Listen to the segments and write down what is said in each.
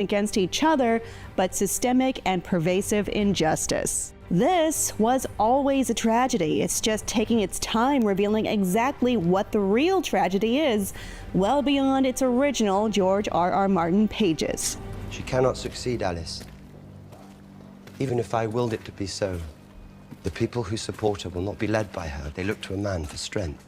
against each other, but systemic and pervasive injustice. This was always a tragedy. It's just taking its time revealing exactly what the real tragedy is, well beyond its original George R.R. Martin pages. She cannot succeed, Alys. Even if I willed it to be so, the people who support her will not be led by her. They look to a man for strength.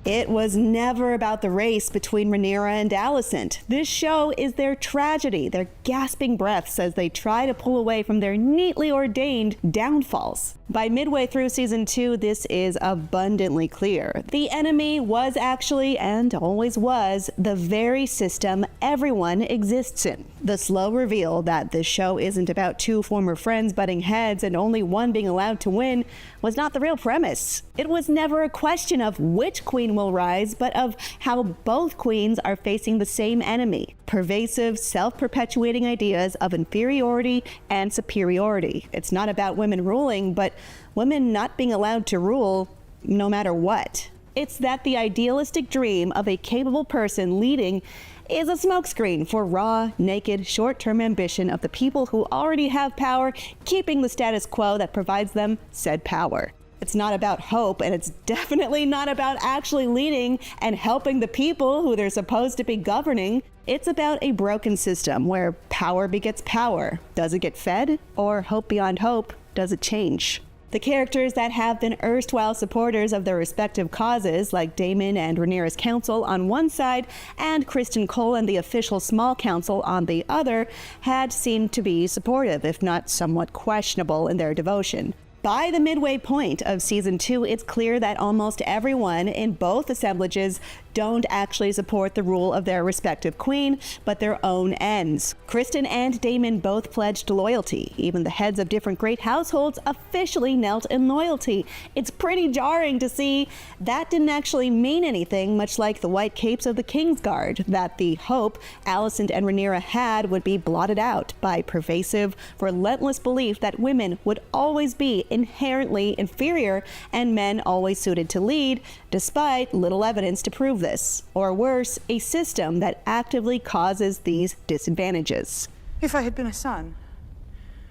It was never about the race between Rhaenyra and Alicent. This show is their tragedy, their gasping breaths as they try to pull away from their neatly ordained downfalls. By midway through season 2, this is abundantly clear. The enemy was actually, and always was, the very system everyone exists in. The slow reveal that this show isn't about two former friends butting heads and only one being allowed to win was not the real premise. It was never a question of which queen will rise, but of how both queens are facing the same enemy: pervasive, self-perpetuating ideas of inferiority and superiority. It's not about women ruling, but women not being allowed to rule no matter what. It's that the idealistic dream of a capable person leading is a smokescreen for raw, naked, short-term ambition of the people who already have power, keeping the status quo that provides them said power. It's not about hope, and it's definitely not about actually leading and helping the people who they're supposed to be governing. It's about a broken system where power begets power. Does it get fed? Or hope beyond hope, does it change? The characters that have been erstwhile supporters of their respective causes, like Damon and Rhaenyra's council on one side, and Criston Cole and the official small council on the other, had seemed to be supportive, if not somewhat questionable in their devotion. By the midway point of season 2, it's clear that almost everyone in both assemblages don't actually support the rule of their respective queen, but their own ends. Criston and Damon both pledged loyalty. Even the heads of different great households officially knelt in loyalty. It's pretty jarring to see that didn't actually mean anything, much like the white capes of the Kingsguard, that the hope Alicent and Rhaenyra had would be blotted out by pervasive, relentless belief that women would always be inherently inferior and men always suited to lead, despite little evidence to prove this. Or worse, a system that actively causes these disadvantages. If I had been a son,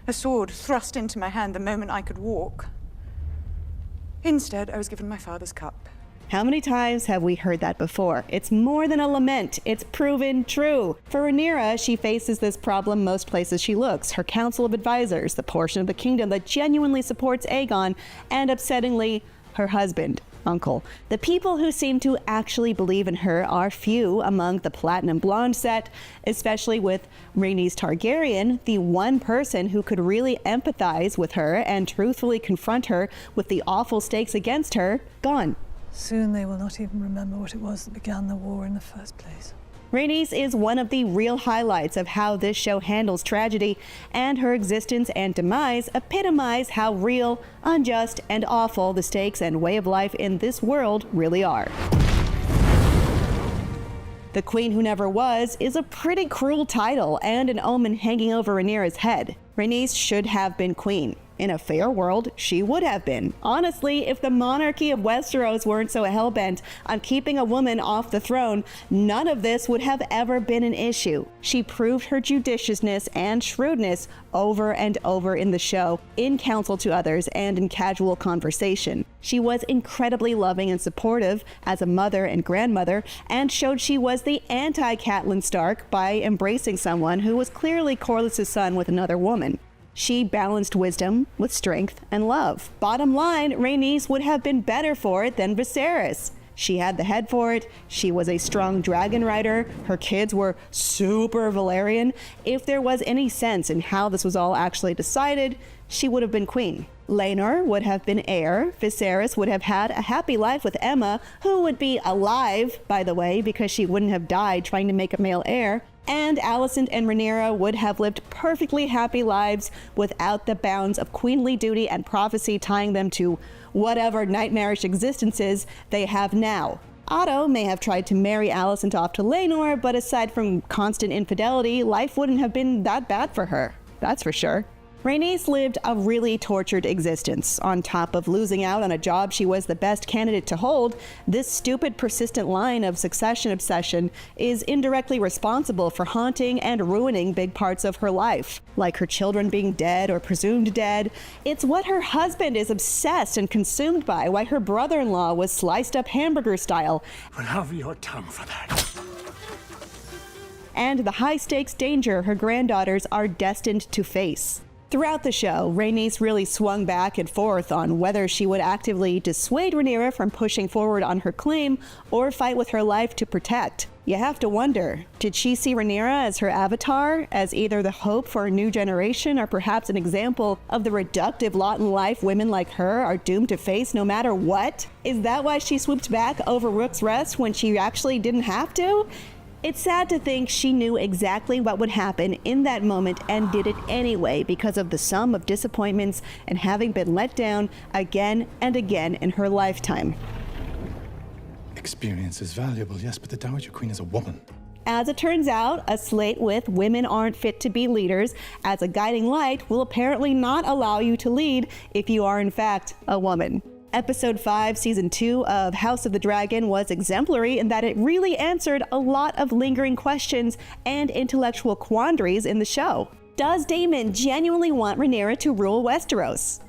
a sword thrust into my hand the moment I could walk. Instead, I was given my father's cup. How many times have we heard that before? It's more than a lament, it's proven true. For Rhaenyra, she faces this problem most places she looks. Her council of advisors, the portion of the kingdom that genuinely supports Aegon, and upsettingly, her husband, uncle. The people who seem to actually believe in her are few among the Platinum Blonde set, especially with Rhaenys Targaryen, the one person who could really empathize with her and truthfully confront her with the awful stakes against her, gone. Soon they will not even remember what it was that began the war in the first place. Rhaenys is one of the real highlights of how this show handles tragedy, and her existence and demise epitomize how real, unjust, and awful the stakes and way of life in this world really are. The Queen Who Never Was is a pretty cruel title and an omen hanging over Rhaenyra's head. Rhaenys should have been queen. In a fair world, she would have been. Honestly, if the monarchy of Westeros weren't so hell-bent on keeping a woman off the throne, none of this would have ever been an issue. She proved her judiciousness and shrewdness over and over in the show, in counsel to others, and in casual conversation. She was incredibly loving and supportive as a mother and grandmother, and showed she was the anti-Catelyn Stark by embracing someone who was clearly Corlys' son with another woman. She balanced wisdom with strength and love. Bottom line, Rhaenys would have been better for it than Viserys. She had the head for it, she was a strong dragon rider, her kids were super Valyrian. If there was any sense in how this was all actually decided, she would have been queen. Laenor would have been heir, Viserys would have had a happy life with Aemma, who would be alive, by the way, because she wouldn't have died trying to make a male heir, and Alicent and Rhaenyra would have lived perfectly happy lives without the bounds of queenly duty and prophecy tying them to whatever nightmarish existences they have now. Otto may have tried to marry Alicent off to Laenor, but aside from constant infidelity, life wouldn't have been that bad for her. That's for sure. Rhaenys lived a really tortured existence. On top of losing out on a job she was the best candidate to hold, this stupid, persistent line of succession obsession is indirectly responsible for haunting and ruining big parts of her life, like her children being dead or presumed dead. It's what her husband is obsessed and consumed by, why her brother-in-law was sliced up hamburger style. We'll have your tongue for that. And the high-stakes danger her granddaughters are destined to face. Throughout the show, Rhaenys really swung back and forth on whether she would actively dissuade Rhaenyra from pushing forward on her claim or fight with her life to protect. You have to wonder, did she see Rhaenyra as her avatar, as either the hope for a new generation or perhaps an example of the reductive lot in life women like her are doomed to face no matter what? Is that why she swooped back over Rook's Rest when she actually didn't have to? It's sad to think she knew exactly what would happen in that moment and did it anyway because of the sum of disappointments and having been let down again and again in her lifetime. Experience is valuable, yes, but the Dowager Queen is a woman. As it turns out, a slate with women aren't fit to be leaders as a guiding light will apparently not allow you to lead if you are in fact a woman. Episode 5, Season 2 of House of the Dragon was exemplary in that it really answered a lot of lingering questions and intellectual quandaries in the show. Does Damon genuinely want Rhaenyra to rule Westeros?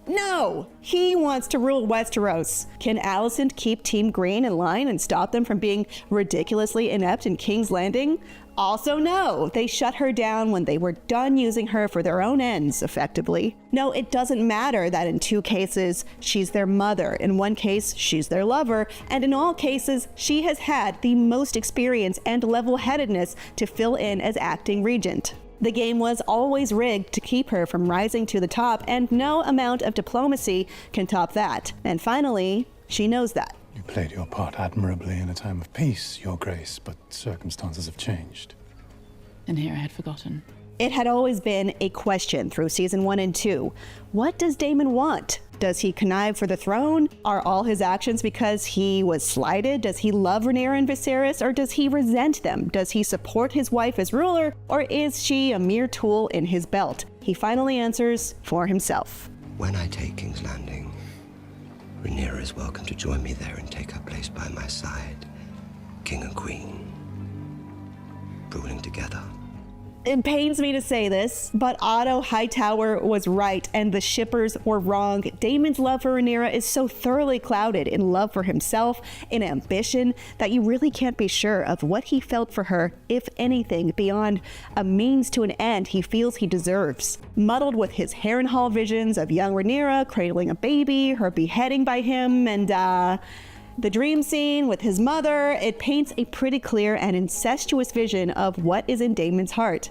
No! He wants to rule Westeros. Can Alicent keep Team Green in line and stop them from being ridiculously inept in King's Landing? Also no, they shut her down when they were done using her for their own ends, effectively. No, it doesn't matter that in 2 cases, she's their mother, in 1 case, she's their lover, and in all cases, she has had the most experience and level-headedness to fill in as acting regent. The game was always rigged to keep her from rising to the top, and no amount of diplomacy can top that. And finally, she knows that. You played your part admirably in a time of peace, Your Grace, but circumstances have changed. And here I had forgotten. It had always been a question through Season 1 and 2. What does Damon want? Does he connive for the throne? Are all his actions because he was slighted? Does he love Rhaenyra and Viserys, or does he resent them? Does he support his wife as ruler, or is she a mere tool in his belt? He finally answers for himself. When I take King's Landing, Rhaenyra is welcome to join me there and take her place by my side. King and Queen, ruling together. It pains me to say this, but Otto Hightower was right and the shippers were wrong. Damon's love for Rhaenyra is so thoroughly clouded in love for himself, in ambition, that you really can't be sure of what he felt for her, if anything, beyond a means to an end he feels he deserves. Muddled with his Harrenhal visions of young Rhaenyra cradling a baby, her beheading by him, and the dream scene with his mother, it paints a pretty clear and incestuous vision of what is in Damon's heart.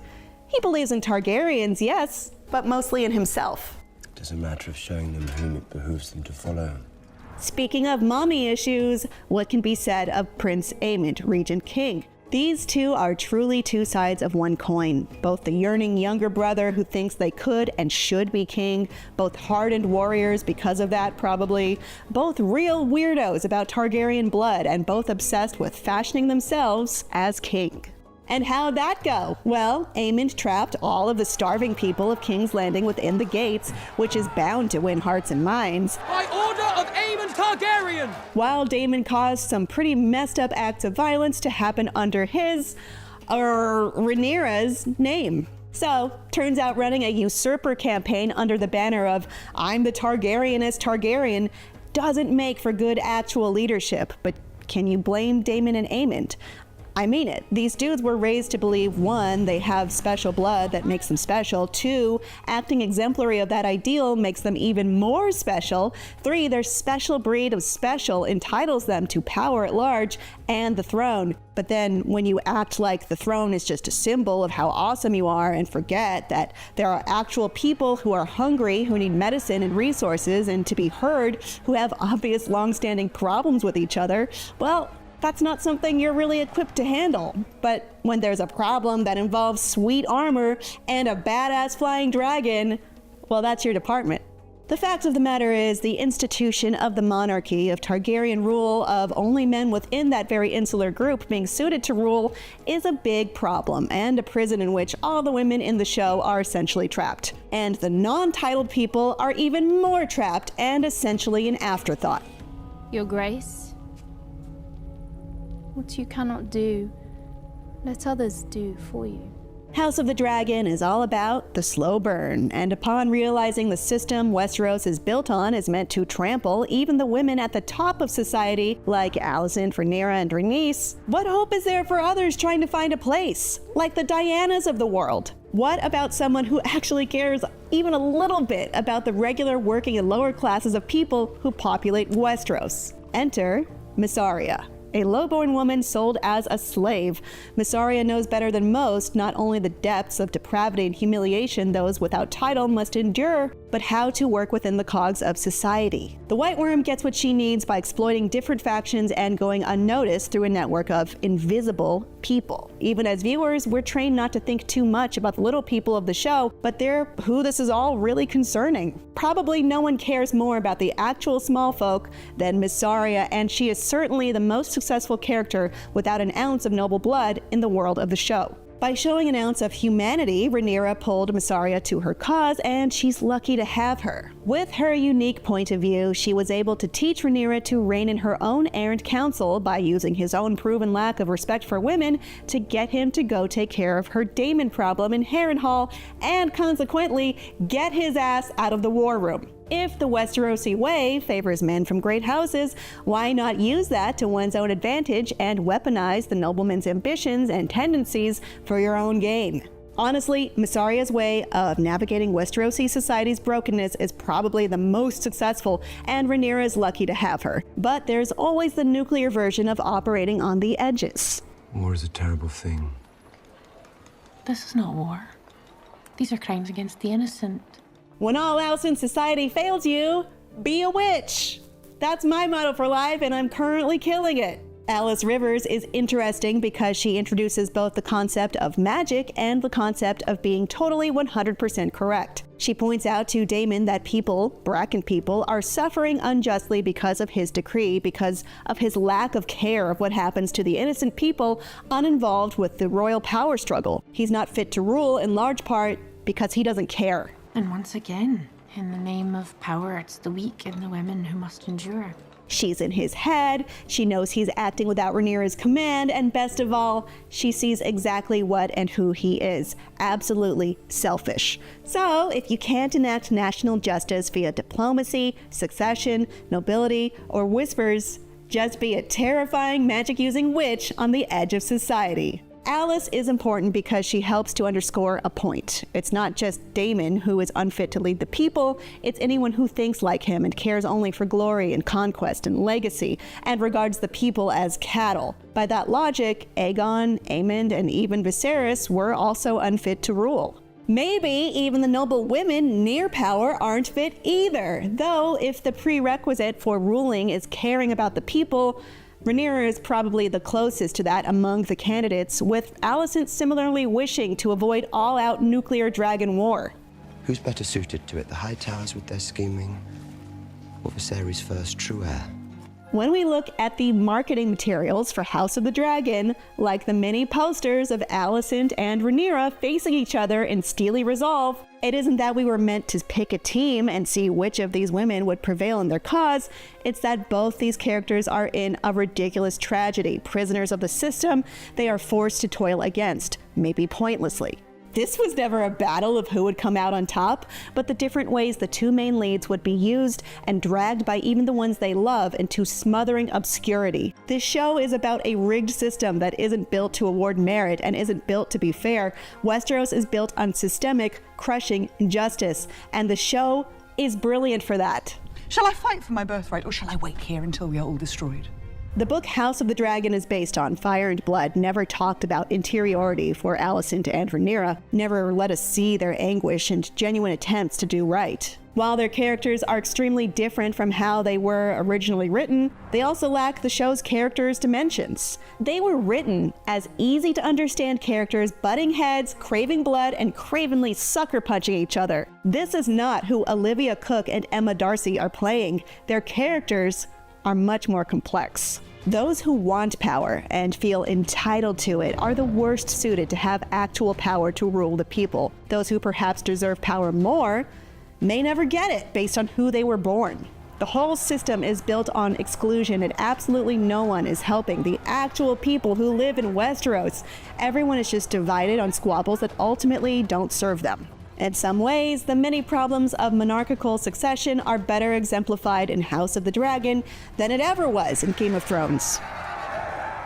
He believes in Targaryens, yes, but mostly in himself. It is a matter of showing them whom it behooves them to follow. Speaking of mommy issues, what can be said of Prince Aemond, Regent King? These two are truly 2 sides of one coin. Both the yearning younger brother who thinks they could and should be king, both hardened warriors because of that probably, both real weirdos about Targaryen blood, and both obsessed with fashioning themselves as king. And how'd that go? Well, Aemond trapped all of the starving people of King's Landing within the gates, which is bound to win hearts and minds. By order of Aemond Targaryen! While Damon caused some pretty messed up acts of violence to happen under his, or Rhaenyra's, name. So, turns out running a usurper campaign under the banner of I'm the Targaryenest Targaryen doesn't make for good actual leadership, but can you blame Damon and Aemond? I mean it. These dudes were raised to believe, 1, they have special blood that makes them special. 2, acting exemplary of that ideal makes them even more special. 3, their special breed of special entitles them to power at large and the throne. But then when you act like the throne is just a symbol of how awesome you are and forget that there are actual people who are hungry, who need medicine and resources and to be heard, who have obvious long-standing problems with each other, well, that's not something you're really equipped to handle. But when there's a problem that involves sweet armor and a badass flying dragon, well, that's your department. The fact of the matter is, the institution of the monarchy of Targaryen rule of only men within that very insular group being suited to rule is a big problem, and a prison in which all the women in the show are essentially trapped. And the non-titled people are even more trapped and essentially an afterthought. Your Grace, what you cannot do, let others do for you. House of the Dragon is all about the slow burn, and upon realizing the system Westeros is built on is meant to trample even the women at the top of society, like Alicent, Rhaenyra, and Rhaenys, what hope is there for others trying to find a place, like the Dianas of the world? What about someone who actually cares even a little bit about the regular working and lower classes of people who populate Westeros? Enter Mysaria. A lowborn woman sold as a slave, Mysaria knows better than most not only the depths of depravity and humiliation those without title must endure, but how to work within the cogs of society. The White Worm gets what she needs by exploiting different factions and going unnoticed through a network of invisible people. Even as viewers, we're trained not to think too much about the little people of the show, but they're who this is all really concerning. Probably no one cares more about the actual small folk than Mysaria, and she is certainly the most successful character without an ounce of noble blood in the world of the show. By showing an ounce of humanity, Rhaenyra pulled Mysaria to her cause, and she's lucky to have her. With her unique point of view, she was able to teach Rhaenyra to reign in her own errant council by using his own proven lack of respect for women to get him to go take care of her Damon problem in Harrenhal, and consequently, get his ass out of the war room. If the Westerosi way favors men from great houses, why not use that to one's own advantage and weaponize the nobleman's ambitions and tendencies for your own gain? Honestly, Mysaria's way of navigating Westerosi society's brokenness is probably the most successful, and Rhaenyra is lucky to have her. But there's always the nuclear version of operating on the edges. War is a terrible thing. This is not war. These are crimes against the innocent. When all else in society fails you, be a witch. That's my motto for life, and I'm currently killing it. Alys Rivers is interesting because she introduces both the concept of magic and the concept of being totally 100% correct. She points out to Damon that people, Bracken people, are suffering unjustly because of his decree, because of his lack of care of what happens to the innocent people uninvolved with the royal power struggle. He's not fit to rule in large part because he doesn't care. And once again, in the name of power, it's the weak and the women who must endure. She's in his head, she knows he's acting without Rhaenyra's command, and best of all, she sees exactly what and who he is. Absolutely selfish. So, if you can't enact national justice via diplomacy, succession, nobility, or whispers, just be a terrifying magic-using witch on the edge of society. Alys is important because she helps to underscore a point. It's not just Damon who is unfit to lead the people, it's anyone who thinks like him and cares only for glory and conquest and legacy, and regards the people as cattle. By that logic, Aegon, Aemond, and even Viserys were also unfit to rule. Maybe even the noble women near power aren't fit either, though if the prerequisite for ruling is caring about the people, Rhaenyra is probably the closest to that among the candidates, with Alicent similarly wishing to avoid all-out nuclear dragon war. Who's better suited to it, the High Towers with their scheming, or Viserys' first true heir? When we look at the marketing materials for House of the Dragon, like the many posters of Alicent and Rhaenyra facing each other in steely resolve, it isn't that we were meant to pick a team and see which of these women would prevail in their cause, it's that both these characters are in a ridiculous tragedy, prisoners of the system they are forced to toil against, maybe pointlessly. This was never a battle of who would come out on top, but the different ways the two main leads would be used and dragged by even the ones they love into smothering obscurity. This show is about a rigged system that isn't built to award merit and isn't built to be fair. Westeros is built on systemic, crushing injustice, and the show is brilliant for that. Shall I fight for my birthright, or shall I wait here until we are all destroyed? The book House of the Dragon is based on Fire and Blood, never talked about interiority for Alicent and Rhaenyra, never let us see their anguish and genuine attempts to do right. While their characters are extremely different from how they were originally written, they also lack the show's characters' dimensions. They were written as easy to understand characters butting heads, craving blood, and cravenly sucker punching each other. This is not who Olivia Cooke and Emma Darcy are playing. Their characters are much more complex. Those who want power and feel entitled to it are the worst suited to have actual power to rule the people. Those who perhaps deserve power more may never get it based on who they were born. The whole system is built on exclusion, and absolutely no one is helping the actual people who live in Westeros. Everyone is just divided on squabbles that ultimately don't serve them. In some ways, the many problems of monarchical succession are better exemplified in House of the Dragon than it ever was in Game of Thrones.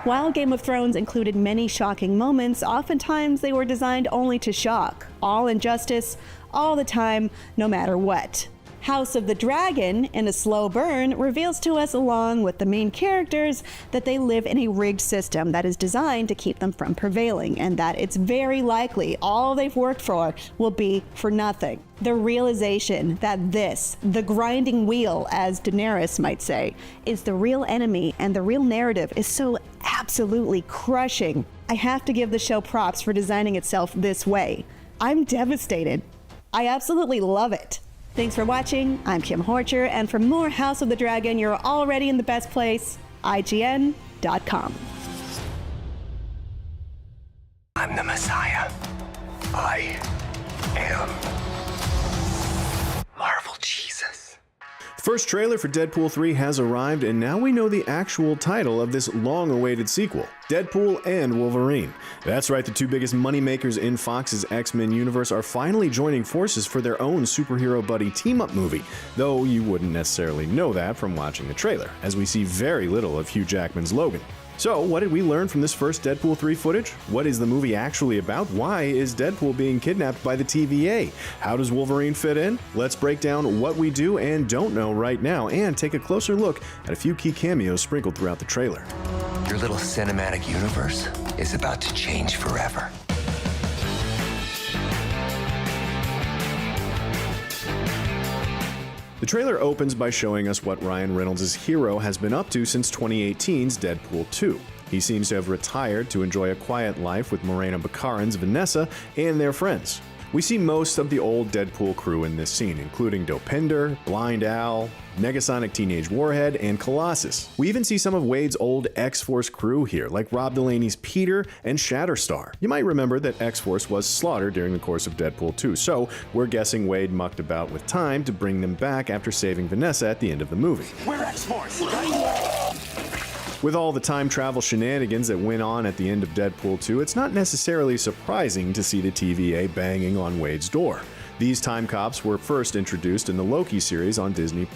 While Game of Thrones included many shocking moments, oftentimes they were designed only to shock. All injustice, all the time, no matter what. House of the Dragon, in a slow burn, reveals to us along with the main characters that they live in a rigged system that is designed to keep them from prevailing, and that it's very likely all they've worked for will be for nothing. The realization that this, the grinding wheel, as Daenerys might say, is the real enemy and the real narrative is so absolutely crushing. I have to give the show props for designing itself this way. I'm devastated. I absolutely love it. Thanks for watching. I'm Kim Horcher, and for more House of the Dragon, you're already in the best place, ign.com. I'm the Messiah. I am Marvel Jesus. First trailer for Deadpool 3 has arrived, and now we know the actual title of this long-awaited sequel, Deadpool and Wolverine. That's right, the two biggest moneymakers in Fox's X-Men universe are finally joining forces for their own superhero buddy team-up movie, though you wouldn't necessarily know that from watching the trailer, as we see very little of Hugh Jackman's Logan. So, what did we learn from this first Deadpool 3 footage? What is the movie actually about? Why is Deadpool being kidnapped by the TVA? How does Wolverine fit in? Let's break down what we do and don't know right now, and take a closer look at a few key cameos sprinkled throughout the trailer. Your little cinematic universe is about to change forever. The trailer opens by showing us what Ryan Reynolds' hero has been up to since 2018's Deadpool 2. He seems to have retired to enjoy a quiet life with Morena Baccarin's Vanessa and their friends. We see most of the old Deadpool crew in this scene, including Dopinder, Blind Al, Negasonic Teenage Warhead, and Colossus. We even see some of Wade's old X-Force crew here, like Rob Delaney's Peter and Shatterstar. You might remember that X-Force was slaughtered during the course of Deadpool 2, so we're guessing Wade mucked about with time to bring them back after saving Vanessa at the end of the movie. We're X-Force! With all the time travel shenanigans that went on at the end of Deadpool 2, it's not necessarily surprising to see the TVA banging on Wade's door. These time cops were first introduced in the Loki series on Disney+.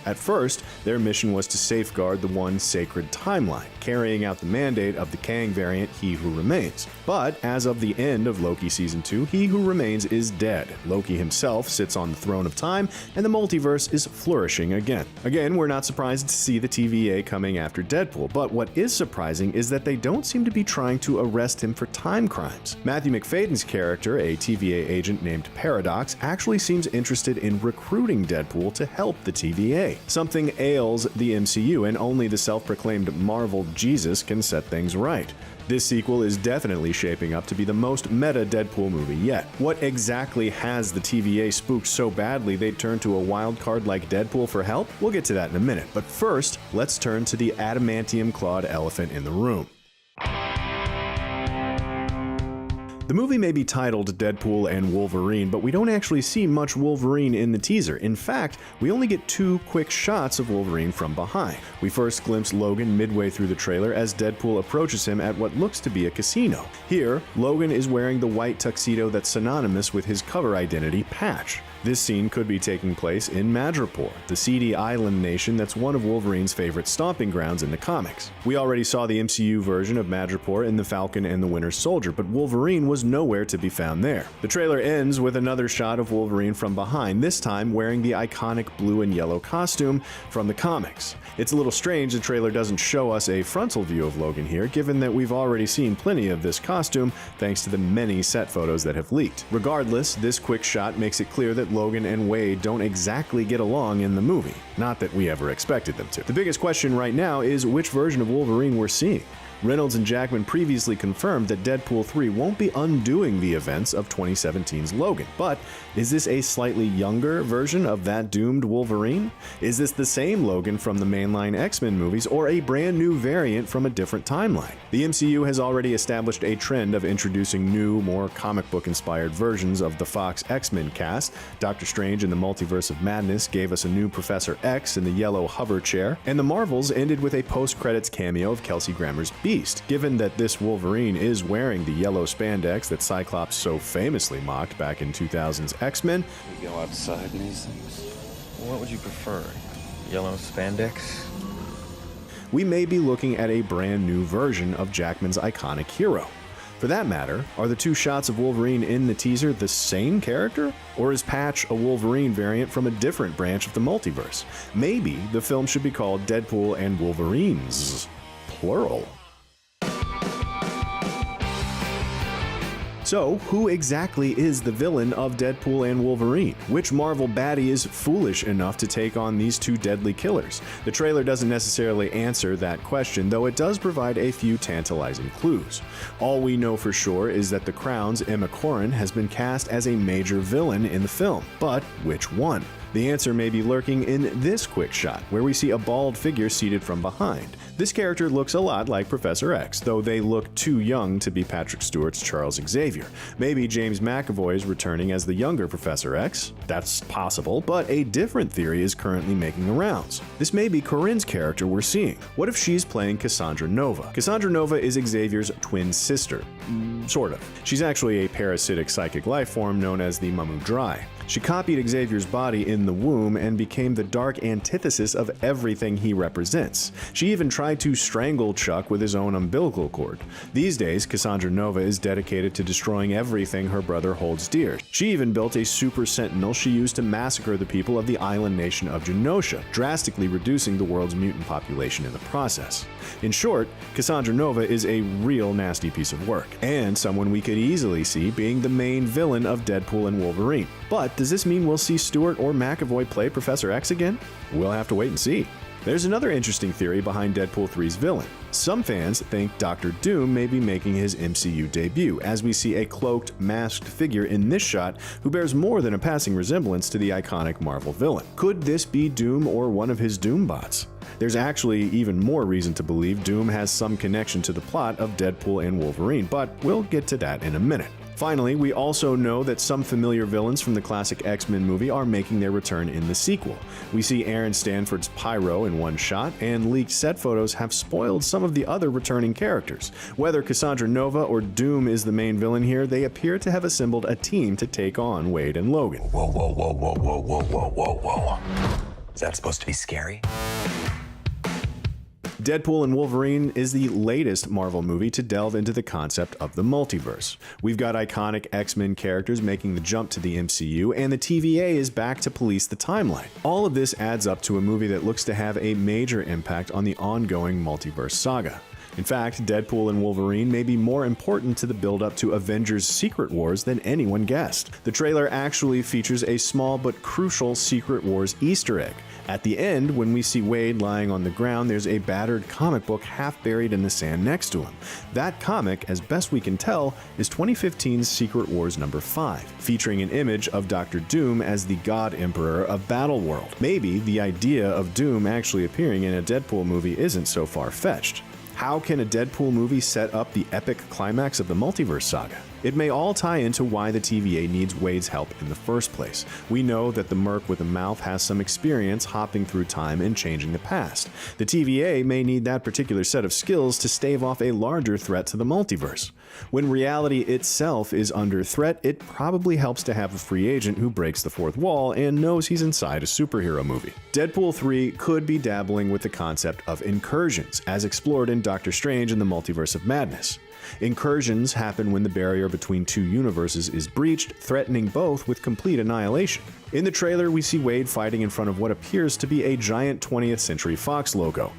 At first, their mission was to safeguard the one sacred timeline, carrying out the mandate of the Kang variant He Who Remains. But as of the end of Loki Season 2, He Who Remains is dead. Loki himself sits on the throne of time, and the multiverse is flourishing again. Again, we're not surprised to see the TVA coming after Deadpool, but what is surprising is that they don't seem to be trying to arrest him for time crimes. Matthew McFadden's character, a TVA agent named Paradox, actually seems interested in recruiting Deadpool to help the TVA. Something ails the MCU, and only the self-proclaimed Marvel Jesus can set things right. This sequel is definitely shaping up to be the most meta Deadpool movie yet. What exactly has the TVA spooked so badly they'd turn to a wild card like Deadpool for help? We'll get to that in a minute, but first, let's turn to the adamantium-clawed elephant in the room. The movie may be titled Deadpool and Wolverine, but we don't actually see much Wolverine in the teaser. In fact, we only get 2 quick shots of Wolverine from behind. We first glimpse Logan midway through the trailer as Deadpool approaches him at what looks to be a casino. Here, Logan is wearing the white tuxedo that's synonymous with his cover identity, Patch. This scene could be taking place in Madripoor, the seedy island nation that's one of Wolverine's favorite stomping grounds in the comics. We already saw the MCU version of Madripoor in The Falcon and the Winter Soldier, but Wolverine was was nowhere to be found there. The trailer ends with another shot of Wolverine from behind, this time wearing the iconic blue and yellow costume from the comics. It's a little strange the trailer doesn't show us a frontal view of Logan here, given that we've already seen plenty of this costume thanks to the many set photos that have leaked. Regardless, this quick shot makes it clear that Logan and Wade don't exactly get along in the movie. Not that we ever expected them to. The biggest question right now is which version of Wolverine we're seeing. Reynolds and Jackman previously confirmed that Deadpool 3 won't be undoing the events of 2017's Logan. But is this a slightly younger version of that doomed Wolverine? Is this the same Logan from the mainline X-Men movies, or a brand new variant from a different timeline? The MCU has already established a trend of introducing new, more comic book inspired versions of the Fox X-Men cast. Doctor Strange in the Multiverse of Madness gave us a new Professor X in the yellow hover chair, and the Marvels ended with a post-credits cameo of Kelsey Grammer's Beast. Given that this Wolverine is wearing the yellow spandex that Cyclops so famously mocked back in 2000's X-Men. We go outside in these things. What would you prefer? Yellow spandex? We may be looking at a brand new version of Jackman's iconic hero. For that matter, are the two shots of Wolverine in the teaser the same character? Or is Patch a Wolverine variant from a different branch of the multiverse? Maybe the film should be called Deadpool and Wolverines. Plural. So, who exactly is the villain of Deadpool and Wolverine? Which Marvel baddie is foolish enough to take on these two deadly killers? The trailer doesn't necessarily answer that question, though it does provide a few tantalizing clues. All we know for sure is that The Crown's Emma Corrin has been cast as a major villain in the film. But which one? The answer may be lurking in this quick shot, where we see a bald figure seated from behind. This character looks a lot like Professor X, though they look too young to be Patrick Stewart's Charles Xavier. Maybe James McAvoy is returning as the younger Professor X. That's possible, but a different theory is currently making the rounds. This may be Corrin's character we're seeing. What if she's playing Cassandra Nova? Cassandra Nova is Xavier's twin sister. Sort of. She's actually a parasitic psychic life form known as the Mamudrai. She copied Xavier's body in the womb and became the dark antithesis of everything he represents. She even tried to strangle Chuck with his own umbilical cord. These days, Cassandra Nova is dedicated to destroying everything her brother holds dear. She even built a super sentinel she used to massacre the people of the island nation of Genosha, drastically reducing the world's mutant population in the process. In short, Cassandra Nova is a real nasty piece of work, and someone we could easily see being the main villain of Deadpool and Wolverine. But does this mean we'll see Stewart or McAvoy play Professor X again? We'll have to wait and see. There's another interesting theory behind Deadpool 3's villain. Some fans think Doctor Doom may be making his MCU debut, as we see a cloaked, masked figure in this shot who bears more than a passing resemblance to the iconic Marvel villain. Could this be Doom or one of his Doom bots? There's actually even more reason to believe Doom has some connection to the plot of Deadpool and Wolverine, but we'll get to that in a minute. Finally, we also know that some familiar villains from the classic X-Men movie are making their return in the sequel. We see Aaron Stanford's Pyro in one shot, and leaked set photos have spoiled some of the other returning characters. Whether Cassandra Nova or Doom is the main villain here, they appear to have assembled a team to take on Wade and Logan. Whoa, whoa, whoa, whoa, whoa, whoa, whoa, whoa, whoa. Is that supposed to be scary? Deadpool and Wolverine is the latest Marvel movie to delve into the concept of the multiverse. We've got iconic X-Men characters making the jump to the MCU, and the TVA is back to police the timeline. All of this adds up to a movie that looks to have a major impact on the ongoing multiverse saga. In fact, Deadpool and Wolverine may be more important to the build-up to Avengers Secret Wars than anyone guessed. The trailer actually features a small but crucial Secret Wars Easter egg. At the end, when we see Wade lying on the ground, there's a battered comic book half buried in the sand next to him. That comic, as best we can tell, is 2015's Secret Wars number 5, featuring an image of Dr. Doom as the God Emperor of Battleworld. Maybe the idea of Doom actually appearing in a Deadpool movie isn't so far-fetched. How can a Deadpool movie set up the epic climax of the multiverse saga? It may all tie into why the TVA needs Wade's help in the first place. We know that the Merc with a mouth has some experience hopping through time and changing the past. The TVA may need that particular set of skills to stave off a larger threat to the multiverse. When reality itself is under threat, it probably helps to have a free agent who breaks the fourth wall and knows he's inside a superhero movie. Deadpool 3 could be dabbling with the concept of incursions, as explored in Doctor Strange and the Multiverse of Madness. Incursions happen when the barrier between two universes is breached, threatening both with complete annihilation. In the trailer, we see Wade fighting in front of what appears to be a giant 20th Century Fox logo.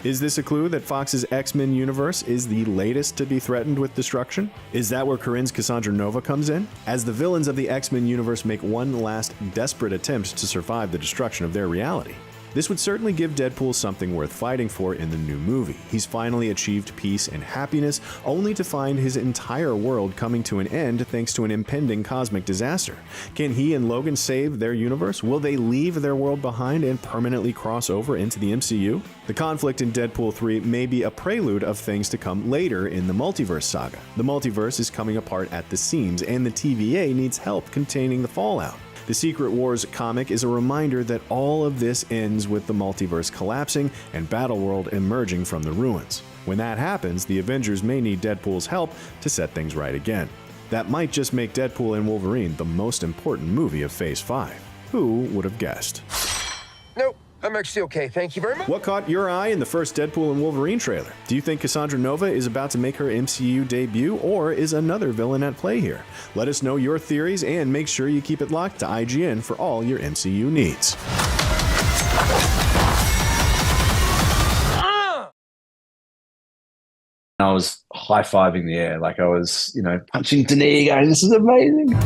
Is this a clue that Fox's X-Men universe is the latest to be threatened with destruction? Is that where Corinne's Cassandra Nova comes in? As the villains of the X-Men universe make one last desperate attempt to survive the destruction of their reality. This would certainly give Deadpool something worth fighting for in the new movie. He's finally achieved peace and happiness, only to find his entire world coming to an end thanks to an impending cosmic disaster. Can he and Logan save their universe? Will they leave their world behind and permanently cross over into the MCU? The conflict in Deadpool 3 may be a prelude of things to come later in the multiverse saga. The multiverse is coming apart at the seams, and the TVA needs help containing the fallout. The Secret Wars comic is a reminder that all of this ends with the multiverse collapsing and Battleworld emerging from the ruins. When that happens, the Avengers may need Deadpool's help to set things right again. That might just make Deadpool and Wolverine the most important movie of Phase 5. Who would have guessed? Nope, I'm actually okay, thank you very much. What caught your eye in the first Deadpool and Wolverine trailer? Do you think Cassandra Nova is about to make her MCU debut, or is another villain at play here? Let us know your theories and make sure you keep it locked to IGN for all your MCU needs. I was high-fiving the air, like I was, punching the knee, going, this is amazing.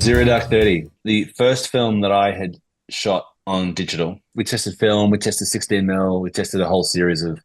Zero Dark 30, the first film that I had shot on digital. We tested film, we tested 16mm, we tested a whole series of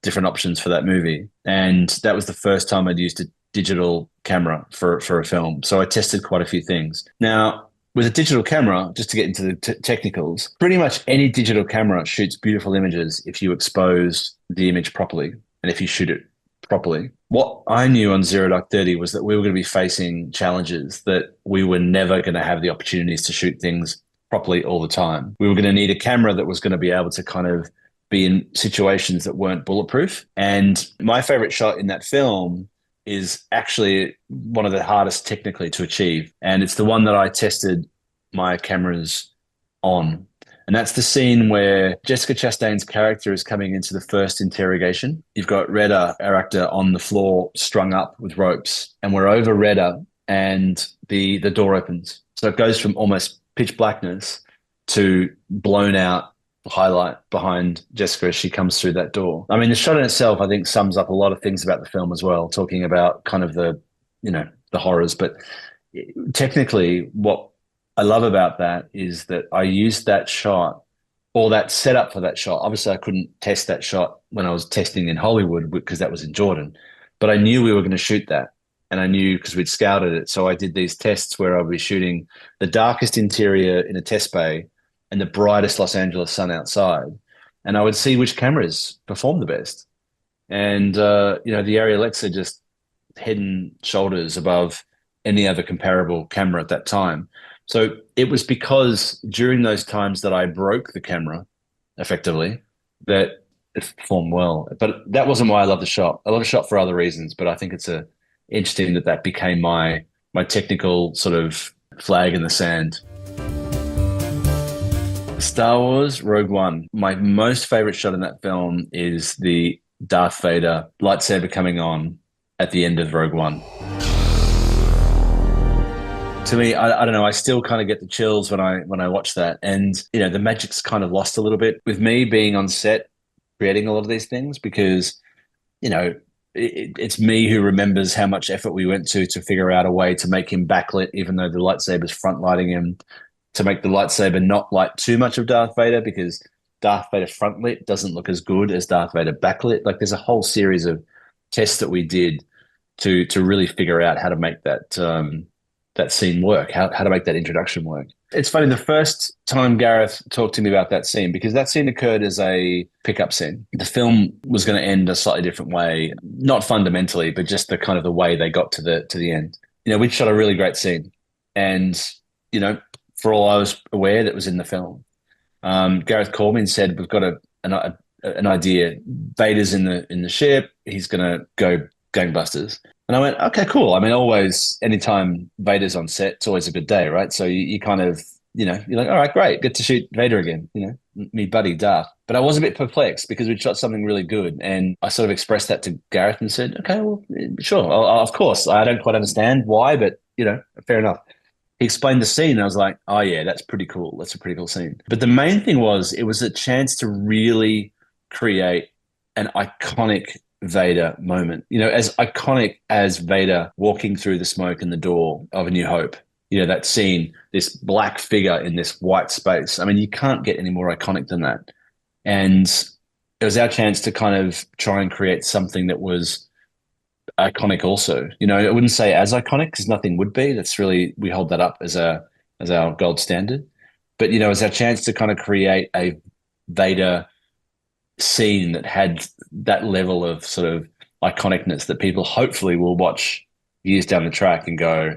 different options for that movie. And that was the first time I'd used a digital camera for a film. So I tested quite a few things. Now, with a digital camera, just to get into the technicals, pretty much any digital camera shoots beautiful images if you expose the image properly and if you shoot it properly. What I knew on Zero Dark 30 was that we were going to be facing challenges that we were never going to have the opportunities to shoot things properly all the time. We were going to need a camera that was going to be able to kind of be in situations that weren't bulletproof. And my favorite shot in that film is actually one of the hardest technically to achieve. And it's the one that I tested my cameras on. And that's the scene where Jessica Chastain's character is coming into the first interrogation. You've got Retta, our actor, on the floor, strung up with ropes. And we're over Retta and the door opens. So it goes from almost pitch blackness to blown out highlight behind Jessica as she comes through that door. I mean, the shot in itself, I think, sums up a lot of things about the film as well, talking about kind of the horrors. But technically, what I love about that is that I used that shot, or that setup for that shot. Obviously, I couldn't test that shot when I was testing in Hollywood because that was in Jordan, but I knew we were going to shoot that. And I knew because we'd scouted it. So I did these tests where I would be shooting the darkest interior in a test bay and the brightest Los Angeles sun outside. And I would see which cameras perform the best. And, the Arri Alexa just head and shoulders above any other comparable camera at that time. So it was because during those times that I broke the camera effectively that it performed well. But that wasn't why I love the shot. I love the shot for other reasons, but I think it's interesting that became my technical sort of flag in the sand. Star Wars Rogue One. My most favorite shot in that film is the Darth Vader lightsaber coming on at the end of Rogue One. To me, I don't know, I still kind of get the chills when I watch that. And, the magic's kind of lost a little bit with me being on set, creating a lot of these things because, it's me who remembers how much effort we went to figure out a way to make him backlit, even though the lightsaber's front lighting him, to make the lightsaber not light too much of Darth Vader because Darth Vader front lit doesn't look as good as Darth Vader backlit. Like there's a whole series of tests that we did to really figure out how to make that scene work, how to make that introduction work. It's funny, the first time Gareth talked to me about that scene, because that scene occurred as a pickup scene. The film was going to end a slightly different way, not fundamentally, but just the kind of the way they got to the end. We shot a really great scene. And, for all I was aware, that was in the film. Gareth called me and said, we've got an idea. Vader's in the ship. He's going to go gangbusters. And I went, okay, cool. I mean, always, anytime Vader's on set, it's always a good day, right? So you kind of, you're like, all right, great, get to shoot Vader again, me buddy Darth. But I was a bit perplexed because we'd shot something really good. And I sort of expressed that to Gareth and said, okay, well, sure, of course. I don't quite understand why, but, fair enough. He explained the scene and I was like, oh yeah, that's pretty cool. That's a pretty cool scene. But the main thing was it was a chance to really create an iconic Vader moment. As iconic as Vader walking through the smoke in the door of A New Hope, that scene, this black figure in this white space. I mean, you can't get any more iconic than that. And it was our chance to kind of try and create something that was iconic also. I wouldn't say as iconic because nothing would be. That's really, we hold that up as our gold standard. But, it's our chance to kind of create a Vader scene that had that level of sort of iconicness that people hopefully will watch years down the track and go,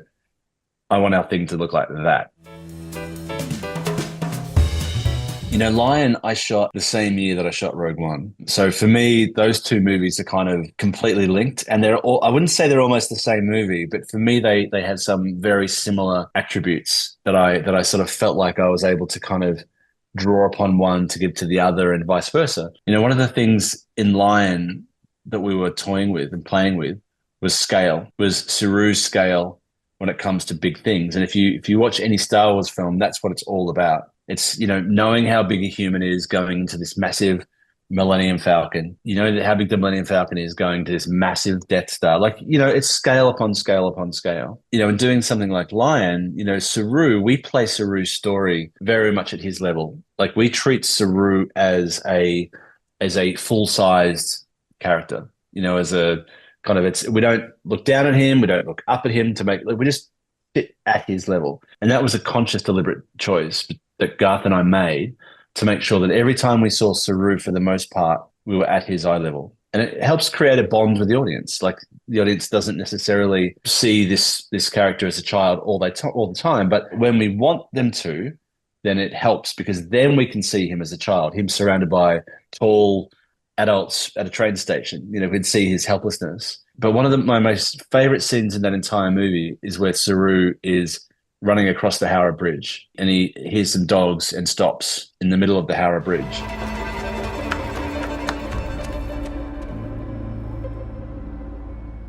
I want our thing to look like that. Lion, I shot the same year that I shot Rogue One. So for me, those two movies are kind of completely linked, and they're all, I wouldn't say they're almost the same movie, but for me, they have some very similar attributes that I sort of felt like I was able to kind of draw upon one to give to the other and vice versa. One of the things in Lion that we were toying with and playing with was scale, was Saru's scale when it comes to big things. And if you watch any Star Wars film, that's what it's all about. It's, knowing how big a human is going into this massive Millennium Falcon, how big the Millennium Falcon is going to this massive Death Star. Like, it's scale upon scale upon scale. And doing something like Lion, Saru, we play Saru's story very much at his level. Like, we treat Saru as a full-sized character, as a kind of, we don't look down at him, we don't look up at him we just sit at his level. And that was a conscious, deliberate choice that Garth and I made to make sure that every time we saw Saru, for the most part, we were at his eye level. And it helps create a bond with the audience. Like, the audience doesn't necessarily see this character as a child all the time, but when we want them to, then it helps because then we can see him as a child, him surrounded by tall adults at a train station. We can see his helplessness. But one of my most favorite scenes in that entire movie is where Saru is running across the Howrah Bridge and he hears some dogs and stops in the middle of the Howrah Bridge.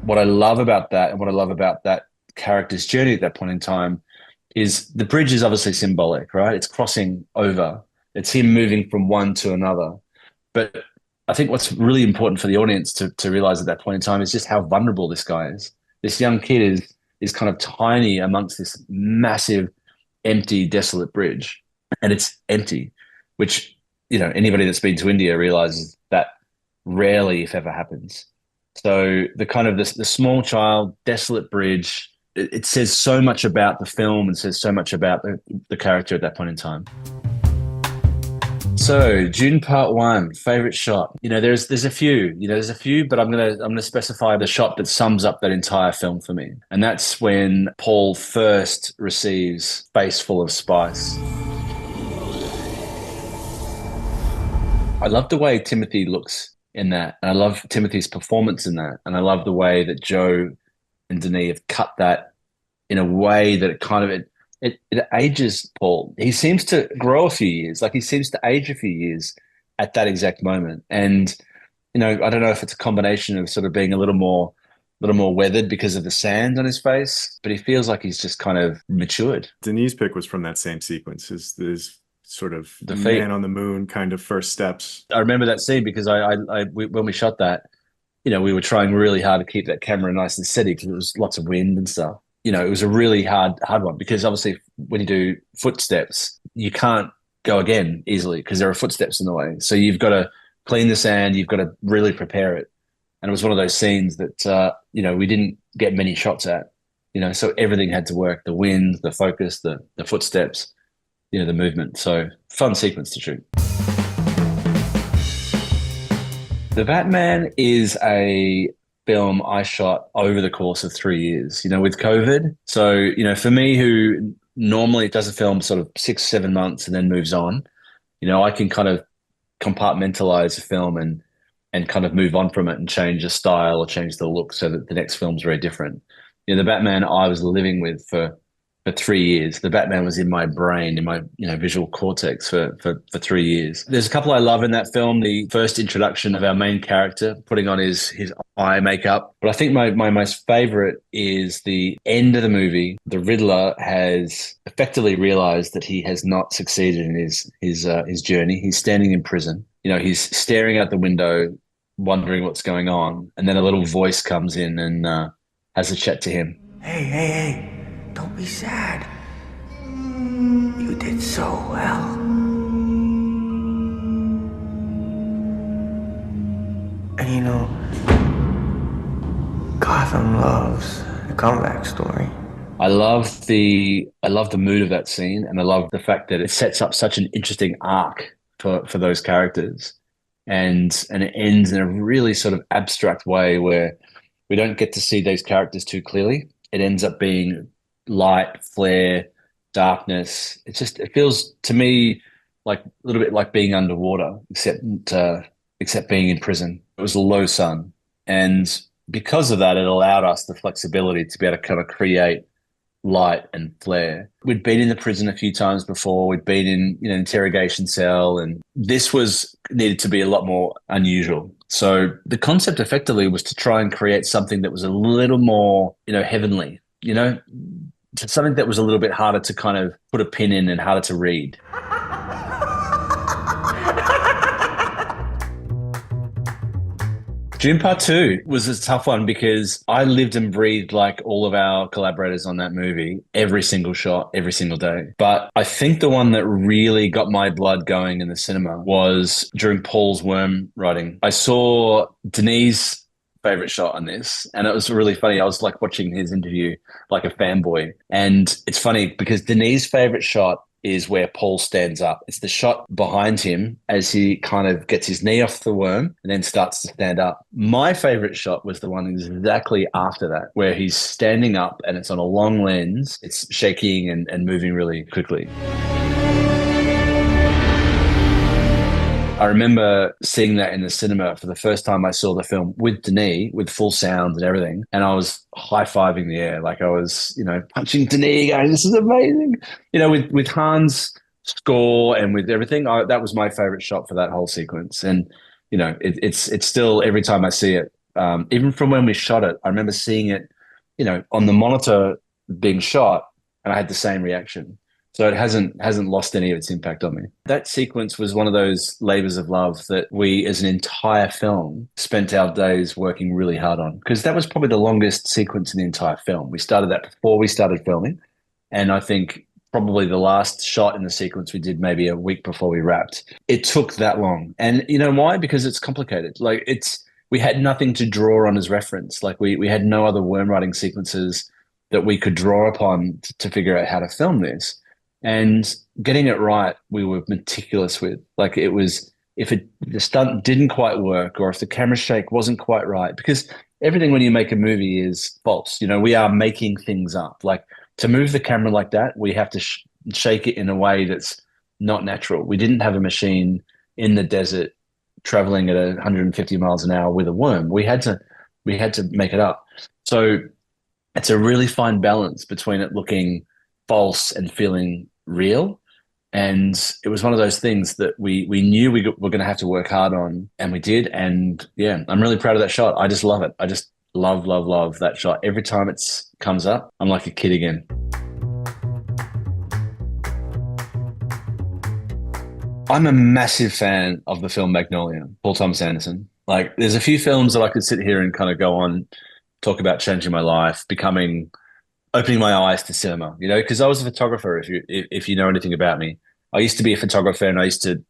What I love about that and what I love about that character's journey at that point in time is the bridge is obviously symbolic, right? It's crossing over. It's him moving from one to another. But I think what's really important for the audience to realize at that point in time is just how vulnerable this guy is. This young kid is kind of tiny amongst this massive, empty, desolate bridge. And it's empty, which, anybody that's been to India realizes that rarely, if ever, happens. So the kind of the small child, desolate bridge, it says so much about the film and says so much about the character at that point in time. So Dune Part 1, favorite shot. There's a few, but I'm gonna specify the shot that sums up that entire film for me. And that's when Paul first receives Face Full of Spice. I love the way Timothy looks in that. And I love Timothy's performance in that. And I love the way that Joe and Denis have cut that in a way that it ages Paul. He seems to grow a few years, like he seems to age a few years at that exact moment. And, I don't know if it's a combination of sort of being a little more weathered because of the sand on his face, but he feels like he's just kind of matured. Denis' pick was from that same sequence, is sort of the man on the moon kind of first steps. I remember that scene because when we shot that, we were trying really hard to keep that camera nice and steady because it was lots of wind and stuff. It was a really hard one because obviously when you do footsteps, you can't go again easily because there are footsteps in the way. So you've got to clean the sand, you've got to really prepare it. And it was one of those scenes that, we didn't get many shots at, so everything had to work, the wind, the focus, the footsteps, the movement. So fun sequence to shoot. The Batman is a film I shot over the course of 3 years, with COVID. So, for me, who normally does a film sort of 6-7 months and then moves on, I can kind of compartmentalize a film and and kind of move on from it and change the style or change the look so that the next film's very different. You know, the Batman I was living with for 3 years. The Batman was in my brain, in my visual cortex for 3 years. There's a couple I love in that film. The first introduction of our main character putting on his eye makeup. But I think my most favorite is the end of the movie. The Riddler has effectively realized that he has not succeeded in his journey. He's standing in prison. You know, he's staring out the window, wondering what's going on. And then a little voice comes in and has a chat to him. Hey. Don't be sad. You did so well. And you know, Gotham loves a comeback story. I love the mood of that scene, and I love the fact that it sets up such an interesting arc for those characters. And it ends in a really sort of abstract way where we don't get to see those characters too clearly. It ends up being light, flare, darkness. It feels to me like a little bit like being underwater, except being in prison. It was a low sun, and because of that, it allowed us the flexibility to be able to kind of create light and flare. We'd been in the prison a few times before. We'd been in interrogation cell, and this needed to be a lot more unusual. So the concept effectively was to try and create something that was a little more heavenly. Something that was a little bit harder to kind of put a pin in and harder to read. Dune Part 2 was a tough one because I lived and breathed like all of our collaborators on that movie, every single shot, every single day. But I think the one that really got my blood going in the cinema was during Paul's worm writing. I saw Denis' favorite shot on this, and it was really funny. I was like watching his interview like a fanboy, and it's funny because Denis' favorite shot is where Paul stands up. It's the shot behind him as he kind of gets his knee off the worm and then starts to stand up. My favorite shot was the one exactly after that, where he's standing up and it's on a long lens. It's shaking and moving really quickly. I remember seeing that in the cinema for the first time I saw the film with Denis, with full sound and everything. And I was high-fiving the air. Like I was, punching Denis, going, this is amazing. With Hans' score and with everything, that was my favorite shot for that whole sequence. And, it's still, every time I see it, even from when we shot it, I remember seeing it, on the monitor being shot, and I had the same reaction. So it hasn't lost any of its impact on me. That sequence was one of those labors of love that we, as an entire film, spent our days working really hard on, because that was probably the longest sequence in the entire film. We started that before we started filming, and I think probably the last shot in the sequence we did maybe a week before we wrapped. It took that long. And you know why? Because it's complicated. Like we had nothing to draw on as reference. Like we had no other worm writing sequences that we could draw upon to figure out how to film this. And getting it right, we were meticulous with. Like it was, if the stunt didn't quite work, or if the camera shake wasn't quite right, because everything when you make a movie is false. We are making things up. Like to move the camera like that, we have to shake it in a way that's not natural. We didn't have a machine in the desert traveling at 150 miles an hour with a worm. We had to make it up. So it's a really fine balance between it looking false and feeling real. And it was one of those things that we knew we were going to have to work hard on, and we did. And yeah, I'm really proud of that shot. I just love it. I just love that shot. Every time it comes up, I'm like a kid again. I'm a massive fan of the film Magnolia, Paul Thomas Anderson. Like there's a few films that I could sit here and kind of go on, talk about changing my life, opening my eyes to cinema, because I was a photographer. If you know anything about me, I used to be a photographer, and I used to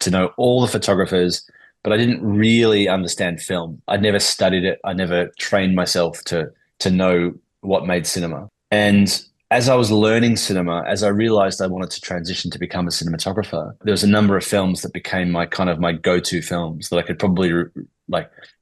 know all the photographers, but I didn't really understand film. I'd never studied it. I never trained myself to know what made cinema. And as I was learning cinema, as I realized I wanted to transition to become a cinematographer, there was a number of films that became my go-to films that I could probably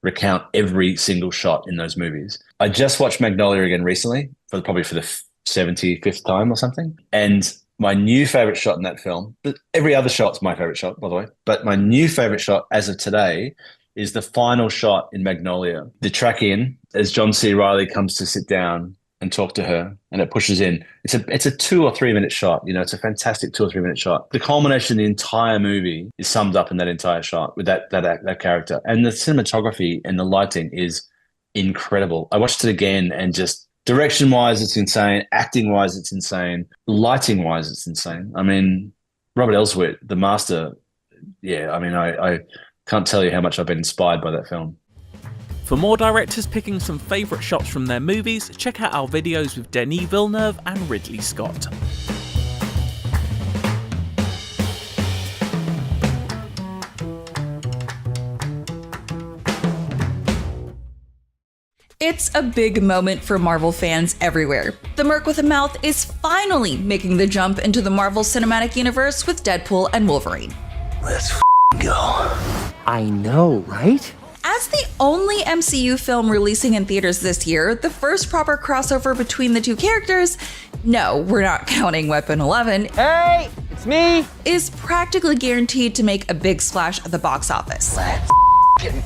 recount every single shot in those movies. I just watched Magnolia again recently, probably for the 75th time or something. And my new favorite shot in that film, every other shot's my favorite shot, by the way, but my new favorite shot as of today is the final shot in Magnolia. The track in as John C. Reilly comes to sit down and talk to her, and it pushes in. It's a 2 or 3 minute shot. You know, it's a fantastic 2 or 3 minute shot. The culmination of the entire movie is summed up in that entire shot with that character. And the cinematography and the lighting is incredible. I watched it again, and just direction-wise, it's insane. Acting-wise, it's insane. Lighting-wise, it's insane. I mean, Robert Elswit, the master. Yeah, I mean, I can't tell you how much I've been inspired by that film. For more directors picking some favourite shots from their movies, check out our videos with Denis Villeneuve and Ridley Scott. It's a big moment for Marvel fans everywhere. The Merc with a Mouth is finally making the jump into the Marvel Cinematic Universe with Deadpool and Wolverine. Let's go. I know, right? As the only MCU film releasing in theaters this year, the first proper crossover between the two characters, no, we're not counting Weapon 11, Hey, it's me! is practically guaranteed to make a big splash at the box office. Let's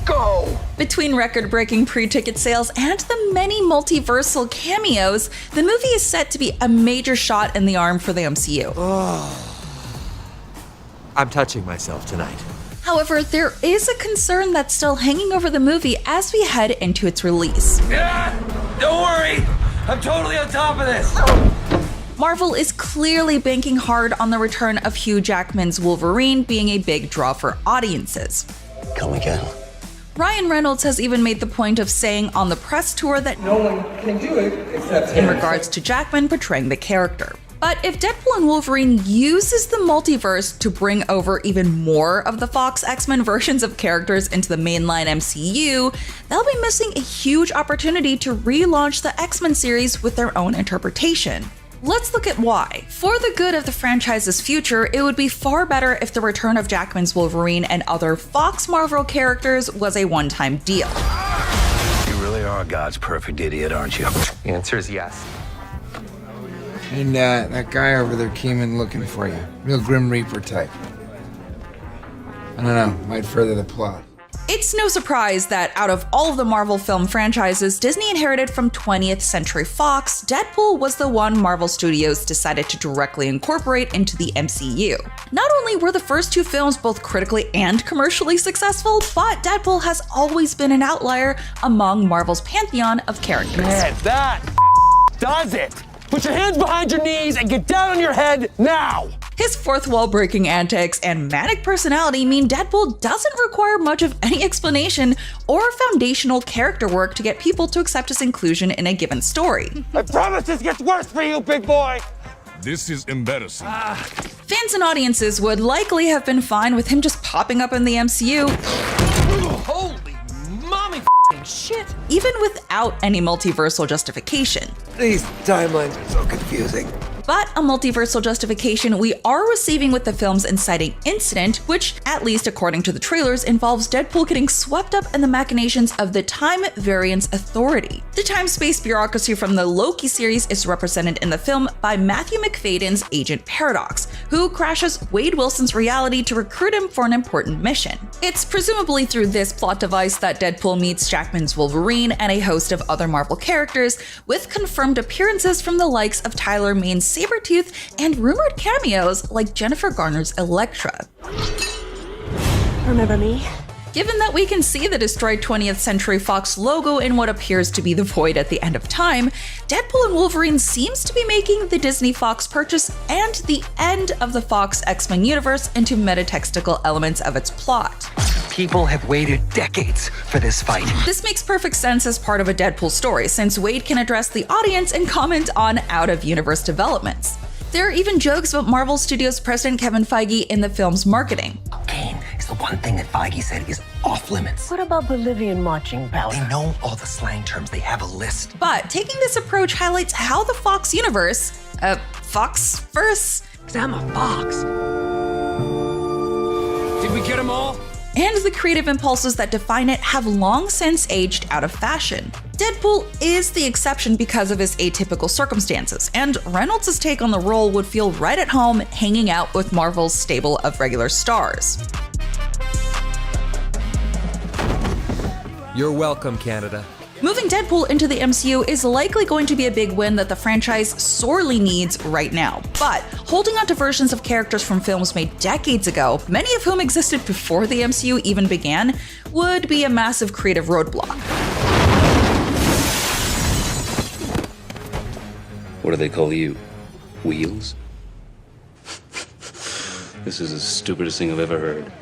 go! Between record-breaking pre-ticket sales and the many multiversal cameos, the movie is set to be a major shot in the arm for the MCU. I'm touching myself tonight. However, there is a concern that's still hanging over the movie as we head into its release. Don't worry, I'm totally on top of this. Marvel is clearly banking hard on the return of Hugh Jackman's Wolverine being a big draw for audiences. Come again. Ryan Reynolds has even made the point of saying on the press tour that No one can do it except in regards to Jackman portraying the character. But if Deadpool and Wolverine uses the multiverse to bring over even more of the Fox X-Men versions of characters into the mainline MCU, they'll be missing a huge opportunity to relaunch the X-Men series with their own interpretation. Let's look at why. For the good of the franchise's future, it would be far better if the return of Jackman's Wolverine and other Fox Marvel characters was a one-time deal. You really are God's perfect idiot, aren't you? The answer is yes. And that guy over there came in looking for you. Real Grim Reaper type. I don't know, might further the plot. It's no surprise that out of all of the Marvel film franchises Disney inherited from 20th Century Fox, Deadpool was the one Marvel Studios decided to directly incorporate into the MCU. Not only were the first two films both critically and commercially successful, but Deadpool has always been an outlier among Marvel's pantheon of characters. Man, that does it! Put your hands behind your knees and get down on your head now! His fourth wall breaking antics and manic personality mean Deadpool doesn't require much of any explanation or foundational character work to get people to accept his inclusion in a given story. I promise this gets worse for you, big boy! This is embarrassing. Fans and audiences would likely have been fine with him just popping up in the MCU. Holy mommy shit! Even without any multiversal justification. These timelines are so confusing. But a multiversal justification we are receiving with the film's inciting incident, which, at least according to the trailers, involves Deadpool getting swept up in the machinations of the Time Variance Authority. The time-space bureaucracy from the Loki series is represented in the film by Matthew McFadden's Agent Paradox, who crashes Wade Wilson's reality to recruit him for an important mission. It's presumably through this plot device that Deadpool meets Jackman's Wolverine and a host of other Marvel characters, with confirmed appearances from the likes of Tyler Mane's Sabretooth and rumored cameos like Jennifer Garner's Elektra. Remember me? Given that we can see the destroyed 20th Century Fox logo in what appears to be the void at the end of time, Deadpool and Wolverine seems to be making the Disney Fox purchase and the end of the Fox X-Men universe into metatextical elements of its plot. People have waited decades for this fight. This makes perfect sense as part of a Deadpool story, since Wade can address the audience and comment on out-of-universe developments. There are even jokes about Marvel Studios president Kevin Feige in the film's marketing. Cocaine is the one thing that Feige said is off limits. What about Bolivian marching powder? They know all the slang terms. They have a list. But taking this approach highlights how the Fox universe, Foxverse, I'm a fox. Did we get them all? And the creative impulses that define it have long since aged out of fashion. Deadpool is the exception because of his atypical circumstances, and Reynolds' take on the role would feel right at home hanging out with Marvel's stable of regular stars. You're welcome, Canada. Moving Deadpool into the MCU is likely going to be a big win that the franchise sorely needs right now. But holding on to versions of characters from films made decades ago, many of whom existed before the MCU even began, would be a massive creative roadblock. What do they call you? Wheels? This is the stupidest thing I've ever heard.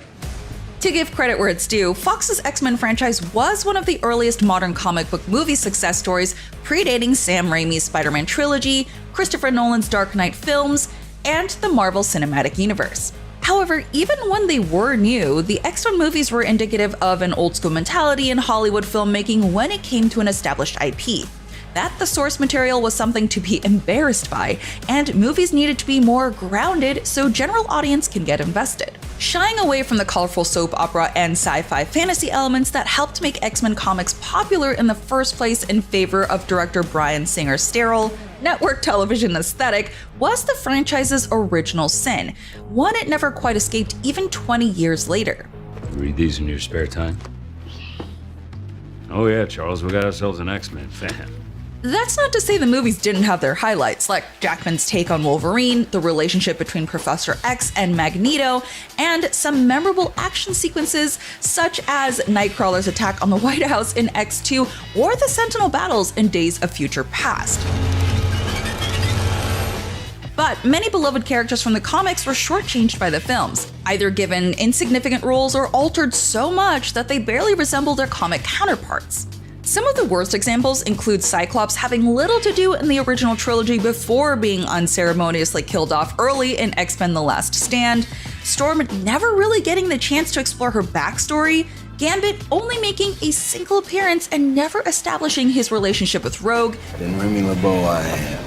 To give credit where it's due, Fox's X-Men franchise was one of the earliest modern comic book movie success stories, predating Sam Raimi's Spider-Man trilogy, Christopher Nolan's Dark Knight films, and the Marvel Cinematic Universe. However, even when they were new, the X-Men movies were indicative of an old-school mentality in Hollywood filmmaking when it came to an established IP. That the source material was something to be embarrassed by, and movies needed to be more grounded so general audience can get invested. Shying away from the colorful soap opera and sci-fi fantasy elements that helped make X-Men comics popular in the first place in favor of director Bryan Singer's sterile, network television aesthetic was the franchise's original sin, one it never quite escaped even 20 years later. You read these in your spare time? Oh yeah, Charles, we got ourselves an X-Men fan. That's not to say the movies didn't have their highlights, like Jackman's take on Wolverine, the relationship between Professor X and Magneto, and some memorable action sequences such as Nightcrawler's attack on the White House in X2 or the Sentinel battles in Days of Future Past. But many beloved characters from the comics were shortchanged by the films, either given insignificant roles or altered so much that they barely resemble their comic counterparts. Some of the worst examples include Cyclops having little to do in the original trilogy before being unceremoniously killed off early in X-Men The Last Stand, Storm never really getting the chance to explore her backstory, Gambit only making a single appearance and never establishing his relationship with Rogue, Then Remy LeBeau I am.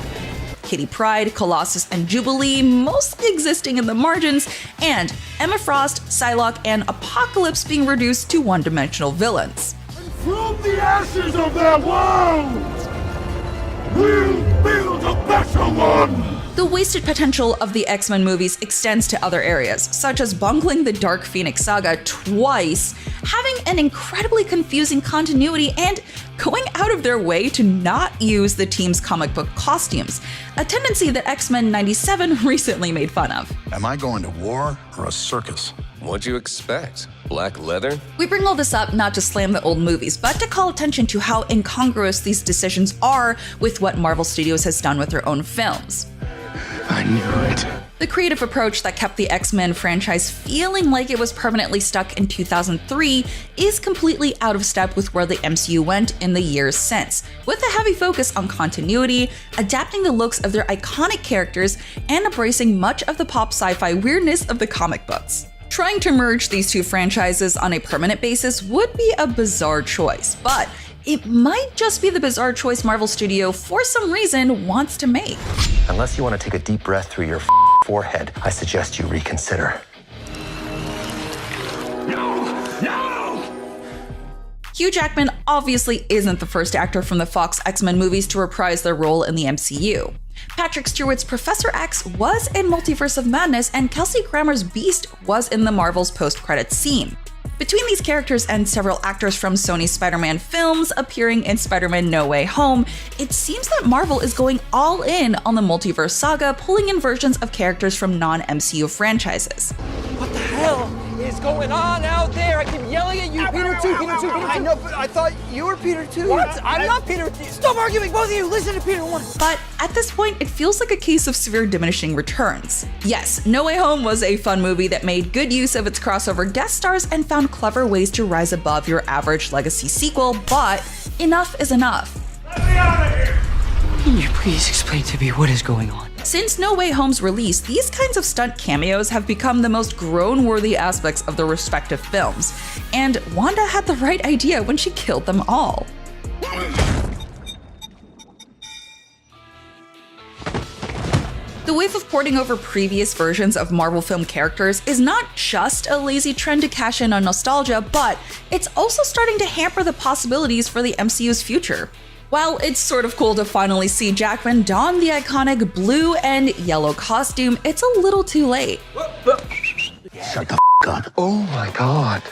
Kitty Pryde, Colossus, and Jubilee mostly existing in the margins, and Emma Frost, Psylocke, and Apocalypse being reduced to one-dimensional villains. From the ashes of their world, we'll build a better one! The wasted potential of the X-Men movies extends to other areas, such as bungling the Dark Phoenix saga twice, having an incredibly confusing continuity, and going out of their way to not use the team's comic book costumes, a tendency that X-Men 97 recently made fun of. Am I going to war or a circus? What'd you expect? Black leather? We bring all this up not to slam the old movies, but to call attention to how incongruous these decisions are with what Marvel Studios has done with their own films. I knew it. The creative approach that kept the X-Men franchise feeling like it was permanently stuck in 2003 is completely out of step with where the MCU went in the years since, with a heavy focus on continuity, adapting the looks of their iconic characters, and embracing much of the pop sci-fi weirdness of the comic books. Trying to merge these two franchises on a permanent basis would be a bizarre choice, but it might just be the bizarre choice Marvel Studio, for some reason, wants to make. Unless you want to take a deep breath through your forehead, I suggest you reconsider. Hugh Jackman obviously isn't the first actor from the Fox X-Men movies to reprise their role in the MCU. Patrick Stewart's Professor X was in Multiverse of Madness, and Kelsey Grammer's Beast was in the Marvel's post-credits scene. Between these characters and several actors from Sony's Spider-Man films appearing in Spider-Man No Way Home, it seems that Marvel is going all in on the multiverse saga, pulling in versions of characters from non-MCU franchises. What the hell is going on out there? I keep yelling at you, Peter 2, Peter 2, Peter 2. I know, but I thought you were Peter 2. What? I'm not Peter 2. Stop arguing, both of you. Listen to Peter 1. But at this point, it feels like a case of severe diminishing returns. Yes, No Way Home was a fun movie that made good use of its crossover guest stars and found clever ways to rise above your average legacy sequel, but enough is enough. Let me out of here! Can you please explain to me what is going on? Since No Way Home's release, these kinds of stunt cameos have become the most groan-worthy aspects of their respective films, and Wanda had the right idea when she killed them all. The wave of porting over previous versions of Marvel film characters is not just a lazy trend to cash in on nostalgia, but it's also starting to hamper the possibilities for the MCU's future. While it's sort of cool to finally see Jackman don the iconic blue and yellow costume, it's a little too late. Shut the f*** up. Oh my god.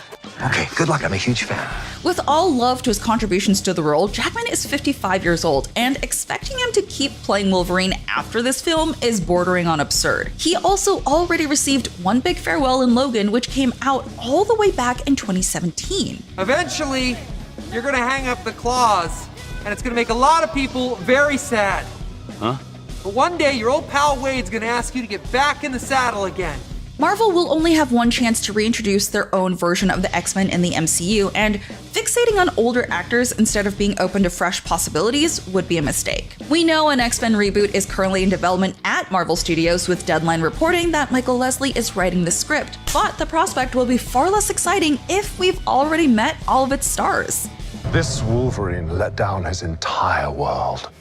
Okay, good luck. I'm a huge fan. With all love to his contributions to the role, Jackman is 55 years old, and expecting him to keep playing Wolverine after this film is bordering on absurd. He also already received one big farewell in Logan, which came out all the way back in 2017. Eventually, you're gonna hang up the claws, and it's gonna make a lot of people very sad. Huh? But one day, your old pal Wade's gonna ask you to get back in the saddle again. Marvel will only have one chance to reintroduce their own version of the X-Men in the MCU, and fixating on older actors instead of being open to fresh possibilities would be a mistake. We know an X-Men reboot is currently in development at Marvel Studios, with Deadline reporting that Michael Leslie is writing the script, but the prospect will be far less exciting if we've already met all of its stars. This Wolverine let down his entire world.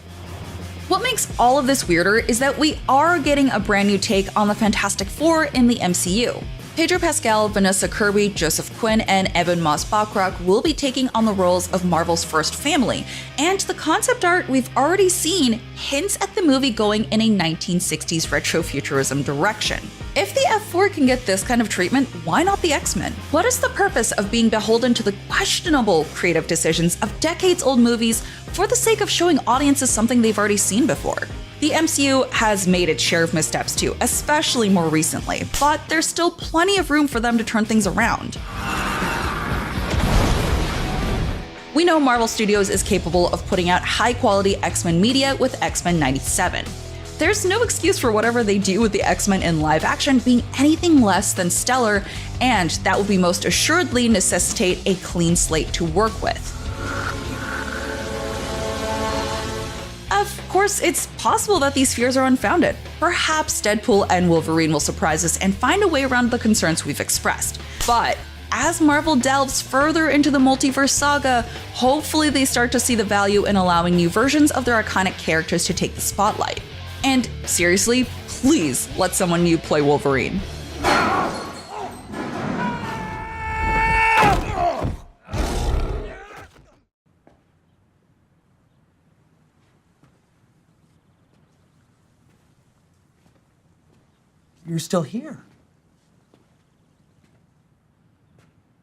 What makes all of this weirder is that we are getting a brand new take on the Fantastic Four in the MCU. Pedro Pascal, Vanessa Kirby, Joseph Quinn, and Evan Moss-Bachrach will be taking on the roles of Marvel's first family, and the concept art we've already seen hints at the movie going in a 1960s retrofuturism direction. If the F4 can get this kind of treatment, why not the X-Men? What is the purpose of being beholden to the questionable creative decisions of decades-old movies for the sake of showing audiences something they've already seen before? The MCU has made its share of missteps too, especially more recently, but there's still plenty of room for them to turn things around. We know Marvel Studios is capable of putting out high-quality X-Men media with X-Men 97. There's no excuse for whatever they do with the X-Men in live action being anything less than stellar, and that will be most assuredly necessitate a clean slate to work with. Of course, it's possible that these fears are unfounded. Perhaps Deadpool and Wolverine will surprise us and find a way around the concerns we've expressed. But as Marvel delves further into the multiverse saga, hopefully they start to see the value in allowing new versions of their iconic characters to take the spotlight. And seriously, please let someone new play Wolverine. You're still here.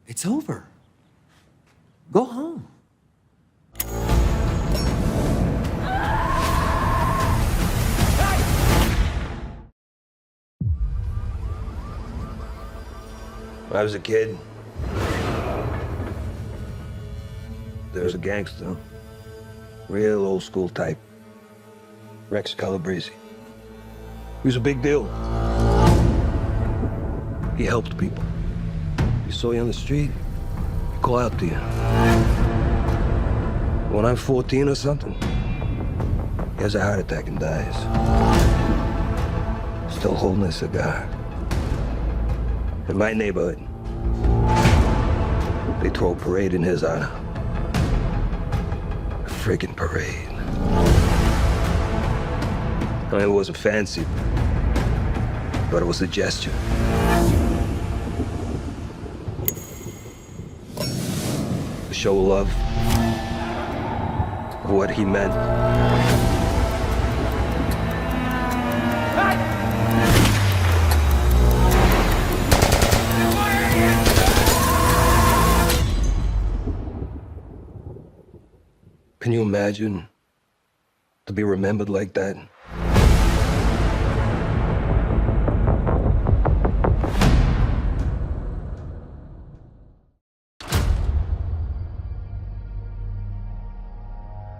It's over. Go home. When I was a kid, there was a gangster, real old school type, Rex Calabrese. He was a big deal. He helped people. He saw you on the street, he'd call out to you. When I'm 14 or something, he has a heart attack and dies. Still holding a cigar. In my neighborhood, they throw a parade in his honor. A friggin' parade. I mean, it wasn't fancy, but it was a gesture. A show of love for what he meant. Can you imagine to be remembered like that?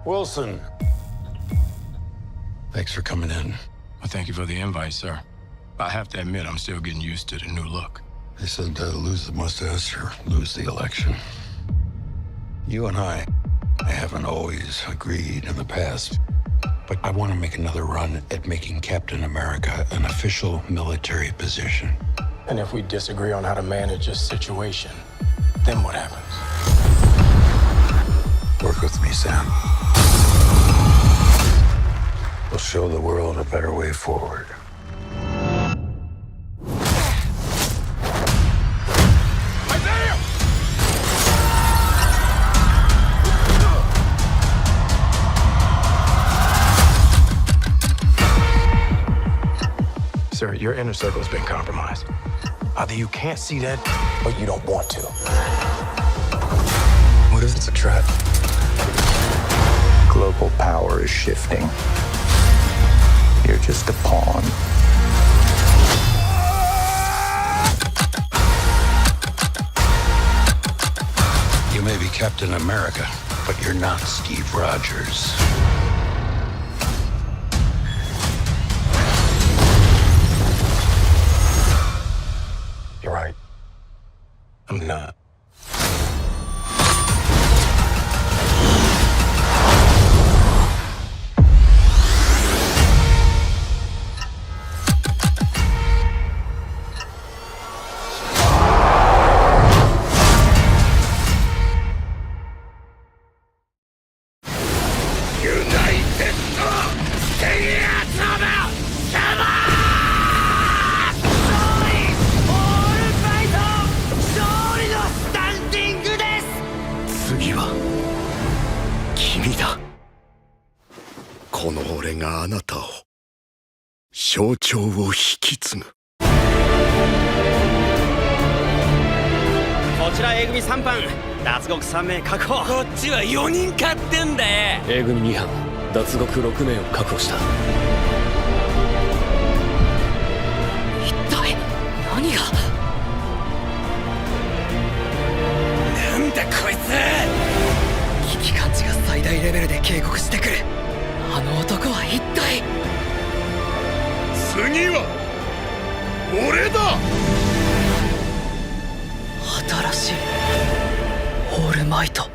Wilson. Thanks for coming in. Well, thank you for the invite, sir. I have to admit, I'm still getting used to the new look. They said lose the mustache or lose the election. You and I haven't always agreed in the past, but I want to make another run at making Captain America an official military position. And if we disagree on how to manage this situation, then what happens? Work with me, Sam. We'll show the world a better way forward. Sir, your inner circle has been compromised. Either you can't see that, or you don't want to. What if it's a trap? Global power is shifting. You're just a pawn. You may be Captain America, but you're not Steve Rogers. You're right. I'm not. A 組3班脱獄3名確保。こっちは4人勝ってんだよ。 A 組2班脱獄6名を確保した。一体何が。なんだこいつ。危機感知が最大レベルで警告してくる。あの男は一体。次は俺だ。新しいオールマイト。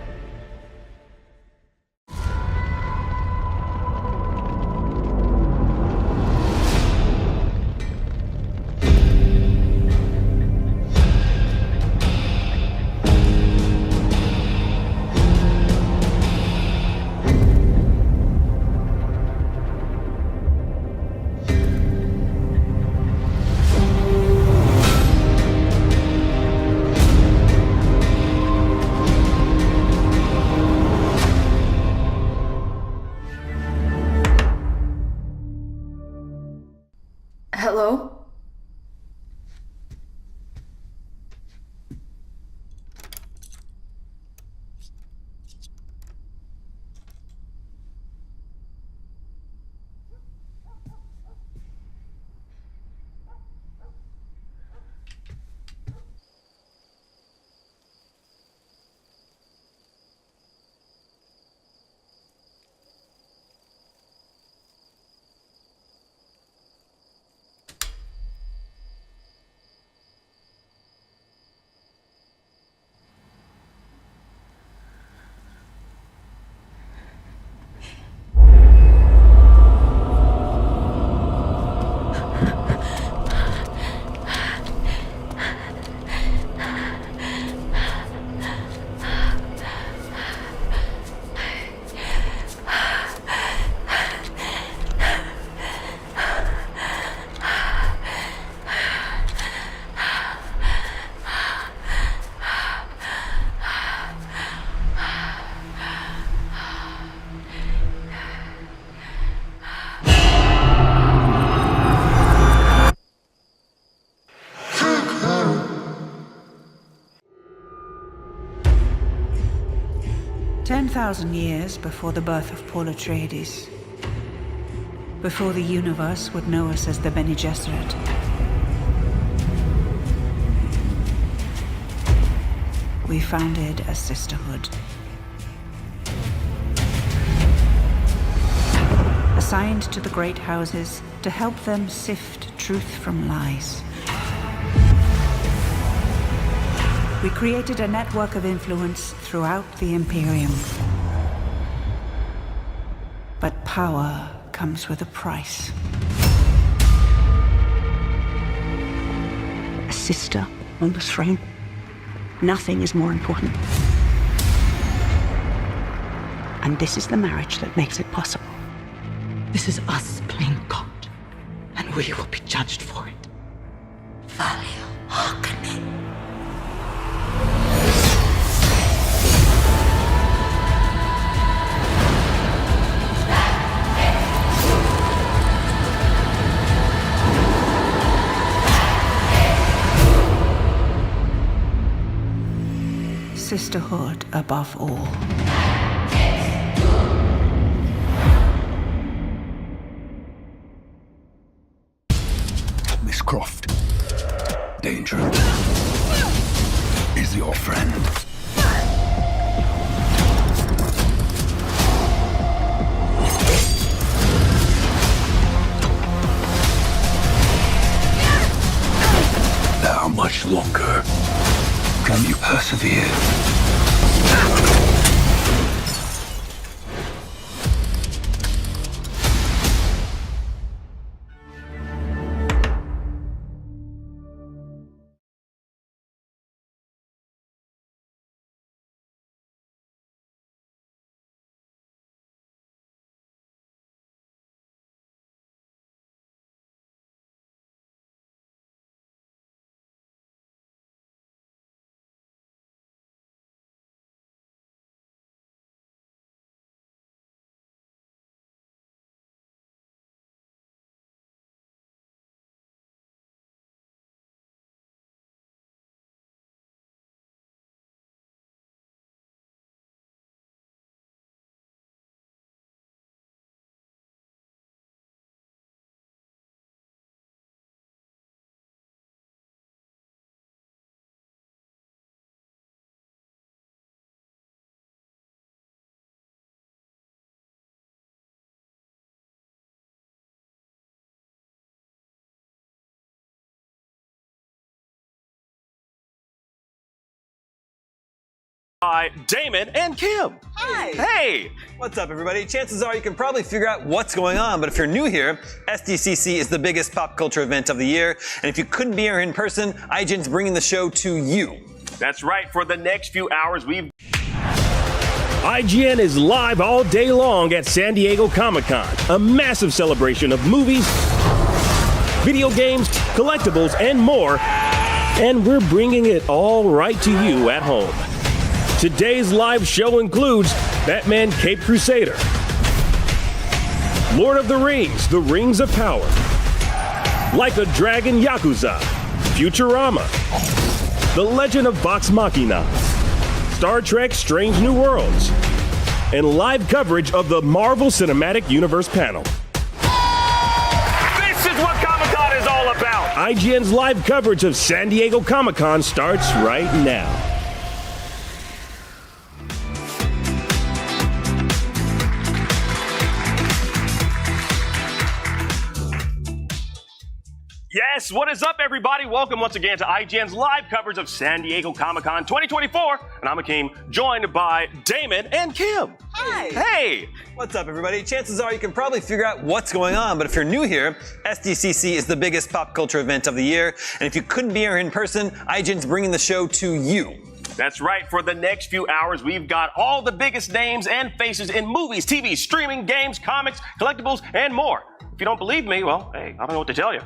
Hello? Years before the birth of Paul Atreides, before the universe would know us as the Bene Gesserit, we founded a sisterhood. Assigned to the great houses to help them sift truth from lies. We created a network of influence throughout the Imperium. But power comes with a price. A sister on the throne. Nothing is more important. And this is the marriage that makes it possible. This is us playing God, and we will be judged for it. Value Harkonnen. sisterhood above all. Miss Croft, danger is your friend. How much longer can you persevere? By Damon and Kim. Hi. Hey. What's up, everybody? Chances are you can probably figure out what's going on, but if you're new here, SDCC is the biggest pop culture event of the year, and if you couldn't be here in person, IGN's bringing the show to you. That's right. For the next few hours, IGN is live all day long at San Diego Comic-Con, a massive celebration of movies, video games, collectibles, and more, and we're bringing it all right to you at home. Today's live show includes Batman Caped Crusader, Lord of the Rings, The Rings of Power, Like a Dragon Yakuza, Futurama, The Legend of Vox Machina, Star Trek Strange New Worlds, and live coverage of the Marvel Cinematic Universe panel. This is what Comic-Con is all about. IGN's live coverage of San Diego Comic-Con starts right now. Yes, what is up, everybody? Welcome once again to IGN's live coverage of San Diego Comic-Con 2024, and I'm Akeem, joined by Damon and Kim. Hi. Hey. What's up, everybody? Chances are you can probably figure out what's going on, but if you're new here, SDCC is the biggest pop culture event of the year, and if you couldn't be here in person, IGN's bringing the show to you. That's right. For the next few hours, we've got all the biggest names and faces in movies, TV, streaming, games, comics, collectibles, and more. If you don't believe me, well, hey, I don't know what to tell you.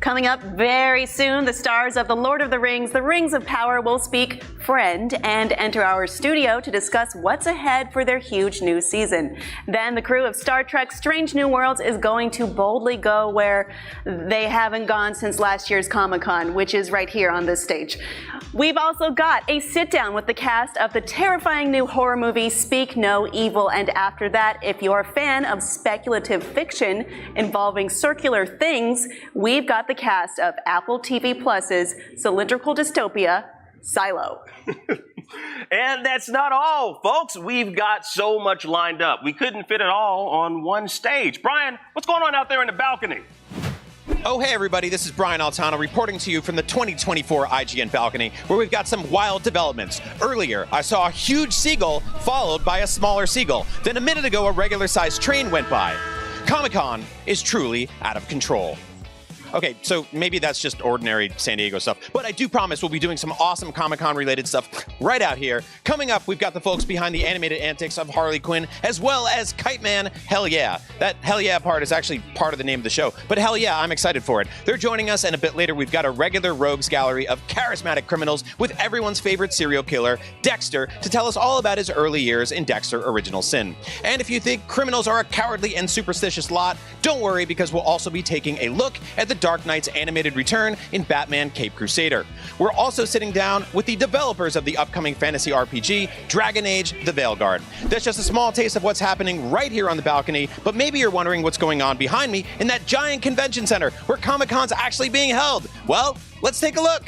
Coming up very soon, the stars of The Lord of the Rings, The Rings of Power will speak friend and enter our studio to discuss what's ahead for their huge new season. Then the crew of Star Trek Strange New Worlds is going to boldly go where they haven't gone since last year's Comic-Con, which is right here on this stage. We've also got a sit-down with the cast of the terrifying new horror movie Speak No Evil, and after that, if you're a fan of speculative fiction involving circular things, we've got the cast of Apple TV Plus's cylindrical dystopia, Silo. And that's not all, folks. We've got so much lined up. We couldn't fit it all on one stage. Brian, what's going on out there in the balcony? Oh, hey, everybody. This is Brian Altano reporting to you from the 2024 IGN balcony, where we've got some wild developments. Earlier, I saw a huge seagull followed by a smaller seagull. Then a minute ago, a regular-sized train went by. Comic-Con is truly out of control. Okay, so maybe that's just ordinary San Diego stuff, but I do promise we'll be doing some awesome Comic-Con related stuff right out here. Coming up, we've got the folks behind the animated antics of Harley Quinn, as well as Kite Man, Hell Yeah. That Hell Yeah part is actually part of the name of the show, but hell yeah, I'm excited for it. They're joining us, and a bit later, we've got a regular rogues gallery of charismatic criminals with everyone's favorite serial killer, Dexter, to tell us all about his early years in Dexter Original Sin. And if you think criminals are a cowardly and superstitious lot, don't worry, because we'll also be taking a look at the Dark Knight's animated return in Batman Cape Crusader. We're also sitting down with the developers of the upcoming fantasy RPG, Dragon Age: The Veilguard. That's just a small taste of what's happening right here on the balcony, but maybe you're wondering what's going on behind me in that giant convention center where Comic-Con's actually being held. Well, let's take a look.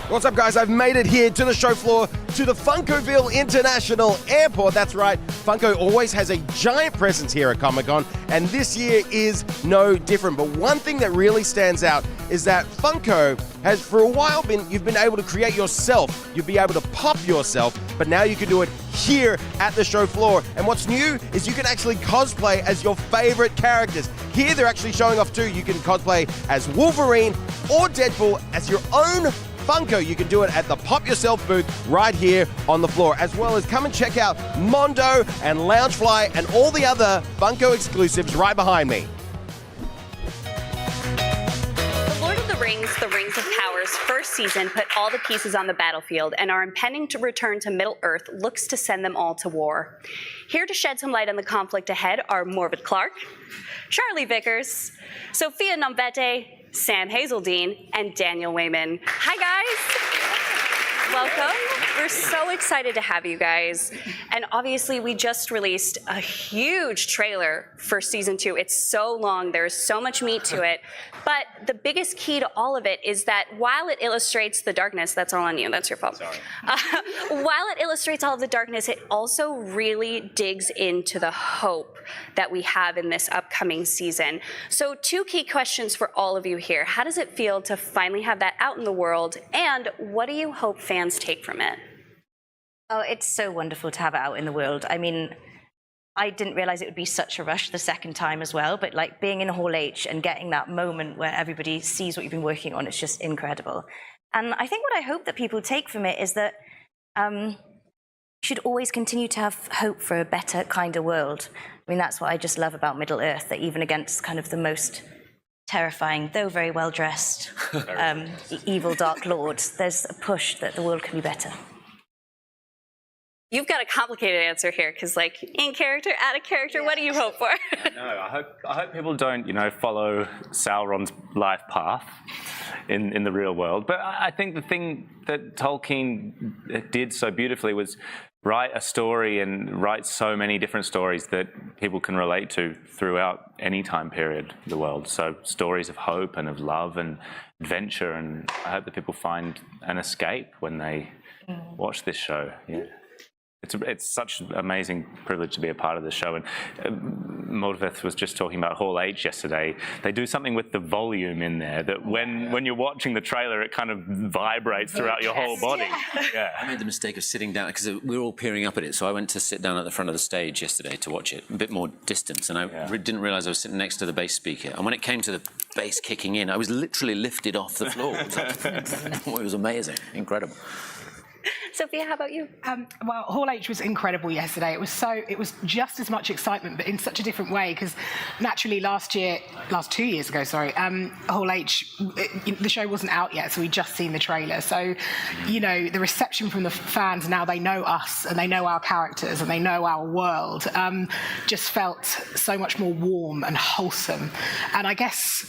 What's up, guys? I've made it here to the show floor, to the Funkoville International Airport. That's right, Funko always has a giant presence here at Comic-Con, and this year is no different. But one thing that really stands out is that Funko has for a while you've been able to create yourself. You'd be able to pop yourself, but now you can do it here at the show floor. And what's new is you can actually cosplay as your favorite characters. Here they're actually showing off too. You can cosplay as Wolverine or Deadpool as your own Funko. You can do it at the Pop Yourself booth right here on the floor, as well as come and check out Mondo and Loungefly and all the other Funko exclusives right behind me. The Lord of the Rings of Power's first season put all the pieces on the battlefield, and our impending return to Middle-earth looks to send them all to war. Here to shed some light on the conflict ahead are Morvid Clark, Charlie Vickers, Sophia Nomvete, Sam Hazeldine, and Daniel Wayman. Hi, guys. Welcome. We're so excited to have you guys. And obviously, we just released a huge trailer for season 2. It's so long. There's so much meat to it. But the biggest key to all of it is that while it illustrates the darkness, that's all on you. That's your fault. Sorry. While it illustrates all of the darkness, it also really digs into the hope that we have in this upcoming season. So 2 key questions for all of you here. How does it feel to finally have that out in the world? And what do you hope fans take from it? Oh, it's so wonderful to have it out in the world. I mean, I didn't realize it would be such a rush the second time as well, but like being in Hall H and getting that moment where everybody sees what you've been working on, it's just incredible. And I think what I hope that people take from it is that you should always continue to have hope for a better kind of world. I mean, that's what I just love about Middle-earth, that even against kind of the most terrifying, though very well-dressed, evil Dark Lord, there's a push that the world can be better. You've got a complicated answer here, because like in character, out of character, what do you hope for? No, I hope people don't, follow Sauron's life path in the real world. But I think the thing that Tolkien did so beautifully was write a story and write so many different stories that people can relate to throughout any time period of the world. So stories of hope and of love and adventure, and I hope that people find an escape when they watch this show. Yeah. It's such an amazing privilege to be a part of the show. And Mordveth was just talking about Hall H yesterday. They do something with the volume in there that when you're watching the trailer, it kind of vibrates throughout your whole body. Yeah. I made the mistake of sitting down, because we were all peering up at it, so I went to sit down at the front of the stage yesterday to watch it, a bit more distance, and I didn't realise I was sitting next to the bass speaker. And when it came to the bass kicking in, I was literally lifted off the floor. It was amazing, incredible. Sophia, how about you? Well, Hall H was incredible yesterday. It was just as much excitement, but in such a different way, because naturally last 2 years ago, Hall H, the show wasn't out yet, so we'd just seen the trailer. So, the reception from the fans, now they know us, and they know our characters, and they know our world, just felt so much more warm and wholesome. And I guess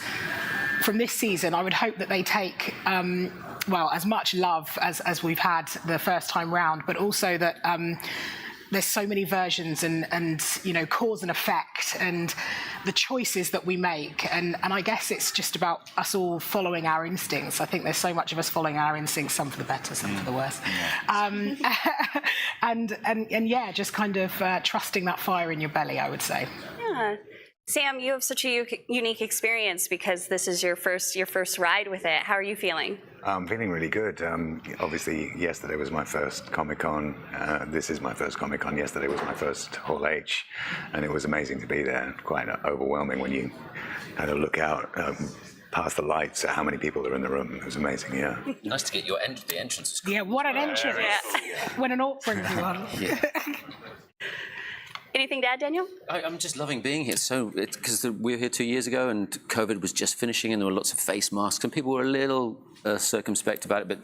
from this season, I would hope that they take as much love as we've had the first time round, but also that there's so many versions and cause and effect and the choices that we make. And I guess it's just about us all following our instincts. I think there's so much of us following our instincts, some for the better, some for the worse. And just kind of trusting that fire in your belly, I would say. Yeah. Sam, you have such a unique experience because this is your first ride with it. How are you feeling? I'm feeling really good. Obviously, yesterday was my first Comic-Con. This is my first Comic-Con. Yesterday was my first Hall H, and it was amazing to be there. Quite overwhelming when you kind of look out past the lights at how many people are in the room. It was amazing, yeah. Nice to get the entrance. Yeah, what an entrance. When an orc brings you on. Yeah. Anything to add, Daniel? I'm just loving being here. Because we were here 2 years ago and COVID was just finishing and there were lots of face masks and people were a little circumspect about it, but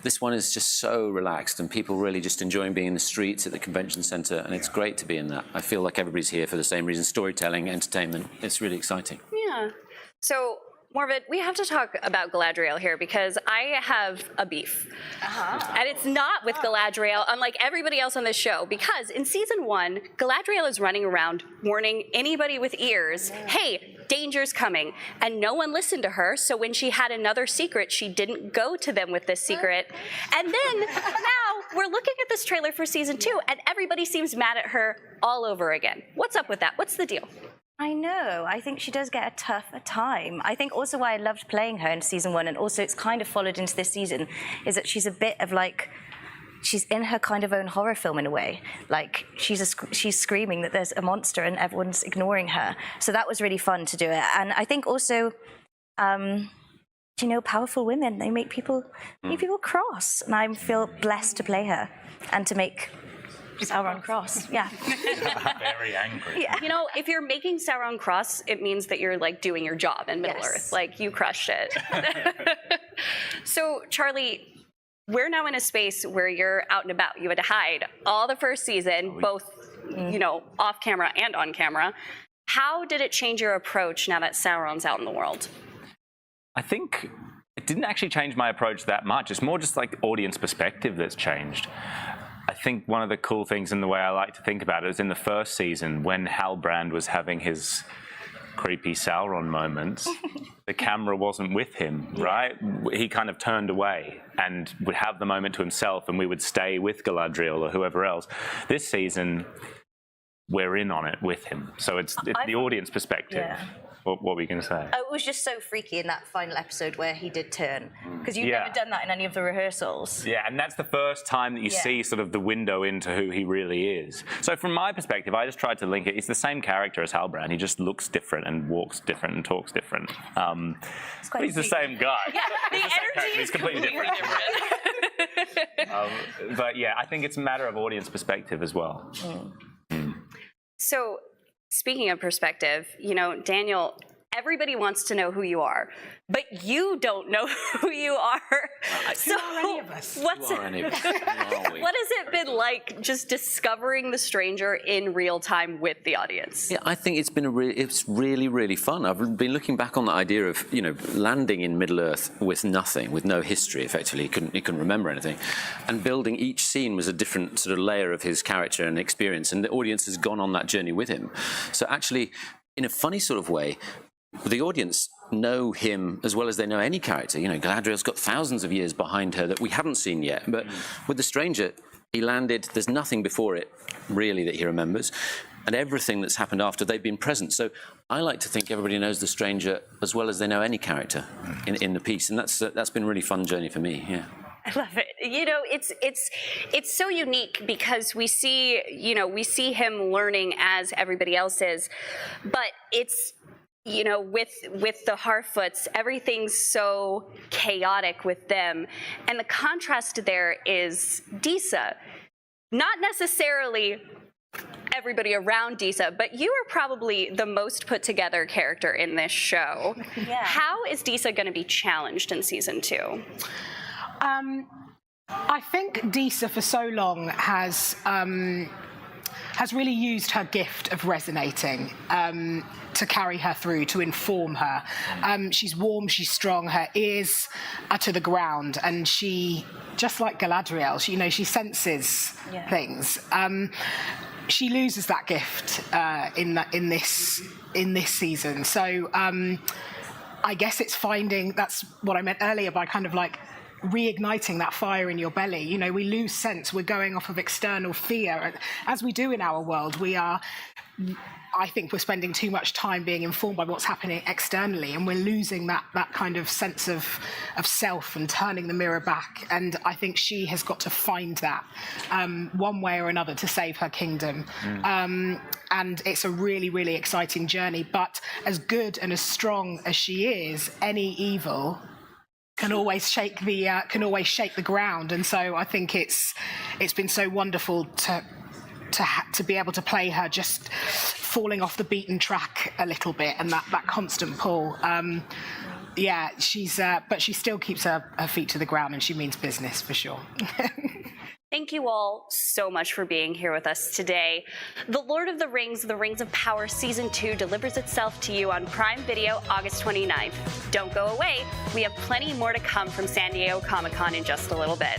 this one is just so relaxed and people really just enjoying being in the streets at the convention centre, and it's great to be in that. I feel like everybody's here for the same reason, storytelling, entertainment. It's really exciting. Yeah. So Morvid, we have to talk about Galadriel here because I have a beef. And it's not with Galadriel, unlike everybody else on this show, because in season 1, Galadriel is running around warning anybody with ears, hey, danger's coming. And no one listened to her, so when she had another secret, she didn't go to them with this secret. And then now we're looking at this trailer for season 2, and everybody seems mad at her all over again. What's up with that? What's the deal? I know. I think she does get a tough time. I think also why I loved playing her in season 1, and also it's kind of followed into this season, is that she's a bit of like, she's in her kind of own horror film in a way. Like she's screaming that there's a monster and everyone's ignoring her. So that was really fun to do it. And I think also, you know, powerful women, they make people cross. And I feel blessed to play her and to make Sauron cross, yeah. Very angry. Yeah. You know, if you're making Sauron cross, it means that you're like doing your job in Middle-earth. Like you crushed it. So Charlie, we're now in a space where you're out and about. You had to hide all the first season, both, you know, off camera and on camera. How did it change your approach now that Sauron's out in the world? I think it didn't actually change my approach that much. It's more just like audience perspective that's changed. I think one of the cool things in the way I like to think about it is in the first season when Halbrand was having his creepy Sauron moments, the camera wasn't with him, right? He kind of turned away and would have the moment to himself, and we would stay with Galadriel or whoever else. This season, we're in on it with him. So it's the audience perspective. Yeah. What were you going to say? It was just so freaky in that final episode where he did turn, because you've never done that in any of the rehearsals. Yeah, and that's the first time that you see sort of the window into who he really is. So from my perspective, I just tried to link it. He's the same character as Halbrand. He just looks different and walks different and talks different. But he's the same guy. Yeah, the energy is completely different. But yeah, I think it's a matter of audience perspective as well. So, speaking of perspective, you know, Daniel, everybody wants to know who you are, but you don't know who you are. So, what has it been like just discovering the stranger in real time with the audience? Yeah, I think it's been it's really, really fun. I've been looking back on the idea of, you know, landing in Middle-earth with nothing, with no history, effectively. He couldn't remember anything. And building each scene was a different sort of layer of his character and experience, and the audience has gone on that journey with him. So actually, in a funny sort of way, the audience know him as well as they know any character. You know, Galadriel's got thousands of years behind her that we haven't seen yet. But with the stranger, he landed, there's nothing before it, really, that he remembers. And everything that's happened after, they've been present. So I like to think everybody knows the stranger as well as they know any character in the piece. And that's been a really fun journey for me, yeah. I love it. You know, it's so unique because we see him learning as everybody else is, but it's, you know, with the Harfoots, everything's so chaotic with them. And the contrast there is Disa. Not necessarily everybody around Disa, but you are probably the most put together character in this show. Yeah. How is Disa going to be challenged in season 2? I think Disa for so long has really used her gift of resonating to carry her through, to inform her. She's warm, she's strong, her ears are to the ground, and she, just like Galadriel, she senses things. She loses that gift in this season. So I guess it's finding, that's what I meant earlier by kind of like reigniting that fire in your belly. You know, we lose sense, we're going off of external fear. As we do in our world, I think we're spending too much time being informed by what's happening externally, and we're losing that kind of sense of self and turning the mirror back. And I think she has got to find that one way or another to save her kingdom. And it's a really, really exciting journey. But as good and as strong as she is, any evil can always shake the ground. And so I think it's been so wonderful to be able to play her just falling off the beaten track a little bit, and that constant pull. Yeah, but she still keeps her feet to the ground, and she means business for sure. Thank you all so much for being here with us today. The Lord of the Rings of Power Season 2 delivers itself to you on Prime Video August 29th. Don't go away. We have plenty more to come from San Diego Comic-Con in just a little bit.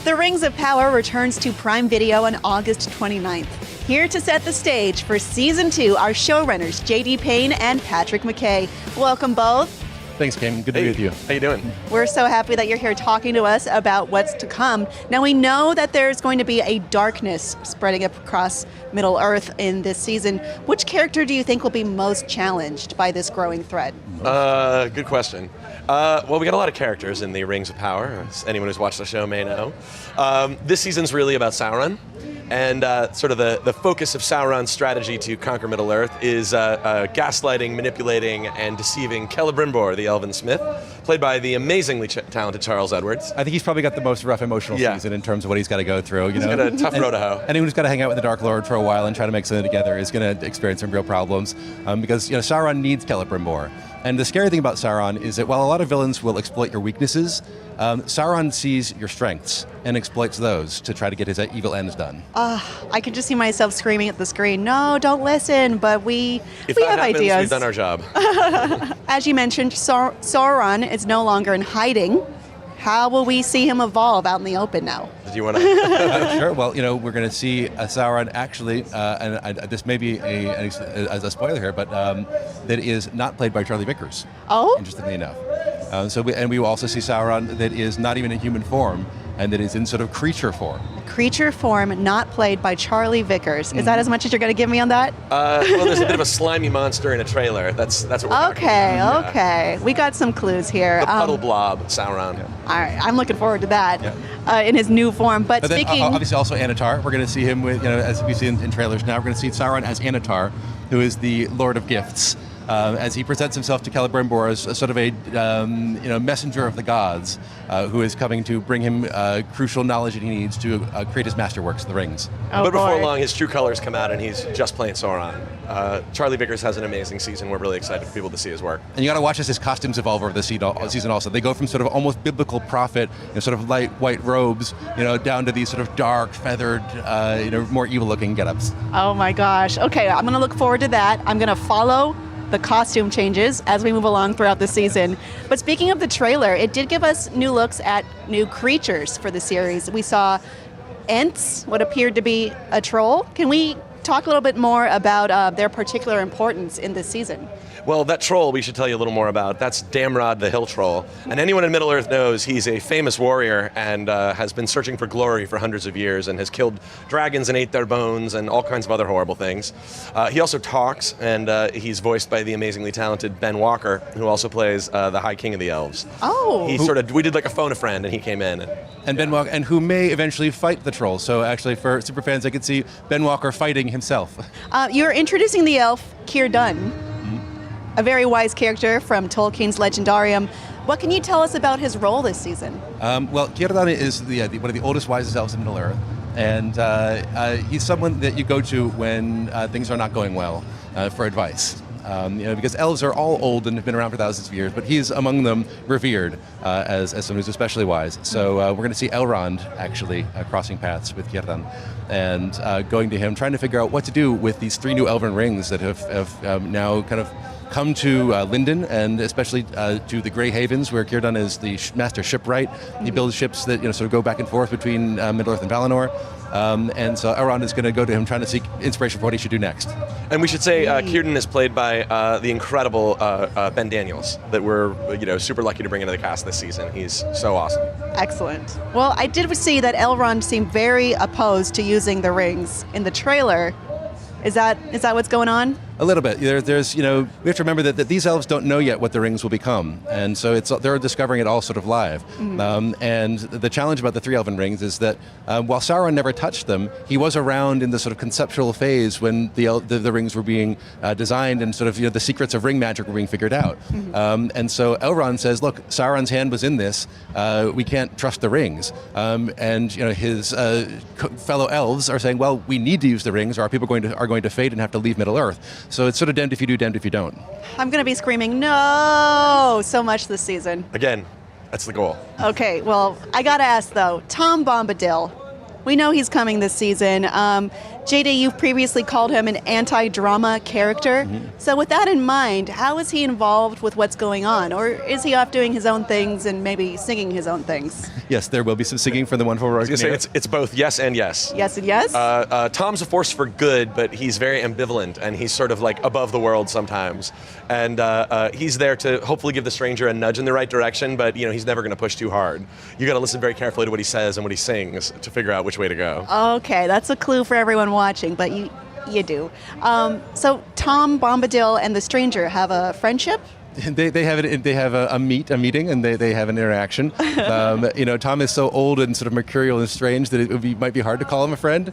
The Rings of Power returns to Prime Video on August 29th. Here to set the stage for Season 2 are showrunners J.D. Payne and Patrick McKay. Welcome both. Thanks, Kim. Good to be with you. How you doing? We're so happy that you're here talking to us about what's to come. Now, we know that there's going to be a darkness spreading across Middle-earth in this season. Which character do you think will be most challenged by this growing threat? Good question. Well, we got a lot of characters in the Rings of Power, as anyone who's watched the show may know. This season's really about Sauron. And sort of the focus of Sauron's strategy to conquer Middle-earth is gaslighting, manipulating, and deceiving Celebrimbor, the Elven Smith, played by the amazingly talented Charles Edwards. I think he's probably got the most rough emotional season in terms of what he's got to go through. He's got a tough row to hoe. Anyone who's got to hang out with the Dark Lord for a while and try to make something together is going to experience some real problems because Sauron needs Celebrimbor. And the scary thing about Sauron is that while a lot of villains will exploit your weaknesses, Sauron sees your strengths and exploits those to try to get his evil ends done. I can just see myself screaming at the screen, no, don't listen, but we If have that happens, ideas. we've done our job. As you mentioned, Sauron is no longer in hiding. How will we see him evolve out in the open now? Do you want to? Sure. Well, we're going to see Sauron actually, and this may be a spoiler here, but that is not played by Charlie Vickers. Oh. Interestingly enough. We will also see Sauron that is not even in human form, and that is in sort of creature form. Creature form not played by Charlie Vickers. Is that as much as you're going to give me on that? Well, there's a bit of a slimy monster in a trailer. That's what we're talking about. Okay. We got some clues here. The puddle blob, Sauron. All right, I'm looking forward to that in his new form. But then, speaking, obviously also Anatar. We're going to see him with, as we see in trailers now, we're going to see Sauron as Anatar, who is the Lord of Gifts. As he presents himself to Celebrimbor as a sort of a messenger of the gods, who is coming to bring him crucial knowledge that he needs to create his masterworks, the rings. But before long, his true colors come out, and he's just playing Sauron. Charlie Vickers has an amazing season. We're really excited for people to see his work. And you got to watch as his costumes evolve over the season also. They go from sort of almost biblical prophet, sort of light white robes, down to these sort of dark, feathered, more evil-looking get-ups. oh my gosh. Okay, I'm going to look forward to that. I'm going to follow the costume changes as we move along throughout the season. But speaking of the trailer, it did give us new looks at new creatures for the series. We saw Ents, what appeared to be a troll. Can we talk a little bit more about their particular importance in this season? Well, that troll we should tell you a little more about. That's Damrod the Hill Troll. And anyone in Middle-earth knows he's a famous warrior and has been searching for glory for hundreds of years and has killed dragons and ate their bones and all kinds of other horrible things. He also talks, and he's voiced by the amazingly talented Ben Walker, who also plays the High King of the Elves. Oh! We did like a phone a friend, and he came in. And Ben Walker, and who may eventually fight the troll. So actually, for superfans, I could see Ben Walker fighting himself. You're introducing the elf Keir Dunn, a very wise character from Tolkien's Legendarium. What can you tell us about his role this season? Well, Keir Dunn is one of the oldest, wisest elves in Middle-earth, and he's someone that you go to when things are not going well for advice. Because elves are all old and have been around for thousands of years, but he's among them revered as someone who's especially wise. So we're going to see Elrond actually crossing paths with Keir Dunn and going to him, trying to figure out what to do with these 3 new elven rings that have now kind of come to Lindon, and especially to the Grey Havens, where Keir Dunn is the master shipwright. He builds ships that sort of go back and forth between Middle-earth and Valinor. And so Elrond is going to go to him trying to seek inspiration for what he should do next. And we should say Keir Dunn is played by the incredible Ben Daniels, that we're super lucky to bring into the cast this season. He's so awesome. Excellent. Well, I did see that Elrond seemed very opposed to using the rings in the trailer. Is that what's going on? A little bit. There's we have to remember that these elves don't know yet what the rings will become, and so they're discovering it all sort of live. And the challenge about the 3 elven rings is that while Sauron never touched them, he was around in the sort of conceptual phase when the rings were being designed and sort of the secrets of ring magic were being figured out. And so Elrond says, look, Sauron's hand was in this. We can't trust the rings. And his fellow elves are saying, well, we need to use the rings, or our people are going to fade and have to leave Middle Earth. So it's sort of damned if you do, damned if you don't. I'm going to be screaming no so much this season. Again, that's the goal. Okay, well, I got to ask though, Tom Bombadil. We know he's coming this season. JD, you've previously called him an anti-drama character. So with that in mind, how is he involved with what's going on? Or is he off doing his own things and maybe singing his own things? Yes, there will be some singing from the Wonderful Rogue. It's both yes and yes. Yes and yes? Tom's a force for good, but he's very ambivalent, and he's sort of like above the world sometimes. And he's there to hopefully give the stranger a nudge in the right direction, but he's never going to push too hard. You got to listen very carefully to what he says and what he sings to figure out which way to go. Okay, that's a clue for everyone watching, but you do. So Tom Bombadil and the stranger have a friendship? They have a meeting, and they have an interaction. Tom is so old and sort of mercurial and strange that it might be hard to call him a friend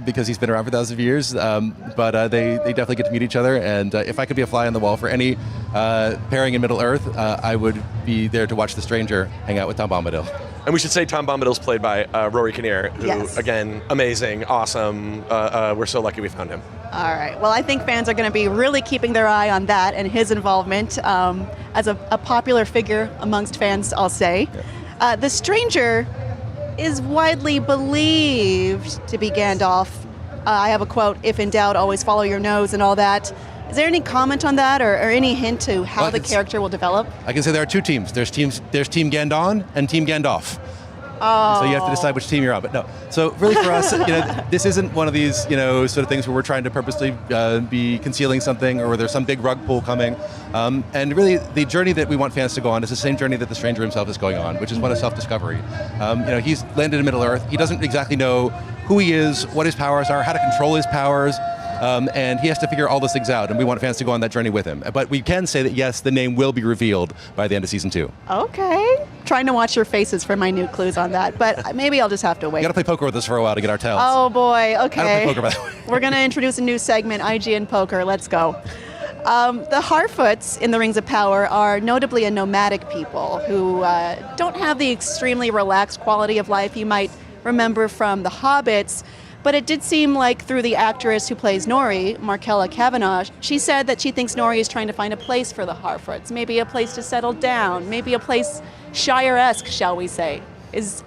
because he's been around for thousands of years. But they definitely get to meet each other. And if I could be a fly on the wall for any pairing in Middle Earth, I would be there to watch the stranger hang out with Tom Bombadil. And we should say Tom Bombadil's played by Rory Kinnear, who, again, amazing, awesome. We're so lucky we found him. All right. Well, I think fans are going to be really keeping their eye on that and his involvement as a popular figure amongst fans, I'll say. The stranger is widely believed to be Gandalf. I have a quote, "If in doubt, always follow your nose," and all that. Is there any comment on that or any hint to how the character will develop? I can say there are 2 teams. There's Team Gandon and Team Gandalf. Oh. So you have to decide which team you're on. But no. So really for us, this isn't one of these, sort of things where we're trying to purposely be concealing something or where there's some big rug pull coming. And really the journey that we want fans to go on is the same journey that the stranger himself is going on, which is one of self-discovery. He's landed in Middle Earth. He doesn't exactly know who he is, what his powers are, how to control his powers. And he has to figure all those things out, and we want fans to go on that journey with him. But we can say that, yes, the name will be revealed by the end of Season 2. Okay. Trying to watch your faces for my new clues on that, but maybe I'll just have to wait. You got to play poker with us for a while to get our tells. Oh, boy. Okay. I don't play poker, by the way. We're going to introduce a new segment, IGN Poker. Let's go. The Harfoots in the Rings of Power are notably a nomadic people who don't have the extremely relaxed quality of life you might remember from The Hobbits. But it did seem like through the actress who plays Nori, Markella Kavanagh, she said that she thinks Nori is trying to find a place for the Harfoots, maybe a place to settle down, maybe a place Shire-esque, shall we say.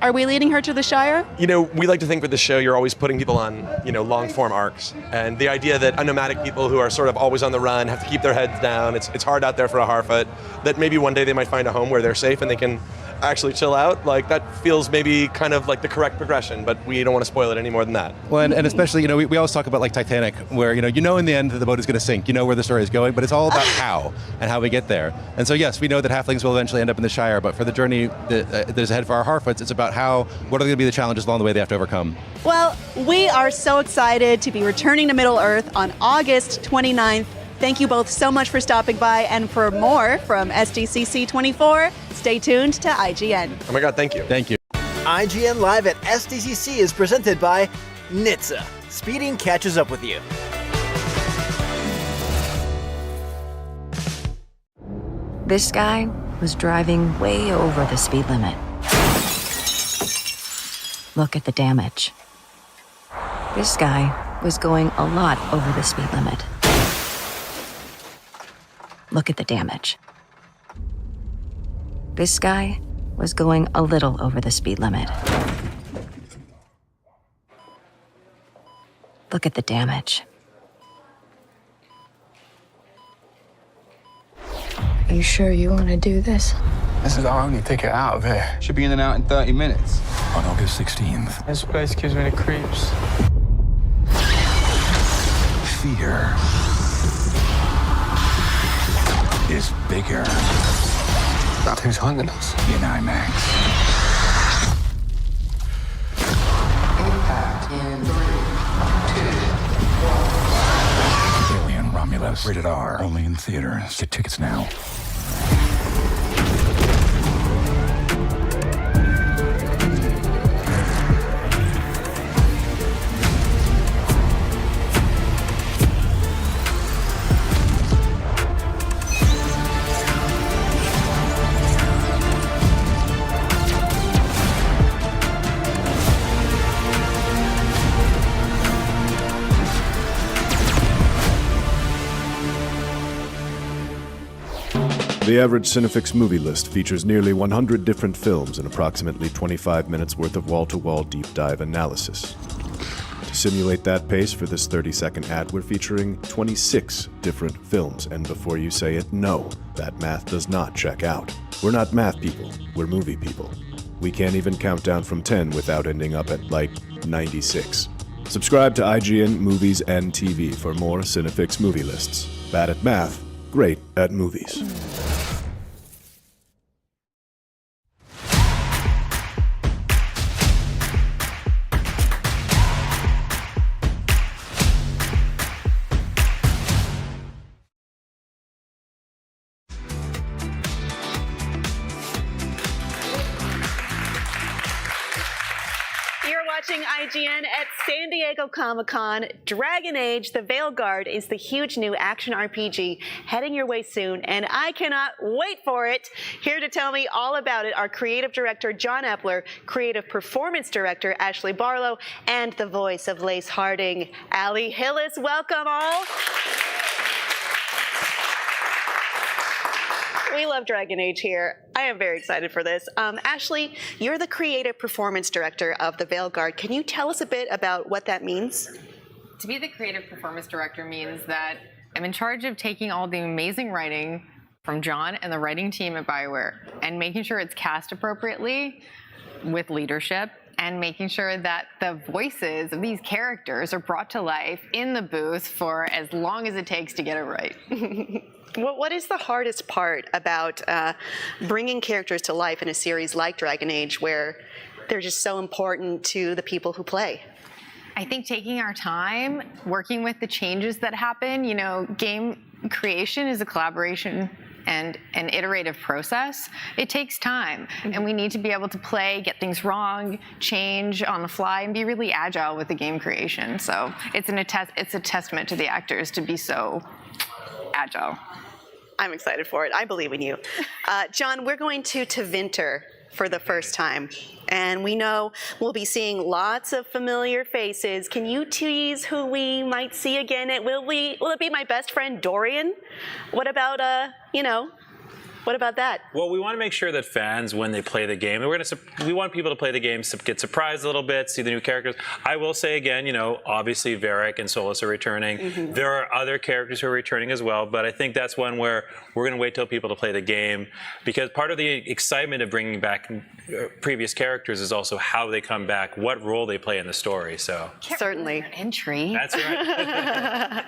Are we leading her to the Shire? We like to think with the show you're always putting people on, long-form arcs. And the idea that nomadic people who are sort of always on the run have to keep their heads down, it's hard out there for a Harfoot, that maybe one day they might find a home where they're safe and they can actually chill out. Like, that feels maybe kind of like the correct progression, but we don't want to spoil it any more than that. Well, and especially, we always talk about like Titanic, where, in the end that the boat is going to sink, where the story is going, but it's all about how and how we get there. And so, yes, we know that halflings will eventually end up in the Shire, but for the journey that is ahead for our Harfoots, it's about what are going to be the challenges along the way they have to overcome. Well, we are so excited to be returning to Middle Earth on August 29th. Thank you both so much for stopping by, and for more from SDCC 24, stay tuned to IGN. Oh my God, thank you. Thank you. IGN Live at SDCC is presented by NHTSA. Speeding catches up with you. This guy was driving way over the speed limit. Look at the damage. This guy was going a lot over the speed limit. Look at the damage. This guy was going a little over the speed limit. Look at the damage. Are you sure you want to do this? This is our only ticket out of here. Should be in and out in 30 minutes. On August 16th. This place gives me the creeps. Fear is bigger. That who's hunting us? In IMAX. Impact in 3, 2, 1. Romulus. Rated R. Only in theaters. Get tickets now. The average Cinefix movie list features nearly 100 different films and approximately 25 minutes worth of wall-to-wall deep dive analysis. To simulate that pace for this 30-second ad, we're featuring 26 different films, and before you say it, no, that math does not check out. We're not math people, we're movie people. We can't even count down from 10 without ending up at, like, 96. Subscribe to IGN Movies and TV for more Cinefix movie lists. Bad at math, great at movies. Watching IGN at San Diego Comic-Con. Dragon Age: The Veilguard is the huge new action RPG heading your way soon, and I cannot wait for it. Here to tell me all about it are creative director John Epler, creative performance director Ashley Barlow, and the voice of Lace Harding, Ali Hillis. Welcome all. We love Dragon Age here. I am very excited for this. Ashley, you're the creative performance director of The Veilguard. Can you tell us a bit about what that means? To be the creative performance director means that I'm in charge of taking all the amazing writing from John and the writing team at BioWare and making sure it's cast appropriately with leadership and making sure that the voices of these characters are brought to life in the booth for as long as it takes to get it right. What is the hardest part about bringing characters to life in a series like Dragon Age, where they're just so important to the people who play? I think taking our time, working with the changes that happen. You know, game creation is a collaboration and an iterative process. It takes time, and we need to be able to play, get things wrong, change on the fly, and be really agile with the game creation. So it's a testament to the actors to be so agile. I'm excited for it. I believe in you. John, we're going to Tevinter for the first time, and we know we'll be seeing lots of familiar faces. Can you tease who we might see again? Will it be my best friend Dorian? What about what about that? Well, we want to make sure that fans, when they play the game, we want people to play the game, get surprised a little bit, see the new characters. I will say again, obviously Varric and Solas are returning. Mm-hmm. There are other characters who are returning as well, but I think that's one where we're going to wait till people to play the game, because part of the excitement of bringing back previous characters is also how they come back, what role they play in the story. So certainly entry. That's right.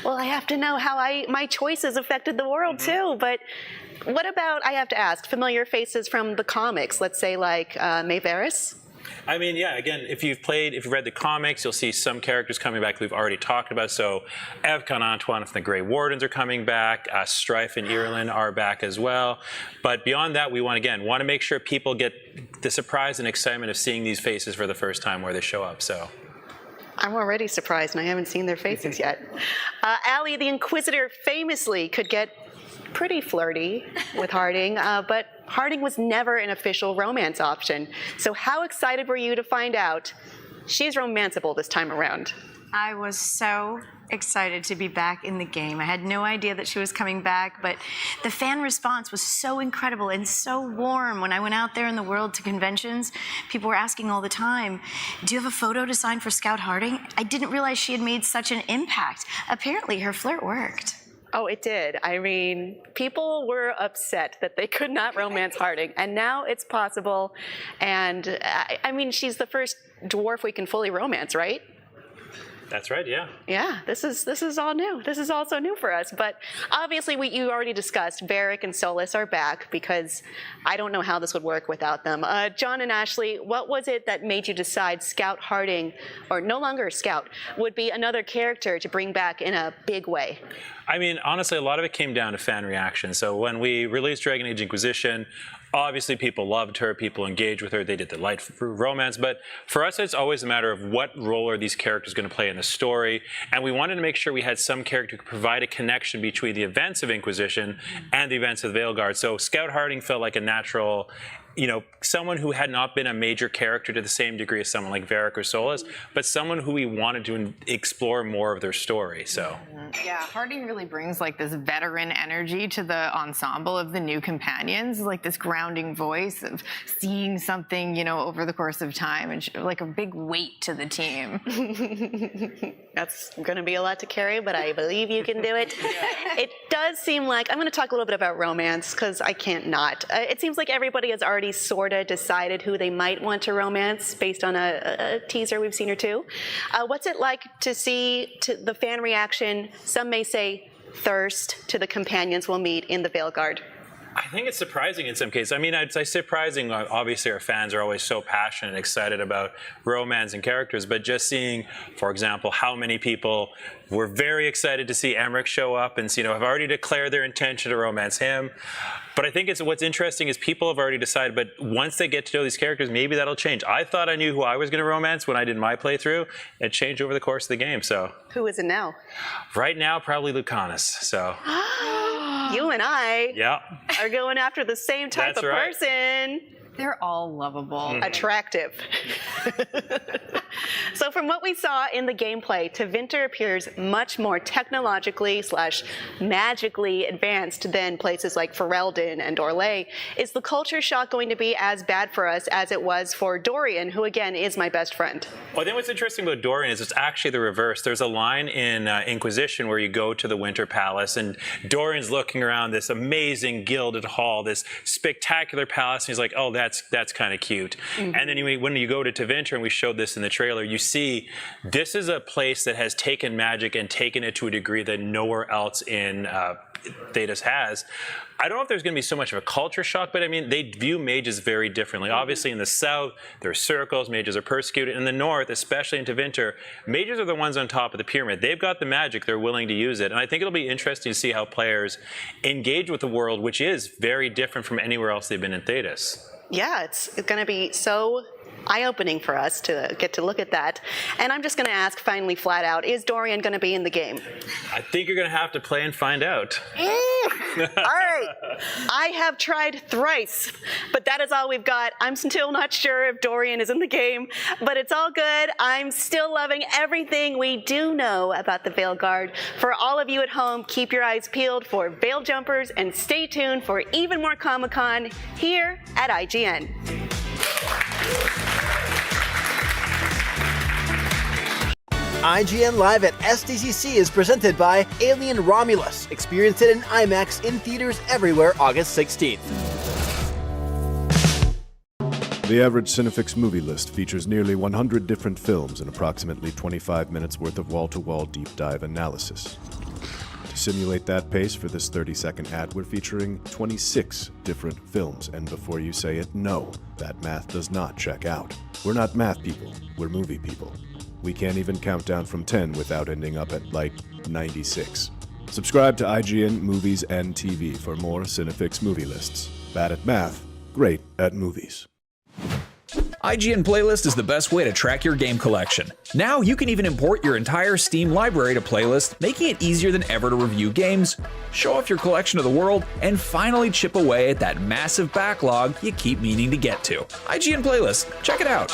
Well, I have to know how my choices affected the world too, but. What about, I have to ask, familiar faces from the comics? Let's say like Mayveris? I mean, yeah, again, if you've read the comics, you'll see some characters coming back we've already talked about. So Evcon Antoine from the Grey Wardens are coming back. Strife and Irulan are back as well. But beyond that, we want to make sure people get the surprise and excitement of seeing these faces for the first time where they show up. So. I'm already surprised, and I haven't seen their faces yet. Ali, the Inquisitor, famously could get pretty flirty with Harding, but Harding was never an official romance option. So how excited were you to find out she's romanceable this time around? I was so excited to be back in the game. I had no idea that she was coming back, but the fan response was so incredible and so warm. When I went out there in the world to conventions, people were asking all the time, do you have a photo to sign for Scout Harding? I didn't realize she had made such an impact. Apparently her flirt worked. Oh, it did. I mean, people were upset that they could not romance Harding, and now it's possible. And I mean, she's the first dwarf we can fully romance, right? That's right, yeah. Yeah, this is all new. This is also new for us. But obviously, you already discussed Varric and Solas are back, because I don't know how this would work without them. John and Ashley, what was it that made you decide Scout Harding, or no longer Scout, would be another character to bring back in a big way? I mean, honestly, a lot of it came down to fan reaction. So when we released Dragon Age Inquisition, obviously people loved her, people engaged with her, they did the light romance, but for us it's always a matter of what role are these characters going to play in the story, and we wanted to make sure we had some character who could provide a connection between the events of Inquisition and the events of Veilguard. So Scout Harding felt like a natural, you know, someone who had not been a major character to the same degree as someone like Varric or Solas, but someone who we wanted to explore more of their story. So yeah, Harding really brings like this veteran energy to the ensemble of the new companions, like this grounding voice of seeing something, you know, over the course of time, and like a big weight to the team. That's going to be a lot to carry, but I believe you can do it. It does seem like, I'm going to talk a little bit about romance, because I can't not. It seems like everybody has already sort of decided who they might want to romance based on a teaser we've seen or two. What's it like to see the fan reaction? Some may say thirst to the companions we'll meet in the Veilguard. I think it's surprising in some cases. I mean, I'd say surprising. Obviously, our fans are always so passionate and excited about romance and characters, but just seeing, for example, how many people were very excited to see Emmerich show up and, you know, have already declared their intention to romance him. But I think what's interesting is people have already decided, but once they get to know these characters, maybe that'll change. I thought I knew who I was going to romance when I did my playthrough. It changed over the course of the game. So who is it now? Right now, probably Lucanus. So. You and I are going after the same type of person. They're all lovable. Attractive. So from what we saw in the gameplay, Tevinter appears much more technologically / magically advanced than places like Ferelden and Orlais. Is the culture shock going to be as bad for us as it was for Dorian, who again is my best friend? Well, I think what's interesting about Dorian is it's actually the reverse. There's a line in Inquisition where you go to the Winter Palace and Dorian's looking around this amazing gilded hall, this spectacular palace, and he's like, oh, that's kind of cute. And then when you go to Tevinter, and we showed this in the trailer, you see this is a place that has taken magic and taken it to a degree that nowhere else in Thedas has. I don't know if there's going to be so much of a culture shock, but I mean, they view mages very differently. Obviously, in the south, there are circles, mages are persecuted. In the north, especially in Tevinter, mages are the ones on top of the pyramid. They've got the magic, they're willing to use it. And I think it'll be interesting to see how players engage with the world, which is very different from anywhere else they've been in Thedas. Yeah, it's going to be so eye-opening for us to get to look at that. And I'm just going to ask finally flat out, is Dorian going to be in the game? I think you're going to have to play and find out. All right. I have tried thrice, but that is all we've got. I'm still not sure if Dorian is in the game, but it's all good. I'm still loving everything we do know about the Veilguard. For all of you at home, keep your eyes peeled for Veil Jumpers and stay tuned for even more Comic-Con here at IGN. IGN Live at SDCC is presented by Alien Romulus. Experience it in IMAX in theaters everywhere August 16th. The average Cinefix movie list features nearly 100 different films and approximately 25 minutes worth of wall-to-wall deep dive analysis. To simulate that pace for this 30-second ad, we're featuring 26 different films, and before you say it, no, that math does not check out. We're not math people, we're movie people. We can't even count down from 10 without ending up at, like, 96. Subscribe to IGN Movies and TV for more Cinefix movie lists. Bad at math, great at movies. IGN Playlist is the best way to track your game collection. Now you can even import your entire Steam library to Playlist, making it easier than ever to review games, show off your collection of the world, and finally chip away at that massive backlog you keep meaning to get to. IGN Playlist, check it out.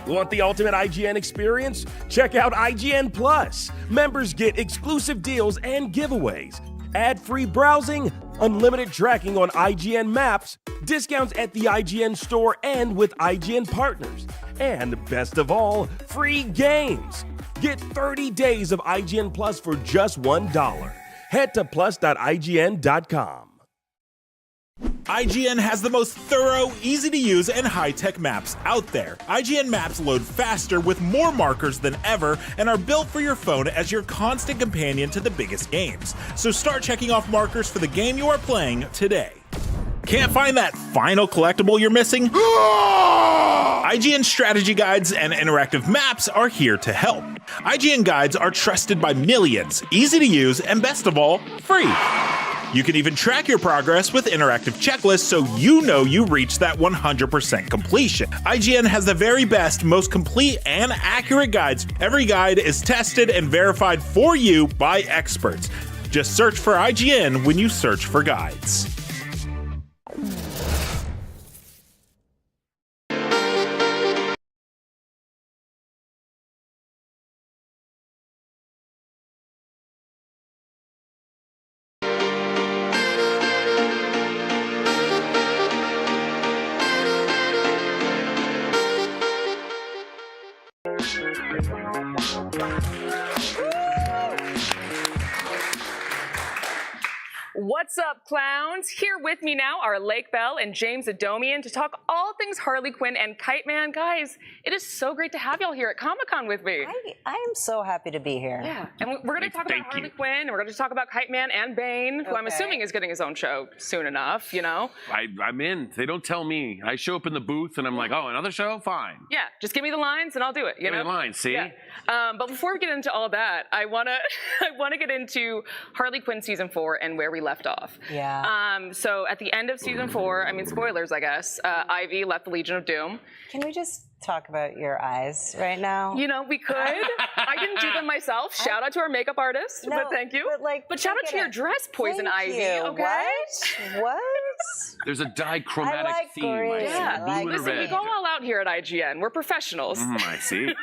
Want the ultimate IGN experience? Check out IGN Plus. Members get exclusive deals and giveaways, ad-free browsing, unlimited tracking on IGN Maps, discounts at the IGN store and with IGN partners, and best of all, free games. Get 30 days of IGN Plus for just $1. Head to plus.ign.com. IGN has the most thorough, easy-to-use, and high-tech maps out there. IGN Maps load faster with more markers than ever and are built for your phone as your constant companion to the biggest games. So start checking off markers for the game you are playing today. Can't find that final collectible you're missing? IGN strategy guides and interactive maps are here to help. IGN guides are trusted by millions, easy to use, and best of all, free. You can even track your progress with interactive checklists so you know you reached that 100% completion. IGN has the very best, most complete, and accurate guides. Every guide is tested and verified for you by experts. Just search for IGN when you search for guides. What's up, clowns? Here with me now are Lake Bell and James Adomian to talk all things Harley Quinn and Kite Man. Guys, it is so great to have y'all here at Comic-Con with me. I am so happy to be here. Yeah, and we're going to talk about Harley Quinn, and we're going to talk about Kite Man and Bane, who I'm assuming is getting his own show soon enough, you know? I'm in. They don't tell me. I show up in the booth, and I'm like, oh, another show? Fine. Yeah, just give me the lines, and I'll do it, you know? Give me the lines, see? Yeah. But before we get into all that, I want to get into Harley Quinn Season 4 and where we left off. Yeah. So at the end of Season 4, I mean, spoilers, I guess, Ivy left the Legion of Doom. Can we just talk about your eyes right now? You know, we could. I didn't do them myself. Shout out to our makeup artist, but thank you. But shout out to your dress, Poison Ivy, okay? What? There's a dichromatic theme. Yeah, blue listen, and we red. go all out here at IGN. We're professionals. I see.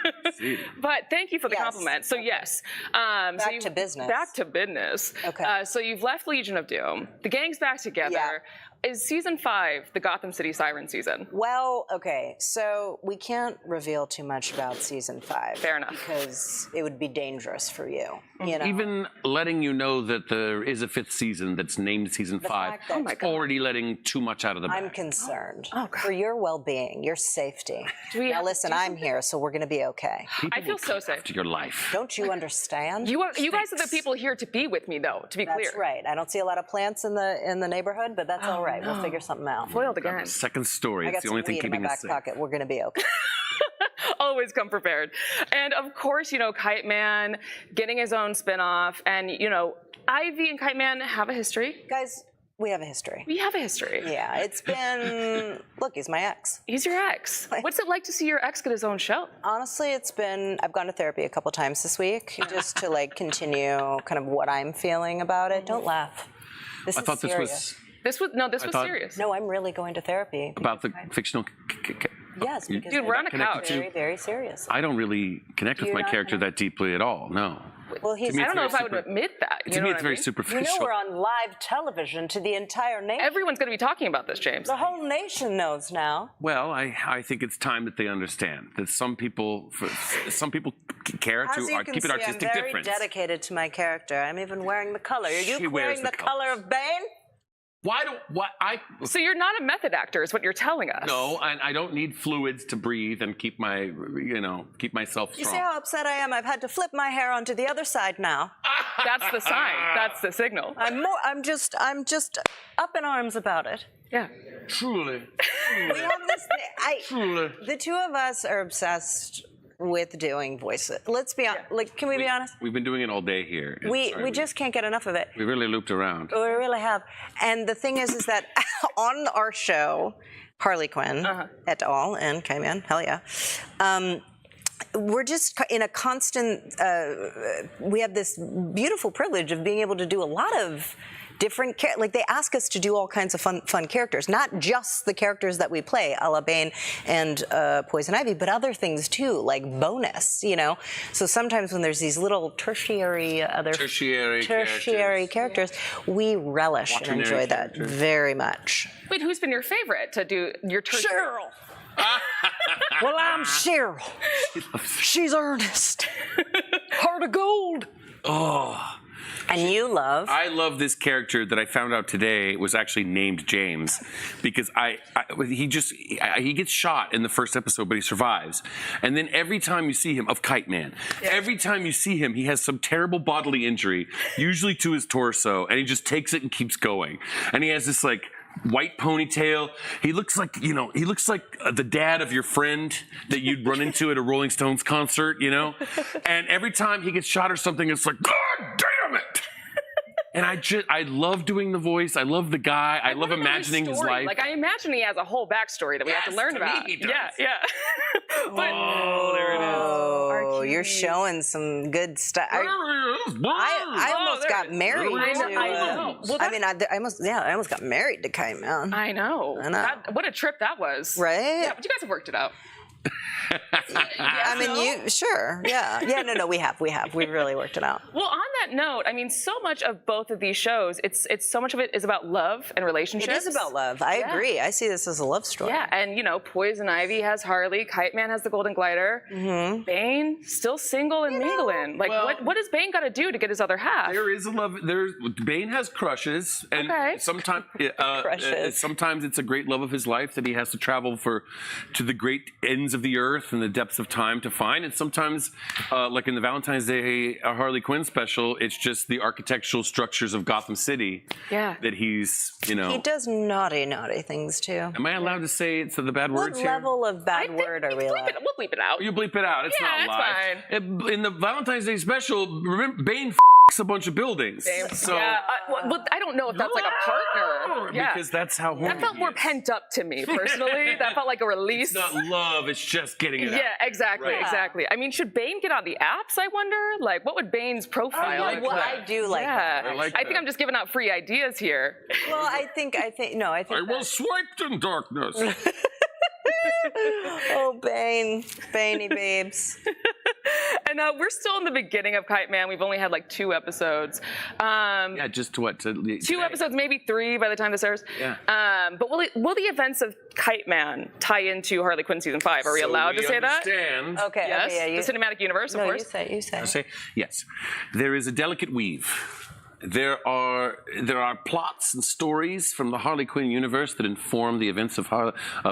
But thank you for the compliment. So yes. Back to business. Back to business. Okay. So you've left Legion of Doom. The gang's back together. Yeah. Is Season 5 the Gotham City Siren season? Well, okay, so we can't reveal too much about Season 5. Fair enough. Because it would be dangerous for you, you know? Even letting you know that there is a 5th season that's named Season 5, it's already letting too much out of the bag. I'm concerned for your well-being, your safety. Now listen, I'm here, so we're going to be okay. I feel so safe. To your life. Don't you understand? You guys are the people here to be with me, though, to be clear. That's right. I don't see a lot of plants in the neighborhood, but that's all right. We'll figure something out. Foiled again. Second story. I got It's the only some thing weed in keeping my us back safe. pocket. We're going to be okay. Always come prepared. And of course, you know, Kite Man getting his own spinoff, and you know, Ivy and Kite Man have a history. Guys, we have a history. We have a history. Yeah, it's been, look, he's my ex. He's your ex. What's it like to see your ex get his own show? Honestly, I've gone to therapy a couple times this week just to like continue kind of what I'm feeling about it. Don't laugh. This is serious. This was serious. No, I'm really going to therapy. About the fictional... Yes, because dude, we're on a couch. Very, very serious. I don't really connect with my character that deeply at all, no. Well, I don't know if I would admit that. To me, it's very superficial. You know we're on live television to the entire nation. Everyone's going to be talking about this, James. The whole nation knows now. Well, I think it's time that they understand that some people care As you to can keep an see, artistic I'm very difference. dedicated to my character. I'm even wearing the color. Are you She wears wearing the color of Bane? So you're not a method actor, is what you're telling us. No, I don't need fluids to breathe and keep myself strong. You see how upset I am? I've had to flip my hair onto the other side now. That's the sign. That's the signal. I'm just up in arms about it. Yeah. Truly. We have this thing. The two of us are obsessed with doing voices. Let's be honest. Like, can we be honest? We've been doing it all day here. We just can't get enough of it. We really looped around. We really have. And the thing is that on our show, Harley Quinn et al. And Kite Man, hell yeah. We're just in a constant, we have this beautiful privilege of being able to do a lot of different, like they ask us to do all kinds of fun characters, not just the characters that we play, a la Bane and Poison Ivy, but other things too, like bonus, you know? So sometimes when there's these little tertiary characters, we relish and enjoy that very much. Wait, who's been your favorite to do your tertiary? Cheryl! Well, I'm Cheryl. She's Ernest. Heart of gold. Oh. And you love? I love this character that I found out today was actually named James because he gets shot in the first episode, but he survives. And then every time you see him, of Kite Man, every time you see him, he has some terrible bodily injury, usually to his torso, and he just takes it and keeps going. And he has this like white ponytail. He looks like, the dad of your friend that you'd run into at a Rolling Stones concert, And every time he gets shot or something, it's like, God damn it! And I love doing the voice. I love the guy. I love imagining his life. Like, I imagine he has a whole backstory that we have to learn about. He does. Yeah. But, there it is. Oh, you're showing some good stuff. I almost got married to. I know. Well, I almost got married to Kite Man. I know. What a trip that was. Right? Yeah, but you guys have worked it out. I mean, sure. Yeah. No, we have. We've really worked it out. Well, on that note, I mean, so much of both of these shows, it's so much of it is about love and relationships. It is about love. I agree. I see this as a love story. Yeah, and Poison Ivy has Harley, Kite Man has the Golden Glider, Bane still single and mingling. Like, what does Bane got to do to get his other half? There is a love. Bane has crushes, and sometimes sometimes it's a great love of his life that he has to travel to the great ends of the earth and the depths of time to find. And sometimes, like in the Valentine's Day Harley Quinn special, it's just the architectural structures of Gotham City that he's, He does naughty things too. Am I allowed to say the bad words here? What level of bad word are we allowed? We'll bleep it out. You bleep it out. It's not live. Fine. In the Valentine's Day special, remember, Bane a bunch of buildings. So well, I don't know if that's like a partner. Because that's how horny that felt more pent up to me personally. That felt like a release. It's not love. It's just getting it out. Yeah, exactly. I mean, should Bane get on the apps? I wonder. Like, what would Bane's profile? I do like that. I think I'm just giving out free ideas here. Well, I think. I was swiped in darkness. Oh, Baney babes. And we're still in the beginning of Kite Man. We've only had like 2 episodes. Just what? 2 episodes, maybe 3 by the time this airs. Yeah. But will the events of Kite Man tie into Harley Quinn season 5? Are we allowed to say that? Okay. Yes. Okay, the cinematic universe, of course. You say. I say yes. There is a delicate weave. There are plots and stories from the Harley Quinn universe that inform the events of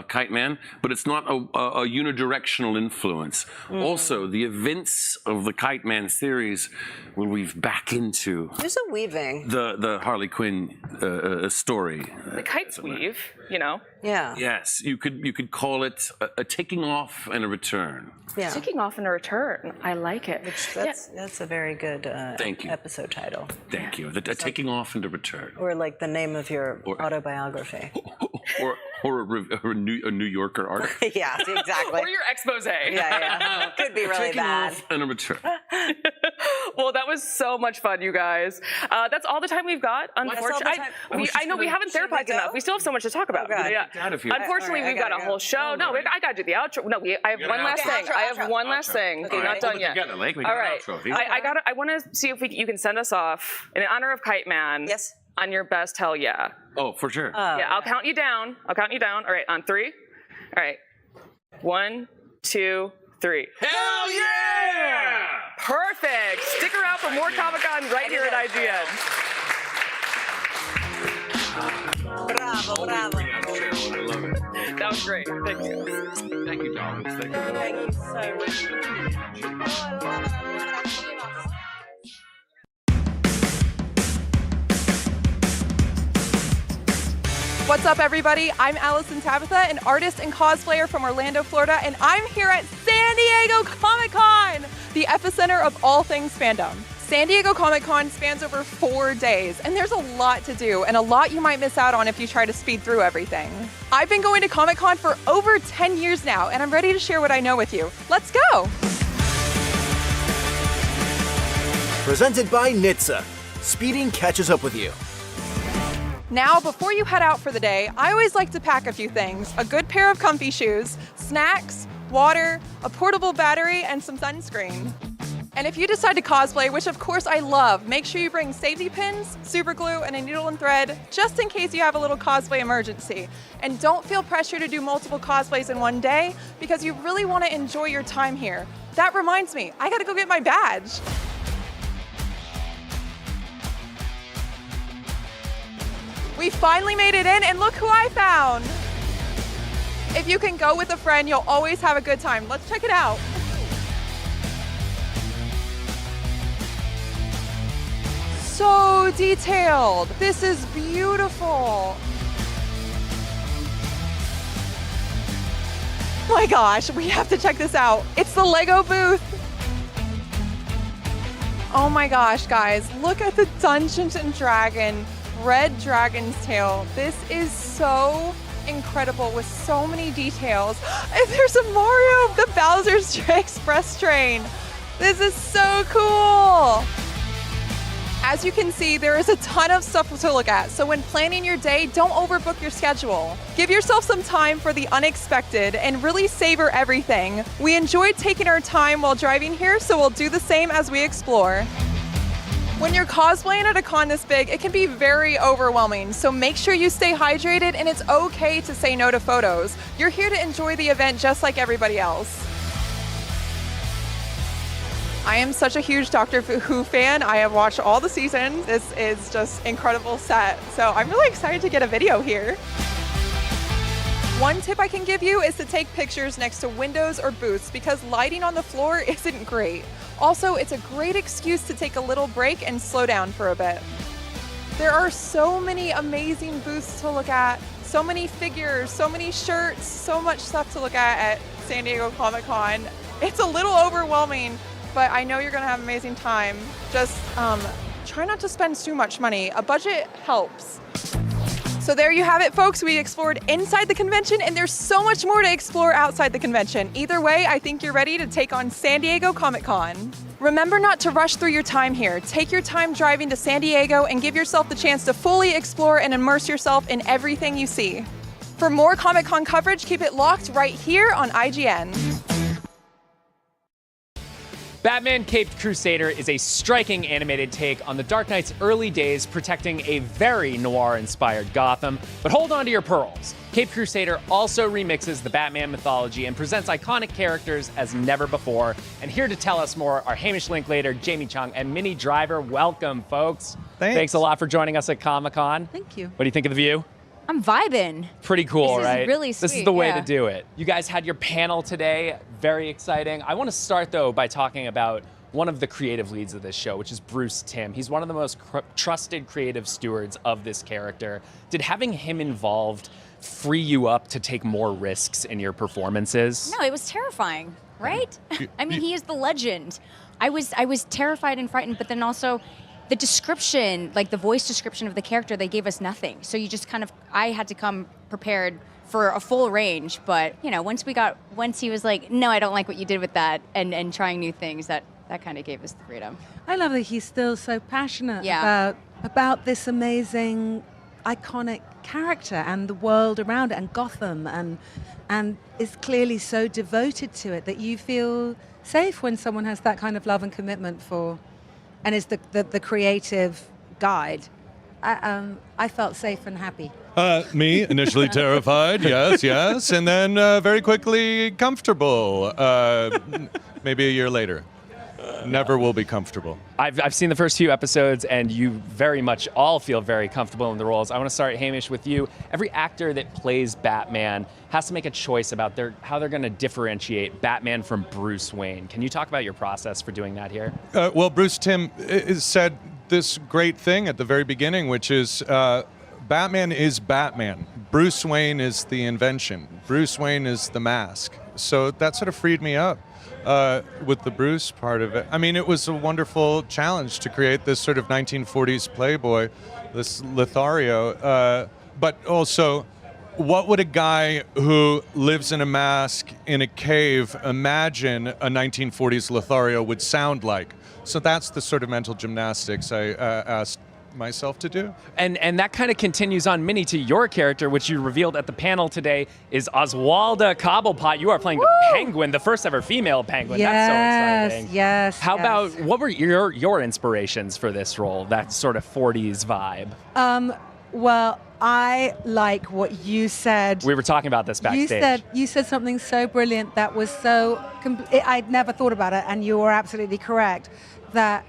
Kite Man, but it's not a unidirectional influence. Also, the events of the Kite Man series will weave back into There's a weaving. the Harley Quinn story. The kites weave, Yeah. Yes, you could call it a taking off and a return. Yeah. Taking off and a return. I like it. That's a very good Thank you. episode title. Thank you. Taking off and a return. Or like the name of your autobiography. or a New Yorker article. Yeah, exactly. Or your expose. Yeah. Could be really Taking bad. off and a return. Well, that was so much fun, you guys. That's all the time we've got. Unfortunately, I know we haven't therapized enough. We still have so much to talk about. Unfortunately, we've got a whole show. No, I got to do the outro. No, I have one last thing. I have one last thing. Okay, not done yet. All right. I want to see if you can send us off in honor of Kite Man. Yes. On your best hell yeah. Oh, for sure. Yeah, I'll count you down. All right, on 3. All right. 1, 2, 3. Hell yeah! Perfect. Stick around for more Comic-Con right here at IGN. Bravo. I love it. That was great. Thank you. Thank you, darlings. Thank you. Thank you so much. Oh, I love it. What's up, everybody? I'm Allison Tabitha, an artist and cosplayer from Orlando, Florida, and I'm here at San Diego Comic-Con, the epicenter of all things fandom. San Diego Comic-Con spans over 4 days, and there's a lot to do, and a lot you might miss out on if you try to speed through everything. I've been going to Comic-Con for over 10 years now, and I'm ready to share what I know with you. Let's go! Presented by Nitsa. Speeding catches up with you. Now, before you head out for the day, I always like to pack a few things. A good pair of comfy shoes, snacks, water, a portable battery, and some sunscreen. And if you decide to cosplay, which of course I love, make sure you bring safety pins, super glue, and a needle and thread, just in case you have a little cosplay emergency. And don't feel pressure to do multiple cosplays in one day, because you really want to enjoy your time here. That reminds me, I gotta go get my badge. We finally made it in, and look who I found. If you can go with a friend, you'll always have a good time. Let's check it out. So detailed. This is beautiful. my gosh, we have to check this out. It's the Lego booth. Oh my gosh, guys, look at the Dungeons and Dragon Red Dragon's Tail. This is so incredible with so many details. And there's a Mario, the Bowser's Express train. This is so cool. As you can see, there is a ton of stuff to look at. So when planning your day, don't overbook your schedule. Give yourself some time for the unexpected and really savor everything. We enjoyed taking our time while driving here, so we'll do the same as we explore. When you're cosplaying at a con this big, it can be very overwhelming, so make sure you stay hydrated and it's okay to say no to photos. You're here to enjoy the event just like everybody else. I am such a huge Doctor Who fan. I have watched all the seasons. This is just incredible set, so I'm really excited to get a video here. One tip I can give you is to take pictures next to windows or booths because lighting on the floor isn't great. Also, it's a great excuse to take a little break and slow down for a bit. There are so many amazing booths to look at, so many figures, so many shirts, so much stuff to look at San Diego Comic-Con. It's a little overwhelming, but I know you're gonna have an amazing time. Just try not to spend too much money. A budget helps. So there you have it, folks. We explored inside the convention, and there's so much more to explore outside the convention. Either way, I think you're ready to take on San Diego Comic-Con. Remember not to rush through your time here. Take your time driving to San Diego and give yourself the chance to fully explore and immerse yourself in everything you see. For more Comic-Con coverage, keep it locked right here on IGN. Batman Caped Crusader is a striking animated take on the Dark Knight's early days, protecting a very noir-inspired Gotham. But hold on to your pearls. Caped Crusader also remixes the Batman mythology and presents iconic characters as never before. And here to tell us more are Hamish Linklater, Jamie Chung, and Minnie Driver. Welcome, folks. Thanks a lot for joining us at Comic-Con. Thank you. What do you think of the view? I'm vibing. Pretty cool, this right? This is really sweet. This is the way yeah. to do it. You guys had your panel today. Very exciting. I want to start, though, by talking about one of the creative leads of this show, which is Bruce Timm. He's one of the most trusted creative stewards of this character. Did having him involved free you up to take more risks in your performances? No, it was terrifying, right? I mean, he is the legend. I was terrified and frightened, but then also the description, like the voice description of the character, they gave us nothing. So you just kind of, I had to come prepared for a full range. But, you know, once he was like, no, I don't like what you did with that, and trying new things, that kind of gave us the freedom. I love that he's still so passionate Yeah. about this amazing, iconic character and the world around it and Gotham, and is clearly so devoted to it that you feel safe when someone has that kind of love and commitment for, and is the creative guide. I felt safe and happy. Me, initially terrified, yes, and then very quickly comfortable. Maybe a year later. Never will be comfortable. I've seen the first few episodes, and you very much all feel very comfortable in the roles. I want to start, Hamish, with you. Every actor that plays Batman has to make a choice about how they're going to differentiate Batman from Bruce Wayne. Can you talk about your process for doing that here? Well, Bruce Timm said this great thing at the very beginning, which is Batman is Batman. Bruce Wayne is the invention. Bruce Wayne is the mask. So that sort of freed me up. With the Bruce part of it. I mean, it was a wonderful challenge to create this sort of 1940s playboy, this Lothario, but also, what would a guy who lives in a mask in a cave imagine a 1940s Lothario would sound like? So that's the sort of mental gymnastics I asked myself to do. And that kind of continues on, Minnie, to your character, which you revealed at the panel today, is Oswalda Cobblepot. You are playing the Penguin, the first ever female Penguin. Yes, that's so exciting. Yes. How about, what were your inspirations for this role, that sort of 40s vibe? Well, I like what you said. We were talking about this backstage. You said something so brilliant that was so, I'd never thought about it, and you were absolutely correct, that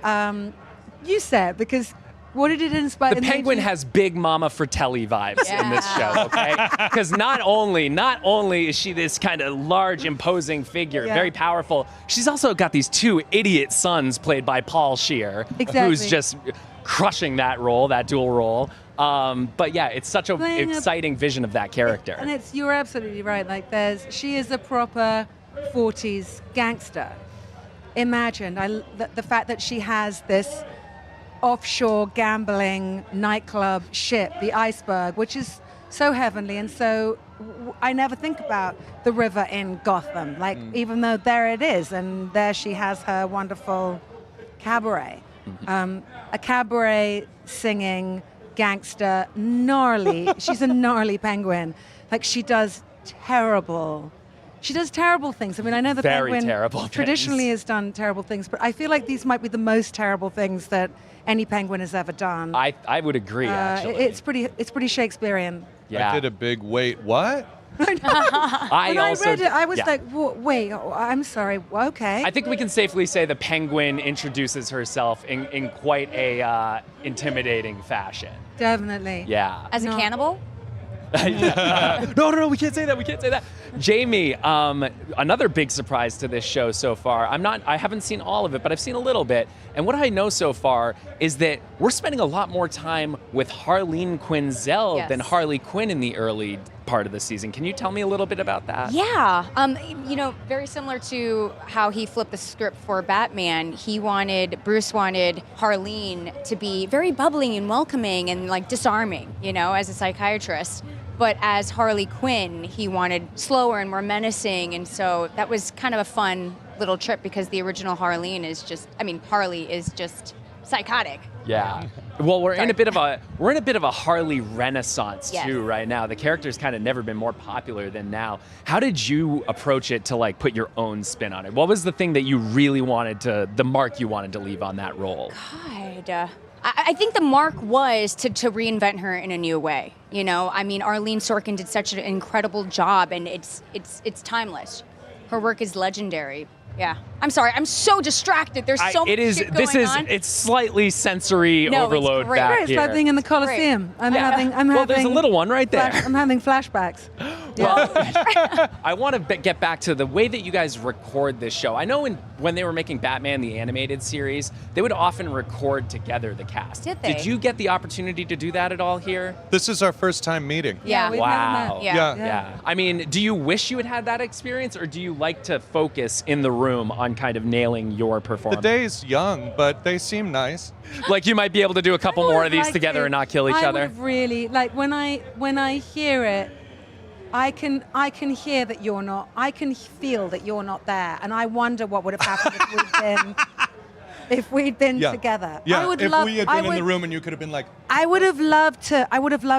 you said, because what did it inspire? The Penguin has Big Mama Fratelli vibes in this show, okay? Because not only is she this kind of large, imposing figure, very powerful, she's also got these two idiot sons played by Paul Scheer, who's just crushing that role, that dual role. But yeah, it's such an exciting vision of that character. And you're absolutely right. Like she is a proper 40s gangster. Imagine the fact that she has this offshore gambling nightclub ship, the Iceberg, which is so heavenly. And so I never think about the river in Gotham, like even though there it is, and there she has her wonderful cabaret. A cabaret singing gangster, gnarly. She's a gnarly penguin. Like she does terrible things. I mean, I know the Very penguin terrible traditionally things. has done terrible things, but I feel like these might be the most terrible things that any penguin has ever done. I would agree, actually. It's pretty Shakespearean. Yeah. I did a big wait. What? When I read it, I was like, wait, I'm sorry, okay. I think we can safely say the penguin introduces herself in quite a intimidating fashion. Definitely. Yeah. As a cannibal? No, we can't say that. We can't say that. Jamie, another big surprise to this show so far. I haven't seen all of it, but I've seen a little bit. And what I know so far is that we're spending a lot more time with Harleen Quinzel than Harley Quinn in the early part of the season. Can you tell me a little bit about that? Yeah. Very similar to how he flipped the script for Batman, Bruce wanted Harleen to be very bubbling and welcoming and like disarming, as a psychiatrist. But as Harley Quinn, he wanted slower and more menacing. And so that was kind of a fun little trip because the original Harley is just psychotic. Yeah. Well, we're in a bit of a Harley renaissance too right now. The character's kind of never been more popular than now. How did you approach it to like put your own spin on it? What was the thing that you really the mark you wanted to leave on that role? God. I think the mark was to reinvent her in a new way. Arlene Sorkin did such an incredible job, and it's timeless. Her work is legendary. Yeah. I'm sorry. I'm so distracted. There's so much shit going on. It's slightly sensory overload back It's here. like being in the Coliseum. I'm having Well, there's a little one right there. I'm having flashbacks. I want to get back to the way that you guys record this show. I know when they were making Batman the animated series, they would often record together the cast. Did they? Did you get the opportunity to do that at all here? This is our first time meeting. Yeah. Wow. Yeah. I mean, do you wish you had that experience, or do you like to focus in the room on kind of nailing your performance? The day's young, but they seem nice. Like you might be able to do a couple more of these together and not kill each other? I would really, like when I hear it, I can hear that you're not, I can feel that you're not there, and I wonder what would have happened if we'd been together. Yeah, if we had been in the room and you could have been like, I would have loved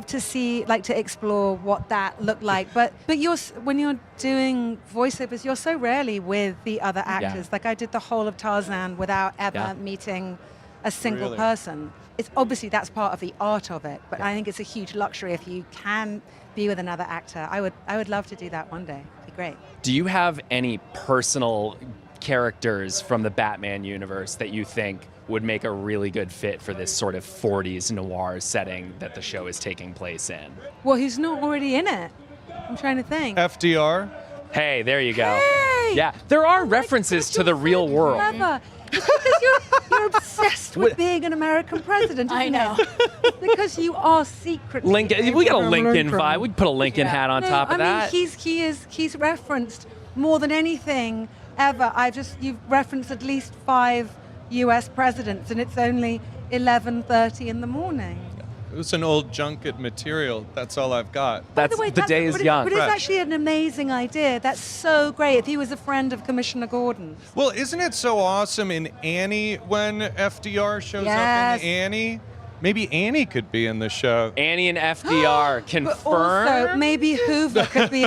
to see, like, to explore what that looked like. But when you're doing voiceovers, you're so rarely with the other actors. Like I did the whole of Tarzan without ever meeting a single person. It's obviously that's part of the art of it, but I think it's a huge luxury if you can be with another actor. I would love to do that one day. It'd be great. Do you have any personal characters from the Batman universe that you think would make a really good fit for this sort of 40s noir setting that the show is taking place in? Well, who's not already in it? I'm trying to think. FDR. Hey, there you go. Hey! Yeah, there are references to the real world. Clever. It's because you're obsessed with being an American president. I know. It's because you are secretly. Lincoln. We got a Lincoln vibe. We could put a Lincoln hat on top of that. I mean, he's referenced more than anything ever. You've referenced at least 5 U.S. presidents, and it's only 11:30 in the morning. It was an old junket material. That's all I've got. The day is young. But it's actually an amazing idea. That's so great. If he was a friend of Commissioner Gordon. Well, isn't it so awesome in Annie when FDR shows up in Annie? Maybe Annie could be in the show. Annie and FDR confirmed. Also, maybe Hoover could be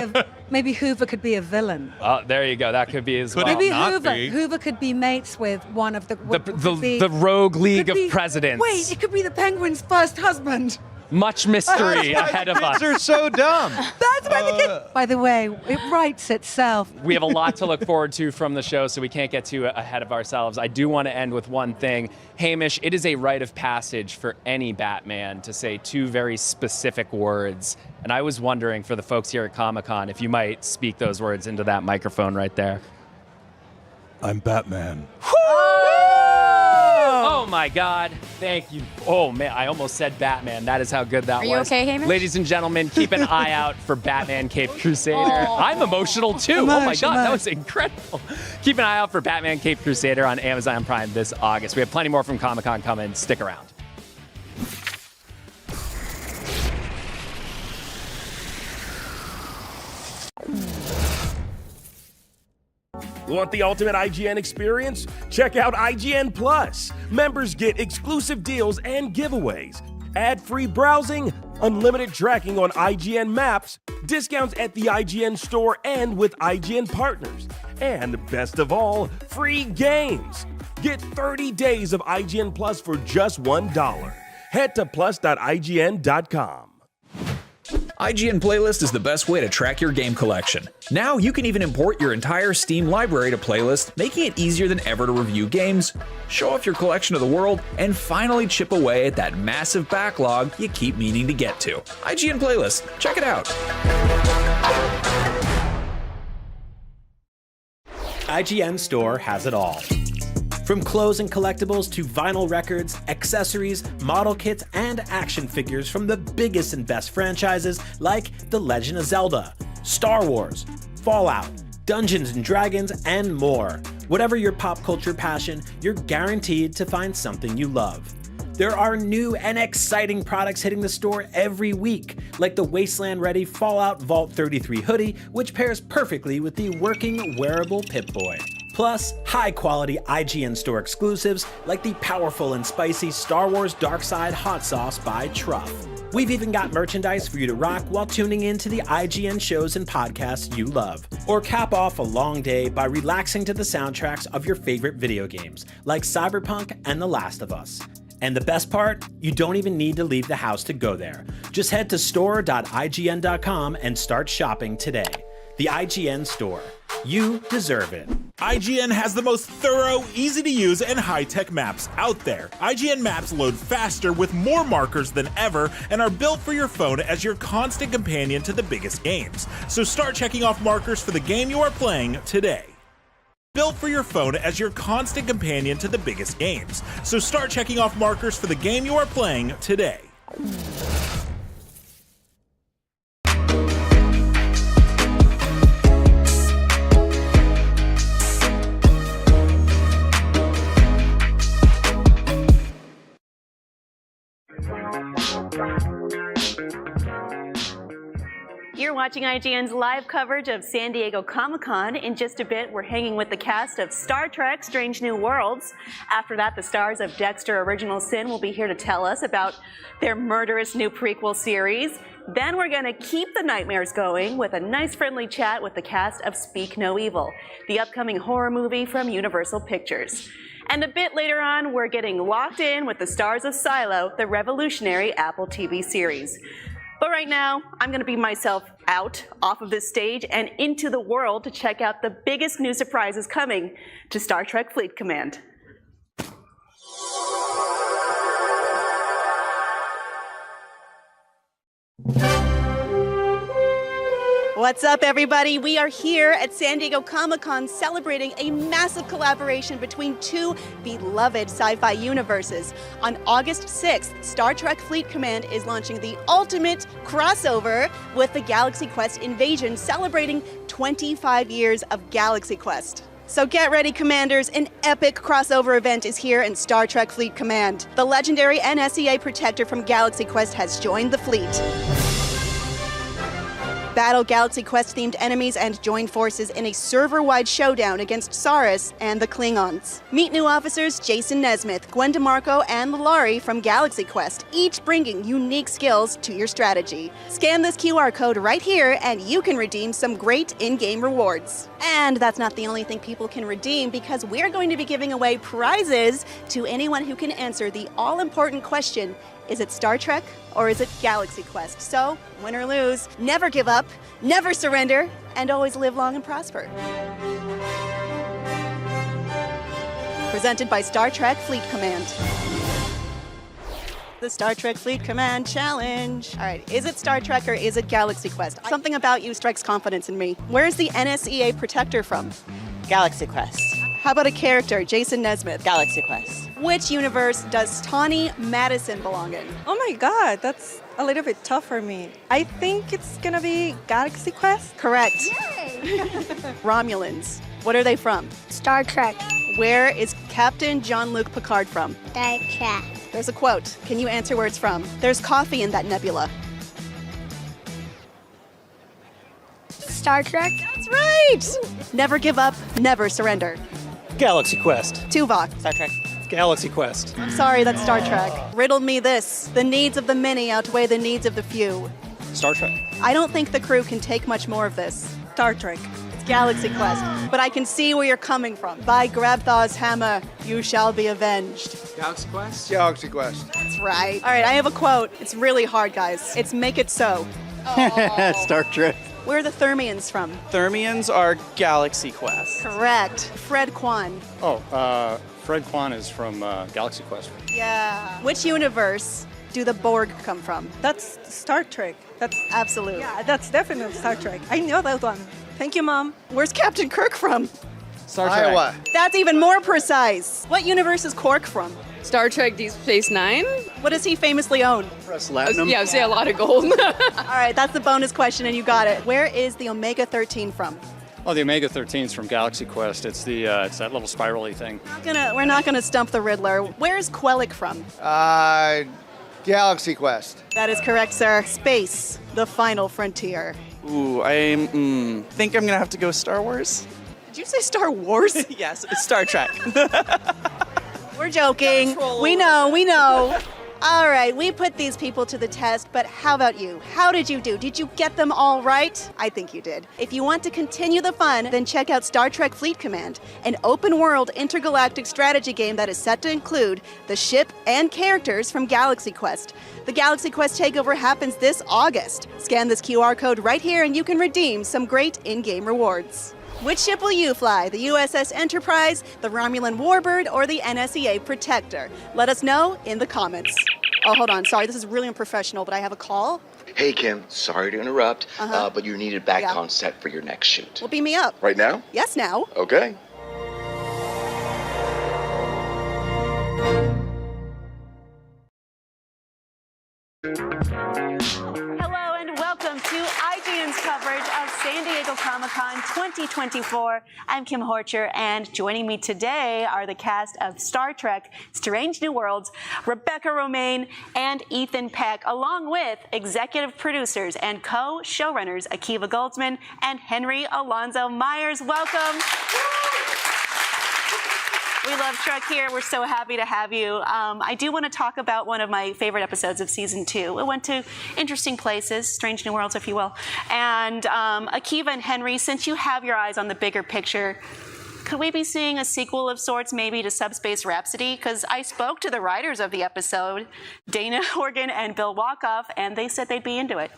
a villain. Oh, there you go. That could be as well. Maybe Hoover could be mates with one of the rogue league of presidents. Wait, it could be the Penguin's first husband. Much mystery ahead of us. Kids are so dumb. That's why the kid. By the way, it writes itself. We have a lot to look forward to from the show, so we can't get too ahead of ourselves. I do want to end with one thing. Hamish, it is a rite of passage for any Batman to say 2 very specific words. And I was wondering for the folks here at Comic-Con if you might speak those words into that microphone right there. I'm Batman. Oh Oh my God, thank you. Oh man, I almost said Batman. That is how good that was. Are you okay, Hamish? Ladies and gentlemen, keep an eye out for Batman Caped Crusader. I'm emotional too. Oh my God, that was incredible. Keep an eye out for Batman Caped Crusader on Amazon Prime this August. We have plenty more from Comic-Con coming. Stick around. Want the ultimate IGN experience? Check out IGN Plus. Members get exclusive deals and giveaways, ad-free browsing, unlimited tracking on IGN maps, discounts at the IGN store and with IGN partners, and best of all, free games. Get 30 days of IGN Plus for just $1. Head to plus.ign.com. IGN Playlist is the best way to track your game collection. Now you can even import your entire Steam library to Playlist, making it easier than ever to review games, show off your collection of the world, and finally chip away at that massive backlog you keep meaning to get to. IGN Playlist, check it out. IGN Store has it all. From clothes and collectibles to vinyl records, accessories, model kits, and action figures from the biggest and best franchises like The Legend of Zelda, Star Wars, Fallout, Dungeons & Dragons, and more. Whatever your pop culture passion, you're guaranteed to find something you love. There are new and exciting products hitting the store every week, like the Wasteland-ready Fallout Vault 33 hoodie, which pairs perfectly with the working wearable Pip-Boy. Plus, high-quality IGN Store exclusives like the powerful and spicy Star Wars Darkside Hot Sauce by Truff. We've even got merchandise for you to rock while tuning in to the IGN shows and podcasts you love. Or cap off a long day by relaxing to the soundtracks of your favorite video games, like Cyberpunk and The Last of Us. And the best part? You don't even need to leave the house to go there. Just head to store.ign.com and start shopping today. The IGN Store. You deserve it. IGN has the most thorough, easy-to-use, and high-tech maps out there. IGN maps load faster with more markers than ever and are built for your phone as your constant companion to the biggest games. So start checking off markers for the game you are playing today. Built for your phone as your constant companion to the biggest games. So start checking off markers for the game you are playing today. You're watching IGN's live coverage of San Diego Comic-Con. In just a bit, we're hanging with the cast of Star Trek Strange New Worlds. After that, the stars of Dexter Original Sin will be here to tell us about their murderous new prequel series. Then we're gonna keep the nightmares going with a nice friendly chat with the cast of Speak No Evil, the upcoming horror movie from Universal Pictures. And a bit later on, we're getting locked in with the stars of Silo, the revolutionary Apple TV series. But right now, I'm going to be myself off of this stage and into the world to check out the biggest new surprises coming to Star Trek Fleet Command. What's up, everybody? We are here at San Diego Comic-Con celebrating a massive collaboration between two beloved sci-fi universes. On August 6th, Star Trek Fleet Command is launching the ultimate crossover with the Galaxy Quest Invasion, celebrating 25 years of Galaxy Quest. So get ready, Commanders. An epic crossover event is here in Star Trek Fleet Command. The legendary NSEA Protector from Galaxy Quest has joined the fleet. Battle Galaxy Quest-themed enemies and join forces in a server-wide showdown against Saris and the Klingons. Meet new officers Jason Nesmith, Gwen DeMarco, and LotR from Galaxy Quest, each bringing unique skills to your strategy. Scan this QR code right here and you can redeem some great in-game rewards. And that's not the only thing people can redeem, because we're going to be giving away prizes to anyone who can answer the all-important question: is it Star Trek or is it Galaxy Quest? So, win or lose, never give up, never surrender, and always live long and prosper. Presented by Star Trek Fleet Command. The Star Trek Fleet Command Challenge. All right, is it Star Trek or is it Galaxy Quest? Something about you strikes confidence in me. Where is the NSEA Protector from? Galaxy Quest. How about a character, Jason Nesmith? Galaxy Quest. Which universe does Tawny Madison belong in? Oh my god, that's a little bit tough for me. I think it's gonna be Galaxy Quest. Correct. Romulans. What are they from? Star Trek. Where is Captain Jean-Luc Picard from? Star Trek. There's a quote. Can you answer where it's from? There's coffee in that nebula. Star Trek. That's right! Never give up, never surrender. Galaxy Quest. Tuvok. Star Trek. Galaxy Quest. I'm sorry, that's Star Trek. Riddle me this. The needs of the many outweigh the needs of the few. Star Trek. I don't think the crew can take much more of this. Star Trek. It's Galaxy Quest. But I can see where you're coming from. By Grabthaw's hammer, you shall be avenged. Galaxy Quest. Galaxy Quest. That's right. All right, I have a quote. It's really hard, guys. It's make it so. Star Trek. Where are the Thermians from? Thermians are Galaxy Quest. Correct. Fred Kwan. Oh, Fred Kwan is from Galaxy Quest. Yeah. Which universe do the Borg come from? That's Star Trek. That's Absolute. Yeah, that's definitely Star Trek. I know that one. Thank you, Mom. Where's Captain Kirk from? Star Trek. Iowa. That's even more precise. What universe is Quark from? Star Trek Deep Space Nine. What does he famously own? Press Latinum. Yeah, I would say a lot of gold. All right, that's the bonus question, and you got it. Where is the Omega-13 from? Oh, the Omega-13 is from Galaxy Quest. It's the it's that little spirally thing. We're not gonna stump the Riddler. Where's Quellic from? Galaxy Quest. That is correct, sir. Space, the final frontier. Ooh, I think I'm gonna have to go Star Wars. Did you say Star Wars? Yes, it's Star Trek. We're joking. We know. All right, we put these people to the test, but how about you? How did you do? Did you get them all right? I think you did. If you want to continue the fun, then check out Star Trek Fleet Command, an open-world intergalactic strategy game that is set to include the ship and characters from Galaxy Quest. The Galaxy Quest takeover happens this August. Scan this QR code right here and you can redeem some great in-game rewards. Which ship will you fly? The USS Enterprise, the Romulan Warbird, or the NSEA Protector? Let us know in the comments. Oh, hold on. Sorry, this is really unprofessional, but I have a call. Hey, Kim. Sorry to interrupt, Uh-huh. but you're needed back Yeah. on set for your next shoot. Well, beam me up. Right now? Yes, now. Okay. Hello and welcome to IGN's coverage of San Diego Comic-Con 2024. I'm Kim Horcher, and joining me today are the cast of Star Trek Strange New Worlds, Rebecca Romaine and Ethan Peck, along with executive producers and co-showrunners Akiva Goldsman and Henry Alonzo Myers. Welcome. We love Trek here. We're so happy to have you. I do want to talk about one of my favorite episodes of season 2. It went to interesting places, strange new worlds, if you will. And Akiva and Henry, since you have your eyes on the bigger picture, could we be seeing a sequel of sorts, maybe to Subspace Rhapsody? Because I spoke to the writers of the episode, Dana Horgan and Bill Walkoff, and they said they'd be into it.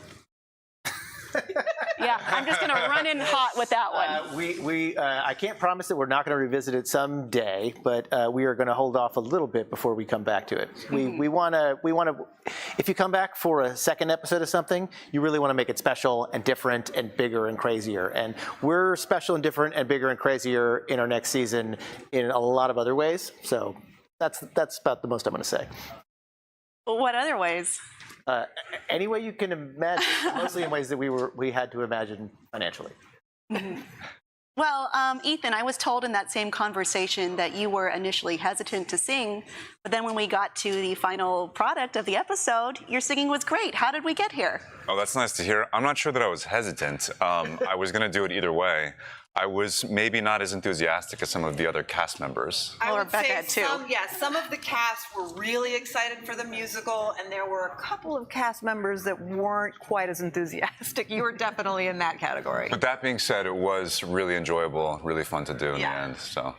Yeah, I'm just going to run in hot with that one. I can't promise that we're not going to revisit it someday, but we are going to hold off a little bit before we come back to it. We want to. If you come back for a second episode of something, you really want to make it special and different and bigger and crazier. And we're special and different and bigger and crazier in our next season in a lot of other ways. So that's about the most I'm going to say. What other ways? Any way you can imagine, mostly in ways that we had to imagine financially. Well, Ethan, I was told in that same conversation that you were initially hesitant to sing, but then when we got to the final product of the episode, your singing was great. How did we get here? Oh, that's nice to hear. I'm not sure that I was hesitant. I was going to do it either way. I was maybe not as enthusiastic as some of the other cast members. I would Rebecca, say too. some of the cast were really excited for the musical, and there were a couple of cast members that weren't quite as enthusiastic. You were definitely in that category. But that being said, it was really enjoyable, really fun to do in the end. So.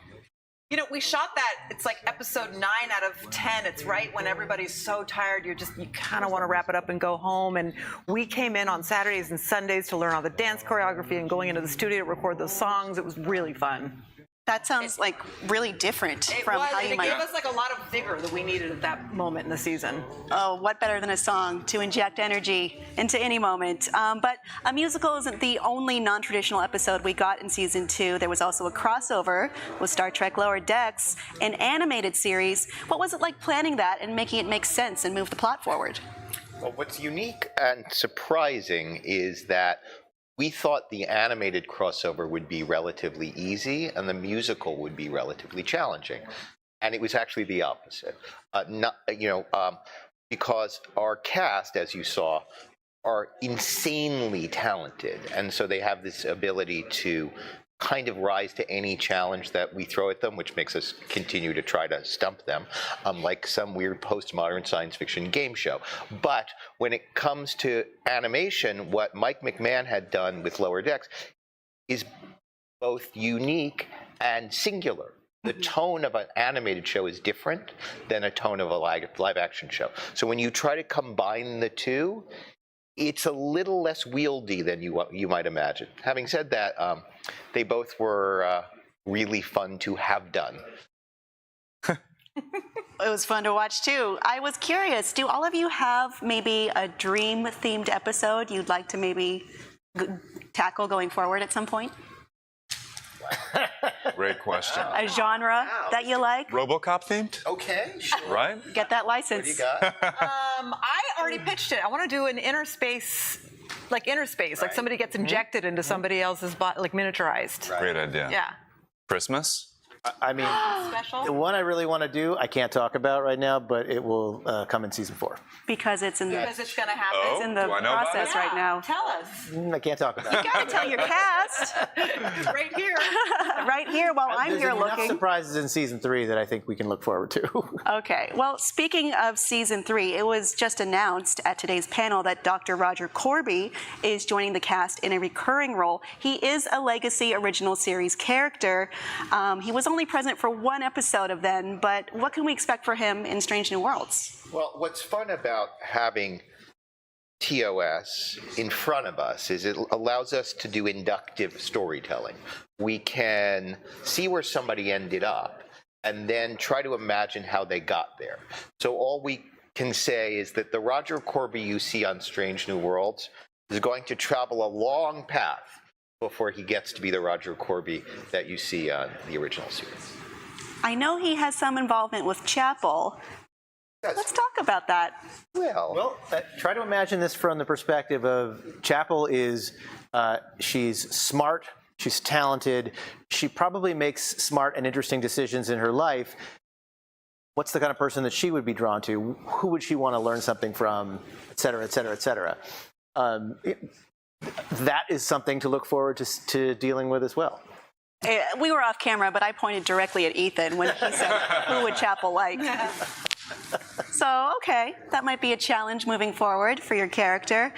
You know, we shot that, it's like episode 9 out of 10. It's right when everybody's so tired, you kind of want to wrap it up and go home. And we came in on Saturdays and Sundays to learn all the dance choreography and going into the studio to record those songs. It was really fun. That sounds like really different from how you it might. gave us like a lot of vigor that we needed at that moment in the season. Oh, what better than a song to inject energy into any moment? But a musical isn't the only non-traditional episode we got in season 2. There was also a crossover with Star Trek Lower Decks, an animated series. What was it like planning that and making it make sense and move the plot forward? Well, what's unique and surprising is that we thought the animated crossover would be relatively easy and the musical would be relatively challenging. And it was actually the opposite. Because our cast, as you saw, are insanely talented. And so they have this ability to kind of rise to any challenge that we throw at them, which makes us continue to try to stump them, like some weird postmodern science fiction game show. But when it comes to animation, what Mike McMahon had done with Lower Decks is both unique and singular. The tone of an animated show is different than a tone of a live action show. So when you try to combine the two, it's a little less wieldy than you might imagine. Having said that, they both were really fun to have done. It was fun to watch too. I was curious, do all of you have maybe a dream-themed episode you'd like to maybe tackle going forward at some point? Great question. A genre that you like? RoboCop themed? Okay, sure. Right? Get that license. What do you got? I already pitched it. I want to do an inner space, like somebody gets injected into somebody else's body, like miniaturized. Great idea. Yeah. Christmas? I mean, the one I really want to do, I can't talk about right now, but it will come in season 4. Because it's in the Because it's going to happen. it's in the do I know about process it? right now. Tell us. I can't talk about it. You gotta tell your cast Right here. right here while I'm There's here enough looking. surprises in season 3 that I think we can look forward to. Okay, well, speaking of season 3, it was just announced at today's panel that Dr. Roger Corby is joining the cast in a recurring role. He is a legacy original series character. He was only present for one episode of then, but what can we expect for him in Strange New Worlds? Well, what's fun about having TOS in front of us is it allows us to do inductive storytelling. We can see where somebody ended up and then try to imagine how they got there. So all we can say is that the Roger Corby you see on Strange New Worlds is going to travel a long path before he gets to be the Roger Corby that you see on the original series. I know he has some involvement with Chapel. Let's talk about that. Well, try to imagine this from the perspective of Chapel is, she's smart, she's talented, she probably makes smart and interesting decisions in her life. What's the kind of person that she would be drawn to? Who would she want to learn something from, et cetera, et cetera, et cetera? That is something to look forward to dealing with as well. We were off camera, but I pointed directly at Ethan when he said, who would Chapel like? So, okay, that might be a challenge moving forward for your character.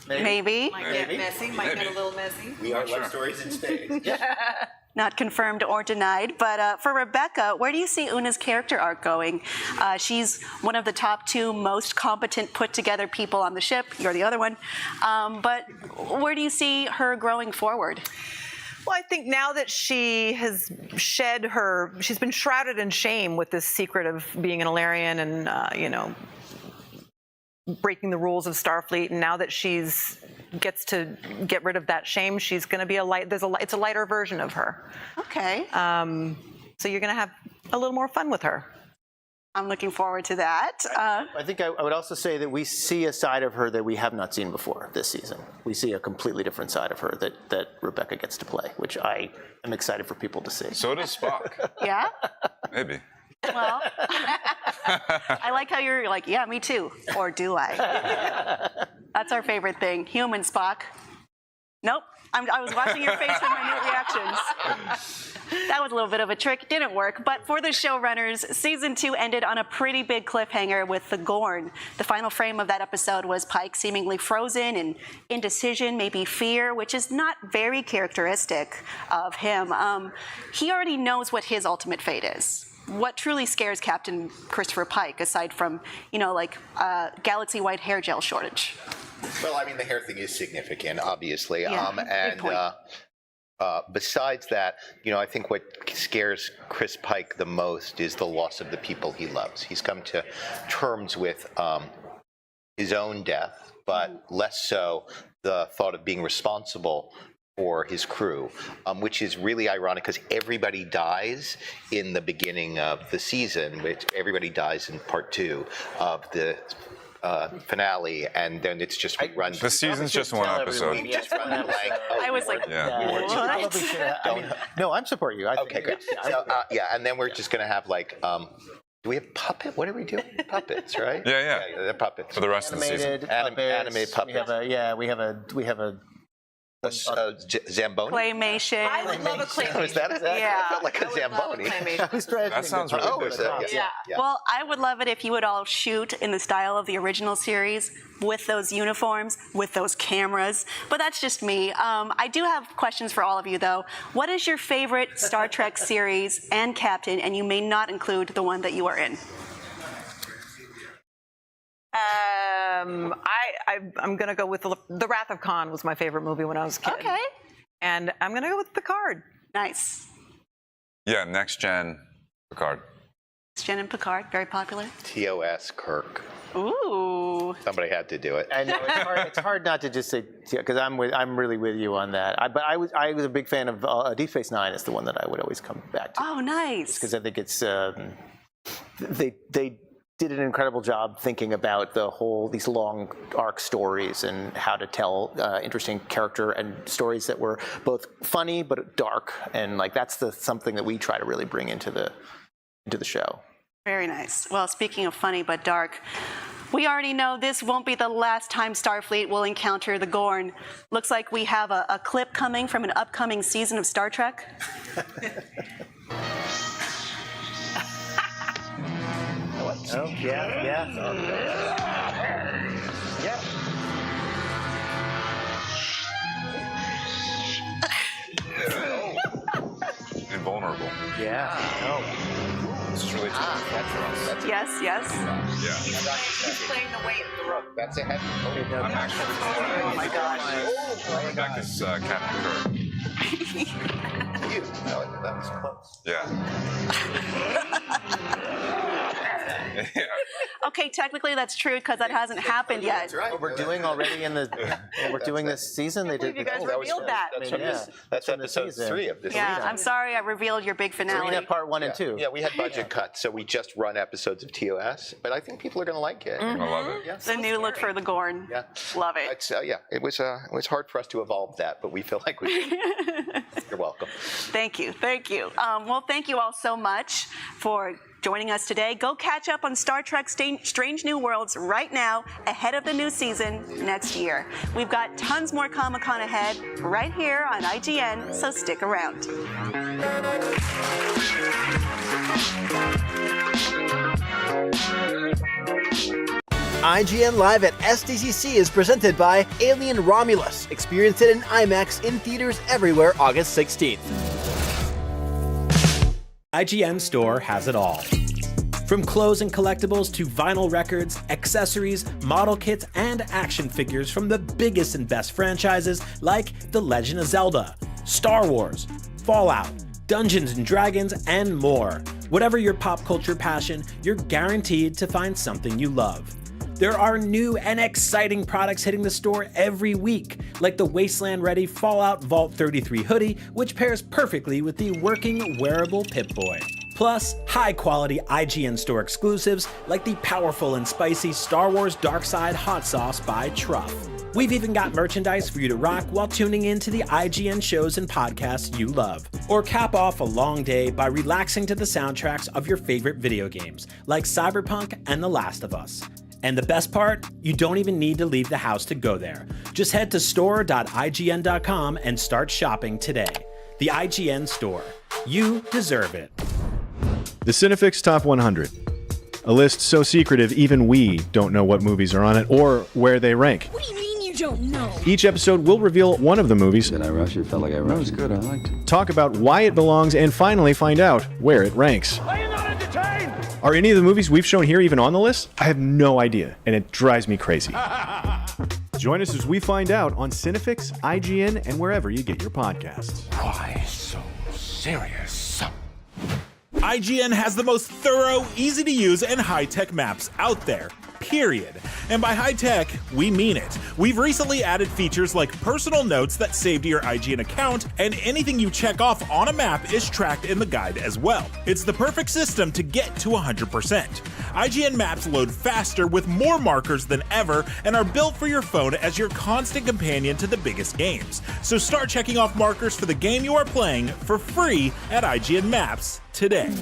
Maybe. Might get messy, might get a little messy. We are love stories in spades. Not confirmed or denied, but for Rebecca, where do you see Una's character arc going? She's one of the top 2 most competent, put-together people on the ship. You're the other one. But where do you see her growing forward? Well, I think now that she has she's been shrouded in shame with this secret of being an Illyrian and, breaking the rules of Starfleet. And now that gets to get rid of that shame, she's going to be it's a lighter version of her. Okay. So you're going to have a little more fun with her. I'm looking forward to that. I think I would also say that we see a side of her that we have not seen before this season. We see a completely different side of her that Rebecca gets to play, which I am excited for people to see. So does Spock. Yeah? Maybe. Well, I like how you're like, yeah, me too. Or do I? That's our favorite thing. Human Spock. Nope. I was watching your face for my new reactions. That was a little bit of a trick. Didn't work. But for the showrunners, season 2 ended on a pretty big cliffhanger with the Gorn. The final frame of that episode was Pike seemingly frozen in indecision, maybe fear, which is not very characteristic of him. He already knows what his ultimate fate is. What truly scares Captain Christopher Pike, aside from, galaxy-wide hair gel shortage? Well, I mean, the hair thing is significant, obviously. Yeah, good point. Besides that, I think what scares Chris Pike the most is the loss of the people he loves. He's come to terms with his own death, but less so the thought of being responsible for his crew, which is really ironic because everybody dies in the beginning of the season, which everybody dies in part 2 of the finale, and then it's just runs. The season's just one episode. I was like, No, I'm supporting you. Okay, good. So, and then we're just going to have do we have puppet? What are we doing? Puppets, right? Yeah. The puppets. For the rest of the season. Animated puppets. We have a Zamboni? Claymation. I would love a claymation. Is that Yeah. I felt like a Zamboni. That sounds really good. Yeah. Well, I would love it if you would all shoot in the style of the original series with those uniforms, with those cameras. But that's just me. I do have questions for all of you, though. What is your favorite Star Trek series and captain? And you may not include the one that you are in. I'm gonna go with the Wrath of Khan was my favorite movie when I was a kid. Okay. And I'm gonna go with Picard. Nice. Yeah, Next Gen Picard. Next Gen and Picard, very popular. TOS Kirk. Ooh. Somebody had to do it. I know it's hard not to just say, because I'm really with you on that. But I was a big fan of Deep Space Nine. Is the one that I would always come back to. Oh, nice. Because I think it's they did an incredible job thinking about these long arc stories and how to tell interesting character and stories that were both funny but dark, and that's something that we try to really bring into the show. Very nice. Well, speaking of funny but dark, we already know this won't be the last time Starfleet will encounter the Gorn. Looks like we have a clip coming from an upcoming season of Star Trek. Oh, yeah. Invulnerable. Yeah. This is really tough. Yes. Yeah. He's playing the weight of the rope. That's a heavy. I'm actually. Oh my gosh. Rebecca's Captain Kirk. You. That was close. Yeah. Okay, technically that's true because that hasn't happened yet. That's right. We're doing already we're doing this season. They did. You guys revealed that. That's episode 3 of this. Yeah, I'm sorry I revealed your big finale. Serena part 1 and 2. Yeah, we had budget cuts, so we just run episodes of TOS. But I think people are going to like it. I love it. Yeah. The new look for the Gorn. Yeah. Love it. It's, it was hard for us to evolve that, but we feel like we. You're welcome. Thank you. Well, thank you all so much for joining us today. Go catch up on Star Trek Strange New Worlds right now, ahead of the new season next year. We've got tons more Comic-Con ahead right here on IGN, so stick around. IGN Live at SDCC is presented by Alien Romulus. Experience it in IMAX in theaters everywhere August 16th. IGN Store has it all. From clothes and collectibles to vinyl records, accessories, model kits, and action figures from the biggest and best franchises like The Legend of Zelda, Star Wars, Fallout, Dungeons & Dragons, and more. Whatever your pop culture passion, you're guaranteed to find something you love. There are new and exciting products hitting the store every week, like the Wasteland-ready Fallout Vault 33 hoodie, which pairs perfectly with the working wearable Pip-Boy. Plus, high-quality IGN Store exclusives like the powerful and spicy Star Wars Darkside Hot Sauce by Truff. We've even got merchandise for you to rock while tuning in to the IGN shows and podcasts you love. Or cap off a long day by relaxing to the soundtracks of your favorite video games, like Cyberpunk and The Last of Us. And the best part? You don't even need to leave the house to go there. Just head to store.ign.com and start shopping today. The IGN Store. You deserve it. The Cinefix Top 100. A list so secretive even we don't know what movies are on it or where they rank. What do you mean you don't know? Each episode will reveal one of the movies. Did I rush it? Felt like I rushed. That was good. I liked it. Talk about why it belongs and finally find out where it ranks. Are you not entertained? Are any of the movies we've shown here even on the list? I have no idea, and it drives me crazy. Join us as we find out on Cinefix, IGN, and wherever you get your podcasts. Why so serious? IGN has the most thorough, easy-to-use, and high-tech maps out there. Period. And by high-tech, we mean it. We've recently added features like personal notes that save to your IGN account, and anything you check off on a map is tracked in the guide as well. It's the perfect system to get to 100%. IGN maps load faster with more markers than ever and are built for your phone as your constant companion to the biggest games. So start checking off markers for the game you are playing for free at IGN Maps today.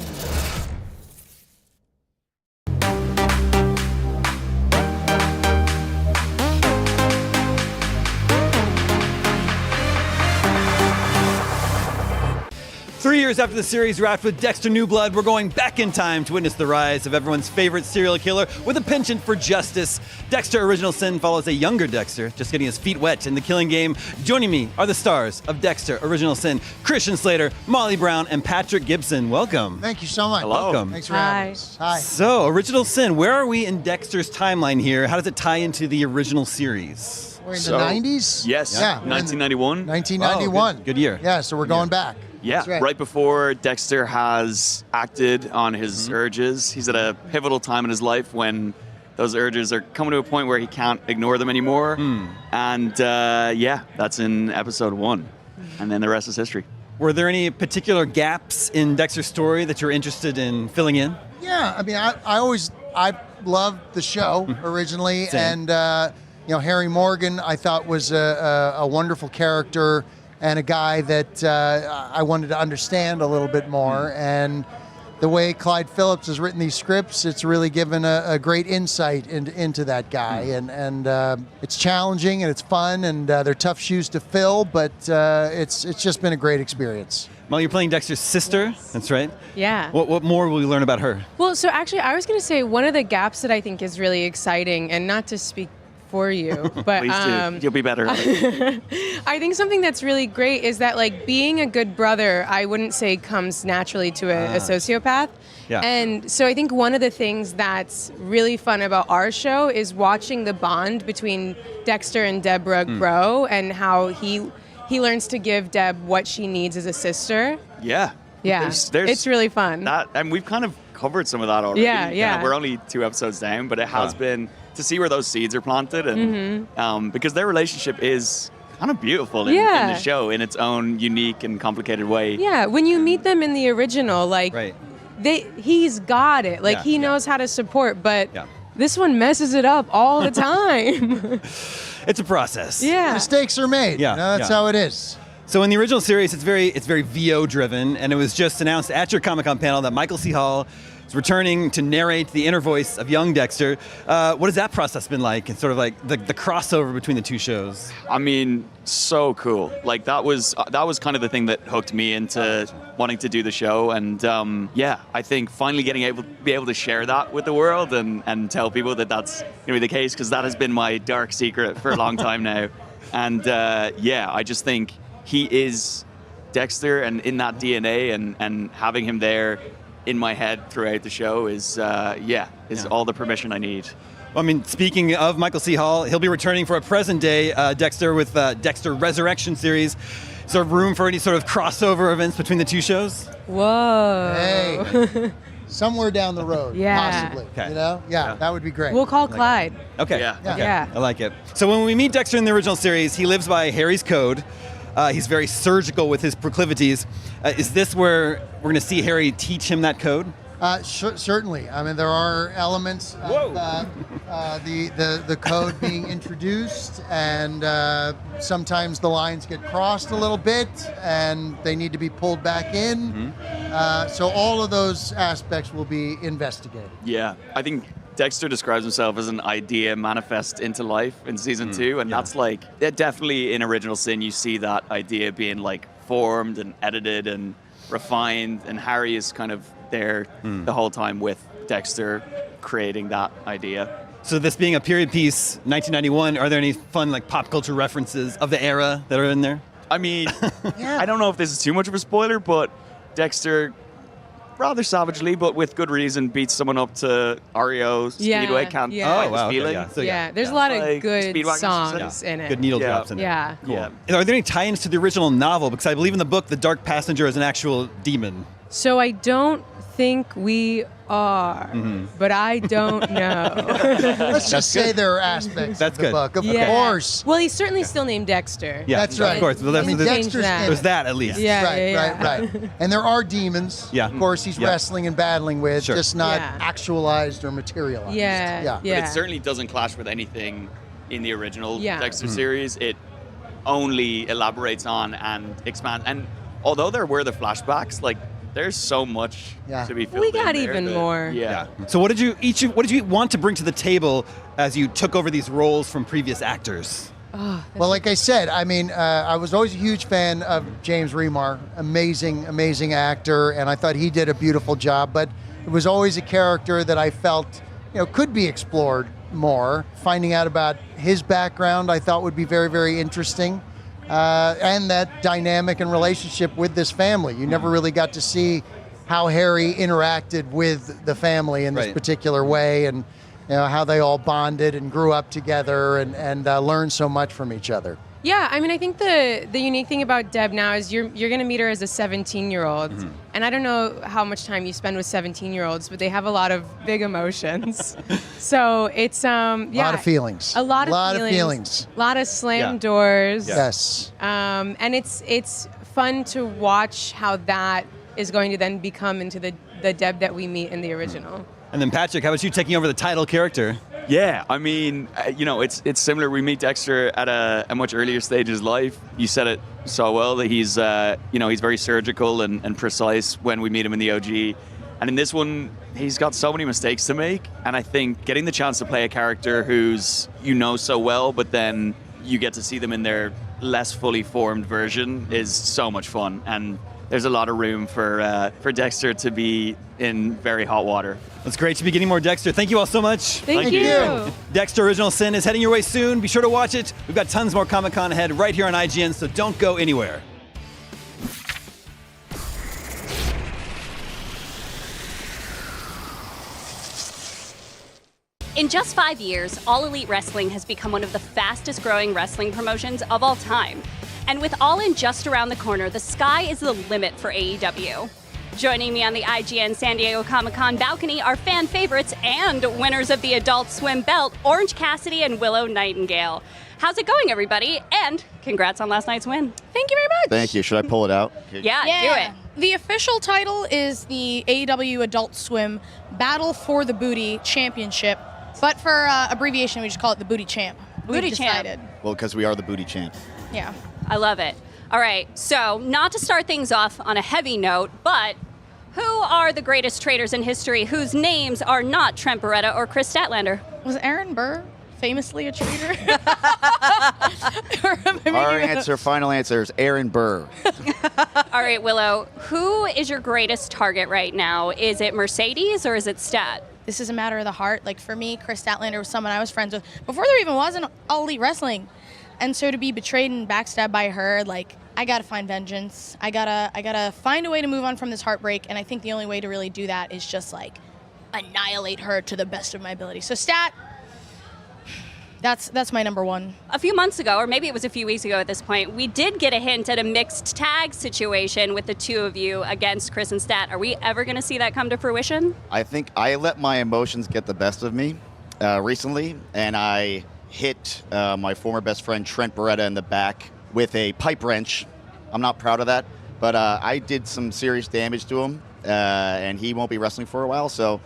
Three years after the series wrapped with Dexter New Blood, we're going back in time to witness the rise of everyone's favorite serial killer with a penchant for justice. Dexter Original Sin follows a younger Dexter, just getting his feet wet in the killing game. Joining me are the stars of Dexter Original Sin, Christian Slater, Molly Brown, and Patrick Gibson. Welcome. Thank you so much. Hello. Welcome. Thanks for having us. Hi. So, Original Sin, where are we in Dexter's timeline here? How does it tie into the original series? We're in the 90s? Yes, Yeah, 1991. 1991. Oh, good year. Yeah, so we're going back. Yeah, That's right before Dexter has acted on his urges. He's at a pivotal time in his life when those urges are coming to a point where he can't ignore them anymore. And yeah, that's in episode 1. And then the rest is history. Were there any particular gaps in Dexter's story that you're interested in filling in? Yeah, I mean, I loved the show originally, Same. and Harry Morgan I thought was a wonderful character and a guy that I wanted to understand a little bit more. And the way Clyde Phillips has written these scripts, it's really given a great insight into that guy. And it's challenging and it's fun, and they're tough shoes to fill, but it's just been a great experience. Well, you're playing Dexter's sister, that's right. Yeah. What more will we learn about her? Well, so actually, I was going to say one of the gaps that I think is really exciting, and not to speak for you, but Please do. You'll be better. I think something that's really great is that, like, being a good brother, I wouldn't say comes naturally to a sociopath. Yeah. And so I think one of the things that's really fun about our show is watching the bond between Dexter and Deborah grow, and how he learns to give Deb what she needs as a sister. Yeah. Yeah. There's it's really fun. And we've kind of covered some of that already. Yeah. We're only 2 episodes down, but it has been to see where those seeds are planted, and because their relationship is kind of beautiful in the show in its own unique and complicated way. Yeah, when you meet them in the original, like, he's got it. Like, he knows how to support, but this one messes it up all the time. It's a process. Yeah. Mistakes are made. Yeah. That's how it is. So in the original series, it's very VO driven, and it was just announced at your Comic-Con panel that Michael C. Hall is returning to narrate the inner voice of young Dexter. What has that process been like? And sort of like the crossover between the two shows. I mean, so cool. Like that was kind of the thing that hooked me into wanting to do the show. And yeah, I think finally be able to share that with the world and tell people that that's going to be the case, because that has been my dark secret for a long time now. And yeah, I just think he is Dexter, and in that DNA, and having him there in my head throughout the show is all the permission I need. Well, I mean, speaking of Michael C. Hall, he'll be returning for a present-day Dexter with Dexter Resurrection series. Is there room for any sort of crossover events between the two shows? Whoa. Hey. Somewhere down the road, Yeah. possibly. Okay. You know? Yeah, that would be great. We'll call Clyde. Okay. Yeah. Okay. Yeah. I like it. So when we meet Dexter in the original series, he lives by Harry's code. He's very surgical with his proclivities. Is this where we're going to see Harry teach him that code? Certainly. I mean, there are elements of the code being introduced, and sometimes the lines get crossed a little bit, and they need to be pulled back in. So all of those aspects will be investigated. Yeah, I think Dexter describes himself as an idea manifest into life in season 2, and that's like, definitely in Original Sin you see that idea being like formed and edited and refined, and Harry is kind of there the whole time with Dexter creating that idea. So this being a period piece, 1991, are there any fun like pop culture references of the era that are in there? I mean, I don't know if this is too much of a spoiler, but Dexter rather savagely, but with good reason, beats someone up to REO Speedway. Can't fight the feeling. There's a lot of good Speedwagon songs in it. Good needle drops in Yeah. it. Cool. Are there any tie-ins to the original novel? Because I believe in the book, the Dark Passenger is an actual demon. So I don't think we are, but I don't know. Let's just say there are aspects of the book, of course. Well, he's certainly still named Dexter. Yeah, that's right. Of course. Well, Dexter's there's that at least. Right. And there are demons. Yeah. Of course, he's wrestling and battling with, Sure. just not actualized or materialized. But it certainly doesn't clash with anything in the original Dexter series. It only elaborates on and expands. And although there were the flashbacks, like, there's so much to be filled We got in there even more. So what did you want to bring to the table as you took over these roles from previous actors? Well, like I said, I mean, I was always a huge fan of James Remar, amazing actor, and I thought he did a beautiful job, but it was always a character that I felt, could be explored more. Finding out about his background, I thought would be very, very interesting. And that dynamic and relationship with this family. You never really got to see how Harry interacted with the family in this particular way, and how they all bonded and grew up together and learned so much from each other. Yeah, I mean, I think the unique thing about Deb now is you're going to meet her as a 17-year-old. And I don't know how much time you spend with 17-year-olds, but they have a lot of big emotions. So it's, A lot of feelings. A lot of feelings. A lot of slammed doors. Yes. And it's fun to watch how that is going to then become into the Deb that we meet in the original. And then Patrick, how about you taking over the title character? Yeah, I mean, it's similar. We meet Dexter at a much earlier stage of his life. You said it so well that he's, he's very surgical and precise when we meet him in the OG. And in this one, he's got so many mistakes to make. And I think getting the chance to play a character who's, so well, but then you get to see them in their less fully formed version is so much fun. And there's a lot of room for Dexter to be in very hot water. It's great to be getting more Dexter. Thank you all so much. Thank you. Dexter Original Sin is heading your way soon. Be sure to watch it. We've got tons more Comic-Con ahead right here on IGN, so don't go anywhere. In just 5 years, All Elite Wrestling has become one of the fastest growing wrestling promotions of all time. And with All In just around the corner, the sky is the limit for AEW. Joining me on the IGN San Diego Comic-Con balcony are fan favorites and winners of the Adult Swim belt, Orange Cassidy and Willow Nightingale. How's it going, everybody? And congrats on last night's win. Thank you very much. Thank you. Should I pull it out? Yeah, do it. The official title is the AEW Adult Swim Battle for the Booty Championship, but for abbreviation, we just call it the Booty Champ. Booty Champ. Well, because we are the Booty Champ. Yeah. I love it. All right, so not to start things off on a heavy note, but who are the greatest traders in history whose names are not Trent Beretta or Chris Statlander? Was Aaron Burr famously a trader? Our final answer is Aaron Burr. All right, Willow, who is your greatest target right now? Is it Mercedes or is it Stat? This is a matter of the heart. Like, for me, Chris Statlander was someone I was friends with before there even was an All Elite Wrestling. And so to be betrayed and backstabbed by her, like, I gotta find vengeance. I gotta find a way to move on from this heartbreak, and I think the only way to really do that is just, like, annihilate her to the best of my ability. So Stat, that's my number one. A few months ago, or maybe it was a few weeks ago at this point, we did get a hint at a mixed tag situation with the two of you against Chris and Stat. Are we ever gonna see that come to fruition? I think I let my emotions get the best of me recently, and I hit my former best friend Trent Beretta in the back with a pipe wrench. I'm not proud of that, but I did some serious damage to him, and he won't be wrestling for a while, so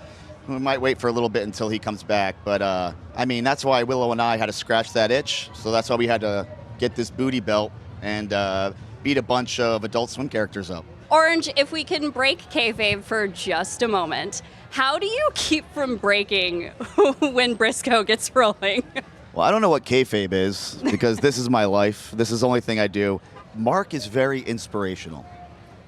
we might wait for a little bit until he comes back. But I mean, that's why Willow and I had to scratch that itch, so that's why we had to get this booty belt and beat a bunch of Adult Swim characters up. Orange, if we can break kayfabe for just a moment, how do you keep from breaking when Briscoe gets rolling? Well, I don't know what kayfabe is, because this is my life. This is the only thing I do. Mark is very inspirational.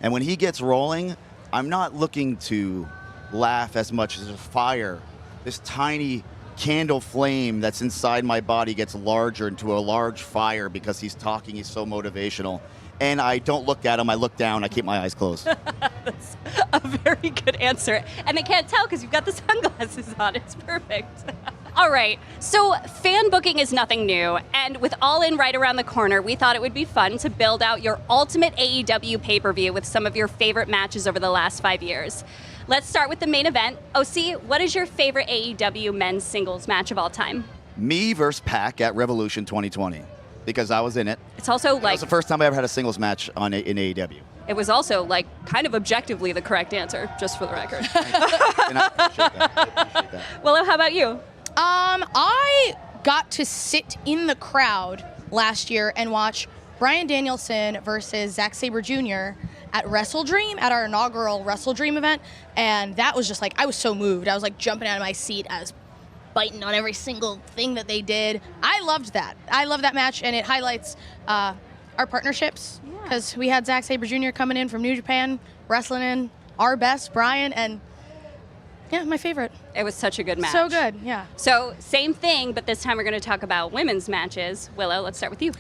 And when he gets rolling, I'm not looking to laugh as much as a fire. This tiny candle flame that's inside my body gets larger into a large fire because he's talking, he's so motivational. and I don't look at them. I look down. I keep my eyes closed. That's a very good answer. And they can't tell because you've got the sunglasses on. It's perfect. All right, so fan booking is nothing new, and with All In right around the corner, we thought it would be fun to build out your ultimate AEW pay-per-view with some of your favorite matches over the last 5 years. Let's start with the main event. OC, what is your favorite AEW men's singles match of all time? Me versus Pac at Revolution 2020, because I was in it. It's also That was the first time I ever had a singles match in AEW. It was also like kind of objectively the correct answer, just for the record. And I appreciate that. Willow, how about you? I got to sit in the crowd last year and watch Bryan Danielson versus Zack Sabre Jr. at Wrestle Dream, at our inaugural Wrestle Dream event, and that was just like, I was so moved. I was like jumping out of my seat. I was biting on every single thing that they did. I loved that. I love that match, and it highlights our partnerships, because we had Zack Sabre Jr. coming in from New Japan, wrestling in our best, Bryan, and yeah, my favorite. It was such a good match. So good, yeah. So same thing, but this time we're going to talk about women's matches. Willow, let's start with you.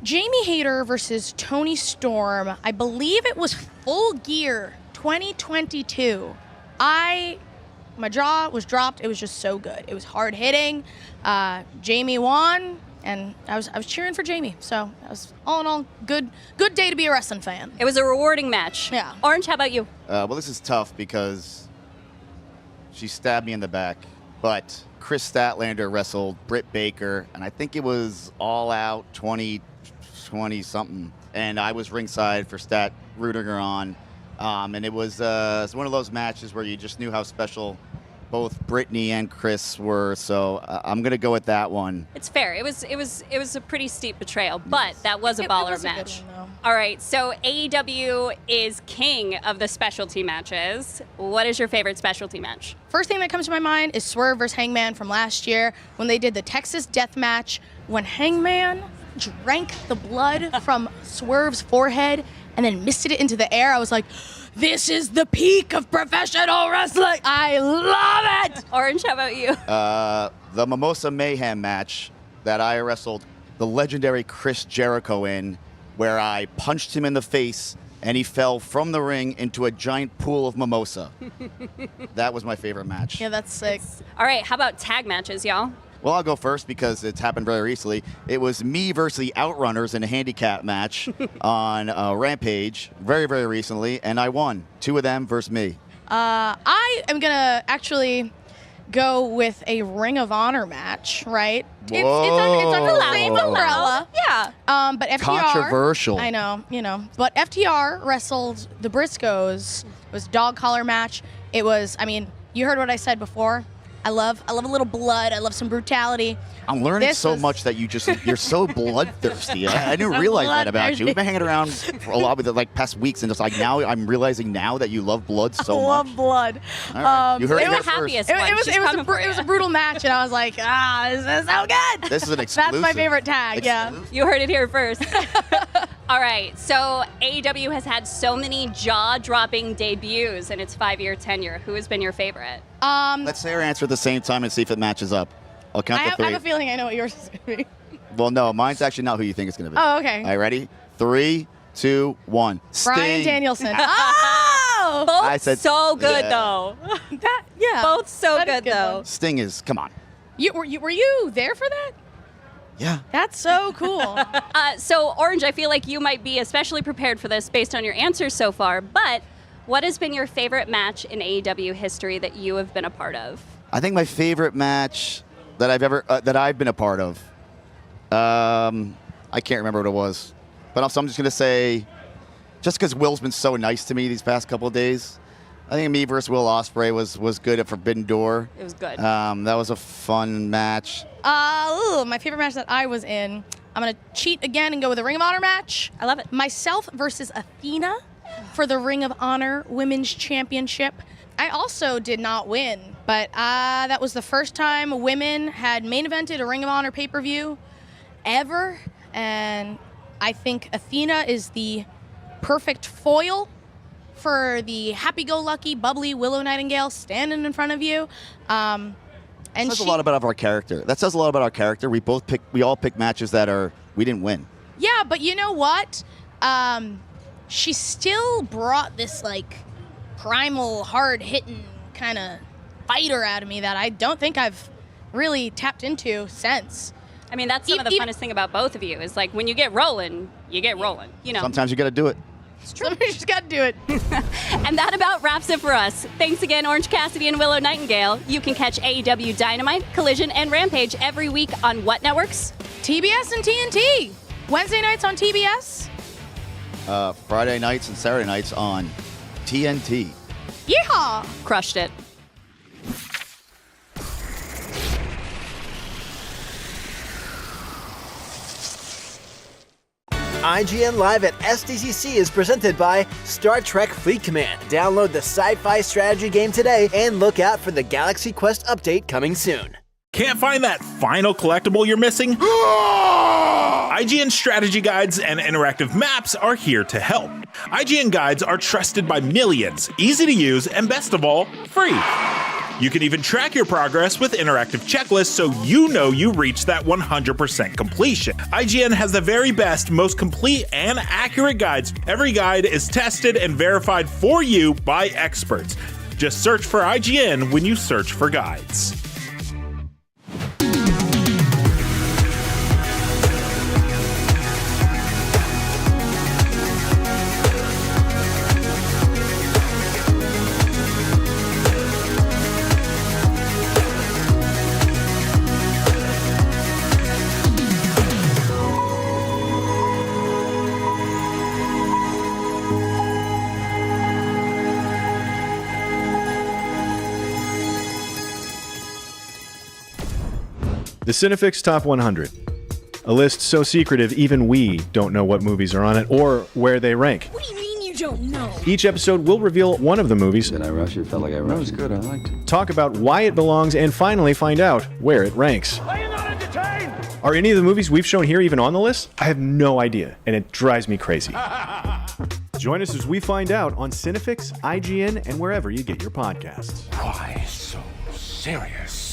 Jamie Hayter versus Toni Storm. I believe it was Full Gear 2022. My jaw was dropped. It was just so good. It was hard hitting. Jamie won, and I was cheering for Jamie. So that was all in all good day to be a wrestling fan. It was a rewarding match. Yeah. Orange, how about you? Well, this is tough because she stabbed me in the back, but Chris Statlander wrestled Britt Baker, and I think it was All Out 2020 something, and I was ringside for Stat rooting her on, and it was one of those matches where you just knew how special both Brittany and Chris were, so I'm gonna go with that one. It's fair. It was a pretty steep betrayal, but that was a baller was a good match. one, though. All right, so AEW is king of the specialty matches. What is your favorite specialty match? First thing that comes to my mind is Swerve versus Hangman from last year when they did the Texas Death Match, when Hangman drank the blood from Swerve's forehead and then misted it into the air. I was like, this is the peak of professional wrestling. I love it. Orange, how about you? The Mimosa Mayhem match that I wrestled the legendary Chris Jericho in, where I punched him in the face and he fell from the ring into a giant pool of mimosa. That was my favorite match. Yeah, that's sick. All right, how about tag matches, y'all? Well, I'll go first because it's happened very recently. It was me versus the Outrunners in a handicap match on Rampage very, very recently, and I won. 2 of them versus me. I am going to actually go with a Ring of Honor match, right? It's under the same umbrella. Yeah. But FTR. Controversial. I know, But FTR wrestled the Briscoes. It was a dog collar match. It was, you heard what I said before. I love a little blood. I love some brutality. I'm learning much that you're so bloodthirsty. I didn't realize that about you. We've been hanging around for a lot with the past weeks, and just like now, I'm realizing now that you love blood so much. I love blood. All right. You heard it the here happiest first. It was a brutal match, and I was like, this is so good. This is an exclusive. That's my favorite tag. Yeah. You heard it here first. All right, so AEW has had so many jaw-dropping debuts in its 5-year tenure. Who has been your favorite? Let's say our answer at the same time and see if it matches up. I'll count to 3. I have a feeling I know what yours is going to be. Well, no, mine's actually not who you think it's going to be. Oh, okay. All right, ready? 3, 2, 1. Bryan Sting. Danielson. Oh! Both I said- so good, Yeah. though. Yeah. Both so That is good, good though. one. Sting is, come on. Were you there for that? Yeah. That's so cool. So, Orange, I feel like you might be especially prepared for this based on your answers so far, but what has been your favorite match in AEW history that you have been a part of? I think my favorite match that I've been a part of, I can't remember what it was, but I'm just going to say, just because Will's been so nice to me these past couple of days, I think me versus Will Ospreay was good at Forbidden Door. It was good. That was a fun match. My favorite match that I was in, I'm going to cheat again and go with a Ring of Honor match. I love it. Myself versus Athena for the Ring of Honor Women's Championship. I also did not win, but that was the first time women had main evented a Ring of Honor pay-per-view ever, and I think Athena is the perfect foil for the happy-go-lucky, bubbly Willow Nightingale standing in front of you. That says a lot about our character. That says a lot about our character. We all pick matches that we didn't win. Yeah, but you know what? she still brought this like primal, hard-hitting kind of fighter out of me that I don't think I've really tapped into since. I mean, that's some of the funnest thing about both of you is like when you get rolling, you get rolling. You know. Sometimes you got to do it. It's true. Somebody's just got to do it. And that about wraps it for us. Thanks again, Orange Cassidy and Willow Nightingale. You can catch AEW Dynamite, Collision, and Rampage every week on what networks? TBS and TNT. Wednesday nights on TBS. Friday nights and Saturday nights on TNT. Yeehaw! Crushed it. IGN Live at SDCC is presented by Star Trek Fleet Command. Download the sci-fi strategy game today and look out for the Galaxy Quest update coming soon. Can't find that final collectible you're missing? IGN strategy guides and interactive maps are here to help. IGN guides are trusted by millions, easy to use, and best of all, free. You can even track your progress with interactive checklists so you know you reached that 100% completion. IGN has the very best, most complete, and accurate guides. Every guide is tested and verified for you by experts. Just search for IGN when you search for guides. The Cinefix Top 100. A list so secretive even we don't know what movies are on it or where they rank. What do you mean you don't know? Each episode will reveal one of the movies. Did I rush it? Felt like I rushed. That was good. I liked it. Talk about why it belongs and finally find out where it ranks. Are you not entertained? Are any of the movies we've shown here even on the list? I have no idea, and it drives me crazy. Join us as we find out on Cinefix, IGN, and wherever you get your podcasts. Why so serious?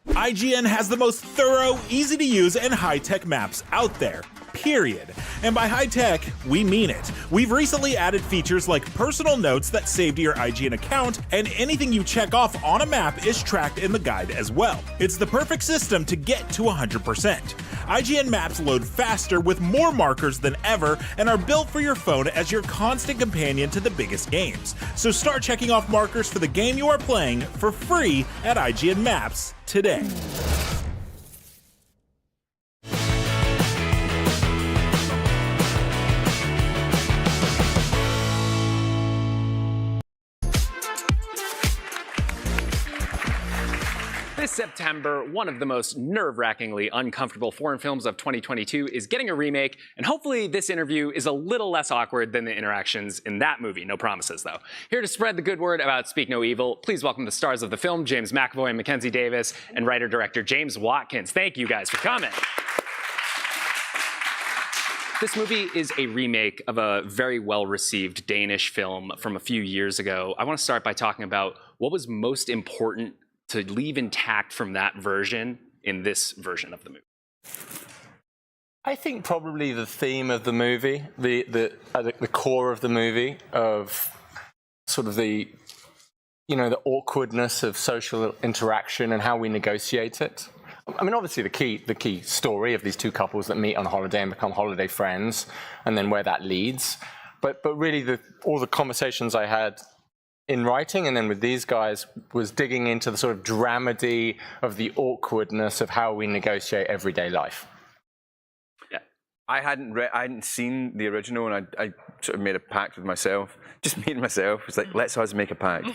IGN has the most thorough, easy to use, and high-tech maps out there. Period. And by high-tech, we mean it. We've recently added features like personal notes that save to your IGN account, and anything you check off on a map is tracked in the guide as well. It's the perfect system to get to 100%. IGN maps load faster with more markers than ever and are built for your phone as your constant companion to the biggest games. So start checking off markers for the game you are playing for free at IGN Maps today. This September, one of the most nerve-wrackingly uncomfortable foreign films of 2022 is getting a remake, and hopefully this interview is a little less awkward than the interactions in that movie. No promises, though. Here to spread the good word about Speak No Evil, please welcome the stars of the film, James McAvoy and Mackenzie Davis, and writer-director James Watkins. Thank you guys for coming. This movie is a remake of a very well-received Danish film from a few years ago. I want to start by talking about what was most important to leave intact from that version in this version of the movie. I think probably the theme of the movie, the core of the movie, of sort of the awkwardness of social interaction and how we negotiate it. I mean, obviously the key story of these two couples that meet on holiday and become holiday friends, and then where that leads. But really all the conversations I had in writing and then with these guys was digging into the sort of dramedy of the awkwardness of how we negotiate everyday life. Yeah, I hadn't seen the original, and I sort of made a pact with myself, just me and myself. It's like, let's us make a pact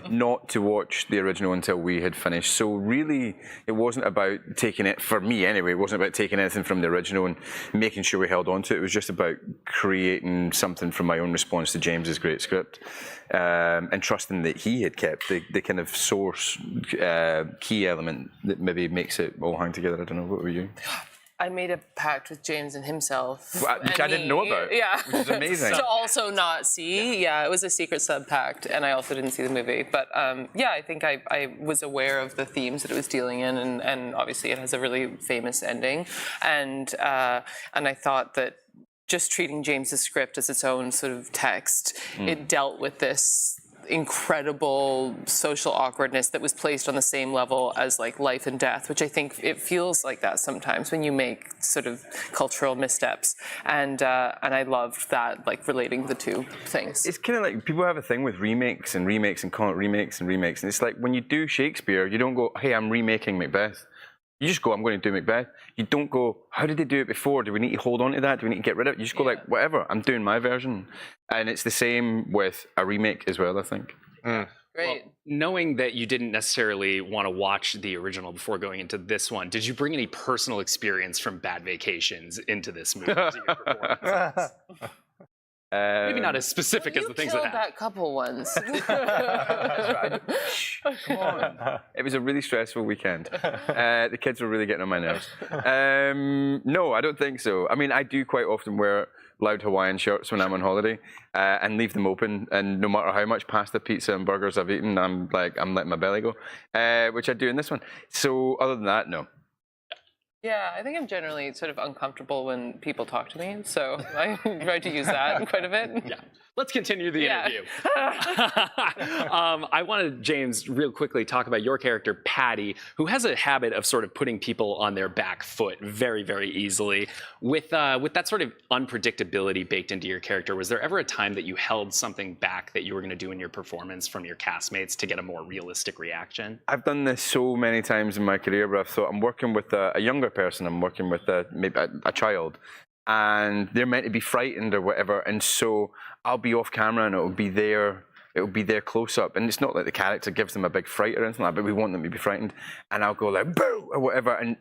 not to watch the original until we had finished. So really, it wasn't about taking it, for me anyway, it wasn't about taking anything from the original and making sure we held on to it. It was just about creating something from my own response to James's great script. And trusting that he had kept the kind of source key element that maybe makes it all hang together. I don't know, what were you? I made a pact with James and himself. Which I didn't know about. Yeah. Which is amazing. To also not see. Yeah, it was a secret sub-pact, and I also didn't see the movie. But yeah, I think I was aware of the themes that it was dealing in, and obviously it has a really famous ending. And I thought that just treating James's script as its own sort of text. It dealt with this incredible social awkwardness that was placed on the same level as like life and death, which I think it feels like that sometimes when you make sort of cultural missteps. And I loved that, like relating the two things. It's kind of like people have a thing with remakes and call it remakes and remakes. And it's like when you do Shakespeare, you don't go, hey, I'm remaking Macbeth. You just go, I'm going to do Macbeth. You don't go, how did they do it before? Do we need to hold on to that? Do we need to get rid of it? You just go like, whatever, I'm doing my version. And it's the same with a remake as well, I think. Great. Well, knowing that you didn't necessarily want to watch the original before going into this one, did you bring any personal experience from Bad Vacations into this movie? To your performance? Maybe not as specific as the things that happened. That couple once. Come on. It was a really stressful weekend. The kids were really getting on my nerves. No, I don't think so. I mean, I do quite often wear loud Hawaiian shirts when I'm on holiday and leave them open. And no matter how much pasta, pizza, and burgers I've eaten, I'm letting my belly go, which I do in this one. So other than that, no. Yeah, I think I'm generally sort of uncomfortable when people talk to me, so I try to use that quite a bit. Yeah. Let's continue the interview. I wanted, James, real quickly talk about your character, Patty, who has a habit of sort of putting people on their back foot very, very easily. With that sort of unpredictability baked into your character, was there ever a time that you held something back that you were going to do in your performance from your castmates to get a more realistic reaction? I've done this so many times in my career where I've thought I'm working with a younger person, I'm working with maybe a child, and they're meant to be frightened or whatever, and so I'll be off camera and it'll be their close up, and it's not like the character gives them a big fright or anything like that, but we want them to be frightened, and I'll go like boo or whatever, and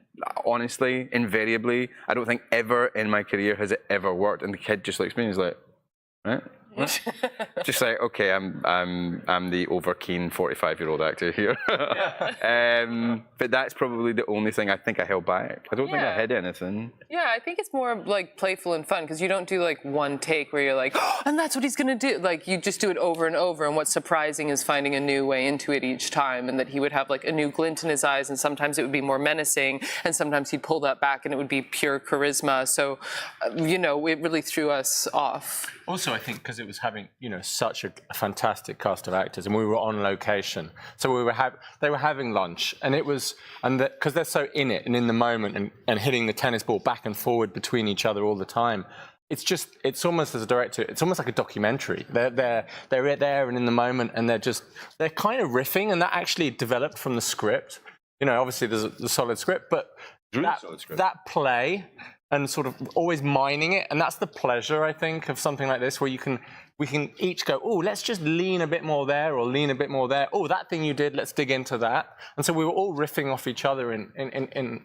honestly, invariably, I don't think ever in my career has it ever worked, and the kid just looks at me and he's like, right? Just like, okay, I'm the over-keen 45-year-old actor here. But that's probably the only thing I think I held back. I don't think I hid anything. Yeah, I think it's more like playful and fun because you don't do like one take where you're like, oh, and that's what he's gonna do. Like you just do it over and over, and what's surprising is finding a new way into it each time, and that he would have like a new glint in his eyes, and sometimes it would be more menacing, and sometimes he'd pull that back and it would be pure charisma. So, you know, it really threw us off. Also, I think because it was having, you know, such a fantastic cast of actors, and we were on location, so they were having lunch, and it was, and because they're so in it and in the moment and hitting the tennis ball back and forward between each other all the time. It's almost, as a director, it's almost like a documentary. They're there and in the moment, and they're kind of riffing, and that actually developed from the script. You know, obviously there's a solid script, but that play and sort of always mining it, and that's the pleasure, I think, of something like this, where we can each go, oh, let's just lean a bit more there, or lean a bit more there. Oh, that thing you did, let's dig into that. And so we were all riffing off each other in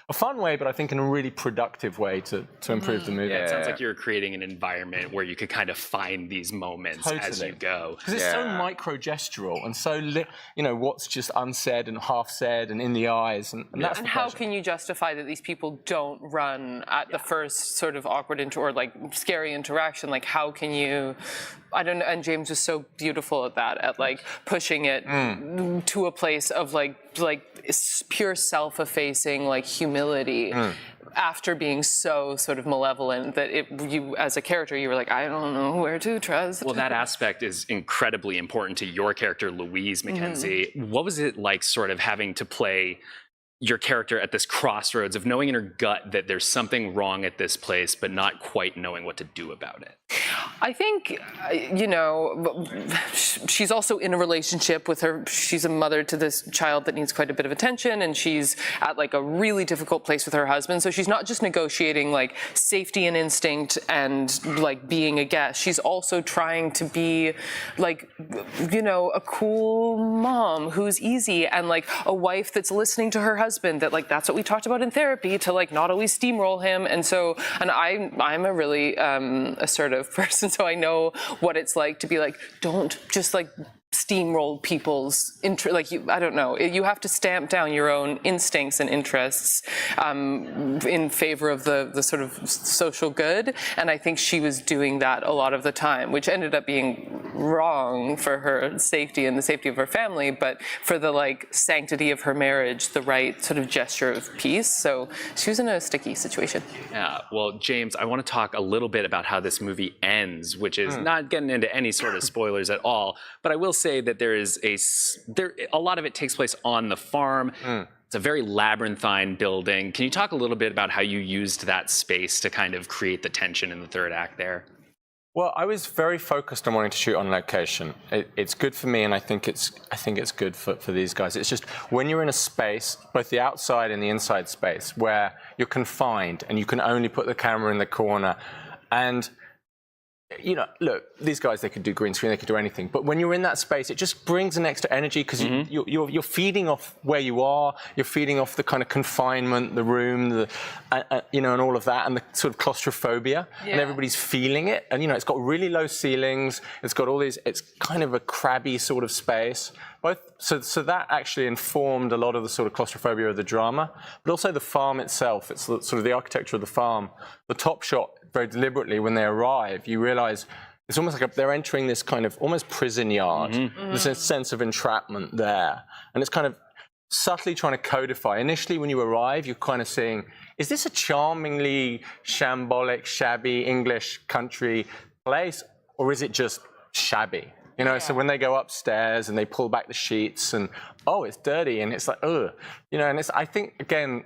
a fun way, but I think in a really productive way to improve the movie. Yeah, it sounds like you're creating an environment where you could kind of find these moments as you go. Because it's so micro-gestural and so, you know, what's just unsaid and half said and in the eyes. And that's and how can you justify that these people don't run at the first sort of awkward or like scary interaction? Like, how can you... I don't know, and James was so beautiful at that, at like pushing it to a place of like pure self-effacing, like humility, after being so sort of malevolent that you as a character, you were like, I don't know where to trust. Well, that aspect is incredibly important to your character, Louise Mackenzie. What was it like sort of having to play your character at this crossroads of knowing in her gut that there's something wrong at this place, but not quite knowing what to do about it? I think, you know, she's also in a relationship with she's a mother to this child that needs quite a bit of attention, and she's at like a really difficult place with her husband. So she's not just negotiating like safety and instinct and like being a guest. She's also trying to be like, you know, a cool mom who's easy, and like a wife that's listening to her husband, that like, that's what we talked about in therapy, to like not always steamroll him. And so, and I'm a really assertive person, so I know what it's like to be like, don't just like steamroll people's I don't know. You have to stamp down your own instincts and interests in favor of the sort of social good. And I think she was doing that a lot of the time, which ended up being wrong for her safety and the safety of her family, but for the sanctity of her marriage, the right sort of gesture of peace. So she was in a sticky situation. Yeah, well, James, I want to talk a little bit about how this movie ends, which is not getting into any sort of spoilers at all, but I will say that there is a lot of it takes place on the farm. It's a very labyrinthine building. Can you talk a little bit about how you used that space to kind of create the tension in the third act there? Well, I was very focused on wanting to shoot on location. It's good for me, and I think it's good for these guys. It's just when you're in a space, both the outside and the inside space, where you're confined and you can only put the camera in the corner, and look, these guys, they could do green screen, they could do anything. But when you're in that space, it just brings an extra energy because you're feeding off where you are. You're feeding off the kind of confinement, the room, and all of that, and the sort of claustrophobia. Yeah. And everybody's feeling it. And it's got really low ceilings. It's got all these. It's kind of a crabby sort of space. So that actually informed a lot of the sort of claustrophobia of the drama, but also the farm itself. It's sort of the architecture of the farm. The top shot, very deliberately, when they arrive, you realize it's almost like they're entering this kind of almost prison yard. There's a sense of entrapment there. And it's kind of subtly trying to codify. Initially, when you arrive, you're kind of seeing, is this a charmingly shambolic, shabby English country place, or is it just shabby? So when they go upstairs and they pull back the sheets and, it's dirty, and it's like, ugh. And it's, I think, again,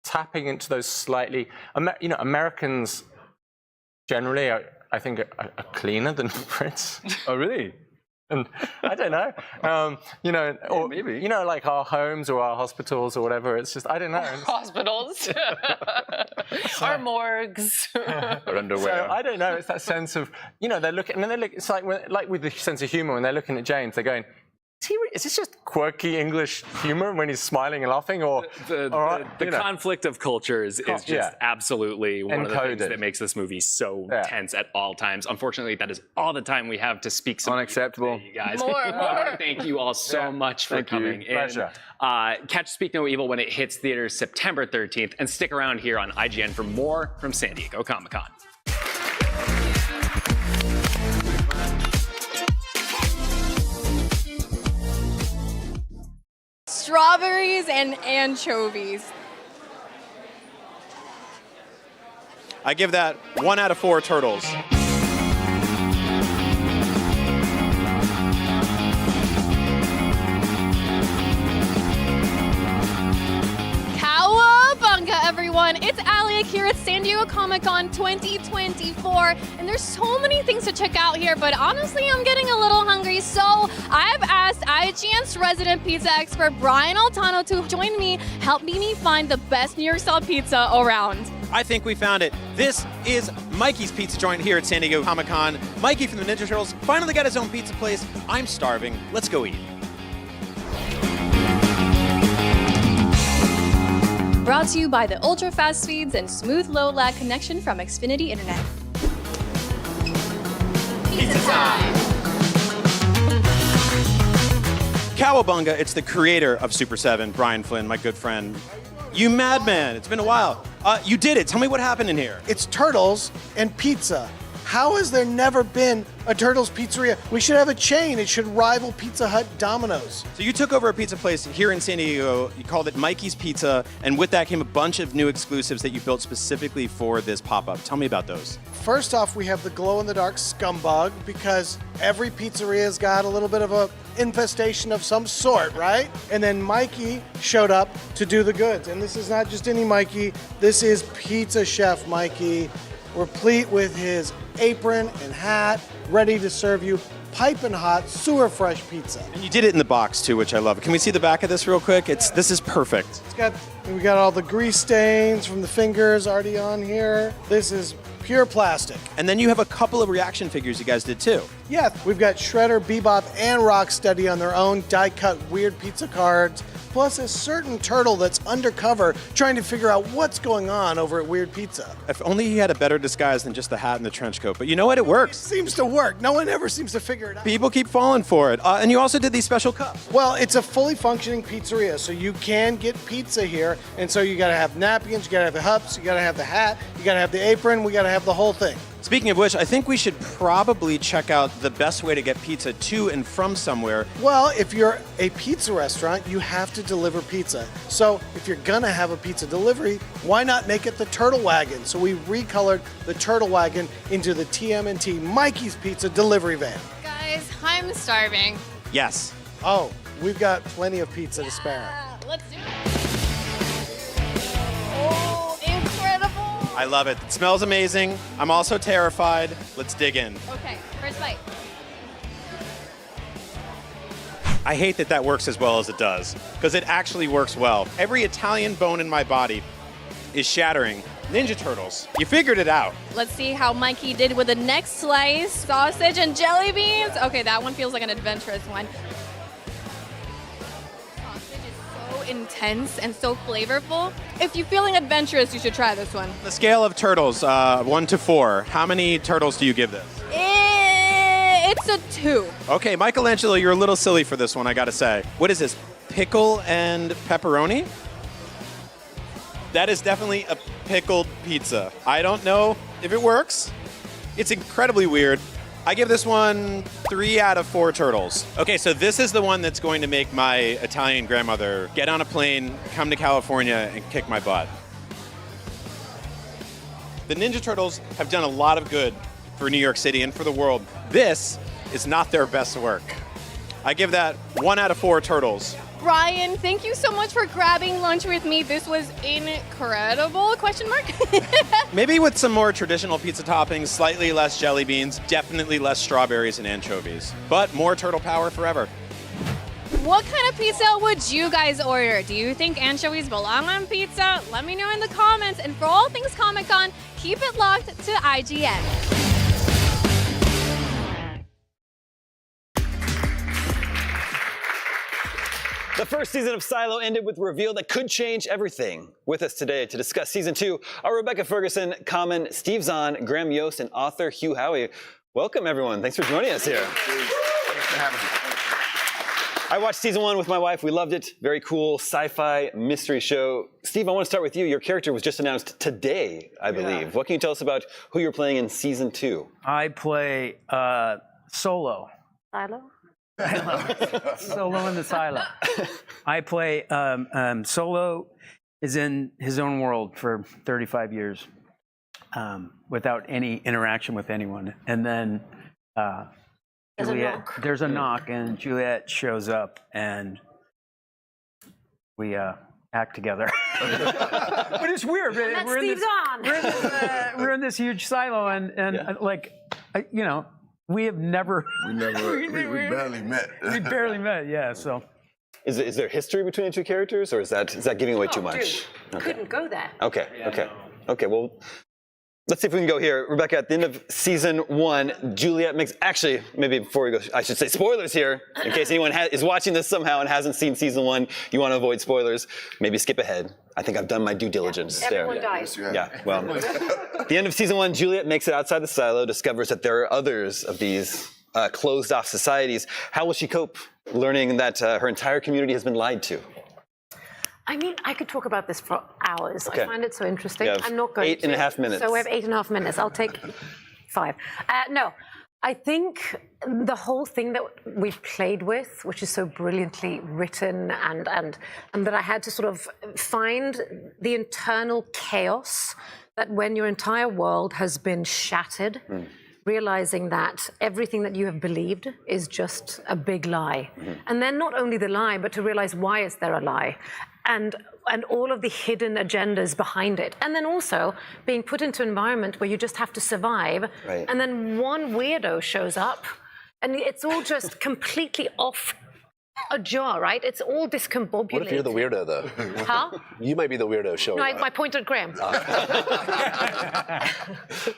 tapping into those slightly, Americans generally, I think, are cleaner than Brits. Oh, really? And I don't know, or maybe, like our homes or our hospitals or whatever. It's just, I don't know. Hospitals, our morgues, our underwear. So I don't know. It's that sense of, they're looking, and then they look. It's like with the sense of humor when they're looking at James, they're going, is this just quirky English humor when he's smiling and laughing, or the conflict of cultures is just absolutely one of the things that makes this movie so tense at all times. Unfortunately, that is all the time we have to speak. Unacceptable, you guys. More. Thank you all so much for coming in. Pleasure. Catch Speak No Evil when it hits theaters September 13th, and stick around here on IGN for more from San Diego Comic-Con. Strawberries and anchovies. I give that 1 out of 4 turtles. Cowabunga, everyone! It's Allie here at San Diego Comic-Con 2024, and there's so many things to check out here, but honestly, I'm getting a little hungry, so I've asked IGN's resident pizza expert, Brian Altano, to join me, help me find the best New York-style pizza around. I think we found it. This is Mikey's Pizza Joint here at San Diego Comic-Con. Mikey from the Ninja Turtles finally got his own pizza place. I'm starving. Let's go eat. Brought to you by the ultra-fast speeds and smooth low-lag connection from Xfinity Internet. Pizza time! Cowabunga, it's the creator of Super 7, Brian Flynn, my good friend. You madman, it's been a while. You did it. Tell me what happened in here. It's turtles and pizza. How has there never been a Turtles pizzeria? We should have a chain. It should rival Pizza Hut, Domino's. So you took over a pizza place here in San Diego. You called it Mikey's Pizza, and with that came a bunch of new exclusives that you built specifically for this pop-up. Tell me about those. First off, we have the glow-in-the-dark Scumbug, because every pizzeria's got a little bit of a infestation of some sort, right? And then Mikey showed up to do the goods. And this is not just any Mikey. This is Pizza Chef Mikey, replete with his apron and hat, ready to serve you piping hot, sewer fresh pizza. And you did it in the box too, which I love. Can we see the back of this real quick? This is perfect. We got all the grease stains from the fingers already on here. This is pure plastic. And then you have a couple of reaction figures you guys did too. Yeah, we've got Shredder, Bebop, and Rocksteady on their own die-cut weird pizza cards. plus a certain turtle that's undercover trying to figure out what's going on over at Weird Pizza. If only he had a better disguise than just the hat and the trench coat. But you know what? It works. It seems to work. No one ever seems to figure it out. People keep falling for it. And you also did these special cups. Well, it's a fully functioning pizzeria, so you can get pizza here. And so you gotta have napkins, you gotta have the cups, you gotta have the hat, you gotta have the apron, we gotta have the whole thing. Speaking of which, I think we should probably check out the best way to get pizza to and from somewhere. Well, if you're a pizza restaurant, you have to deliver pizza. So if you're gonna have a pizza delivery, why not make it the Turtle Wagon? So we recolored the Turtle Wagon into the TMNT Mikey's Pizza delivery van. Guys, I'm starving. Yes. Oh, we've got plenty of pizza to spare. Let's do it. Oh, incredible. I love it. It smells amazing. I'm also terrified. Let's dig in. Okay, first bite. I hate that that works as well as it does, because it actually works well. Every Italian bone in my body is shattering. Ninja Turtles, you figured it out. Let's see how Mikey did with the next slice. Sausage and jelly beans. Okay, that one feels like an adventurous one. Intense and so flavorful. If you're feeling adventurous, you should try this one. The scale of turtles, 1 to 4. How many turtles do you give this? It's a 2. Okay, Michelangelo, you're a little silly for this one, I gotta say. What is this, pickle and pepperoni? That is definitely a pickled pizza. I don't know if it works. It's incredibly weird. I give this one 3 out of 4 turtles. Okay, so this is the one that's going to make my Italian grandmother get on a plane, come to California, and kick my butt. The Ninja Turtles have done a lot of good for New York City and for the world. This is not their best work. I give that 1 out of 4 turtles. Brian, thank you so much for grabbing lunch with me. This was incredible, question mark? Maybe with some more traditional pizza toppings, slightly less jelly beans, definitely less strawberries and anchovies, but more turtle power forever. What kind of pizza would you guys order? Do you think anchovies belong on pizza? Let me know in the comments. And for all things Comic-Con, keep it locked to IGN. The first season of Silo ended with a reveal that could change everything. With us today to discuss season 2 are Rebecca Ferguson, Common, Steve Zahn, Graham Yost, and author Hugh Howey. Welcome, everyone. Thanks for joining us here. Thanks for having me. I watched season 1 with my wife. We loved it. Very cool sci-fi mystery show. Steve, I want to start with you. Your character was just announced today, I believe. Yeah. What can you tell us about who you're playing in season 2? I play Solo. Silo? Solo in the Silo. I play Solo is in his own world for 35 years without any interaction with anyone. And then there's a knock and Juliet shows up and we act together. But it's weird. We're in this huge silo and you know, we have never. We barely met. We barely met, yeah. So, is there history between the two characters, or is that giving away too much? Dude, couldn't go there. Okay. Well, let's see if we can go here. Rebecca, at the end of season 1, Juliet makes. Actually, maybe before we go, I should say spoilers here, in case anyone is watching this somehow and hasn't seen season 1. You want to avoid spoilers? Maybe skip ahead. I think I've done my due diligence there. Everyone dies. Yeah. Well, at the end of season 1, Juliet makes it outside the silo, discovers that there are others of these closed-off societies. How will she cope, learning that her entire community has been lied to? I mean, I could talk about this for hours. Okay. I find it so interesting. You have I'm not going to. 8.5 minutes. So we have 8.5 minutes. I'll take 5. No, I think the whole thing that we've played with, which is so brilliantly written, and that I had to sort of find the internal chaos that when your entire world has been shattered, realizing that everything that you have believed is just a big lie. And then not only the lie, but to realize why is there a lie? And all of the hidden agendas behind it. And then also being put into an environment where you just have to survive. Right. And then one weirdo shows up and it's all just completely off ajar, right? It's all discombobulated. What if you're the weirdo, though? Huh? You might be the weirdo showing up. I pointed at Graham.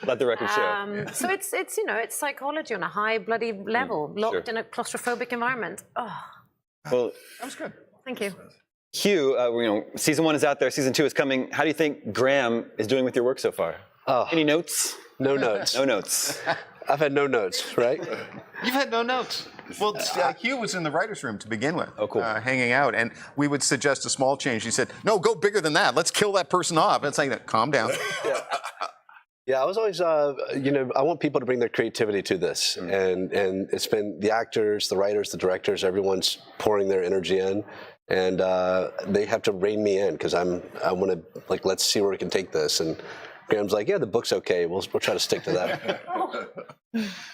Let the record show. So it's you know, it's psychology on a high bloody level, locked in a claustrophobic environment. Oh. Well, that was good. Thank you. Hugh, season 1 is out there, season 2 is coming. How do you think Graham is doing with your work so far? Any notes? No notes. No notes. I've had no notes, right? You've had no notes. Well, Hugh was in the writer's room to begin with, hanging out, and we would suggest a small change. He said, "No, go bigger than that. Let's kill that person off." And it's like, calm down. Yeah, I was always, I want people to bring their creativity to this, and it's been the actors, the writers, the directors, everyone's pouring their energy in, and they have to rein me in because I want to let's see where we can take this. And Graham's like, yeah, the book's okay. We'll try to stick to that.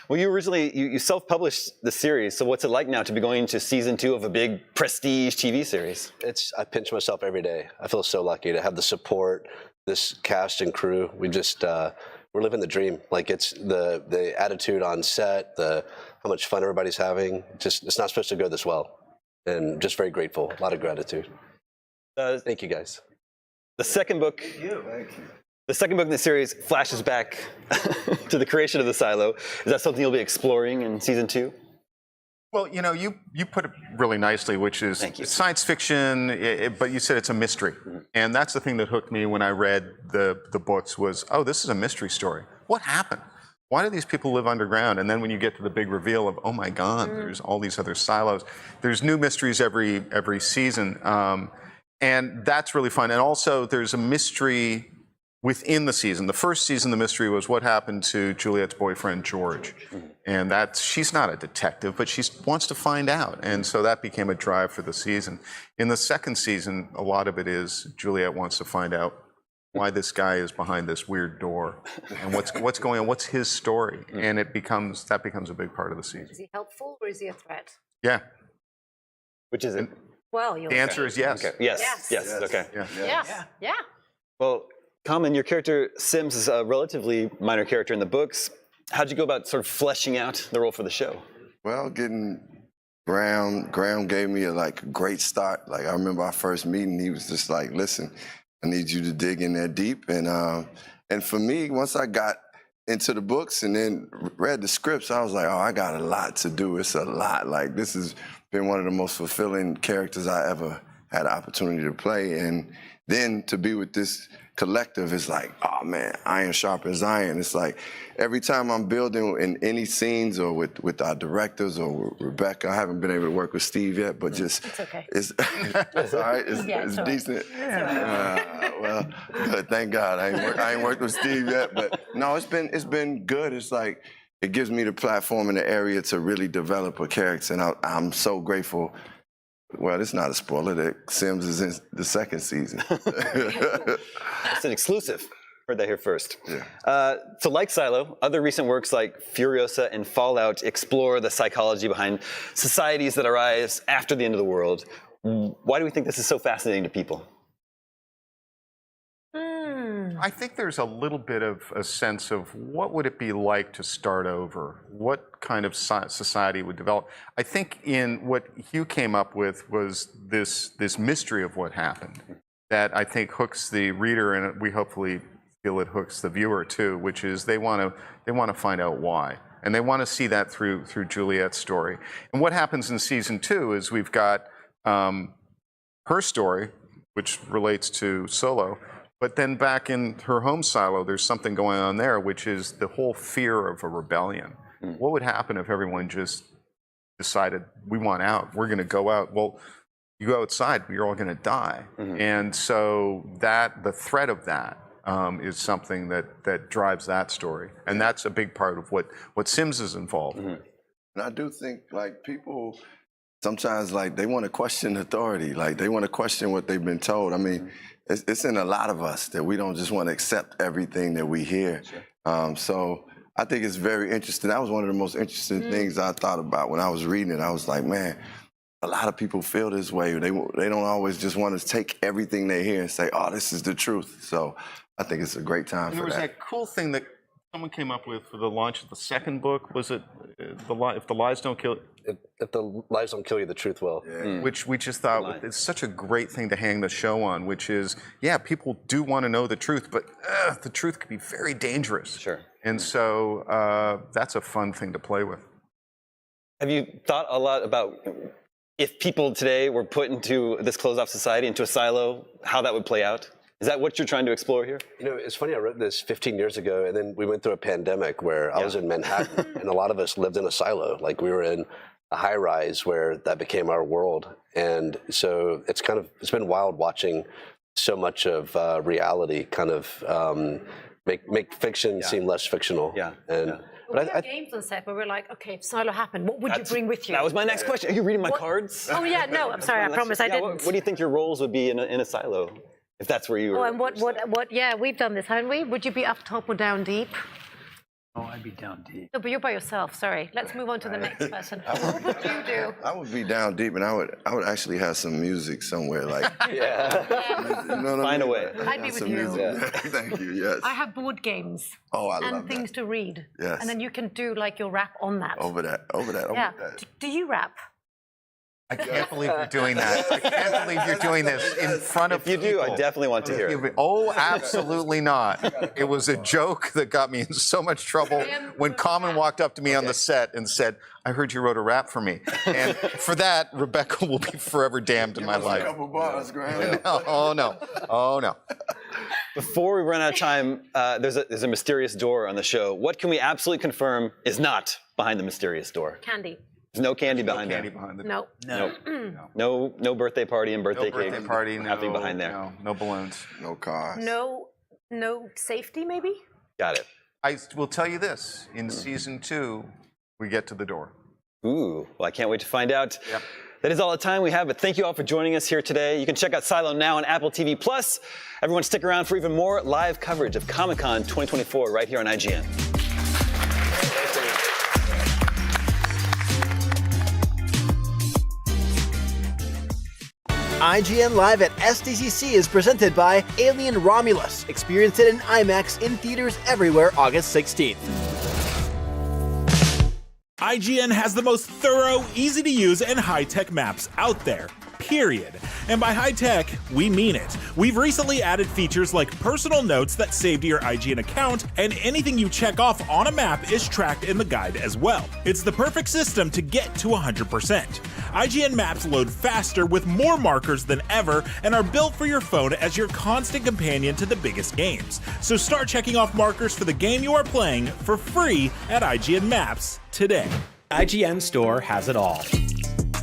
Well, you originally you self-published the series, so what's it like now to be going into season 2 of a big prestige TV series? I pinch myself every day. I feel so lucky to have the support, this cast and crew. We just we're living the dream. Like it's the attitude on set, how much fun everybody's having. Just it's not supposed to go this well, and just very grateful. A lot of gratitude. Thank you guys. The second book. Thank you. The second book in the series flashes back to the creation of the silo. Is that something you'll be exploring in season 2? Well, you put it really nicely, which is science fiction, but you said it's a mystery. And that's the thing that hooked me when I read the books was, oh, this is a mystery story. What happened? Why do these people live underground? And then when you get to the big reveal of, oh my God, there's all these other silos. There's new mysteries every season. And that's really fun. And also there's a mystery within the season. The first season, the mystery was what happened to Juliet's boyfriend, George. And she's not a detective, but she wants to find out. And so that became a drive for the season. In the second season, a lot of it is Juliet wants to find out why this guy is behind this weird door and what's going on, what's his story. And that becomes a big part of the season. Is he helpful or is he a threat? Yeah. Which is it? Well, the answer is yes. Okay. Yes. Okay. Yeah. Well, Common, your character Sims is a relatively minor character in the books. How'd you go about sort of fleshing out the role for the show? Well, getting Graham gave me a great start. Like I remember our first meeting, he was just like, "Listen, I need you to dig in there deep." And for me, once I got into the books and then read the scripts, I was like, "Oh, I got a lot to do. It's a lot. Like this has been one of the most fulfilling characters I ever had an opportunity to play." And then to be with this collective is like, oh man, iron sharpens iron. It's like every time I'm building in any scenes or with our directors or with Rebecca, I haven't been able to work with Steve yet, but just it's okay. It's all right. It's decent. Well, good. Thank God. I ain't worked with Steve yet, but no, it's been good. It's like it gives me the platform in the area to really develop a character, and I'm so grateful. Well, it's not a spoiler that Sims is in the second season. It's an exclusive. Heard that here first. Yeah. So like Silo, other recent works like Furiosa and Fallout explore the psychology behind societies that arise after the end of the world. Why do we think this is so fascinating to people? I think there's a little bit of a sense of what would it be like to start over? What kind of society would develop? I think in what Hugh came up with was this mystery of what happened that I think hooks the reader, and we hopefully feel it hooks the viewer too, which is they want to find out why. And they want to see that through Juliet's story. And what happens in season 2 is we've got her story, which relates to Solo, but then back in her home silo, there's something going on there, which is the whole fear of a rebellion. What would happen if everyone just decided, we want out, we're going to go out? Well, you go outside, you're all going to die. And so the threat of that is something that drives that story. And that's a big part of what Sims is involved in. And I do think people sometimes they want to question authority, they want to question what they've been told. I mean, it's in a lot of us that we don't just want to accept everything that we hear. So I think it's very interesting. That was one of the most interesting things I thought about when I was reading it. I was like, man, a lot of people feel this way. They don't always just want to take everything they hear and say, oh, this is the truth. So I think it's a great time for that. There was that cool thing that someone came up with for the launch of the second book. Was it if the lies don't kill? If the lies don't kill you, the truth will. Yeah. Which we just thought it's such a great thing to hang the show on. Which is, yeah, people do want to know the truth, but the truth can be very dangerous. Sure. And so that's a fun thing to play with. Have you thought a lot about if people today were put into this closed-off society, into a silo, how that would play out? Is that what you're trying to explore here? You know, it's funny, I wrote this 15 years ago, and then we went through a pandemic where I was in Manhattan, and a lot of us lived in a silo. Like, we were in a high-rise where that became our world. And so it's been wild watching so much of reality kind of make fiction seem less fictional. But we have games on set where we're like, okay, if Silo happened, what would you bring with you? That was my next question. Are you reading my cards? Oh yeah, no, I'm sorry, I promise I didn't. What do you think your roles would be in a silo, if that's where you were? Oh, and what? Yeah, we've done this, haven't we? Would you be up top or down deep? Oh, I'd be down deep. No, but you're by yourself. Sorry. Let's move on to the next person. What would you do? I would be down deep, and I would actually have some music somewhere, like you know what Find a way. I'd be with you. Thank you. Yes. I have board games. Oh, I love and things to read. Yes. And then you can do like your rap on that. Over that. Yeah. Do you rap? I can't believe you're doing that. I can't believe you're doing this in front of people. If you do, I definitely want to hear it. Oh, absolutely not. It was a joke that got me in so much trouble when Common walked up to me on the set and said, I heard you wrote a rap for me. And for that, Rebecca will be forever damned in my life. A couple bars, Graham. Oh, no. Oh, no. Before we run out of time, there's a mysterious door on the show. What can we absolutely confirm is not behind the mysterious door? Candy. There's no candy behind there. No. No birthday party and birthday cake. No birthday party, Nothing behind there. No balloons. No cars. No safety, maybe? Got it. I will tell you this. In season 2, we get to the door. Ooh, well, I can't wait to find out. Yep. That is all the time we have, but thank you all for joining us here today. You can check out Silo now on Apple TV+. Everyone stick around for even more live coverage of Comic-Con 2024 right here on IGN. IGN Live at SDCC is presented by Alien Romulus. Experience it in IMAX in theaters everywhere August 16th. IGN has the most thorough, easy-to-use, and high-tech maps out there. Period. And by high-tech, we mean it. We've recently added features like personal notes that save to your IGN account, and anything you check off on a map is tracked in the guide as well. It's the perfect system to get to 100%. IGN maps load faster with more markers than ever and are built for your phone as your constant companion to the biggest games. So start checking off markers for the game you are playing for free at IGN Maps today. IGN Store has it all.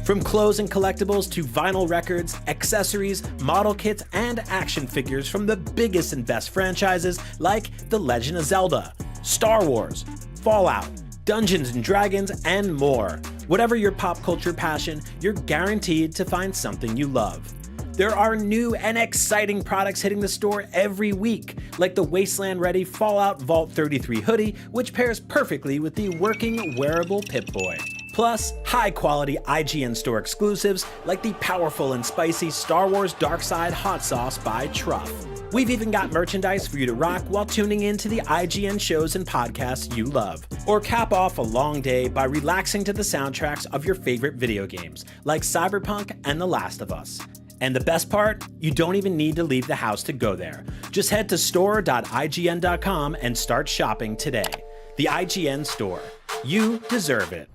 From clothes and collectibles to vinyl records, accessories, model kits, and action figures from the biggest and best franchises like The Legend of Zelda, Star Wars, Fallout, Dungeons and Dragons, and more. Whatever your pop culture passion, you're guaranteed to find something you love. There are new and exciting products hitting the store every week, like the Wasteland-ready Fallout Vault 33 hoodie, which pairs perfectly with the working wearable Pip-Boy. Plus, high-quality IGN Store exclusives like the powerful and spicy Star Wars Darkside Hot Sauce by Truff. We've even got merchandise for you to rock while tuning in to the IGN shows and podcasts you love. Or cap off a long day by relaxing to the soundtracks of your favorite video games, like Cyberpunk and The Last of Us. And the best part? You don't even need to leave the house to go there. Just head to store.ign.com and start shopping today. The IGN Store. You deserve it.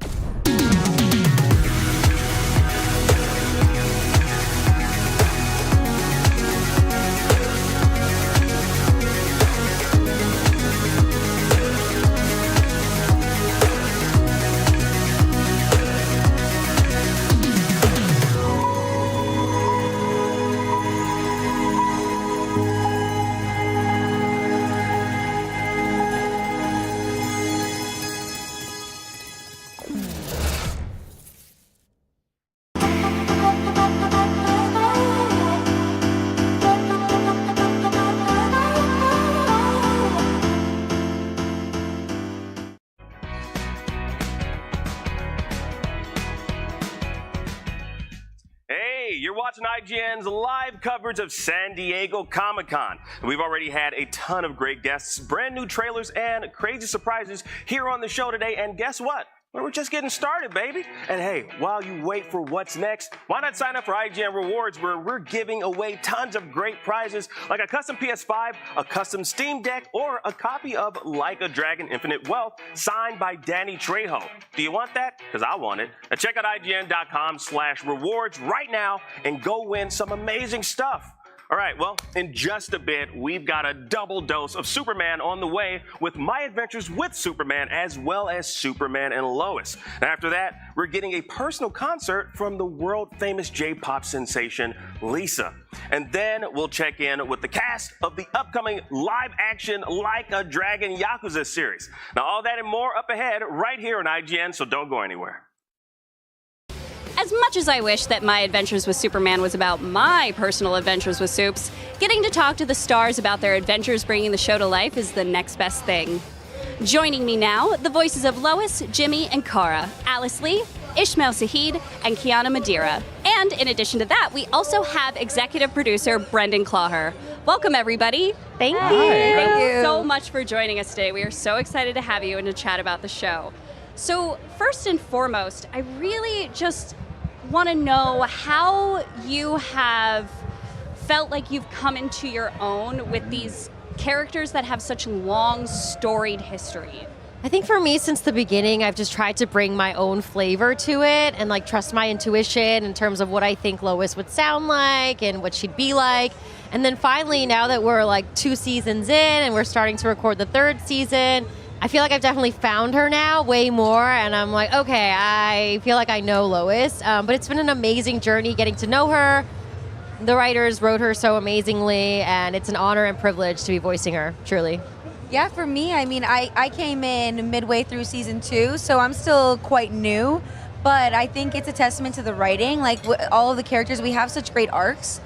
You're watching IGN's live coverage of San Diego Comic-Con. We've already had a ton of great guests, brand new trailers, and crazy surprises here on the show today. And guess what? Well, we're just getting started, baby. And hey, while you wait for what's next, why not sign up for IGN Rewards, where we're giving away tons of great prizes like a custom PS5, a custom Steam Deck, or a copy of Like a Dragon Infinite Wealth signed by Danny Trejo. Do you want that? Because I want it. Now check out IGN.com/rewards right now and go win some amazing stuff. All right, well, in just a bit, we've got a double dose of Superman on the way with My Adventures with Superman, as well as Superman and Lois. And after that, we're getting a personal concert from the world-famous J-pop sensation, Lisa. And then we'll check in with the cast of the upcoming live-action Like a Dragon Yakuza series. Now, all that and more up ahead right here on IGN, so don't go anywhere. As much as I wish that My Adventures with Superman was about my personal adventures with Supes, getting to talk to the stars about their adventures bringing the show to life is the next best thing. Joining me now, the voices of Lois, Jimmy, and Kara, Alice Lee, Ishmael Saheed, and Kiana Madeira. And in addition to that, we also have executive producer Brendan Clawher. Welcome, everybody. Thank you. Thank you so much for joining us today. We are so excited to have you and to chat about the show. So first and foremost, I really just want to know how you have felt like you've come into your own with these characters that have such long, storied history. I think for me, since the beginning, I've just tried to bring my own flavor to it and like trust my intuition in terms of what I think Lois would sound like and what she'd be like. And then finally, now that we're like 2 seasons in and we're starting to record the 3rd season, I feel like I've definitely found her now way more, and I'm like, okay, I feel like I know Lois, but it's been an amazing journey getting to know her. The writers wrote her so amazingly, and it's an honor and privilege to be voicing her, truly. Yeah, for me, I mean, I came in midway through season 2, so I'm still quite new, but I think it's a testament to the writing. Like, all of the characters, we have such great arcs.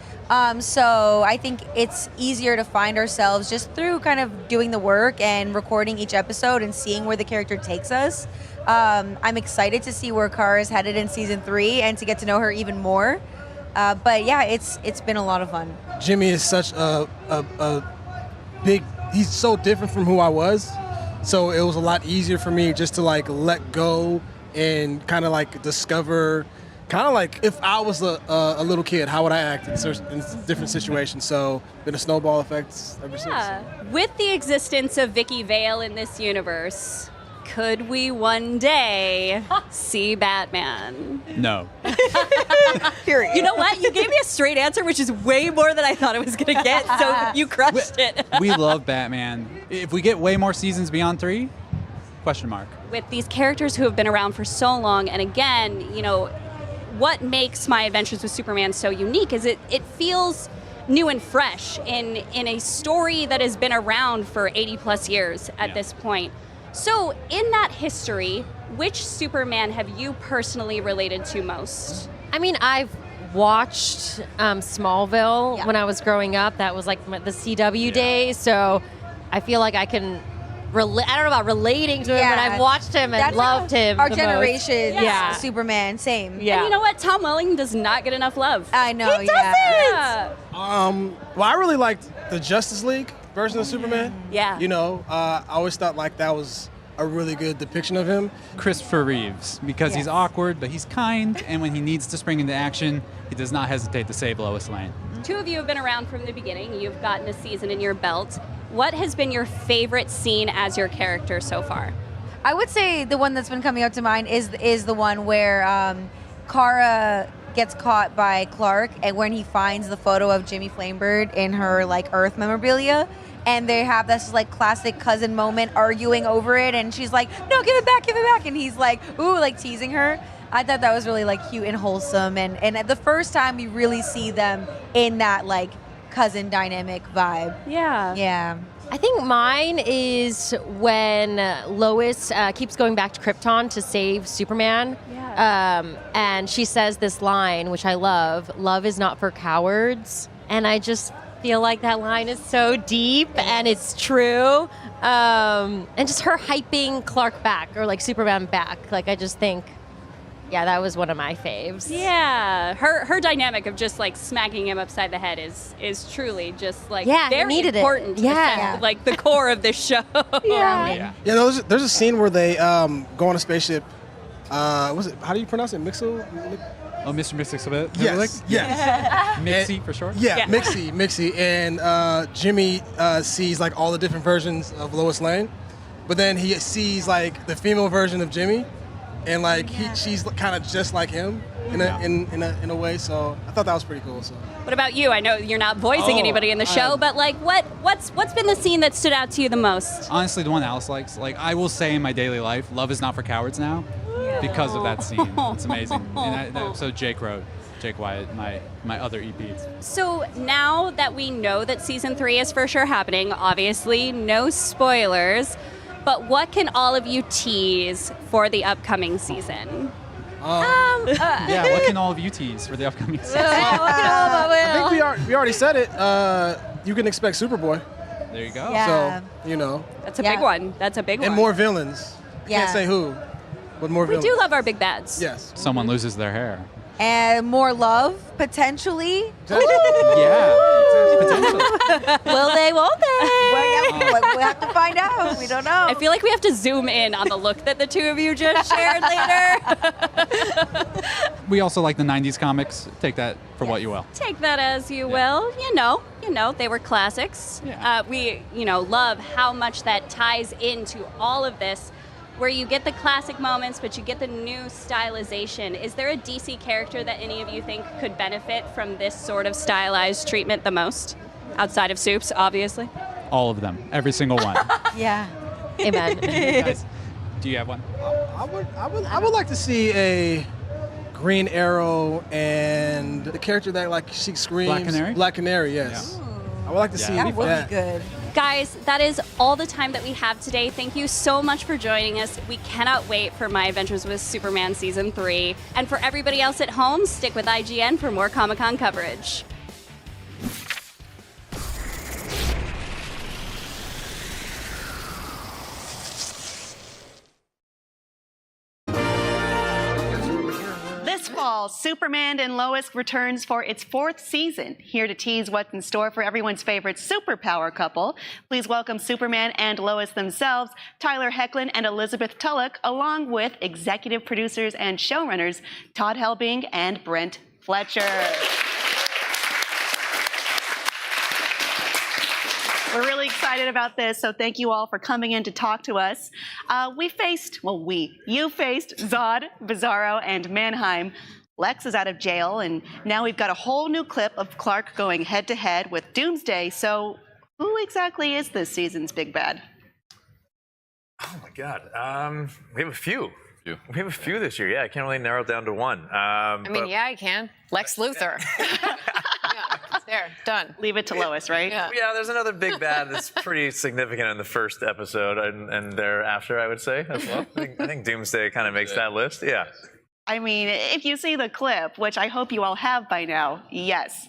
So I think it's easier to find ourselves just through kind of doing the work and recording each episode and seeing where the character takes us. I'm excited to see where Kara is headed in season 3 and to get to know her even more. But yeah, it's been a lot of fun. Jimmy is such a big, he's so different from who I was. So it was a lot easier for me just to like let go and kind of like discover, kind of like if I was a little kid, how would I act in different situations? So been a snowball effect ever since. With the existence of Vicky Vale in this universe, could we one day see Batman? No. Period. You know what? You gave me a straight answer, which is way more than I thought I was going to get, so you crushed it. We love Batman. If we get way more seasons beyond 3, question mark. With these characters who have been around for so long, and again, you know, what makes My Adventures with Superman so unique is it feels new and fresh in a story that has been around for 80 plus years at this point. So in that history, which Superman have you personally related to most? I mean, I've watched Smallville when I was growing up. That was like the CW days, so I feel like I can I don't know about relating to him, but I've watched him and loved him. Our the generation, most. Superman, same. Yeah. And you know what? Tom Welling does not get enough love. I know, He doesn't! Well, I really liked the Justice League version of Superman. Yeah. You know, I always thought like that was a really good depiction of him. Christopher Reeves, because he's awkward, but he's kind, and when he needs to spring into action, he does not hesitate to save Lois Lane. 2 of you have been around from the beginning. You've gotten a season in your belt. What has been your favorite scene as your character so far? I would say the one that's been coming up to mind is the one where Kara gets caught by Clark, and when he finds the photo of Jimmy Flamebird in her like Earth memorabilia, and they have this like classic cousin moment arguing over it, and she's like, "No, give it back," and he's like, "Ooh," like teasing her. I thought that was really like cute and wholesome, and the first time we really see them in that like cousin dynamic vibe. Yeah. I think mine is when Lois keeps going back to Krypton to save Superman. And she says this line, which I love is not for cowards. And I just feel like that line is so deep and it's true. And just her hyping Clark back, or like Superman back. Like, I just think, yeah, that was one of my faves. Yeah, her dynamic of just like smacking him upside the head is truly just like very needed important. It. Yeah, to like the core of this show. Yeah, there's a scene where they go on a spaceship Was it? How do you pronounce it? Mixel? Oh, Mr. Mixer. Yes. Yes. Mixie for short. Yeah, Mixie. And Jimmy sees like all the different versions of Lois Lane, but then he sees like the female version of Jimmy, and like she's kind of just like him in a way. So I thought that was pretty cool. So. What about you? I know you're not voicing anybody in the show, but like, what's been the scene that stood out to you the most? Honestly, the one Alys likes. Like I will say in my daily life, love is not for cowards now, because of that scene. It's amazing. And that episode Jake wrote. Jake Wyatt, my other EP. So now that we know that season 3 is for sure happening, obviously no spoilers, but what can all of you tease for the upcoming season? Yeah, what can all of you tease for the upcoming season? I think we already said it. You can expect Superboy. There you go. So, you know. That's a big one. That's a big one. And more villains. Can't say who, but more villains. We do love our big bads. Yes. Someone loses their hair. And more love, potentially. Yeah. Will they, won't they? We'll have to find out. We don't know. I feel like we have to zoom in on the look that the two of you just shared later. We also like the 90s comics. Take that for what you will. Take that as you will. You know, they were classics. We, love how much that ties into all of this, where you get the classic moments, but you get the new stylization. Is there a DC character that any of you think could benefit from this sort of stylized treatment the most? Outside of Soups, obviously. All of them. Every single one. Yeah. Amen. Guys, do you have one? I would like to see a Green Arrow and the character that like she screams. Black Canary? Black Canary, yes. I would like to see that. Would be good. Guys, that is all the time that we have today. Thank you so much for joining us. We cannot wait for My Adventures with Superman Season 3. And for everybody else at home, stick with IGN for more Comic-Con coverage. This fall, Superman and Lois returns for its 4th season. Here to tease what's in store for everyone's favorite superpower couple, please welcome Superman and Lois themselves, Tyler Hoechlin and Elizabeth Tulloch, along with executive producers and showrunners Todd Helbing and Brent Fletcher. We're really excited about this, so thank you all for coming in to talk to us. You faced Zod, Bizarro, and Mannheim. Lex is out of jail, and now we've got a whole new clip of Clark going head-to-head with Doomsday, so who exactly is this season's big bad? Oh my God, we have a few. We have a few this year, yeah, I can't really narrow it down to one. Yeah, I can. Lex Luthor. There, done. Leave it to Lois, right? Yeah, there's another big bad that's pretty significant in the first episode and thereafter, I would say, as well. I think Doomsday kind of makes that list, yeah. I mean, if you see the clip, which I hope you all have by now, yes.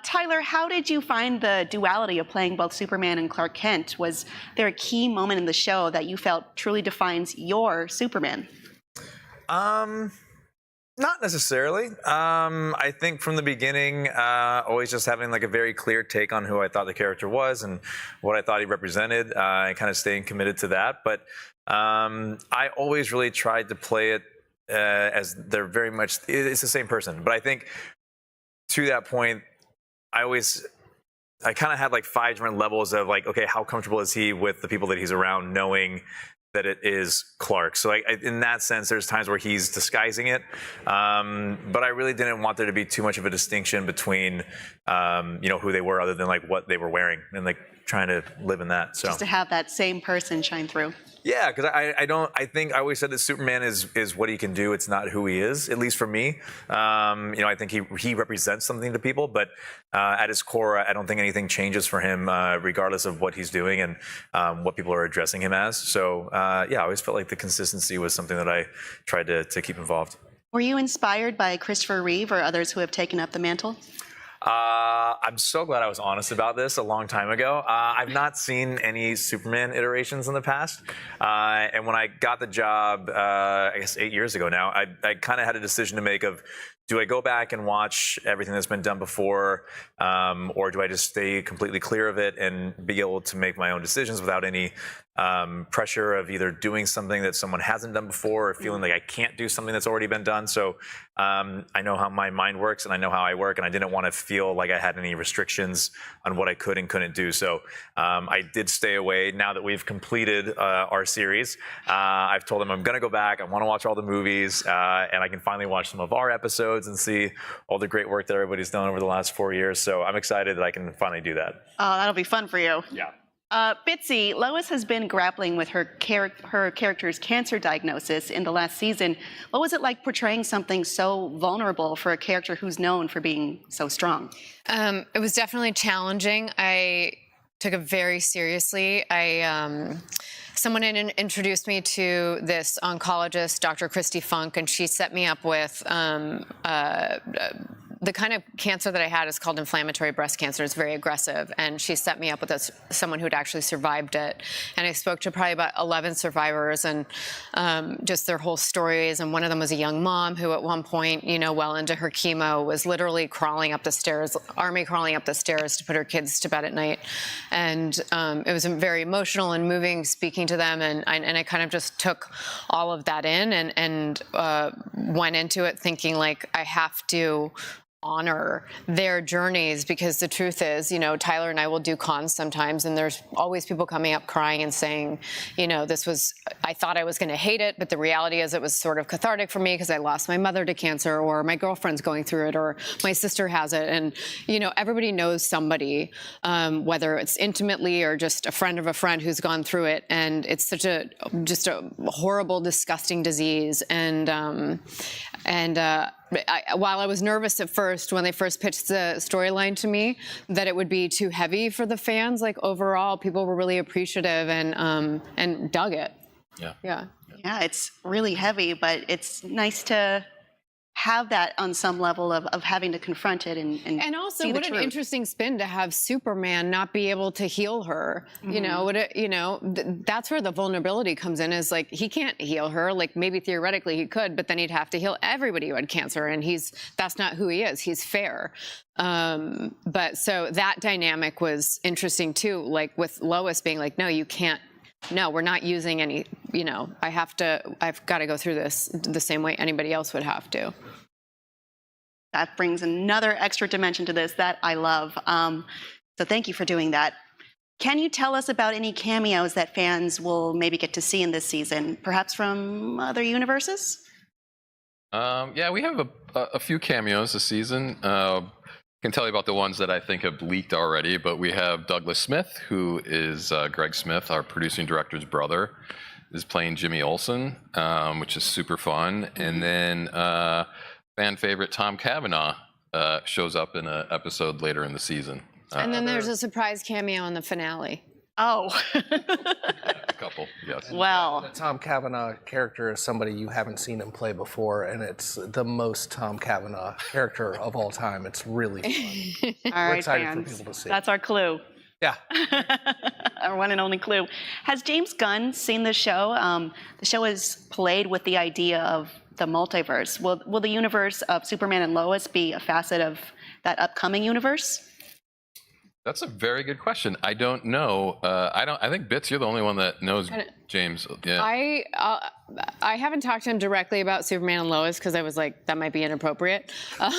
Tyler, how did you find the duality of playing both Superman and Clark Kent? Was there a key moment in the show that you felt truly defines your Superman? Not necessarily. I think from the beginning, always just having like a very clear take on who I thought the character was and what I thought he represented, and kind of staying committed to that. But I always really tried to play it as they're very much, it's the same person. But I think to that point, I kind of had like 5 different levels of like, okay, how comfortable is he with the people that he's around, knowing that it is Clark. So in that sense, there's times where he's disguising it, but I really didn't want there to be too much of a distinction between, who they were other than like what they were wearing and like trying to live in that. So just to have that same person shine through. Yeah, because I think I always said that Superman is what he can do. It's not who he is, at least for me. I think he represents something to people, but at his core, I don't think anything changes for him, regardless of what he's doing and what people are addressing him as. So I always felt like the consistency was something that I tried to keep involved. Were you inspired by Christopher Reeve or others who have taken up the mantle? I'm so glad I was honest about this a long time ago. I've not seen any Superman iterations in the past. And when I got the job, I guess 8 years ago now, I kind of had a decision to make of, do I go back and watch everything that's been done before, or do I just stay completely clear of it and be able to make my own decisions without any pressure of either doing something that someone hasn't done before or feeling like I can't do something that's already been done? So I know how my mind works and I know how I work, and I didn't want to feel like I had any restrictions on what I could and couldn't do. So I did stay away. Now that we've completed our series, I've told them I'm going to go back. I want to watch all the movies, and I can finally watch some of our episodes and see all the great work that everybody's done over the last 4 years. So I'm excited that I can finally do that. Oh, that'll be fun for you. Yeah. Bitsy, Lois has been grappling with her character's cancer diagnosis in the last season. What was it like portraying something so vulnerable for a character who's known for being so strong? It was definitely challenging. I took it very seriously. Someone had introduced me to this oncologist, Dr. Christy Funk, and she set me up with the kind of cancer that I had is called inflammatory breast cancer. It's very aggressive. And she set me up with someone who'd actually survived it. And I spoke to probably about 11 survivors and just their whole stories. And one of them was a young mom who at one point, well into her chemo, was literally crawling up the stairs, army crawling up the stairs to put her kids to bed at night. And it was very emotional and moving speaking to them. And I kind of just took all of that in and went into it thinking like I have to honor their journeys, because the truth is, Tyler and I will do cons sometimes and there's always people coming up crying and saying, I thought I was going to hate it, but the reality is it was sort of cathartic for me because I lost my mother to cancer, or my girlfriend's going through it, or my sister has it. And, everybody knows somebody, whether it's intimately or just a friend of a friend who's gone through it. And it's such just a horrible, disgusting disease. While I was nervous at first when they first pitched the storyline to me that it would be too heavy for the fans, like overall people were really appreciative and dug it. Yeah, it's really heavy, but it's nice to have that on some level of having to confront it and also see what the an truth. interesting spin to have Superman not be able to heal her. That's where the vulnerability comes in, is like he can't heal her. Like maybe theoretically he could, but then he'd have to heal everybody who had cancer, and that's not who he is. He's fair. But so that dynamic was interesting too, like with Lois being like, no, you can't. No, we're not using any, I've got to go through this the same way anybody else would have to. That brings another extra dimension to this that I love. So thank you for doing that. Can you tell us about any cameos that fans will maybe get to see in this season, perhaps from other universes? Yeah, we have a few cameos this season. Can tell you about the ones that I think have leaked already, but we have Douglas Smith, who is Greg Smith, our producing director's brother, is playing Jimmy Olsen, which is super fun. And then fan favorite Tom Cavanaugh shows up in an episode later in the season. And then there's a surprise cameo in the finale. Oh. A couple, yes. Well. The Tom Cavanaugh character is somebody you haven't seen him play before, and it's the most Tom Cavanaugh character of all time. It's really fun. All We're right, excited fans. for people to see. That's our clue. Yeah. Our one and only clue. Has James Gunn seen the show? The show is played with the idea of the multiverse. Will the universe of Superman and Lois be a facet of that upcoming universe? That's a very good question. I don't know. I think Bits, you're the only one that knows James. Yeah. I haven't talked to him directly about Superman and Lois because I was like, that might be inappropriate. But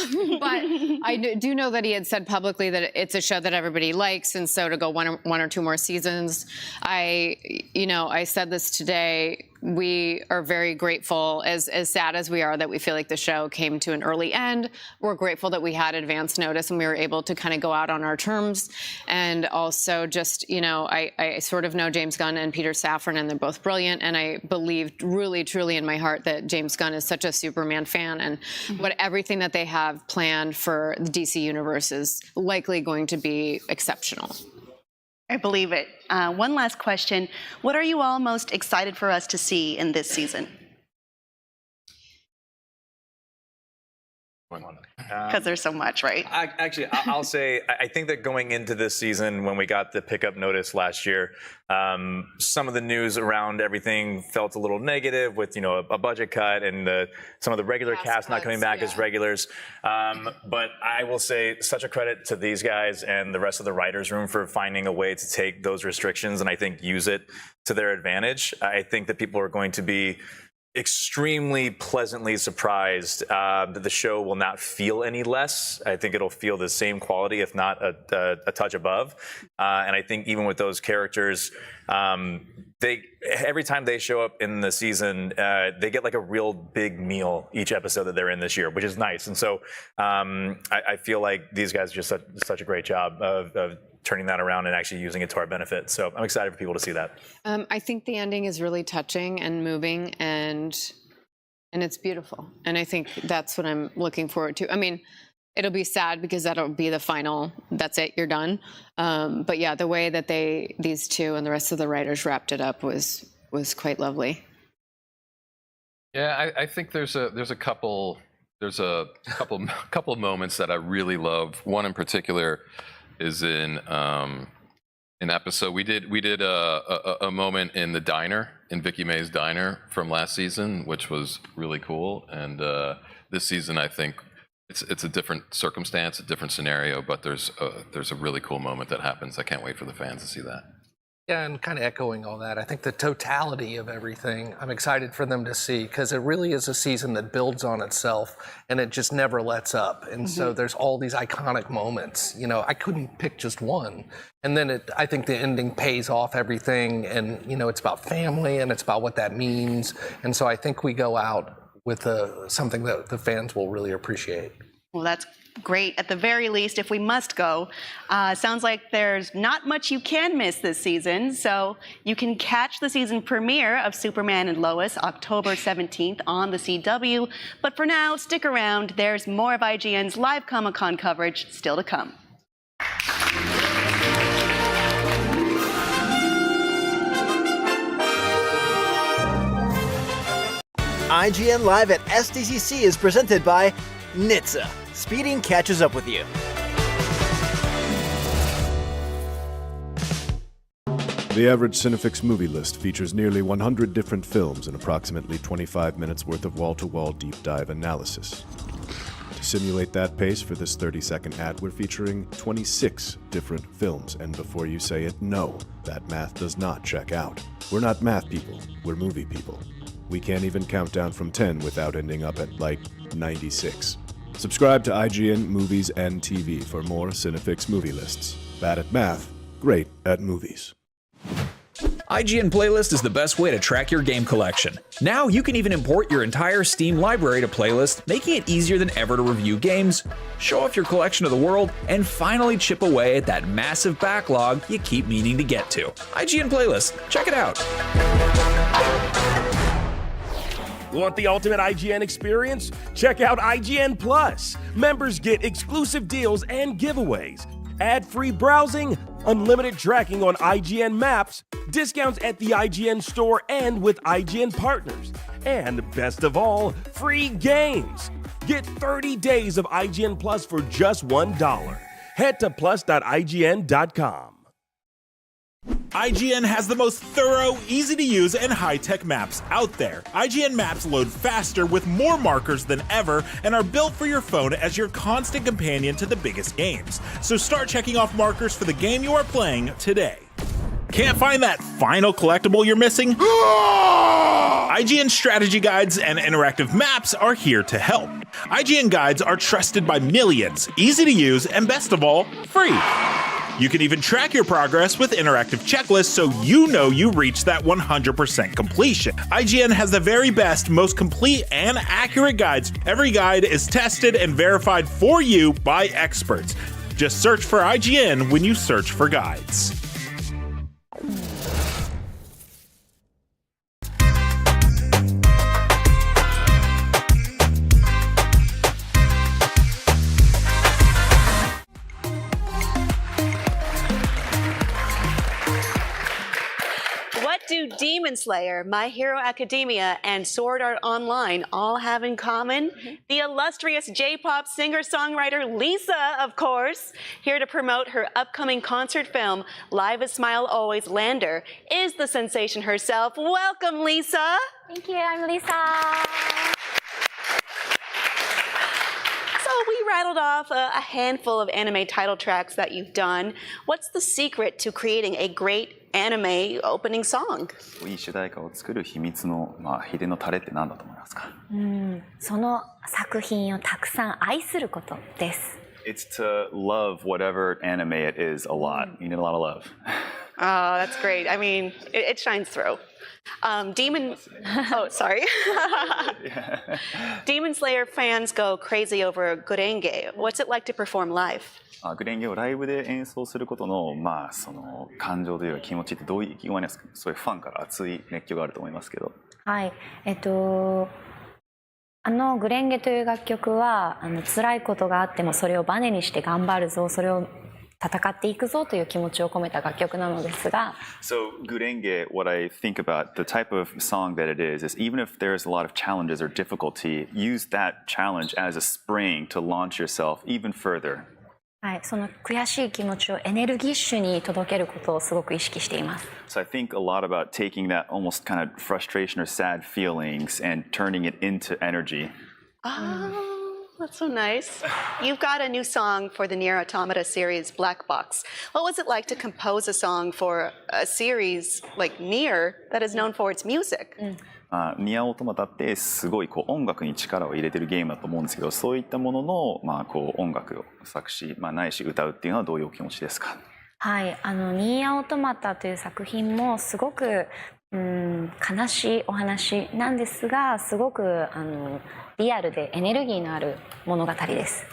I do know that he had said publicly that it's a show that everybody likes, and so to go one or two more seasons. I said this today. We are very grateful, as sad as we are that we feel like the show came to an early end. We're grateful that we had advance notice and we were able to kind of go out on our terms. And also just, I sort of know James Gunn and Peter Safran, and they're both brilliant. And I believe really, truly in my heart that James Gunn is such a Superman fan, and everything that they have planned for the DC universe is likely going to be exceptional. I believe it. One last question. What are you all most excited for us to see in this season? Because there's so much, right? I'll say, I think that going into this season, when we got the pickup notice last year, some of the news around everything felt a little negative with, a budget cut and some of the regular cast not coming back as regulars. But I will say such a credit to these guys and the rest of the writers' room for finding a way to take those restrictions and I think use it to their advantage. I think that people are going to be extremely pleasantly surprised that the show will not feel any less. I think it'll feel the same quality, if not a touch above. And I think even with those characters, every time they show up in the season, they get like a real big meal each episode that they're in this year, which is nice. And so I feel like these guys just such a great job of turning that around and actually using it to our benefit. So I'm excited for people to see that. I think the ending is really touching and moving, and it's beautiful. And I think that's what I'm looking forward to. I mean, it'll be sad because that'll be the final. That's it. You're done. But yeah, the way that these two and the rest of the writers wrapped it up was quite lovely. Yeah, I think there's a couple moments that I really love. One in particular is in an episode we did a moment in the diner, in Vicky Mae's diner from last season, which was really cool. And this season, I think it's a different circumstance, a different scenario, but there's a really cool moment that happens. I can't wait for the fans to see that. Yeah, and kind of echoing all that, I think the totality of everything, I'm excited for them to see, because it really is a season that builds on itself and it just never lets up. And so there's all these iconic moments. I couldn't pick just one. And then I think the ending pays off everything, and it's about family and it's about what that means. And so I think we go out with something that the fans will really appreciate. Well, that's great. At the very least, if we must go, sounds like there's not much you can miss this season. So you can catch the season premiere of Superman and Lois October 17th on the CW. But for now, stick around. There's more of IGN's live Comic-Con coverage still to come. IGN Live at SDCC is presented by Nitsa. Speeding catches up with you. The average Cinefix movie list features nearly 100 different films and approximately 25 minutes worth of wall-to-wall deep dive analysis. To simulate that pace for this 30-second ad, we're featuring 26 different films, and before you say it, no, that math does not check out. We're not math people, we're movie people. We can't even count down from 10 without ending up at, 96. Subscribe to IGN Movies and TV for more Cinefix movie lists. Bad at math, great at movies. IGN Playlist is the best way to track your game collection. Now you can even import your entire Steam library to Playlist, making it easier than ever to review games, show off your collection to the world, and finally chip away at that massive backlog you keep meaning to get to. IGN Playlist, check it out. Want the ultimate IGN experience? Check out IGN Plus. Members get exclusive deals and giveaways, ad-free browsing, unlimited tracking on IGN Maps, discounts at the IGN store and with IGN partners, and best of all, free games. Get 30 days of IGN Plus for just $1. Head to plus.ign.com. IGN has the most thorough, easy-to-use, and high-tech maps out there. IGN maps load faster with more markers than ever and are built for your phone as your constant companion to the biggest games. So start checking off markers for the game you are playing today. Can't find that final collectible you're missing? IGN strategy guides and interactive maps are here to help. IGN guides are trusted by millions, easy to use, and best of all, free. You can even track your progress with interactive checklists so you know you reached that 100% completion. IGN has the very best, most complete, and accurate guides. Every guide is tested and verified for you by experts. Just search for IGN when you search for guides. do Demon Slayer, My Hero Academia, and Sword Art Online all have in common? The illustrious J-pop singer-songwriter Lisa, of course, here to promote her upcoming concert film, Live a Smile Always Lander, is the sensation herself. Welcome, Lisa. Thank you, I'm Lisa. So we rattled off a handful of anime title tracks that you've done. What's the secret to creating a great anime opening song? いい主題歌を作る秘密の秘伝のタレって何だと思いますか？その作品をたくさん愛することです。It's to love whatever anime it is a lot. You need a lot of love. Oh, that's great. I mean, it shines through. Demon Slayer fans go crazy over Gurenge. What's it like to perform live? グレンゲをライブで演奏することのその感情というか気持ちってどういう意気込みですか？そういうファンから熱い熱狂があると思いますけど。はい、グレンゲという楽曲は辛いことがあってもそれをバネにして頑張るぞ、それを戦っていくぞという気持ちを込めた楽曲なのですが。So Gurenge, what I think about the type of song that it is even if there's a lot of challenges or difficulty, use that challenge as a spring to launch yourself even further. はい、その悔しい気持ちをエネルギッシュに届けることをすごく意識しています。So I think a lot about taking that almost kind of frustration or sad feelings and turning it into energy. Oh, that's so nice. You've got a new song for the Nier Automata series, Black Box. What was it like to compose a song for a series like Nier that is known for its music? ニアオートマタってすごい音楽に力を入れてるゲームだと思うんですけど、そういったものの音楽を作詞、ないし歌うっていうのはどういうお気持ちですか？はい、ニーアオートマタという作品もすごく悲しいお話なんですが、すごくリアルでエネルギーのある物語です。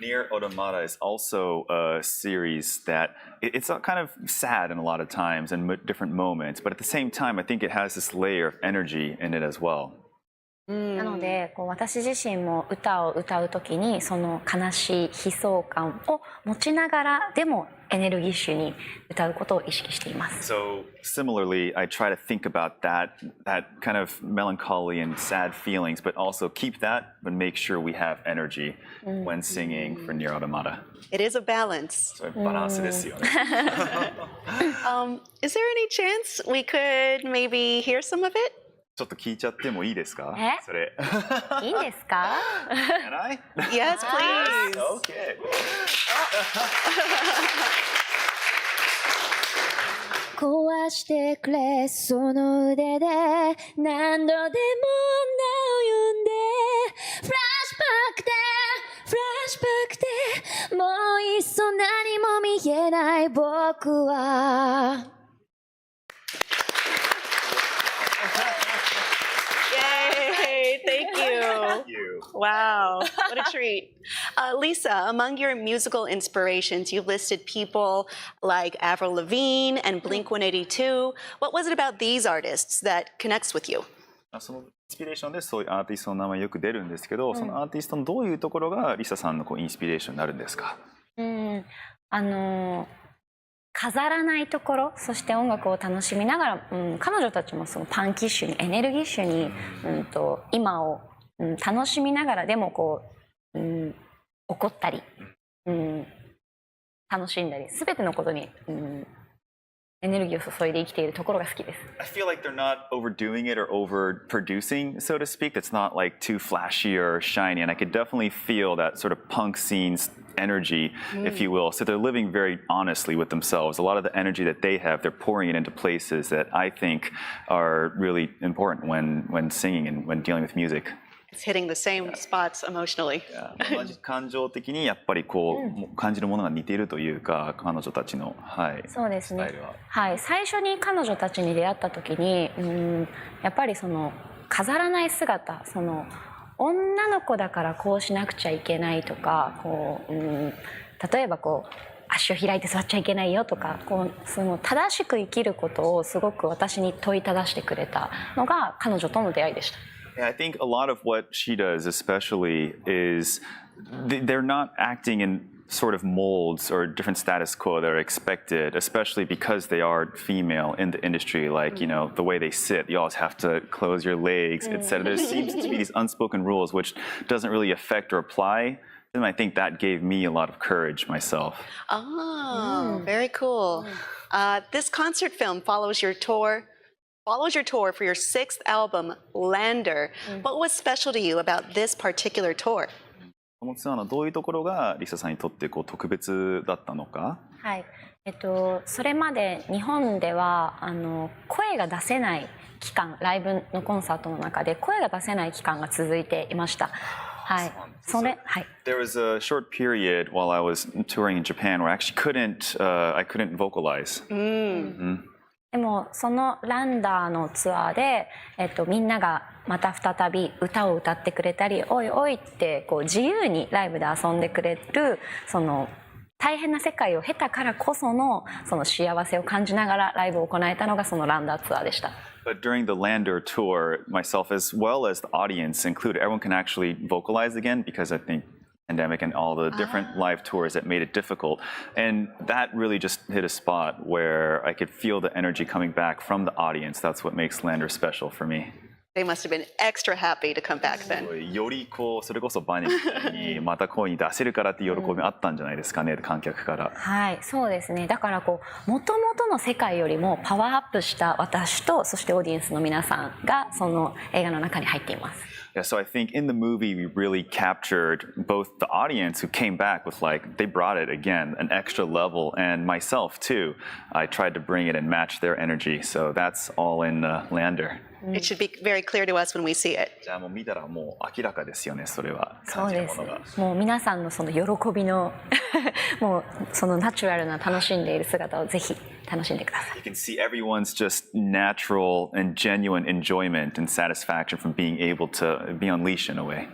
Nier Automata is also a series that it's kind of sad in a lot of times and different moments, but at the same time, I think it has this layer of energy in it as well. なので私自身も歌を歌うときにその悲しい悲壮感を持ちながらでもエネルギッシュに歌うことを意識しています。So similarly, I try to think about that kind of melancholy and sad feelings, but also keep that, but make sure we have energy when singing for Nier Automata. It is a balance. そういうバランスですよね。Is there any chance we could maybe hear some of it? ちょっと聞いちゃってもいいですか？それ。いいんですか？ Can I? Yes, please. Okay. 壊してくれその腕で何度でも名を呼んでフラッシュバックでフラッシュバックでもういっそ何も見えない僕は。Yay! Thank you. Wow, what a treat. Lisa, among your musical inspirations, you've listed people like Avril Lavigne and Blink-182. What was it about these artists that connects with you? そのインスピレーションでそういうアーティストの名前よく出るんですけど、そのアーティストのどういうところがリサさんのインスピレーションになるんですか？飾らないところ、そして音楽を楽しみながら、彼女たちもそのパンキッシュにエネルギッシュに、今を、楽しみながらでも怒ったり、楽しんだり、すべてのことに、エネルギーを注いで生きているところが好きです。I feel like they're not overdoing it or overproducing, so to speak. It's not like too flashy or shiny, and I could definitely feel that sort of punk scene's energy, if you will. So they're living very honestly with themselves. A lot of the energy that they have, they're pouring it into places that I think are really important when singing and when dealing with music. It's hitting the same spots emotionally. 同じ感情的にやっぱり感じるものが似ているというか、彼女たちのそうですね。はい、最初に彼女たちに出会った時に、やっぱりその飾らない姿、その女の子だからこうしなくちゃいけないとか、例えば足を開いて座っちゃいけないよとか、その正しく生きることをすごく私に問いただしてくれたのが彼女との出会いでした。Yeah, I think a lot of what she does, especially, is they're not acting in sort of molds or different status quo that are expected, especially because they are female in the industry, like, you know, the way they sit, you always have to close your legs, etc. There seems to be these unspoken rules which doesn't really affect or apply. And I think that gave me a lot of courage myself. Oh, very cool. This concert film follows your tour for your 6th album, Lander. What was special to you about this particular tour? このツアーのどういうところがリサさんにとってこう特別だったのか？はい、それまで日本では声が出せない期間、ライブのコンサートの中で声が出せない期間が続いていました。はい。There was a short period while I was touring in Japan where I actually I couldn't vocalize. でもそのランダーのツアーで、みんながまた再び歌を歌ってくれたり、おいおいってこう自由にライブで遊んでくれる、その大変な世界を経たからこそのその幸せを感じながらライブを行えたのがそのランダーツアーでした。But during the Lander tour, myself as well as the audience included, everyone can actually vocalize again because I think pandemic and all the different live tours that made it difficult. And that really just hit a spot where I could feel the energy coming back from the audience. That's what makes Lander special for me. They must have been extra happy to come back then. よりこうそれこそバネみたいにまた声に出せるからっていう喜びあったんじゃないですかね、観客から。はい、そうですね。だからこう元々の世界よりもパワーアップした私とそしてオーディエンスの皆さんがその映画の中に入っています。Yeah, so I think in the movie we really captured both the audience who came back with like they brought it again, an extra level, and myself too. I tried to bring it and match their energy, so that's all in Lander. It should be very clear to us when we see it. じゃあもう見たらもう明らかですよね、それは。そうです。もう皆さんのその喜びのもうそのナチュラルな楽しんでいる姿をぜひ楽しんでください。You can see everyone's just natural and genuine enjoyment and satisfaction from being able to be unleashed in a way.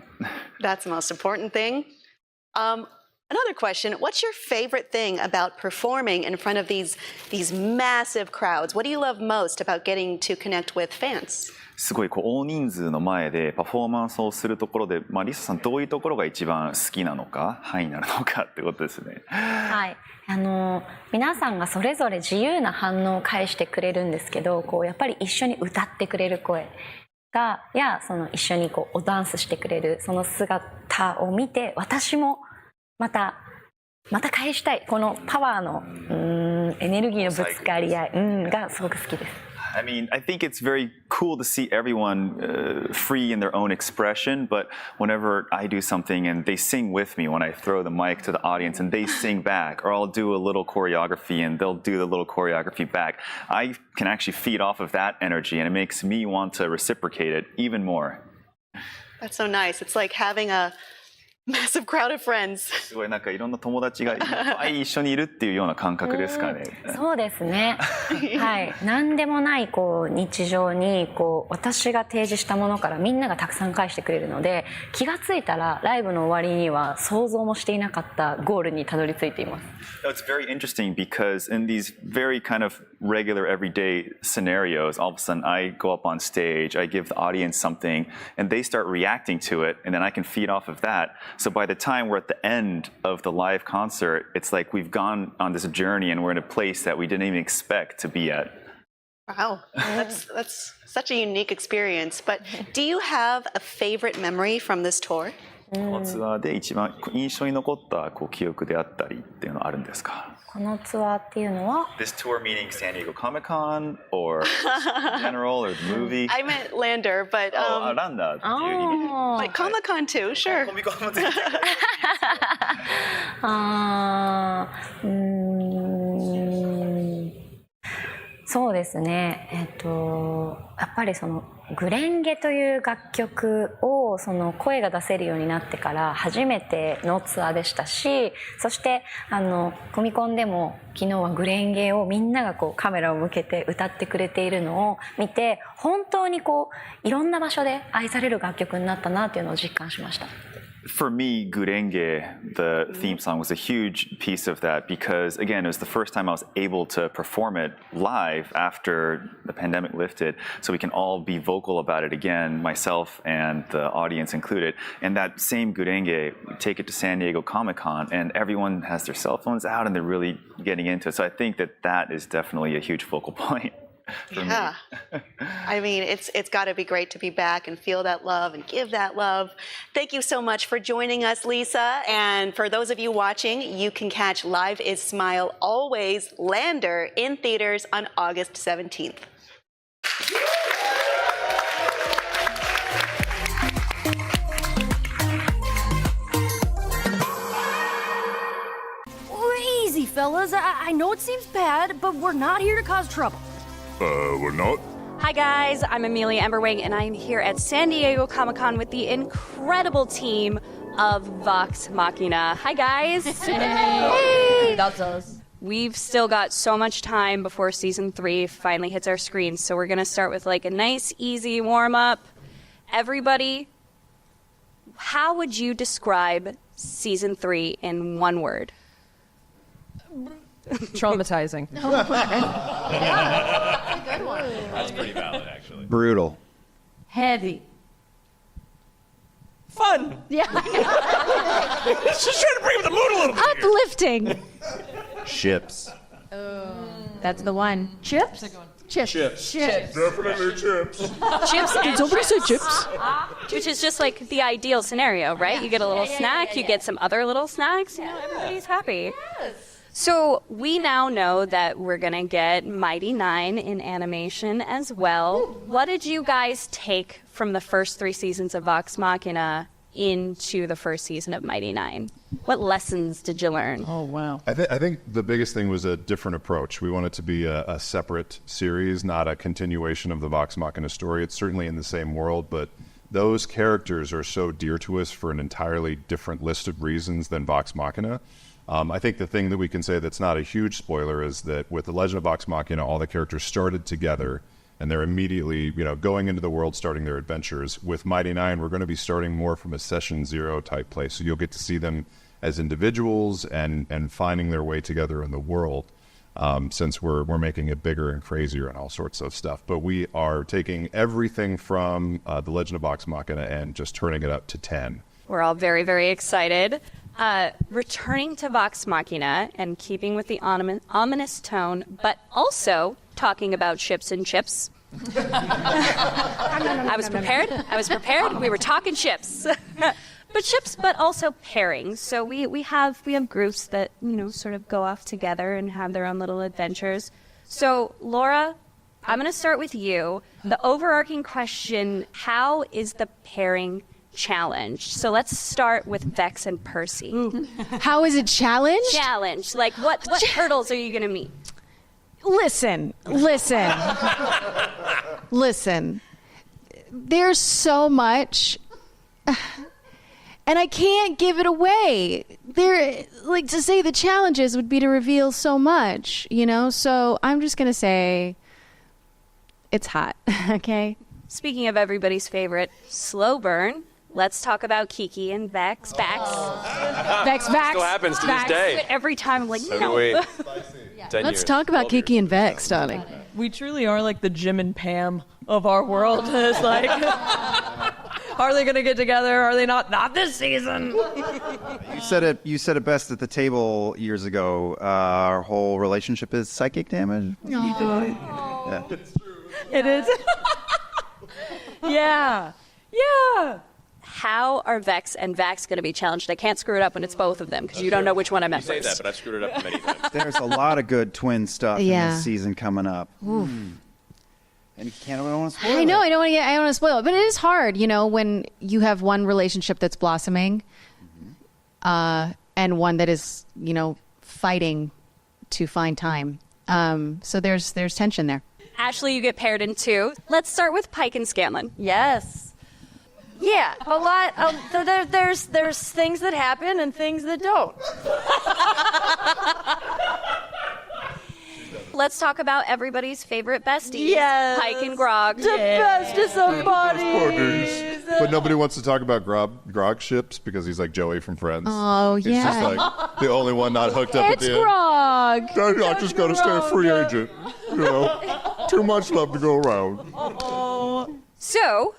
That's the most important thing. Another question, what's your favorite thing about performing in front of these massive crowds? What do you love most about getting to connect with fans? すごいこう大人数の前でパフォーマンスをするところで、リサさんどういうところが一番好きなのか、範囲なのかってことですね。はい。皆さんがそれぞれ自由な反応を返してくれるんですけど、こうやっぱり一緒に歌ってくれる声やその一緒にこうおダンスしてくれるその姿を見て、私もまた返したい、このパワーのエネルギーのぶつかり合いがすごく好きです。I mean, I think it's very cool to see everyone free in their own expression, but whenever I do something and they sing with me, when I throw the mic to the audience and they sing back, or I'll do a little choreography and they'll do the little choreography back, I can actually feed off of that energy and it makes me want to reciprocate it even more. That's so nice. It's like having a massive crowd of friends. すごいなんかいろんな友達がいっぱい一緒にいるっていうような感覚ですかね。そうですね。はい。何でもないこう日常にこう私が提示したものからみんながたくさん返してくれるので、気がついたらライブの終わりには想像もしていなかったゴールにたどり着いています。It's very interesting because in these very kind of regular everyday scenarios, all of a sudden I go up on stage, I give the audience something, and they start reacting to it, and then I can feed off of that. So by the time we're at the end of the live concert, it's like we've gone on this journey and we're in a place that we didn't even expect to be at. Wow, that's such a unique experience. But do you have a favorite memory from this tour? このツアーで一番印象に残ったこう記憶であったりっていうのはあるんですか？このツアーっていうのは This tour meaning San Diego Comic-Con or general or the movie? I meant Lander, but Lander っていう意味。But Comic-Con too, sure. コミコンも全然。そうですね。やっぱりそのグレンゲという楽曲をその声が出せるようになってから初めてのツアーでしたし、そしてコミコンでも昨日はグレンゲをみんながこうカメラを向けて歌ってくれているのを見て、本当にこういろんな場所で愛される楽曲になったなというのを実感しました。for me, Gurenge, the theme song, was a huge piece of that because, again, it was the first time I was able to perform it live after the pandemic lifted, so we can all be vocal about it again, myself and the audience included. And that same Gurenge, we take it to San Diego Comic-Con, and everyone has their cell phones out and they're really getting into it. So I think that is definitely a huge focal point. Yeah. I mean, it's got to be great to be back and feel that love and give that love. Thank you so much for joining us, Lisa. And for those of you watching, you can catch Live is Smile Always Lander in theaters on August 17th. Easy, fellas. I know it seems bad, but we're not here to cause trouble. We're not. Hi guys, I'm Amelia Emberwing and I'm here at San Diego Comic-Con with the incredible team of Vox Machina. Hi guys. Hey. That's us. We've still got so much time before season 3 finally hits our screens, so we're gonna start with like a nice, easy warm-up. Everybody, how would you describe season 3 in one word? Traumatizing. That's a good one. That's pretty valid, actually. Brutal. Heavy. Fun. Yeah. Just trying to bring up the mood a little bit. Uplifting. Ships. That's the one. Chips? Chips. Chips. Chips. Definitely chips. Chips and Did somebody say chips? Which is just like the ideal scenario, right? You get a little snack, you get some other little snacks, you know, everybody's happy. So we now know that we're going to get Mighty Nine in animation as well. What did you guys take from the first 3 seasons of Vox Machina into the first season of Mighty Nine? What lessons did you learn? Oh, wow. I think the biggest thing was a different approach. We want it to be a separate series, not a continuation of the Vox Machina story. It's certainly in the same world, but those characters are so dear to us for an entirely different list of reasons than Vox Machina. I think the thing that we can say that's not a huge spoiler is that with The Legend of Vox Machina, all the characters started together, and they're immediately, going into the world, starting their adventures. With Mighty Nine, we're going to be starting more from a Session 0 type place, so you'll get to see them as individuals and finding their way together in the world, since we're making it bigger and crazier and all sorts of stuff. But we are taking everything from The Legend of Vox Machina and just turning it up to 10. We're all very, very excited. Returning to Vox Machina and keeping with the ominous tone, but also talking about ships and chips. I was prepared. We were talking ships. But ships, but also pairings. So we have groups that, sort of go off together and have their own little adventures. So Laura, I'm going to start with you. The overarching question, how is the pairing challenged? So let's start with Vex and Percy. How is it challenged? Challenged. Like what hurdles are you going to meet? Listen. There's so much, and I can't give it away. To say the challenges would be to reveal so much, So I'm just going to say it's hot, okay? Speaking of everybody's favorite, slow burn. Let's talk about Kiki and Vex. Vex. Still happens to this day. Every time I'm like, no. Let's Let's talk about Kiki and Vex, darling. We truly are like the Jim and Pam of our world. It's like, are they going to get together? Are they not? Not this season. You said it best at the table years ago. Our whole relationship is psychic damage. Yeah. It is. Yeah. How are Vex and Vax going to be challenged? I can't screw it up when it's both of them because you don't know which one I meant You say first. that, but I've screwed it up many times. There's a lot of good twin stuff in Yeah. this season coming up. Oof. And you can't want to spoil I know. it. I don't want to spoil it, but it is hard, when you have one relationship that's blossoming, and one that is, fighting to find time. So there's tension there. Ashley, you get paired in 2. Let's start with Pike and Scanlan. Yes. Yeah, a lot. There's things that happen and things that don't. Let's talk about everybody's favorite besties. Yes. Pike and Grog. The bestest of buddies. But nobody wants to talk about Grog ships because he's like Joey from Friends. Oh, He's yeah. just like the only one not hooked up at It's the end. Grog. I just got to stay a free agent. You know, too much love to go around. So,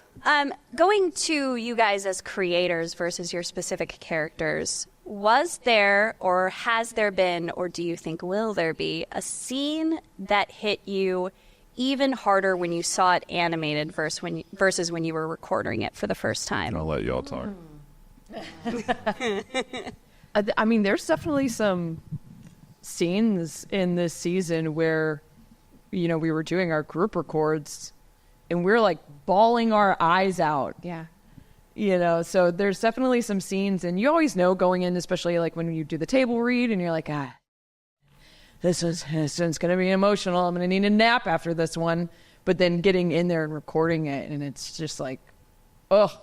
going to you guys as creators versus your specific characters, was there or has there been, or do you think will there be, a scene that hit you even harder when you saw it animated versus when you were recording it for the first time? I'll let y'all talk. I mean, there's definitely some scenes in this season where, we were doing our group records and we're like bawling our eyes out. Yeah. So there's definitely some scenes, and you always know going in, especially like when you do the table read and you're like, this one's going to be emotional. I'm going to need a nap after this one. But then getting in there and recording it, and it's just like,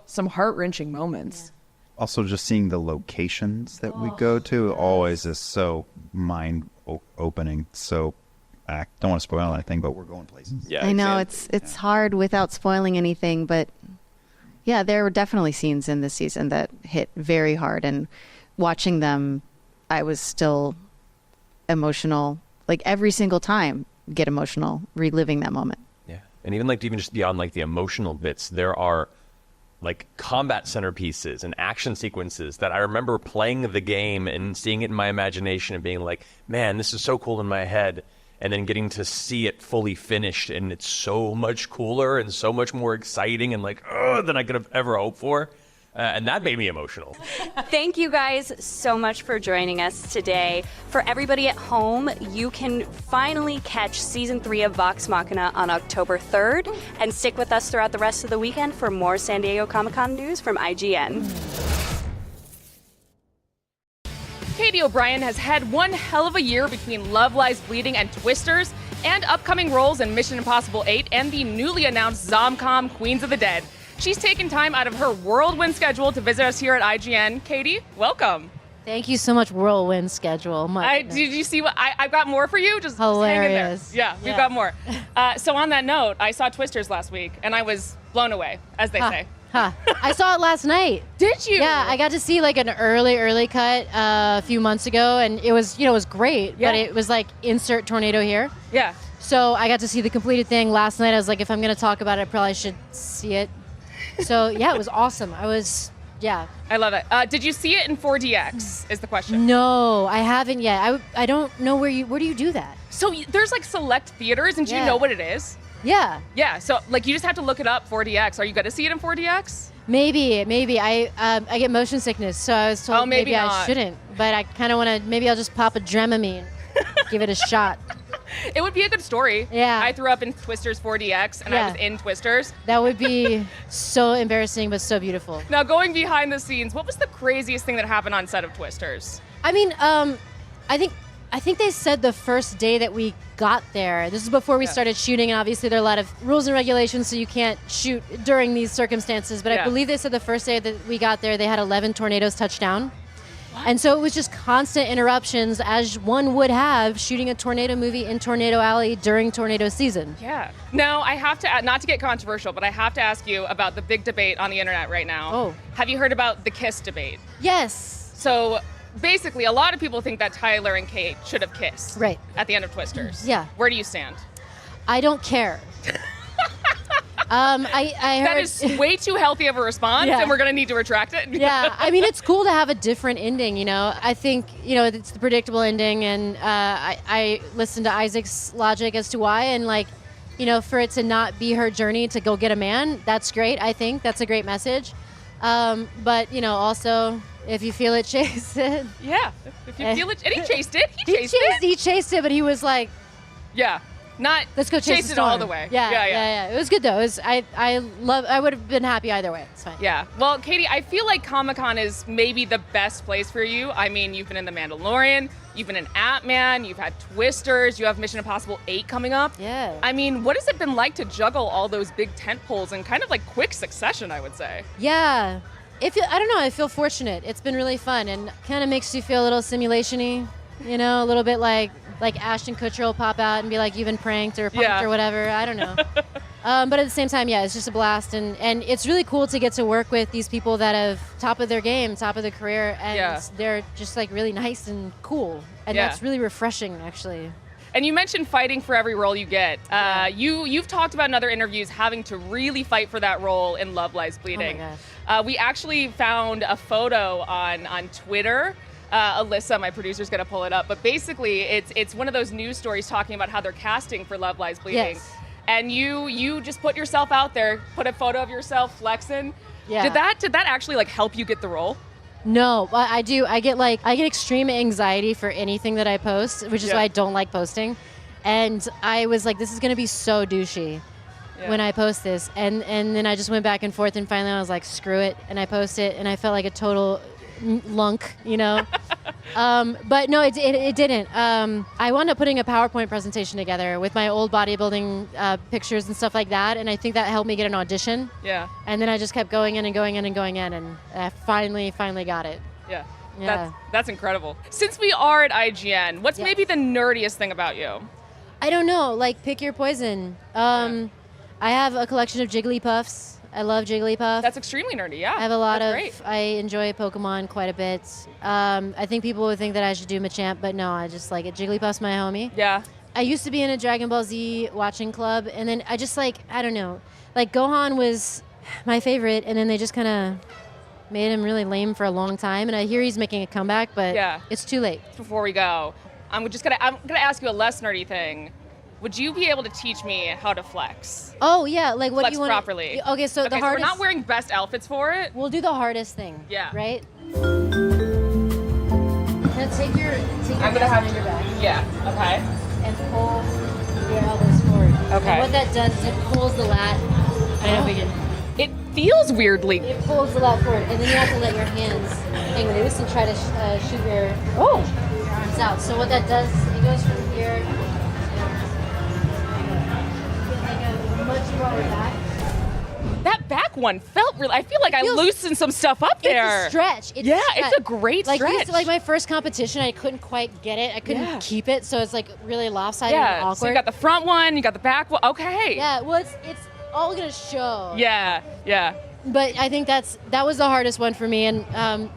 some heart-wrenching moments. Also, just seeing the locations that we go to always is so mind-opening. So, I don't want to spoil anything, but we're going places. I know it's hard without spoiling anything, but yeah, there were definitely scenes in this season that hit very hard, and watching them, I was still emotional. Like every single time, get emotional reliving that moment. Yeah, and even just beyond like the emotional bits, there are like combat centerpieces and action sequences that I remember playing the game and seeing it in my imagination and being like, man, this is so cool in my head. And then getting to see it fully finished, and it's so much cooler and so much more exciting and than I could have ever hoped for. And that made me emotional. Thank you guys so much for joining us today. For everybody at home, you can finally catch Season 3 of Vox Machina on October 3rd, and stick with us throughout the rest of the weekend for more San Diego Comic-Con news from IGN. Katie O'Brien has had one hell of a year between Love Lies Bleeding and Twisters, and upcoming roles in Mission Impossible 8 and the newly announced Zomcom Queens of the Dead. She's taken time out of her whirlwind schedule to visit us here at IGN. Katie, welcome. Thank you so much, whirlwind schedule. Did you see what I've got more for you? Just hilarious. Hang in there. Yeah, we've got more. So on that note, I saw Twisters last week, and I was blown away, as they say. I saw it last night. Did you? Yeah, I got to see like an early cut a few months ago, and it was great. Yeah. But it was like insert tornado here. Yeah. So I got to see the completed thing last night. I was like, if I'm gonna talk about it, I probably should see it. So yeah, it was awesome. I love it. Did you see it in 4DX? Is the question? No, I haven't yet. I don't know where do you do that? So there's like select theaters, and do you know what it is? Yeah. Yeah, so like you just have to look it up, 4DX. Are you going to see it in 4DX? Maybe. I get motion sickness, so I was told maybe I shouldn't. But I kind of want to, maybe I'll just pop a Dramamine, give it a shot. It would be a good story. Yeah. I threw up in Twisters 4DX, and I was in Twisters. That would be so embarrassing, but so beautiful. Now, going behind the scenes, what was the craziest thing that happened on set of Twisters? I mean, I think they said the first day that we got there. This is before we started shooting, and obviously there are a lot of rules and regulations, so you can't shoot during these circumstances. But I believe they said the first day that we got there, they had 11 tornadoes touch down. And so it was just constant interruptions, as one would have shooting a tornado movie in Tornado Alley during tornado season. Yeah. Now, I have to, not to get controversial, but I have to ask you about the big debate on the internet right now. Oh. Have you heard about the kiss debate? Yes. So basically, a lot of people think that Tyler and Kate should have kissed. Right. At the end of Twisters. Yeah. Where do you stand? I don't care. I heard that is way too healthy of a response, and we're going to need to retract it. Yeah, I mean, it's cool to have a different ending, you know. I think, you know, it's the predictable ending, and I listened to Isaac's logic as to why, and, like, you know, for it to not be her journey to go get a man, that's great, I think. That's a great message. But, you know, also, if you feel it, chase it. Yeah, if you feel it. And he chased it. He chased it, but he was like... Yeah. Not let's go chase it all the way. Yeah. It was good though. I would have been happy either way. It's fine. Yeah. Well, Katie, I feel like Comic-Con is maybe the best place for you. I mean, you've been in The Mandalorian, you've been in Ant-Man, you've had Twisters, you have Mission Impossible 8 coming up. Yeah. I mean, what has it been like to juggle all those big tent poles in kind of like quick succession, I would say? Yeah. I don't know. I feel fortunate. It's been really fun and kind of makes you feel a little simulation-y, you know, a little bit like Ashton Kutcher will pop out and be like, you've been pranked or punked or whatever. I don't know. But at the same time, yeah, it's just a blast, and it's really cool to get to work with these people that have top of their game, top of their career, and they're just like really nice and cool, and that's really refreshing, actually. And you mentioned fighting for every role you get. You've talked about in other interviews having to really fight for that role in Love Lies Bleeding. Oh my gosh. We actually found a photo on Twitter. Alyssa, my producer's gonna pull it up, but basically it's one of those news stories talking about how they're casting for Love Lies Bleeding. Yes. And you just put yourself out there, put a photo of yourself flexing. Yeah. Did that actually like help you get the role? No, I do. I get extreme anxiety for anything that I post, which is why I don't like posting. And I was like, this is gonna be so douchey when I post this. And then I just went back and forth, and finally I was like, screw it. And I post it, and I felt like a total lunk, you know? But no, it didn't. I wound up putting a PowerPoint presentation together with my old bodybuilding pictures and stuff like that, and I think that helped me get an audition. Yeah. And then I just kept going in and going in and going in, and I finally got it. Yeah. That's incredible. Since we are at IGN, what's maybe the nerdiest thing about you? I don't know, like pick your poison. I have a collection of Jigglypuffs. I love Jigglypuff. That's extremely nerdy, yeah. I have a lot That's of, great. I enjoy Pokemon quite a bit. I think people would think that I should do Machamp, but no, I just like it. Jigglypuff's my homie. Yeah. I used to be in a Dragon Ball Z watching club, and then I just like, I don't know, like Gohan was my favorite, and then they just kind of made him really lame for a long time, and I hear he's making a comeback, but it's too late. Before we go, I'm gonna ask you a less nerdy thing. Would you be able to teach me how to flex? Oh yeah, like what flex do you want properly? Okay, so the hardest. So we're not wearing best outfits for it. We'll do the hardest thing. Yeah. Right. Now take your I'm gonna hands behind your back. Yeah. Okay. And pull your elbows forward. Okay. And what that does is it pulls the lat. I don't know if we can. It feels weirdly. It pulls the lat forward, and then you have to let your hands hang loose and try to shoot your arms out. So what that does, it goes from here. Much lower back. That back one felt really. I feel like I loosened some stuff up there. It's a stretch. It's a great stretch. Like my first competition, I couldn't quite get it. I couldn't keep it, so it's like really lopsided and awkward. So you got the front one, you got the back one. Okay. Yeah. Well, it's all gonna show. Yeah. Yeah. But I think that was the hardest one for me, and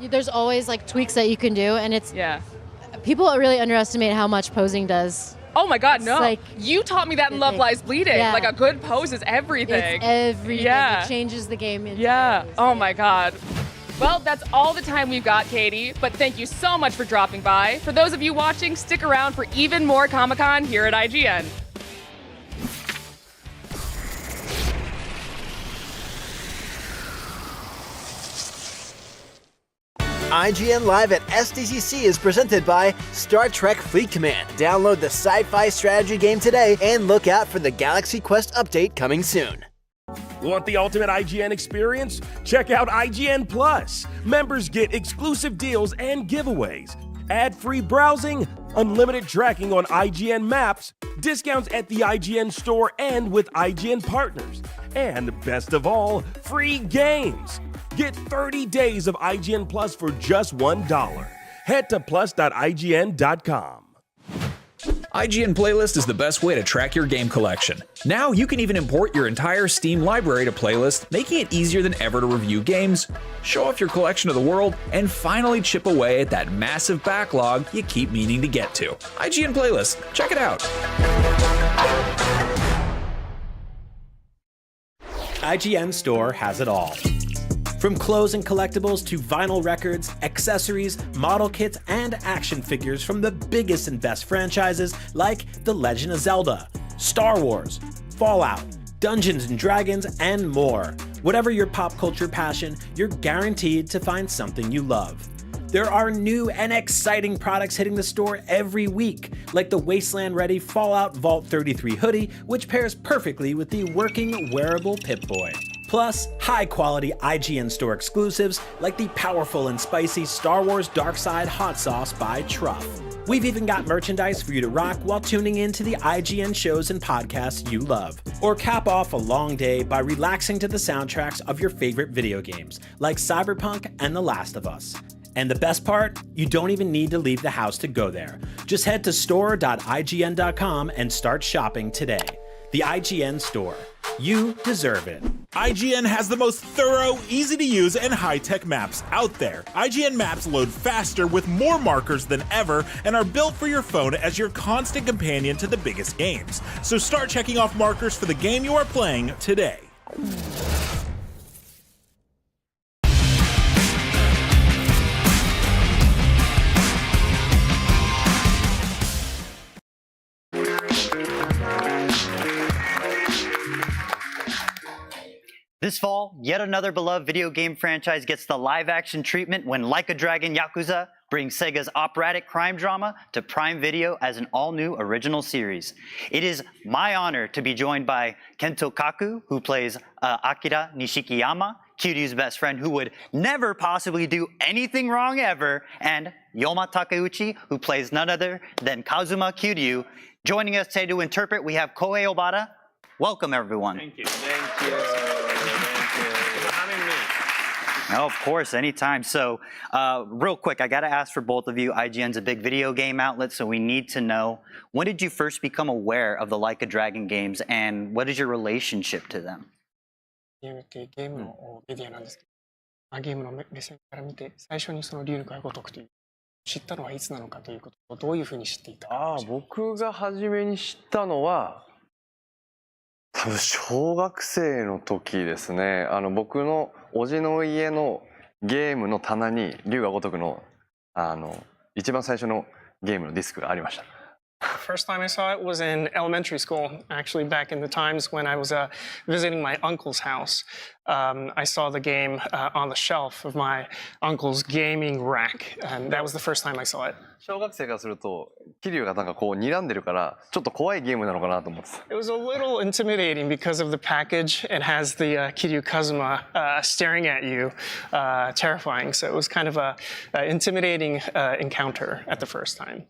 there's always like tweaks that you can do, and it's people really underestimate how much posing does. Oh my God, It's no. like You taught me that in Love Lies Bleeding. Yeah. Like a good pose is everything. It's everything. Yeah. It changes the game. Yeah. Oh my God. Well, that's all the time we've got, Katie, but thank you so much for dropping by. For those of you watching, stick around for even more Comic-Con here at IGN. IGN Live at SDCC is presented by Star Trek Fleet Command. Download the sci-fi strategy game today and look out for the Galaxy Quest update coming soon. Want the ultimate IGN experience? Check out IGN Plus. Members get exclusive deals and giveaways, ad-free browsing, unlimited tracking on IGN maps, discounts at the IGN store and with IGN partners, and best of all, free games. Get 30 days of IGN Plus for just $1. Head to plus.ign.com. IGN Playlist is the best way to track your game collection. Now you can even import your entire Steam library to Playlist, making it easier than ever to review games, show off your collection to the world, and finally chip away at that massive backlog you keep meaning to get to. IGN Playlist, check it out. IGN Store has it all. From clothes and collectibles to vinyl records, accessories, model kits, and action figures from the biggest and best franchises like The Legend of Zelda, Star Wars, Fallout, Dungeons & Dragons, and more. Whatever your pop culture passion, you're guaranteed to find something you love. There are new and exciting products hitting the store every week, like the Wasteland-ready Fallout Vault 33 hoodie, which pairs perfectly with the working wearable Pip-Boy. Plus, high-quality IGN Store exclusives like the powerful and spicy Star Wars Darkside Hot Sauce by Truff. We've even got merchandise for you to rock while tuning in to the IGN shows and podcasts you love. Or cap off a long day by relaxing to the soundtracks of your favorite video games, like Cyberpunk and The Last of Us. And the best part? You don't even need to leave the house to go there. Just head to store.ign.com and start shopping today. The IGN Store. You deserve it. IGN has the most thorough, easy-to-use, and high-tech maps out there. IGN maps load faster with more markers than ever and are built for your phone as your constant companion to the biggest games. So start checking off markers for the game you are playing today. This fall, yet another beloved video game franchise gets the live-action treatment when Like a Dragon Yakuza brings Sega's operatic crime drama to Prime Video as an all-new original series. It is my honor to be joined by Kento Kaku, who plays Akira Nishikiyama, Kiryu's best friend who would never possibly do anything wrong ever, and Yoma Takeuchi, who plays none other than Kazuma Kiryu. Joining us today to interpret, we have Kohei Obata. Welcome, everyone. Thank you. Thank you. For having me. No, of course, anytime. So, real quick, I got to ask for both of you. IGN's a big video game outlet, so we need to know, when did you first become aware of the Like a Dragon games, and what is your relationship to them? ゲームってゲームのメディアなんですけど、ゲームの目線から見て、最初にその竜の甲斐ごとくという知ったのはいつなのかということをどういうふうに知っていたか。僕が初めに知ったのは多分小学生の時ですね。僕のおじの家のゲームの棚に竜が如くの一番最初のゲームのディスクがありました。First time I saw it was in elementary school, actually back in the times when I was visiting my uncle's house. I saw the game on the shelf of my uncle's gaming rack, and that was the first time I saw it. 小学生からすると、桐生がなんかこう睨んでるから、ちょっと怖いゲームなのかなと思ってた。It was a little intimidating because of the package. It has the Kiryu Kazuma staring at you, terrifying. So it was kind of a intimidating encounter at the first time.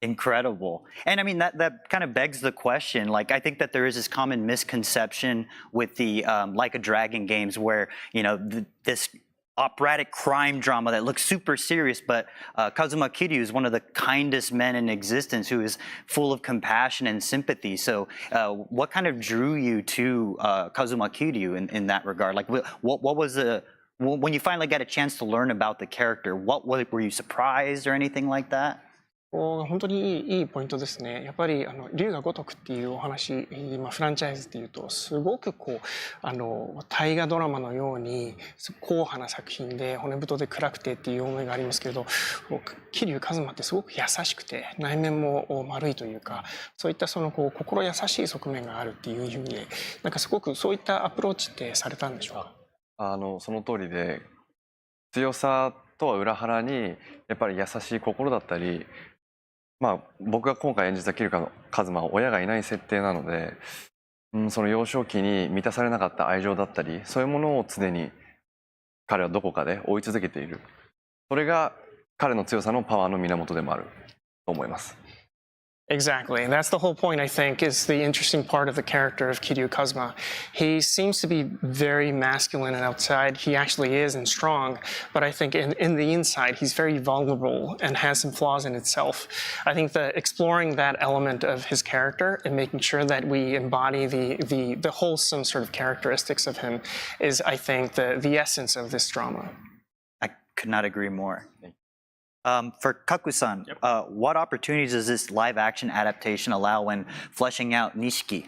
Incredible. And I mean, that kind of begs the question. Like, I think that there is this common misconception with the Like a Dragon games where, you know, this operatic crime drama that looks super serious, but Kazuma Kiryu is one of the kindest men in existence who is full of compassion and sympathy. So what kind of drew you to Kazuma Kiryu in that regard? Like, what was when you finally got a chance to learn about the character, were you surprised or anything like that? 本当にいいポイントですね。やっぱり竜が如くっていうお話、フランチャイズっていうとすごくこう大河ドラマのように硬派な作品で骨太で暗くてっていう思いがありますけれど、桐生一馬ってすごく優しくて内面も丸いというか、そういったそのこう心優しい側面があるっていう意味で、なんかすごくそういったアプローチってされたんでしょうか。その通りで、強さとは裏腹にやっぱり優しい心だったり。まあ、僕が今回演じた桐生一馬は親がいない設定なので、その幼少期に満たされなかった愛情だったり、そういうものを常に彼はどこかで追い続けている。それが彼の強さのパワーの源でもあると思います。Exactly, and that's the whole point, I think, is the interesting part of the character of Kiryu Kazuma. He seems to be very masculine and outside. He actually is and strong, but I think in the inside, he's very vulnerable and has some flaws in itself. I think that exploring that element of his character and making sure that we embody the wholesome sort of characteristics of him is, I think, the essence of this drama. I could not agree more. For Kaku-san, what opportunities does this live-action adaptation allow when fleshing out Nishiki?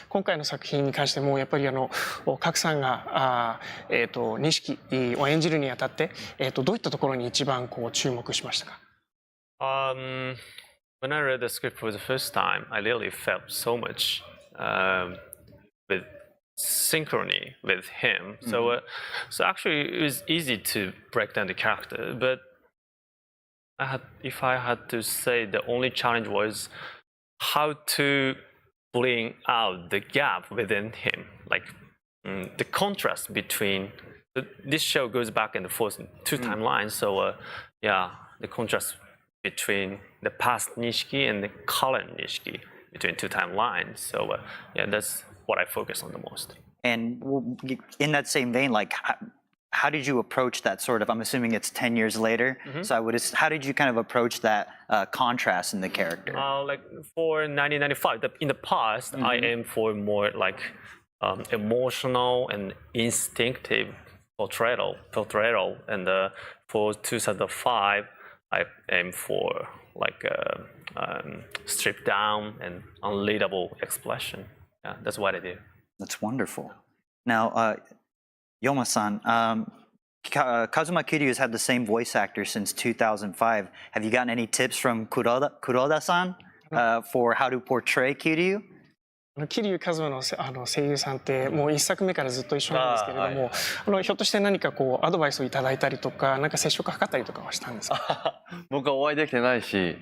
今回の作品に関してもやっぱり賀来さんが錦を演じるにあたってどういったところに一番こう注目しましたか？ When I read the script for the first time, I really felt so much with synchrony with him. So actually it was easy to break down the character, but if I had to say, the only challenge was how to bring out the gap within him, like the contrast between this show goes back and forth in two timelines, so yeah, the contrast between the past Nishiki and the current Nishiki between two timelines. So yeah, that's what I focus on the most. And in that same vein, like, how did you approach that sort of, I'm assuming it's 10 years later, so how did you kind of approach that contrast in the character? Like for 1995, in the past, I aim for more like emotional and instinctive portrayal, and for 2005, I aim for like stripped down and unreadable expression. Yeah, that's what I do. That's wonderful. Now, Yoma-san, Kazuma Kiryu has had the same voice actor since 2005. Have you gotten any tips from Kuroda-san for how to portray Kiryu? 桐生一馬の声優さんってもう1作目からずっと一緒なんですけれども、ひょっとして何かこうアドバイスをいただいたりとか、なんか接触がかかったりとかはしたんですか？僕はお会いできてないし、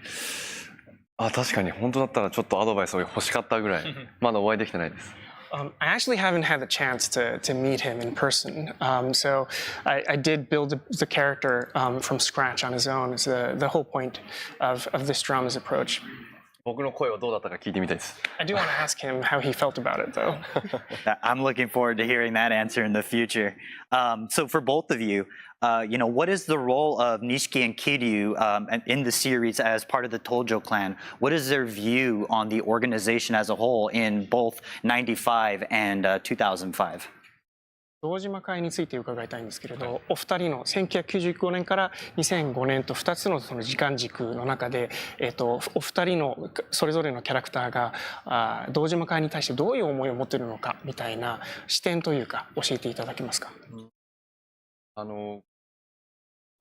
確かに本当だったらちょっとアドバイスを欲しかったぐらい、まだお会いできてないです。I actually haven't had the chance to meet him in person. So I did build the character from scratch on his own. It's the whole point of this drama's approach. 僕の声はどうだったか聞いてみたいです。I do want to ask him how he felt about it, though. I'm looking forward to hearing that answer in the future. So for both of you, what is the role of Nishiki and Kiryu in the series as part of the Tojo clan? What is their view on the organization as a whole in both 95 and 2005? 堂島会について伺いたいんですけれど、お二人の1995年から2005年と2つのその時間軸の中で、お二人のそれぞれのキャラクターが堂島会に対してどういう思いを持っているのかみたいな視点というか教えていただけますか？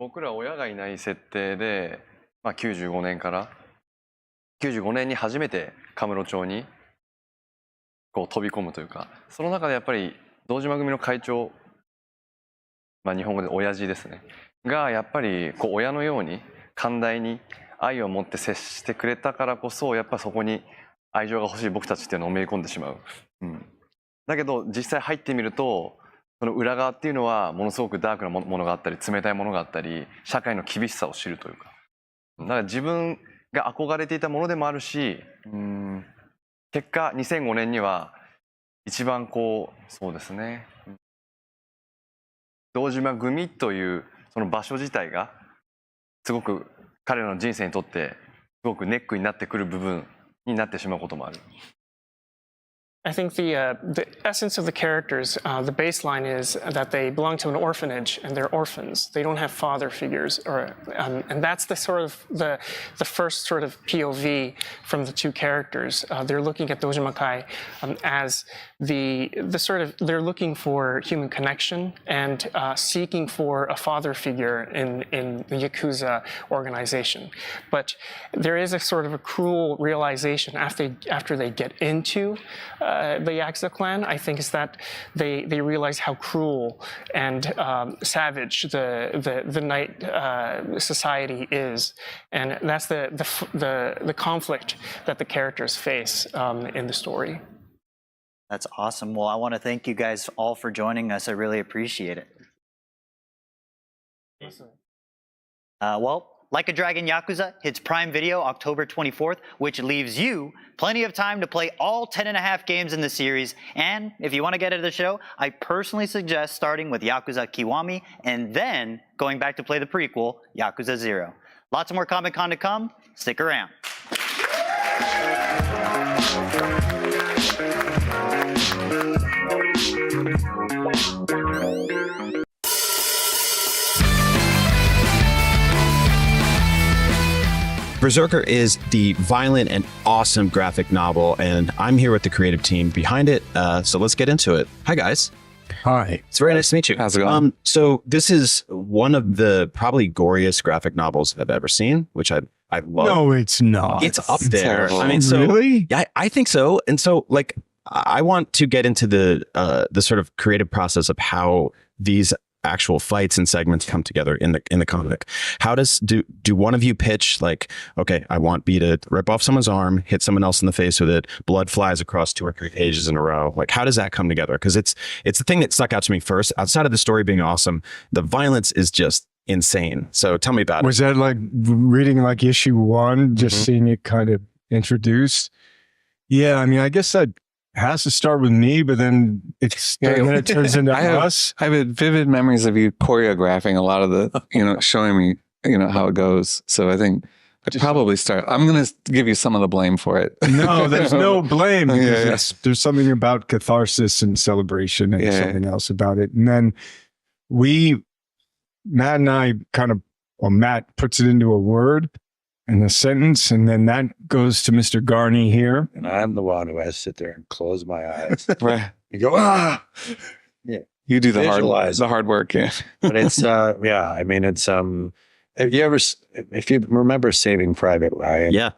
僕ら親がいない設定で、95年から95年に初めてカムロ町にこう飛び込むというか、その中でやっぱり堂島組の会長、日本語で親父ですねがやっぱりこう親のように寛大に愛を持って接してくれたからこそ、やっぱそこに愛情が欲しい僕たちっていうのをめり込んでしまう、だけど実際入ってみるとその裏側っていうのはものすごくダークなものがあったり冷たいものがあったり社会の厳しさを知るというか、だから自分が憧れていたものでもあるし、結果2005年には一番こうそうですね、堂島組というその場所自体がすごく彼らの人生にとってすごくネックになってくる部分になってしまうこともある。I think the essence of the characters, the baseline is that they belong to an orphanage and they're orphans. They don't have father figures, and that's the sort of the first sort of POV from the two characters. They're looking at Dojima Kai as the sort of they're looking for human connection and seeking for a father figure in the Yakuza organization. But there is a sort of a cruel realization after they get into the Yakuza clan, I think, is that they realize how cruel and savage the knight society is, and that's the conflict that the characters face in the story. That's awesome. Well, I want to thank you guys all for joining us. I really appreciate it. Well, Like a Dragon Yakuza hits Prime Video October 24th, which leaves you plenty of time to play all 10.5 games in the series. And if you want to get into the show, I personally suggest starting with Yakuza Kiwami and then going back to play the prequel, Yakuza 0. Lots more Comic-Con to come. Stick around. Berserker is the violent and awesome graphic novel, and I'm here with the creative team behind it, so let's get into it. Hi, guys. Hi. It's very nice to meet you. How's it going? So this is one of the probably goriest graphic novels I've ever seen, which I love. No, it's not. It's up there. Terrible. I mean, so Really? yeah, I think so. And so, like, I want to get into the sort of creative process of how these actual fights and segments come together in the comic. How do one of you pitch, like, okay, I want B to rip off someone's arm, hit someone else in the face with it, blood flies across 2 or 3 pages in a row? Like, how does that come together? Because it's the thing that stuck out to me first. Outside of the story being awesome, the violence is just insane. So tell me about it. Was that like reading like issue 1, just seeing it kind of introduced? Yeah, I mean, I guess I'd has to start with me, but then then it turns into us. I have vivid memories of you choreographing a lot of the, showing me, how it goes. So I think I'd probably start. I'm going to give you some of the blame for it. No, there's no blame. There's something about catharsis and celebration and something else about it. And then Matt and I Matt puts it into a word and a sentence, and then that goes to Mr. Garney here. And I'm the one who has to sit there and close my eyes. Right. You go, Yeah. You do the hard work, yeah. But it's, I mean, it's, if you remember Saving Private Ryan. Yeah.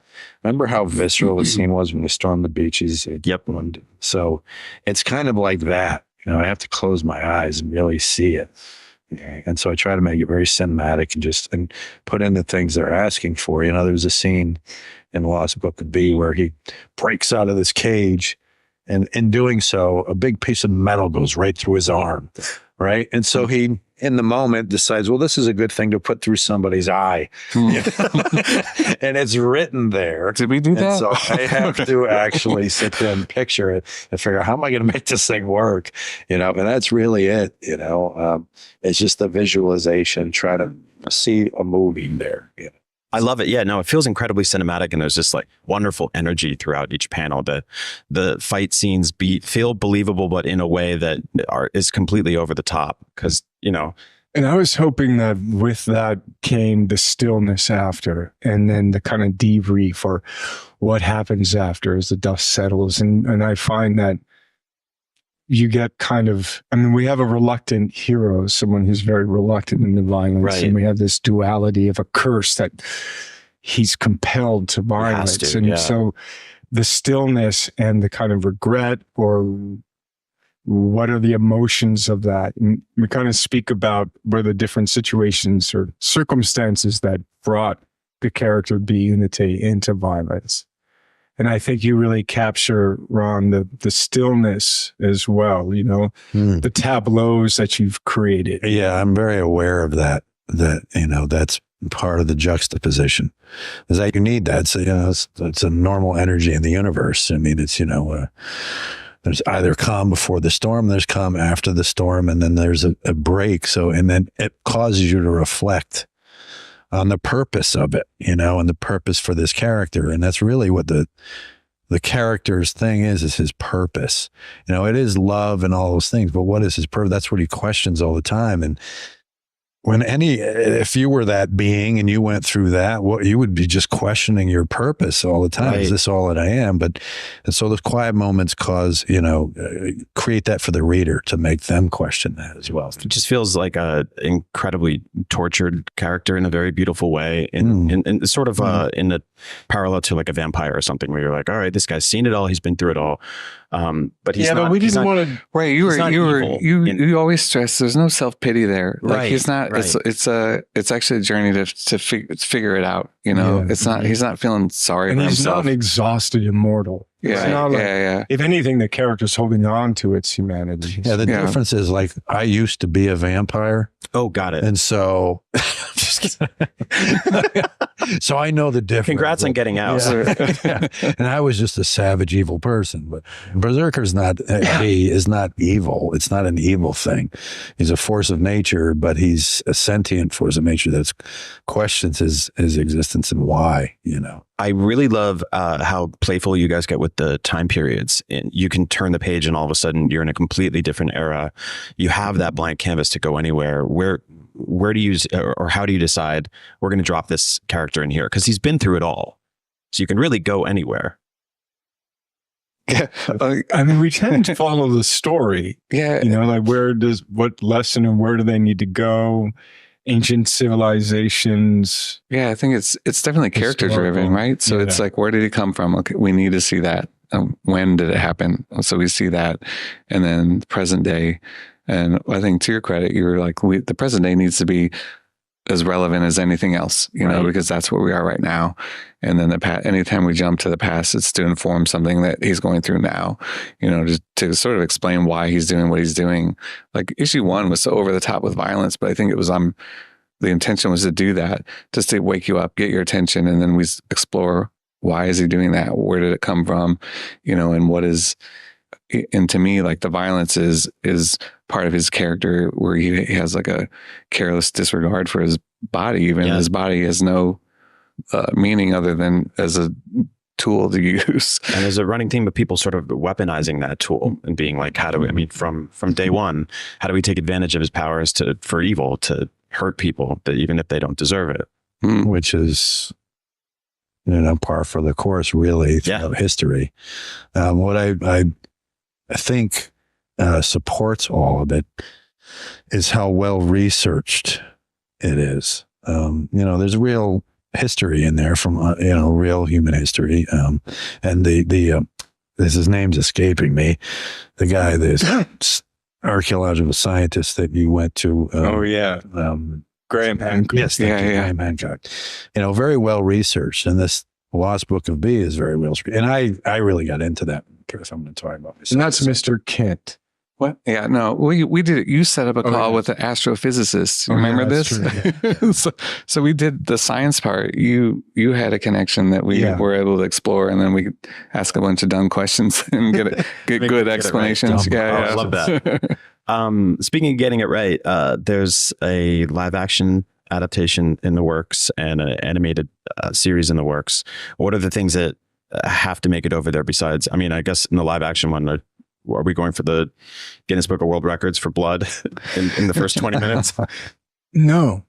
Remember how visceral the scene was when we stormed the beaches? Yep. So it's kind of like that. I have to close my eyes and really see it. And so I try to make it very cinematic and put in the things they're asking for. There was a scene in Lost Book of B where he breaks out of this cage, and in doing so, a big piece of metal goes right through his arm, right? And so he, in the moment, decides, well, this is a good thing to put through somebody's eye. And it's written there. Did we do that? And so I have to actually sit there and picture it and figure out, how am I going to make this thing work? And that's really it. It's just the visualization, try to see a movie there. I love it. Yeah, no, it feels incredibly cinematic, and there's just like wonderful energy throughout each panel. The fight scenes feel believable, but in a way that is completely over the top, because And I was hoping that with that came the stillness after, and then the kind of debrief or what happens after as the dust settles. And I find that you get we have a reluctant hero, someone who's very reluctant in the violence. Right. And we have this duality of a curse that he's compelled to violence. So the stillness and the kind of regret, or what are the emotions of that? And we kind of speak about where the different situations or circumstances that brought the character B Unity into violence. And I think you really capture, Ron, the stillness as well, the tableaus that you've created. Yeah, I'm very aware of that, that's part of the juxtaposition. Is that you need that. So, it's a normal energy in the universe. I mean, it's, there's either calm before the storm, there's calm after the storm, and then there's a break. So, and then it causes you to reflect on the purpose of it, and the purpose for this character. And that's really what the character's thing is his purpose. It is love and all those things, but what is his purpose? That's what he questions all the time. And if you were that being and you went through that, you would be just questioning your purpose all the time. Right. Is this all that I am? And so those quiet moments create that for the reader to make them question that as well. It just feels like a incredibly tortured character in a very beautiful way, in sort of in the parallel to like a vampire or something, where you're like, all right, this guy's seen it all, he's been through it all. But he's not. But we didn't want to. Right, you always stress there's no self-pity there. Like right, he's not. Right. It's actually a journey to figure it out. It's not. He's not feeling sorry for himself. And he's not an exhausted immortal. Yeah. If anything, the character's holding on to its humanity. Yeah, the difference is, like, I used to be a vampire. Oh, got it. And so, just kidding. So I know the difference. Congrats on getting out. Yeah. And I was just a savage, evil person. But Berserker's is not evil. It's not an evil thing. He's a force of nature, but he's a sentient force of nature that questions his existence and why, I really love how playful you guys get with the time periods. And you can turn the page and all of a sudden you're in a completely different era. You have that blank canvas to go anywhere. Where do you, or how do you decide we're going to drop this character in here? Because he's been through it all. So you can really go anywhere. Yeah. I mean, we tend to follow the story. Yeah. Like what lesson and where do they need to go? Ancient civilizations. Yeah, I think it's definitely character driven, right? So it's like, where did it come from? Okay, we need to see that. When did it happen? So we see that, and then present day. And I think, to your credit, you were like, the present day needs to be as relevant as anything else, because that's where we are right now. And then anytime we jump to the past, it's to inform something that he's going through now, to sort of explain why he's doing what he's doing. Like issue 1 was so over the top with violence, but I think it was the intention was to do that, just to wake you up, get your attention, and then we explore, why is he doing that? Where did it come from? And what is and to me, like the violence is part of his character, where he has like a careless disregard for his body. Even his body has no meaning other than as a tool to use. And there's a running theme of people sort of weaponizing that tool and being like, how do we, I mean, from day one, how do we take advantage of his powers for evil, to hurt people, that even if they don't deserve it? Which is, par for the course, really, throughout history. What I think supports all of it is how well researched it is. There's real history in there from real human history, and his name's escaping me. The guy, this archaeological scientist that you went to. Graham Hancock. Yes, Graham Hancock. Very well researched, and this Lost Book of B is very well. And I really got into that. If I'm going to talk about myself. And that's Mr. Kent. What? Yeah, no, we did it. You set up a call with the astrophysicist. Remember this? True, so we did the science part. You had a connection that we were able to explore, and then we ask a bunch of dumb questions and get good explanations. I love that. Speaking of getting it right, there's a live action adaptation in the works and an animated series in the works. What are the things that have to make it over there besides, I mean, I guess in the live action one, are we going for the Guinness Book of World Records for blood in the first 20 minutes? No.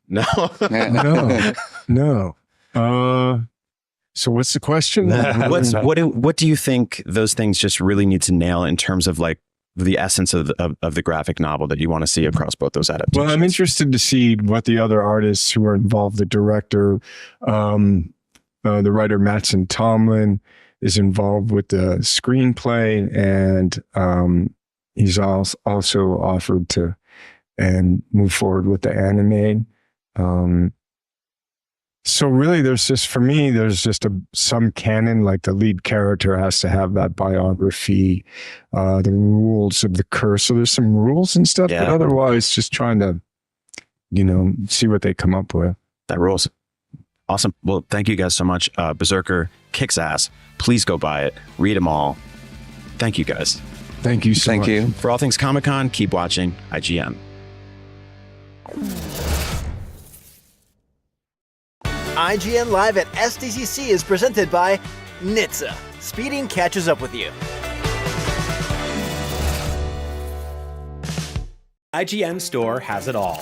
So what's the question? What do you think those things just really need to nail in terms of like the essence of the graphic novel that you want to see across both those adaptations? Well, I'm interested to see what the other artists who are involved, the director, the writer Mattson Tomlin is involved with the screenplay, and he's also offered to move forward with the anime. So really, there's just, for me, there's just some canon, like the lead character has to have that biography, the rules of the curse. So there's some rules and stuff, but otherwise just trying to, see what they come up with. That rules. Awesome. Well, thank you guys so much. Berserker kicks ass. Please go buy it. Read them all. Thank you guys. Thank you so much. Thank you. For all things Comic-Con, keep watching IGN. IGN Live at SDCC is presented by Nitsa. Speeding catches up with you. IGN Store has it all.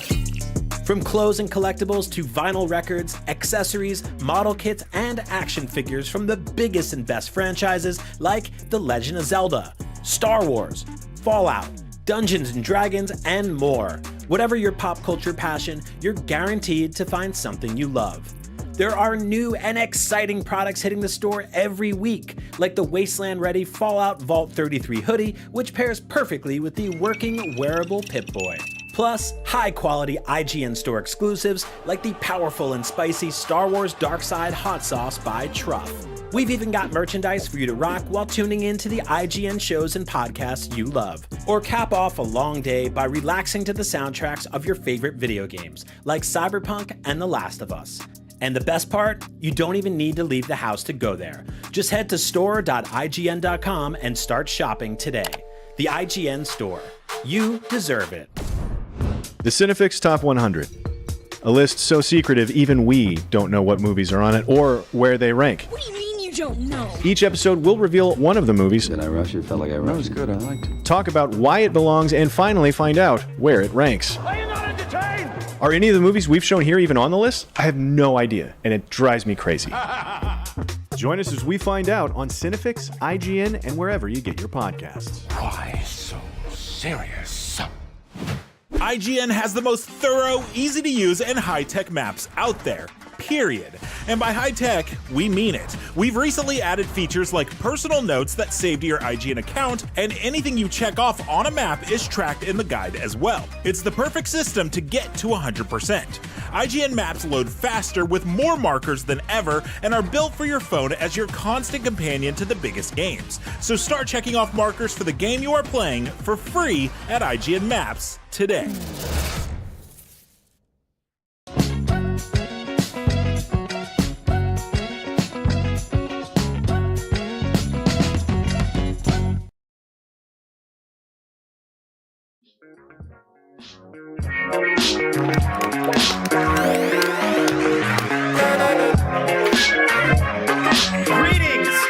From clothes and collectibles to vinyl records, accessories, model kits, and action figures from the biggest and best franchises like The Legend of Zelda, Star Wars, Fallout, Dungeons and Dragons, and more. Whatever your pop culture passion, you're guaranteed to find something you love. There are new and exciting products hitting the store every week, like the Wasteland-ready Fallout Vault 33 hoodie, which pairs perfectly with the working wearable Pip-Boy. Plus, high-quality IGN Store exclusives like the powerful and spicy Star Wars Darkside Hot Sauce by Truff. We've even got merchandise for you to rock while tuning in to the IGN shows and podcasts you love. Or cap off a long day by relaxing to the soundtracks of your favorite video games, like Cyberpunk and The Last of Us. And the best part? You don't even need to leave the house to go there. Just head to store.ign.com and start shopping today. The IGN Store. You deserve it. The Cinefix Top 100. A list so secretive even we don't know what movies are on it or where they rank. What do you mean you don't know? Each episode will reveal one of the movies. Did I rush it? Felt like I rushed it. That was good. I liked it. Talk about why it belongs and finally find out where it ranks. Are you not entertained? Are any of the movies we've shown here even on the list? I have no idea, and it drives me crazy. Join us as we find out on Cinefix, IGN, and wherever you get your podcasts. Why so serious? IGN has the most thorough, easy to use, and high-tech maps out there, period. And by high-tech, we mean it. We've recently added features like personal notes that save to your IGN account, and anything you check off on a map is tracked in the guide as well. It's the perfect system to get to 100%. IGN maps load faster with more markers than ever and are built for your phone as your constant companion to the biggest games. So start checking off markers for the game you are playing for free at IGN Maps today. Greetings,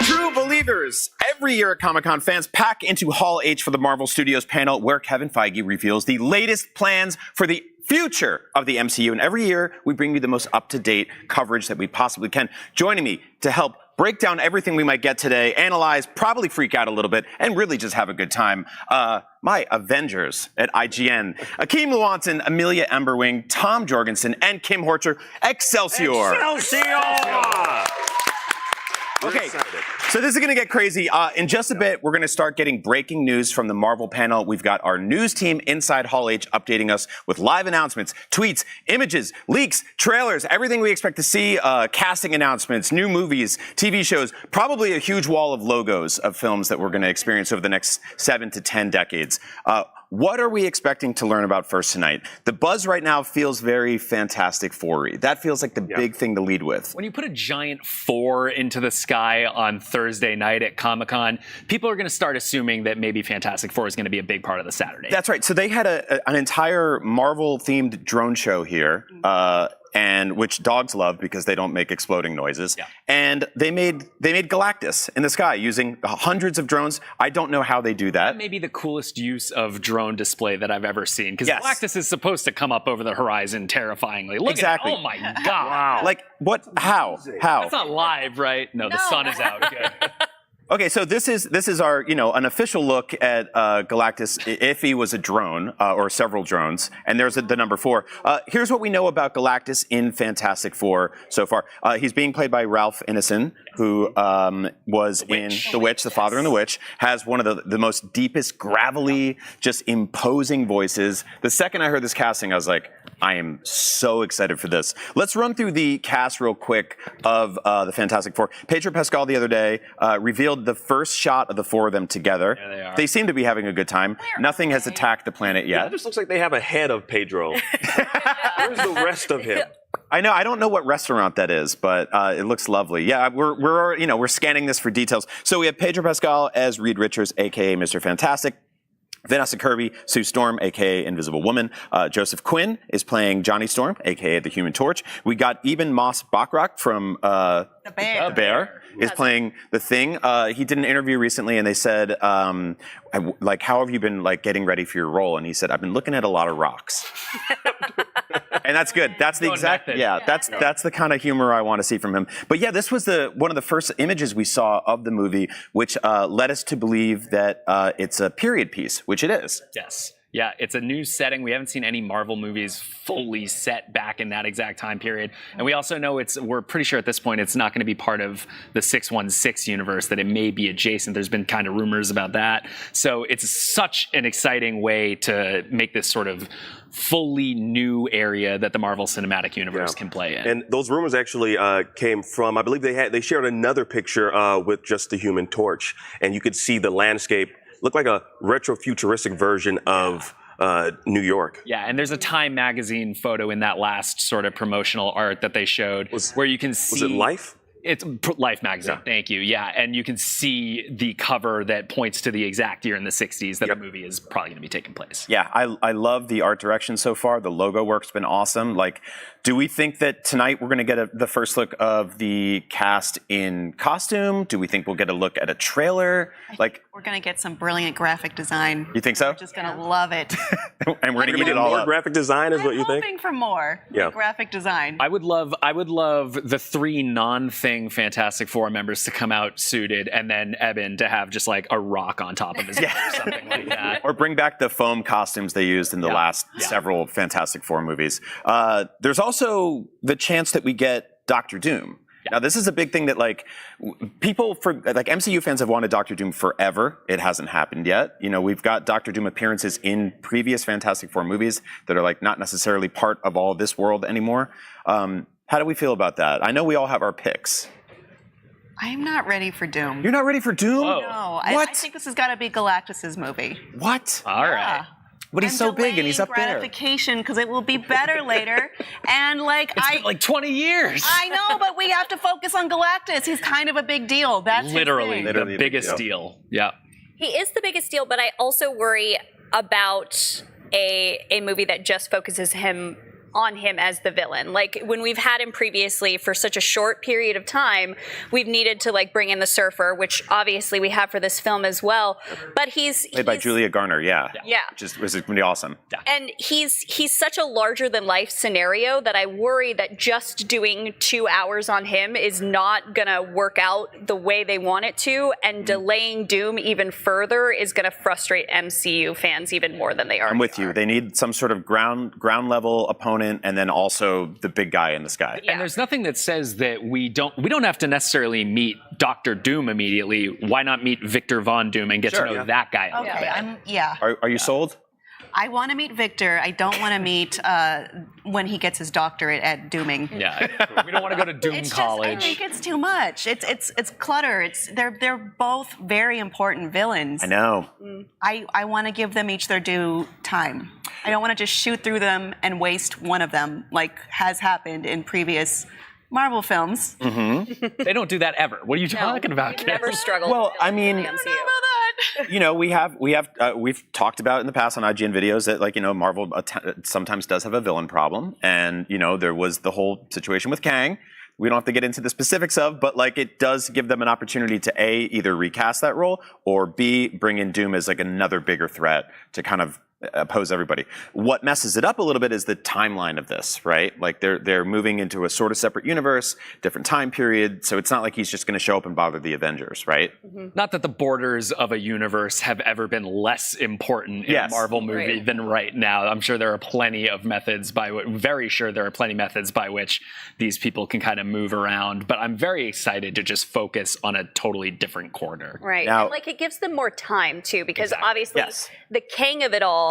true believers! Every year at Comic-Con, fans pack into Hall H for the Marvel Studios panel where Kevin Feige reveals the latest plans for the future of the MCU. And every year, we bring you the most up-to-date coverage that we possibly can. Joining me to help break down everything we might get today, analyze, probably freak out a little bit, and really just have a good time. My Avengers at IGN. Akeem Lewontin, Amelia Emberwing, Tom Jorgensen, and Kim Horcher. Excelsior! Excelsior! Okay, so this is going to get crazy. In just a bit, we're going to start getting breaking news from the Marvel panel. We've got our news team inside Hall H updating us with live announcements, tweets, images, leaks, trailers, everything we expect to see, casting announcements, new movies, TV shows, probably a huge wall of logos of films that we're going to experience over the next 7 to 10 decades. What are we expecting to learn about first tonight? The buzz right now feels very Fantastic Four-y. That feels like the big thing to lead with. When you put a giant 4 into the sky on Thursday night at Comic-Con, people are going to start assuming that maybe Fantastic Four is going to be a big part of the Saturday. That's right. So they had an entire Marvel-themed drone show here, and which dogs love because they don't make exploding noises. Yeah. And they made Galactus in the sky using hundreds of drones. I don't know how they do that. That may be the coolest use of drone display that I've ever seen, because Galactus is supposed to come up over the horizon terrifyingly. Look at it. Oh my God. Wow. Like what? How? That's not live, right? No, the sun is out. Good. Okay, so this is our, an official look at Galactus if he was a drone, or several drones, and there's the number 4. Here's what we know about Galactus in Fantastic Four so far. He's being played by Ralph Ineson, who was in The Witch, the father in The Witch, has one of the most deepest, gravelly, just imposing voices. The second I heard this casting, I was like, I am so excited for this. Let's run through the cast real quick of the Fantastic Four. Pedro Pascal the other day revealed the first shot of the 4 of them together. There they are. They seem to be having a good time. Nothing has attacked the planet yet. Yeah, it just looks like they have a head of Pedro. Where's the rest of him? I know. I don't know what restaurant that is, but it looks lovely. Yeah, we're scanning this for details. So we have Pedro Pascal as Reed Richards, aka Mr. Fantastic. Vanessa Kirby, Sue Storm, a.k.a. Invisible Woman. Joseph Quinn is playing Johnny Storm, a.k.a. the Human Torch. We got Eben Moss Bachrach from The Bear is playing the Thing. He did an interview recently, and they said, how have you been getting ready for your role? And he said, I've been looking at a lot of rocks. And that's good. That's the exact, that's the kind of humor I want to see from him. But yeah, this was one of the first images we saw of the movie, which led us to believe that it's a period piece, which it is. Yes. Yeah, it's a new setting. We haven't seen any Marvel movies fully set back in that exact time period. And we also know we're pretty sure at this point it's not going to be part of the 616 universe, that it may be adjacent. There's been kind of rumors about that. So it's such an exciting way to make this sort of fully new area that the Marvel Cinematic Universe can play in. And those rumors actually came from, I believe they shared another picture with just the Human Torch, and you could see the landscape look like a retro-futuristic version of New York. Yeah, and there's a Time magazine photo in that last sort of promotional art that they showed where you can see... Was it Life? It's Life magazine, thank you. Yeah, and you can see the cover that points to the exact year in the 60s that the movie is probably going to be taking place. Yeah, I love the art direction so far. The logo work's been awesome. Do we think that tonight we're going to get the first look of the cast in costume? Do we think we'll get a look at a trailer? We're going to get some brilliant graphic design. You think so? We're just going to love it. And we're going to eat it all more up. Graphic design is what you think? I'm hoping for more graphic design. I would love the 3 non-thing Fantastic Four members to come out suited, and then Eben to have just a rock on top of his head or something like that. Or bring back the foam costumes they used in the last several Fantastic Four movies. There's also the chance that we get Doctor Doom. Now, this is a big thing that people MCU fans have wanted Doctor Doom forever. It hasn't happened yet. We've got Doctor Doom appearances in previous Fantastic Four movies that are not necessarily part of all this world anymore. How do we feel about that? I know we all have our picks. I'm not ready for Doom. You're not ready for Doom? No. I think this has got to be Galactus's movie. What? All right. But he's so big and he's up there. Gratification because it will be better later. And it's been 20 years. I know, but we have to focus on Galactus. He's kind of a big deal. That's literally the biggest deal. Yeah. He is the biggest deal, but I also worry about a movie that just focuses on him as the villain. Like when we've had him previously for such a short period of time, we've needed to like bring in the Surfer, which obviously we have for this film as well. But he's played by Julia Garner, yeah. Which is going to be awesome. And he's such a larger than life scenario that I worry that just doing 2 hours on him is not gonna work out the way they want it to, and delaying Doom even further is gonna frustrate MCU fans even more than they are. I'm with you. They need some sort of ground level opponent, and then also the big guy in the sky. And there's nothing that says that we don't have to necessarily meet Dr. Doom immediately. Why not meet Victor Von Doom and get to know that guy a little bit? Are you sold? I want to meet Victor. I don't want to meet when he gets his doctorate at Dooming. Yeah, we don't want to go to Doom College. I think it's too much. It's clutter. They're both very important villains. I know. I want to give them each their due time. I don't want to just shoot through them and waste one of them like has happened in previous Marvel films. They don't do that ever. What are you talking about? Never struggled. Well, I mean, you know, we've talked about in the past on IGN videos that, like, you know, Marvel sometimes does have a villain problem, and you know, there was the whole situation with Kang. We don't have to get into the specifics of, but like it does give them an opportunity to A, either recast that role, or B, bring in Doom as like another bigger threat to kind of oppose everybody. What messes it up a little bit is the timeline of this, right? Like they're moving into a sort of separate universe, different time period, so it's not like he's just going to show up and bother the Avengers, right? Not that the borders of a universe have ever been less important in a Marvel movie than right now. I'm sure there are plenty of methods very sure there are plenty of methods by which these people can kind of move around, but I'm very excited to just focus on a totally different corner. Right. Now, and like it gives them more time too, because obviously the Kang of it all,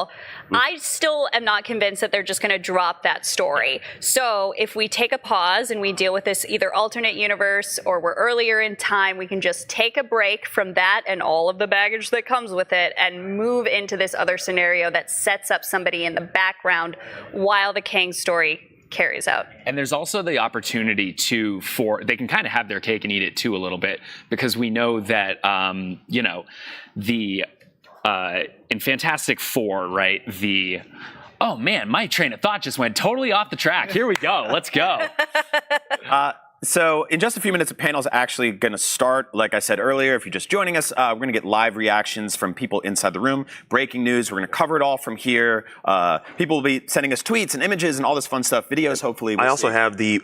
I still am not convinced that they're just going to drop that story. So if we take a pause and we deal with this either alternate universe or we're earlier in time, we can just take a break from that and all of the baggage that comes with it and move into this other scenario that sets up somebody in the background while the Kang story carries out. And there's also the opportunity they can kind of have their cake and eat it too a little bit, because we know that, you know, in Fantastic Four, right, oh man, my train of thought just went totally off the track. Here we go. Let's go. So in just a few minutes, the panel is actually going to start. Like I said earlier, if you're just joining us, we're going to get live reactions from people inside the room, breaking news. We're going to cover it all from here. People will be sending us tweets and images and all this fun stuff, videos, hopefully. I also have the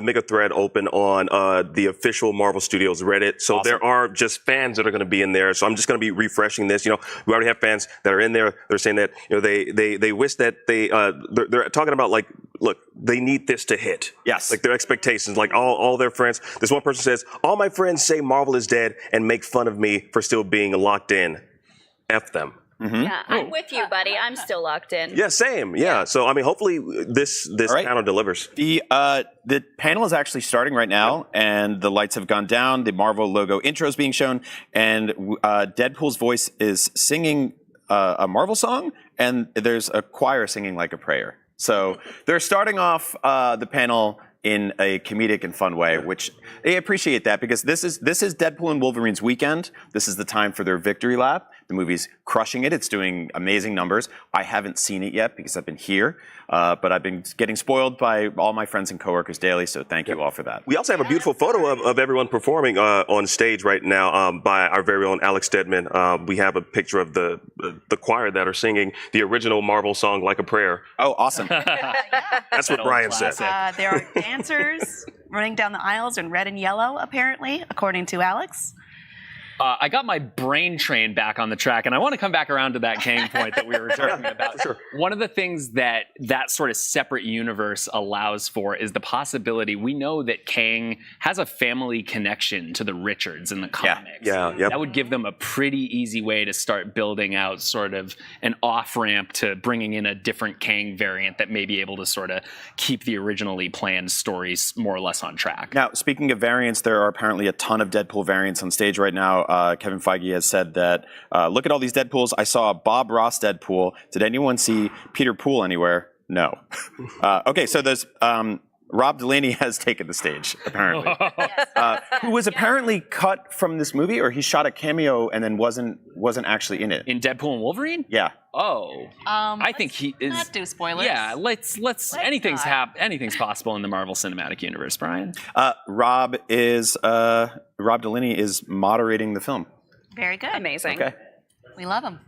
mega thread open on the official Marvel Studios Reddit. So there are just fans that are going to be in there. So I'm just going to be refreshing this. You know, we already have fans that are in there. They're saying that, you know, they wish that they're talking about, like, look, they need this to hit. Yes. Like their expectations, like all their friends. This one person says, all my friends say Marvel is dead and make fun of me for still being locked in. F them. Yeah, I'm with you, buddy. I'm still locked in. Yeah, same. Yeah. So, I mean, hopefully this panel delivers. The panel is actually starting right now, and the lights have gone down. The Marvel logo intro is being shown, and Deadpool's voice is singing a Marvel song, and there's a choir singing like a prayer. So they're starting off the panel in a comedic and fun way, which they appreciate that, because this is Deadpool and Wolverine's weekend. This is the time for their victory lap. The movie's crushing it. It's doing amazing numbers. I haven't seen it yet because I've been here, but I've been getting spoiled by all my friends and coworkers daily, so thank you all for that. We also have a beautiful photo of everyone performing on stage right now by our very own Alex Stedman. We have a picture of the choir that are singing the original Marvel song, Like a Prayer. Oh, awesome. That's what Brian said. There are dancers running down the aisles in red and yellow, apparently, according to Alex. I got my brain train back on the track, and I want to come back around to that Kang point that we were talking about. Sure. One of the things that sort of separate universe allows for is the possibility. We know that Kang has a family connection to the Richards in the comics. Yeah. That would give them a pretty easy way to start building out sort of an off-ramp to bringing in a different Kang variant that may be able to sort of keep the originally planned stories more or less on track. Now, speaking of variants, there are apparently a ton of Deadpool variants on stage right now. Kevin Feige has said that, look at all these Deadpools. I saw a Bob Ross Deadpool. Did anyone see Peter Poole anywhere? No. Okay, so there's Rob Delaney has taken the stage, apparently. Who was apparently cut from this movie, or he shot a cameo and then wasn't actually in it. In Deadpool and Wolverine? Yeah. Oh. I think he is. Not do spoilers. Yeah, let's anything's possible in the Marvel Cinematic Universe, Brian. Rob Delaney is moderating the film. Very good. Amazing. Okay. We love him.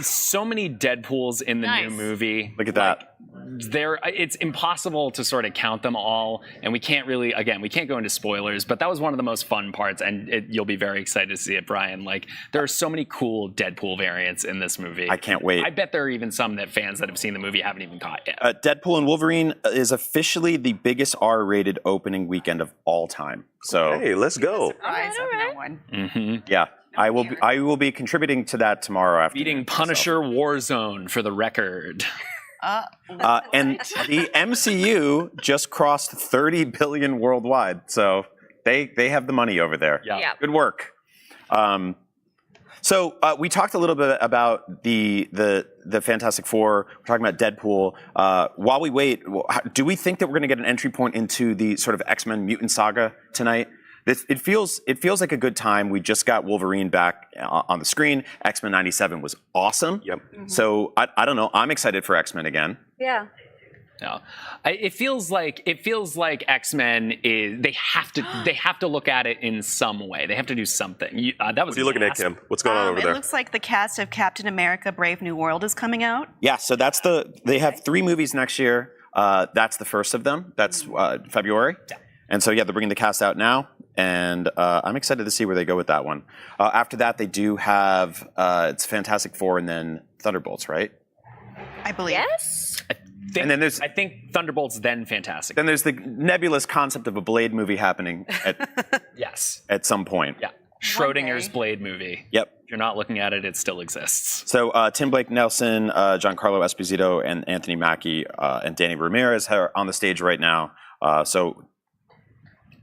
So many Deadpools in the new movie. Look at that. It's impossible to sort of count them all, and we can't go into spoilers, but that was one of the most fun parts, and you'll be very excited to see it, Brian. Like, there are so many cool Deadpool variants in this movie. I can't wait. I bet there are even some that fans that have seen the movie haven't even caught yet. Deadpool and Wolverine is officially the biggest R-rated opening weekend of all time. So hey, let's go. Yeah. I will be contributing to that tomorrow afternoon. Beating Punisher Warzone for the record. And the MCU just crossed 30 billion worldwide, so they have the money over there. Yeah. Good work. So we talked a little bit about the Fantastic Four. We're talking about Deadpool. While we wait, do we think that we're going to get an entry point into the sort of X-Men mutant saga tonight? It feels like a good time. We just got Wolverine back on the screen. X-Men 97 was awesome. Yep. So I don't know. I'm excited for X-Men again. Yeah. No, it feels like X-Men is they have to look at it in some way. They have to do something. What are you looking at, Kim? What's going on over there? It looks like the cast of Captain America: Brave New World is coming out. Yeah. So they have 3 movies next year. That's the first of them. That's February. Yeah. And so, they're bringing the cast out now, and I'm excited to see where they go with that one. After that, they do have it's Fantastic Four and then Thunderbolts, right? I believe. Yes. I think Thunderbolts, then Fantastic. Then there's the nebulous concept of a Blade movie happening at yes, at some point. Yeah, Schrodinger's Blade movie. Yep. If you're not looking at it, it still exists. So Tim Blake Nelson, Giancarlo Esposito, and Anthony Mackie and Danny Ramirez are on the stage right now.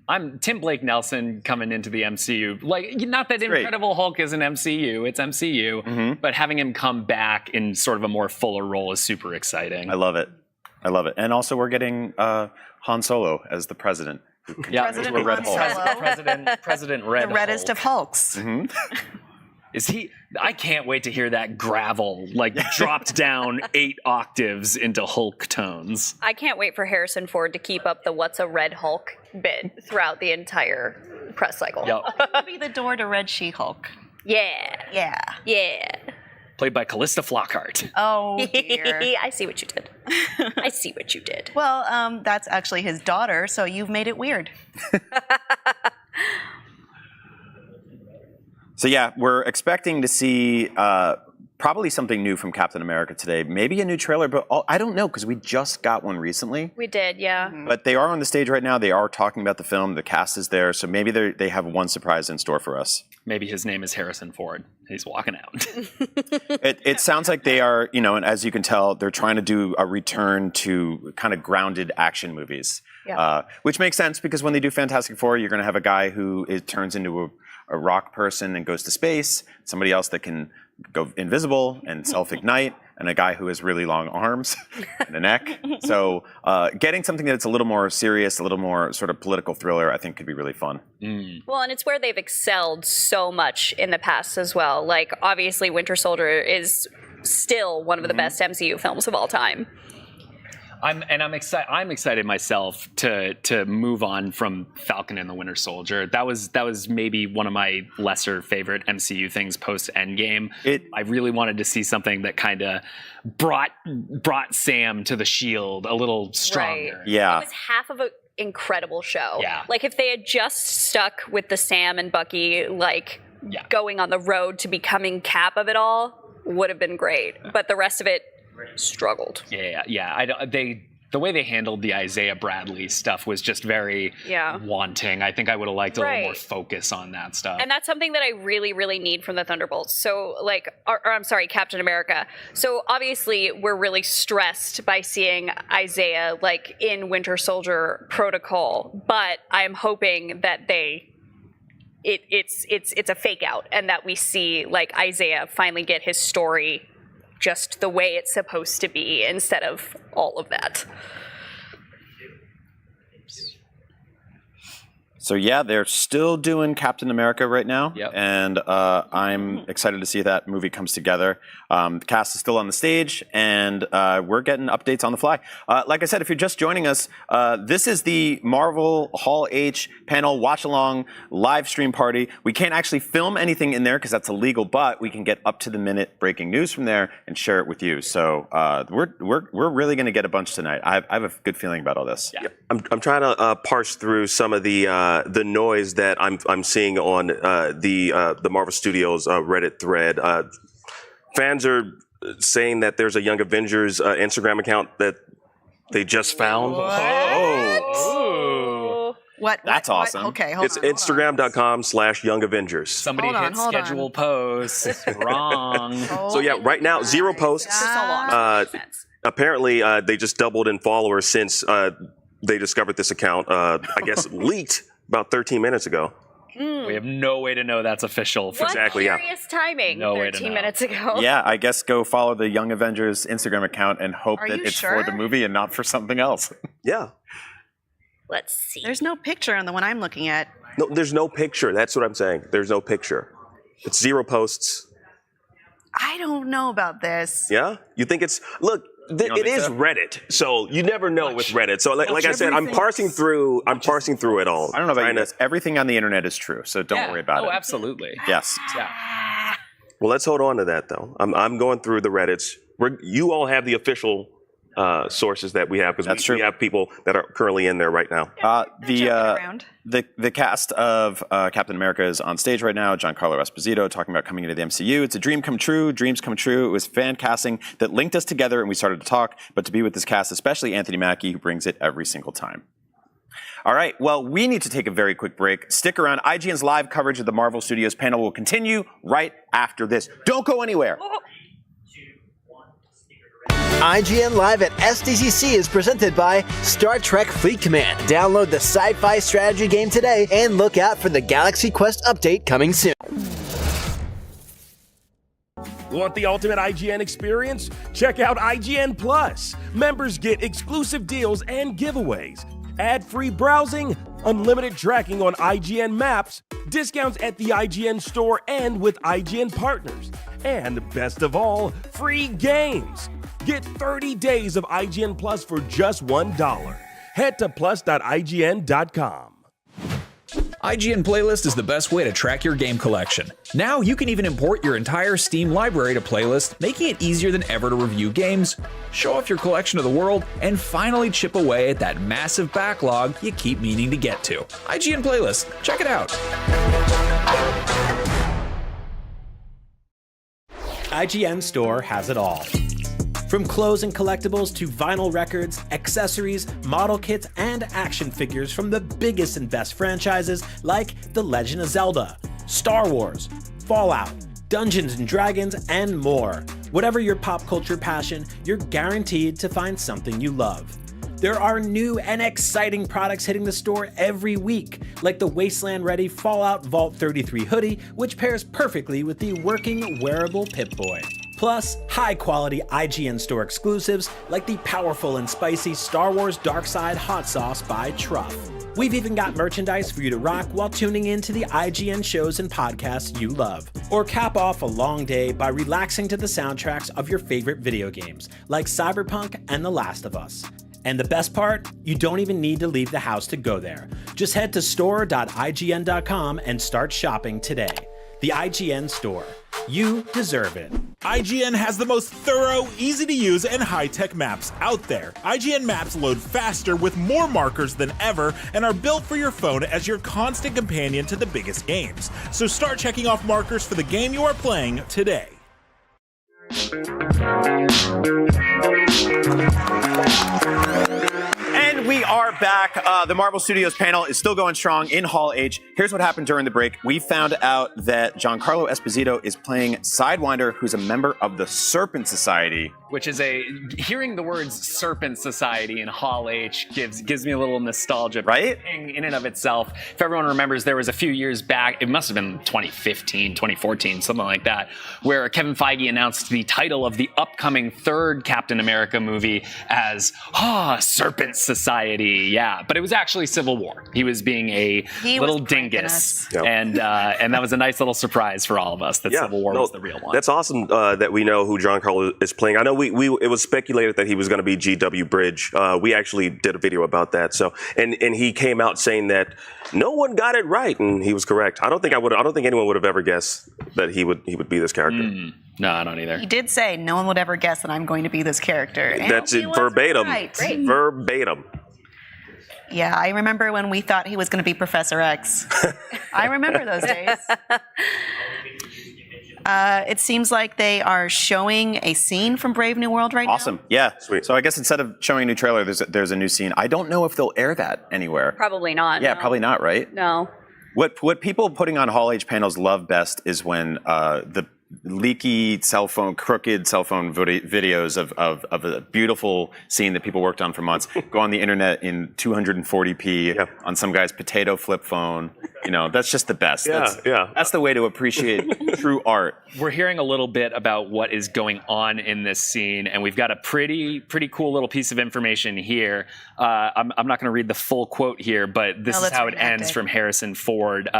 I'm Tim Blake Nelson coming into the MCU. Like, not that Incredible Hulk is an MCU, it's MCU, but having him come back in sort of a more fuller role is super exciting. I love it. And also we're getting Han Solo as the president. President Han Solo. President Red The reddest of Hulks. Is he? I can't wait to hear that gravel, like, dropped down 8 octaves into Hulk tones. I can't wait for Harrison Ford to keep up the "What's a Red Hulk" bit throughout the entire press cycle. Yep. That'll be the door to Red She-Hulk. Yeah. Played by Callista Flockhart. Oh, dear. I see what you did. I see what you did. Well, that's actually his daughter, so you've made it weird. So we're expecting to see probably something new from Captain America today. Maybe a new trailer, but I don't know because we just got one recently. We did, yeah. But they are on the stage right now. They are talking about the film. The cast is there, so maybe they have one surprise in store for us. Maybe his name is Harrison Ford. He's walking out. It sounds like they are, and as you can tell, they're trying to do a return to kind of grounded action movies, which makes sense because when they do Fantastic Four, you're going to have a guy who turns into a rock person and goes to space, somebody else that can go invisible and self-ignite, and a guy who has really long arms and a neck. So getting something that's a little more serious, a little more sort of political thriller, I think could be really fun. Well, and it's where they've excelled so much in the past as well. Like, obviously, Winter Soldier is still one of the best MCU films of all time. I'm excited myself to move on from Falcon and the Winter Soldier. That was maybe one of my lesser favorite MCU things post Endgame. I really wanted to see something that kind of brought Sam to the Shield a little stronger. Right. Yeah, it was half of an incredible show. Yeah, like if they had just stuck with the Sam and Bucky going on the road to becoming Cap of it all, would have been great. But the rest of it struggled. The way they handled the Isaiah Bradley stuff was just very wanting. I think I would have liked a little more focus on that stuff. And that's something that I really, really need from the Thunderbolts. So, Captain America. So obviously, we're really stressed by seeing Isaiah in Winter Soldier Protocol, but I'm hoping that it's a fake out and that we see Isaiah finally get his story just the way it's supposed to be instead of all of that. So yeah, they're still doing Captain America right now, and I'm excited to see that movie comes together. The cast is still on the stage, and we're getting updates on the fly. Like I said, if you're just joining us, this is the Marvel Hall H panel watch-along live stream party. We can't actually film anything in there because that's illegal, but we can get up-to-the-minute breaking news from there and share it with you. So we're really going to get a bunch tonight. I have a good feeling about all this. Yeah. I'm trying to parse through some of the noise that I'm seeing on the Marvel Studios Reddit thread. Fans are saying that there's a Young Avengers Instagram account that they just found. What? That's awesome. Okay, hold it's on. It's Instagram.com/Young Avengers. Somebody hit schedule posts. Wrong. So yeah, right now, 0 posts. Apparently, they just doubled in followers since they discovered this account, I guess, leaked about 13 minutes ago. We have no way to know that's official. What curious timing No way to 13 know. minutes ago. Yeah, I guess go follow the Young Avengers Instagram account and hope Are that you it's sure? for the movie and not for something else. Yeah. Let's see. There's no picture on the one I'm looking at. No, there's no picture. That's what I'm saying. There's no picture. It's 0 posts. I don't know about this. Yeah? You think it's... Look, it is Reddit, so you never know with Reddit. So like I said, I'm parsing through it all. I don't know about you guys. Everything on the internet is true, so don't worry about it. Oh, absolutely. Yes. Yeah. Well, let's hold on to that, though. I'm going through the Reddits. You all have the official sources that we have, because we have people that are currently in there right now. The cast of Captain America is on stage right now. Giancarlo Esposito talking about coming into the MCU. It's a dream come true. Dreams come true. It was fan casting that linked us together, and we started to talk. But to be with this cast, especially Anthony Mackie, who brings it every single time. All right, well, we need to take a very quick break. Stick around. IGN's live coverage of the Marvel Studios panel will continue right after this. Don't go anywhere. IGN Live at SDCC is presented by Star Trek Fleet Command. Download the sci-fi strategy game today and look out for the Galaxy Quest update coming soon. Want the ultimate IGN experience? Check out IGN Plus. Members get exclusive deals and giveaways, ad-free browsing, unlimited tracking on IGN maps, discounts at the IGN store and with IGN partners, and best of all, free games. Get 30 days of IGN Plus for just $1. Head to plus.ign.com. IGN Playlist is the best way to track your game collection. Now you can even import your entire Steam library to Playlist, making it easier than ever to review games, show off your collection to the world, and finally chip away at that massive backlog you keep meaning to get to. IGN Playlist, check it out. IGN Store has it all. From clothes and collectibles to vinyl records, accessories, model kits, and action figures from the biggest and best franchises like The Legend of Zelda, Star Wars, Fallout, Dungeons and Dragons, and more. Whatever your pop culture passion, you're guaranteed to find something you love. There are new and exciting products hitting the store every week, like the Wasteland-ready Fallout Vault 33 hoodie, which pairs perfectly with the working wearable Pip-Boy. Plus, high-quality IGN store exclusives like the powerful and spicy Star Wars Darkside Hot Sauce by Truff. We've even got merchandise for you to rock while tuning in to the IGN shows and podcasts you love. Or cap off a long day by relaxing to the soundtracks of your favorite video games, like Cyberpunk and The Last of Us. And the best part? You don't even need to leave the house to go there. Just head to store.ign.com and start shopping today. The IGN Store. You deserve it. IGN has the most thorough, easy-to-use, and high-tech maps out there. IGN maps load faster with more markers than ever and are built for your phone as your constant companion to the biggest games. So start checking off markers for the game you are playing today. And And we are back. The Marvel Studios panel is still going strong in Hall H. Here's what happened during the break. We found out that Giancarlo Esposito is playing Sidewinder, who's a member of the Serpent Society. Which is hearing the words Serpent Society in Hall H gives me a little nostalgia. Right? In and of itself. If everyone remembers, there was a few years back, it must have been 2015, 2014, something like that, where Kevin Feige announced the title of the upcoming third Captain America movie as Serpent Society. Yeah, but it was actually Civil War. He was being a little dingus. Yep. And that was a nice little surprise for all of us that Civil War was the real one. That's awesome that we know who Giancarlo is playing. I know it was speculated that he was going to be GW Bridge. We actually did a video about that. So and he came out saying that no one got it right, and he was correct. I don't think anyone would have ever guessed that he would be this character. No, I don't either. He did say no one would ever guess that I'm going to be this character. And That's it, verbatim. Right. Verbatim. Yeah, I remember when we thought he was going to be Professor X. I remember those days. It seems like they are showing a scene from Brave New World right now. Awesome. Yeah. Sweet. So I guess instead of showing a new trailer, there's a new scene. I don't know if they'll air that anywhere. Probably not. Yeah, no. probably not, right? No. What people putting on Hall H panels love best is when the leaky crooked cell phone videos of a beautiful scene that people worked on for months go on the internet in 240p on some guy's potato flip phone. You know, that's just the best. That's the way to appreciate true art. We're hearing a little bit about what is going on in this scene, and we've got a pretty cool little piece of information here. I'm not going to read the full quote here, but this is how it ends from Harrison Ford.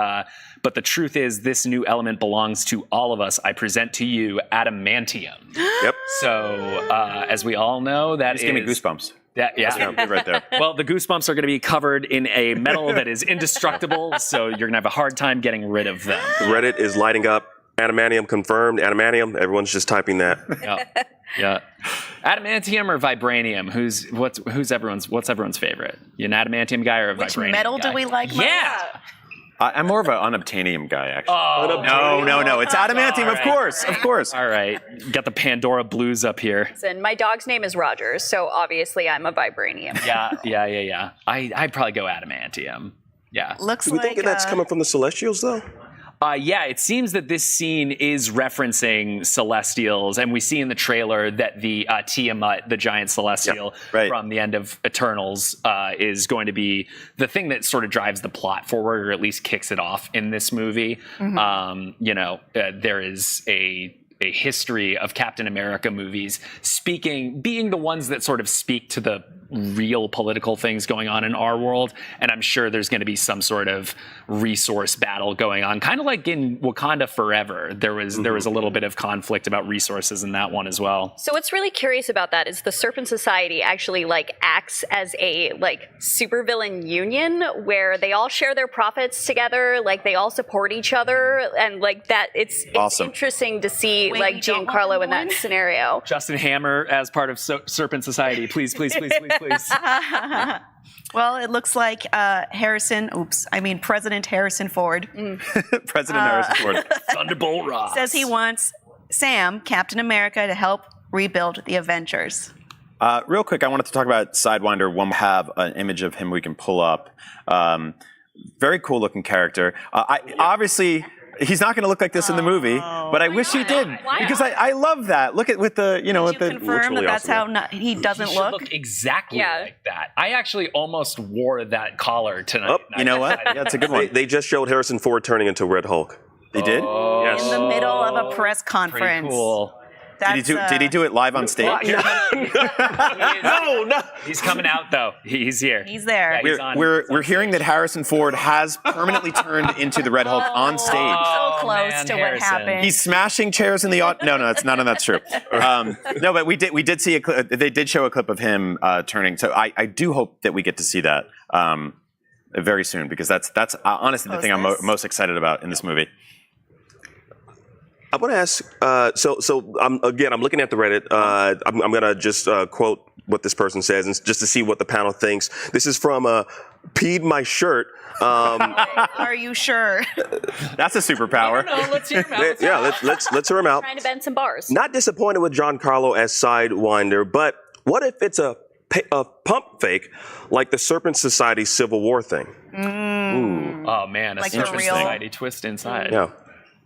But the truth is, this new element belongs to all of us. I present to you adamantium. Yep. So, as we all know, that gave me goosebumps. Yeah, right there. Well, the goosebumps are going to be covered in a metal that is indestructible, so you're going to have a hard time getting rid of them. Reddit is lighting up. Adamantium confirmed. Adamantium. Everyone's just typing that. Yeah. Adamantium or vibranium? What's everyone's favorite? You an adamantium guy or a Which vibranium metal guy? do we like? Yeah. I'm more of an unobtainium guy, actually. Oh, no. It's adamantium, of course. All right. Got the Pandora blues up here. And my dog's name is Rogers, so obviously I'm a vibranium. Yeah. I'd probably go adamantium. Yeah. Looks Do we think that's coming from the Celestials, though? Yeah, it seems that this scene is referencing Celestials, and we see in the trailer that the Tiamat, the giant Celestial from the end of Eternals, is going to be the thing that sort of drives the plot forward, or at least kicks it off in this movie. Mm-hmm. There is a history of Captain America movies being the ones that sort of speak to the real political things going on in our world, and I'm sure there's going to be some sort of resource battle going on, kind of like in Wakanda Forever. There was a little bit of conflict about resources in that one as well. So what's really curious about that is the Serpent Society actually acts as a supervillain union where they all share their profits together, they all support each other, and that it's awesome. Interesting to see Giancarlo in that scenario. Justin Hammer as part of Serpent Society, please. Well, it looks like President Harrison Ford. President Harrison Ford. Thunderbolt Ross. Says he wants Sam, Captain America, to help rebuild the Avengers. Real quick, I wanted to talk about Sidewinder. One have an image of him we can pull up. Very cool looking character. Obviously, he's not going to look like this in the movie, but I wish he did because I love that. Look at with the with the. Confirm that that's how he doesn't look exactly like that. I actually almost wore that collar tonight. You know what? Yeah, that's a good one. They just showed Harrison Ford turning into Red Hulk. They did? Yes. In the middle of a press conference. Pretty cool. Did he do it live on stage? No. He's coming out though. He's here. He's there. Yeah, we're hearing that Harrison Ford has permanently turned into the Red Hulk on stage. So close to what happened. He's smashing chairs in the audience. No, that's none of that's true. No, but we did see they did show a clip of him turning. So I do hope that we get to see that very soon because that's honestly the thing I'm most excited about in this movie. I want to ask, I'm looking at the Reddit. I'm going to just quote what this person says and just to see what the panel thinks. This is from Peed My Shirt. Are you sure? That's a superpower. No, let's hear him out. Let's hear him out. Trying to bend some bars. Not disappointed with Giancarlo as Sidewinder, but what if it's a pump fake like the Serpent Society Civil War thing. Ooh. Oh man, a Like Serpent for real? Society twist inside. Yeah.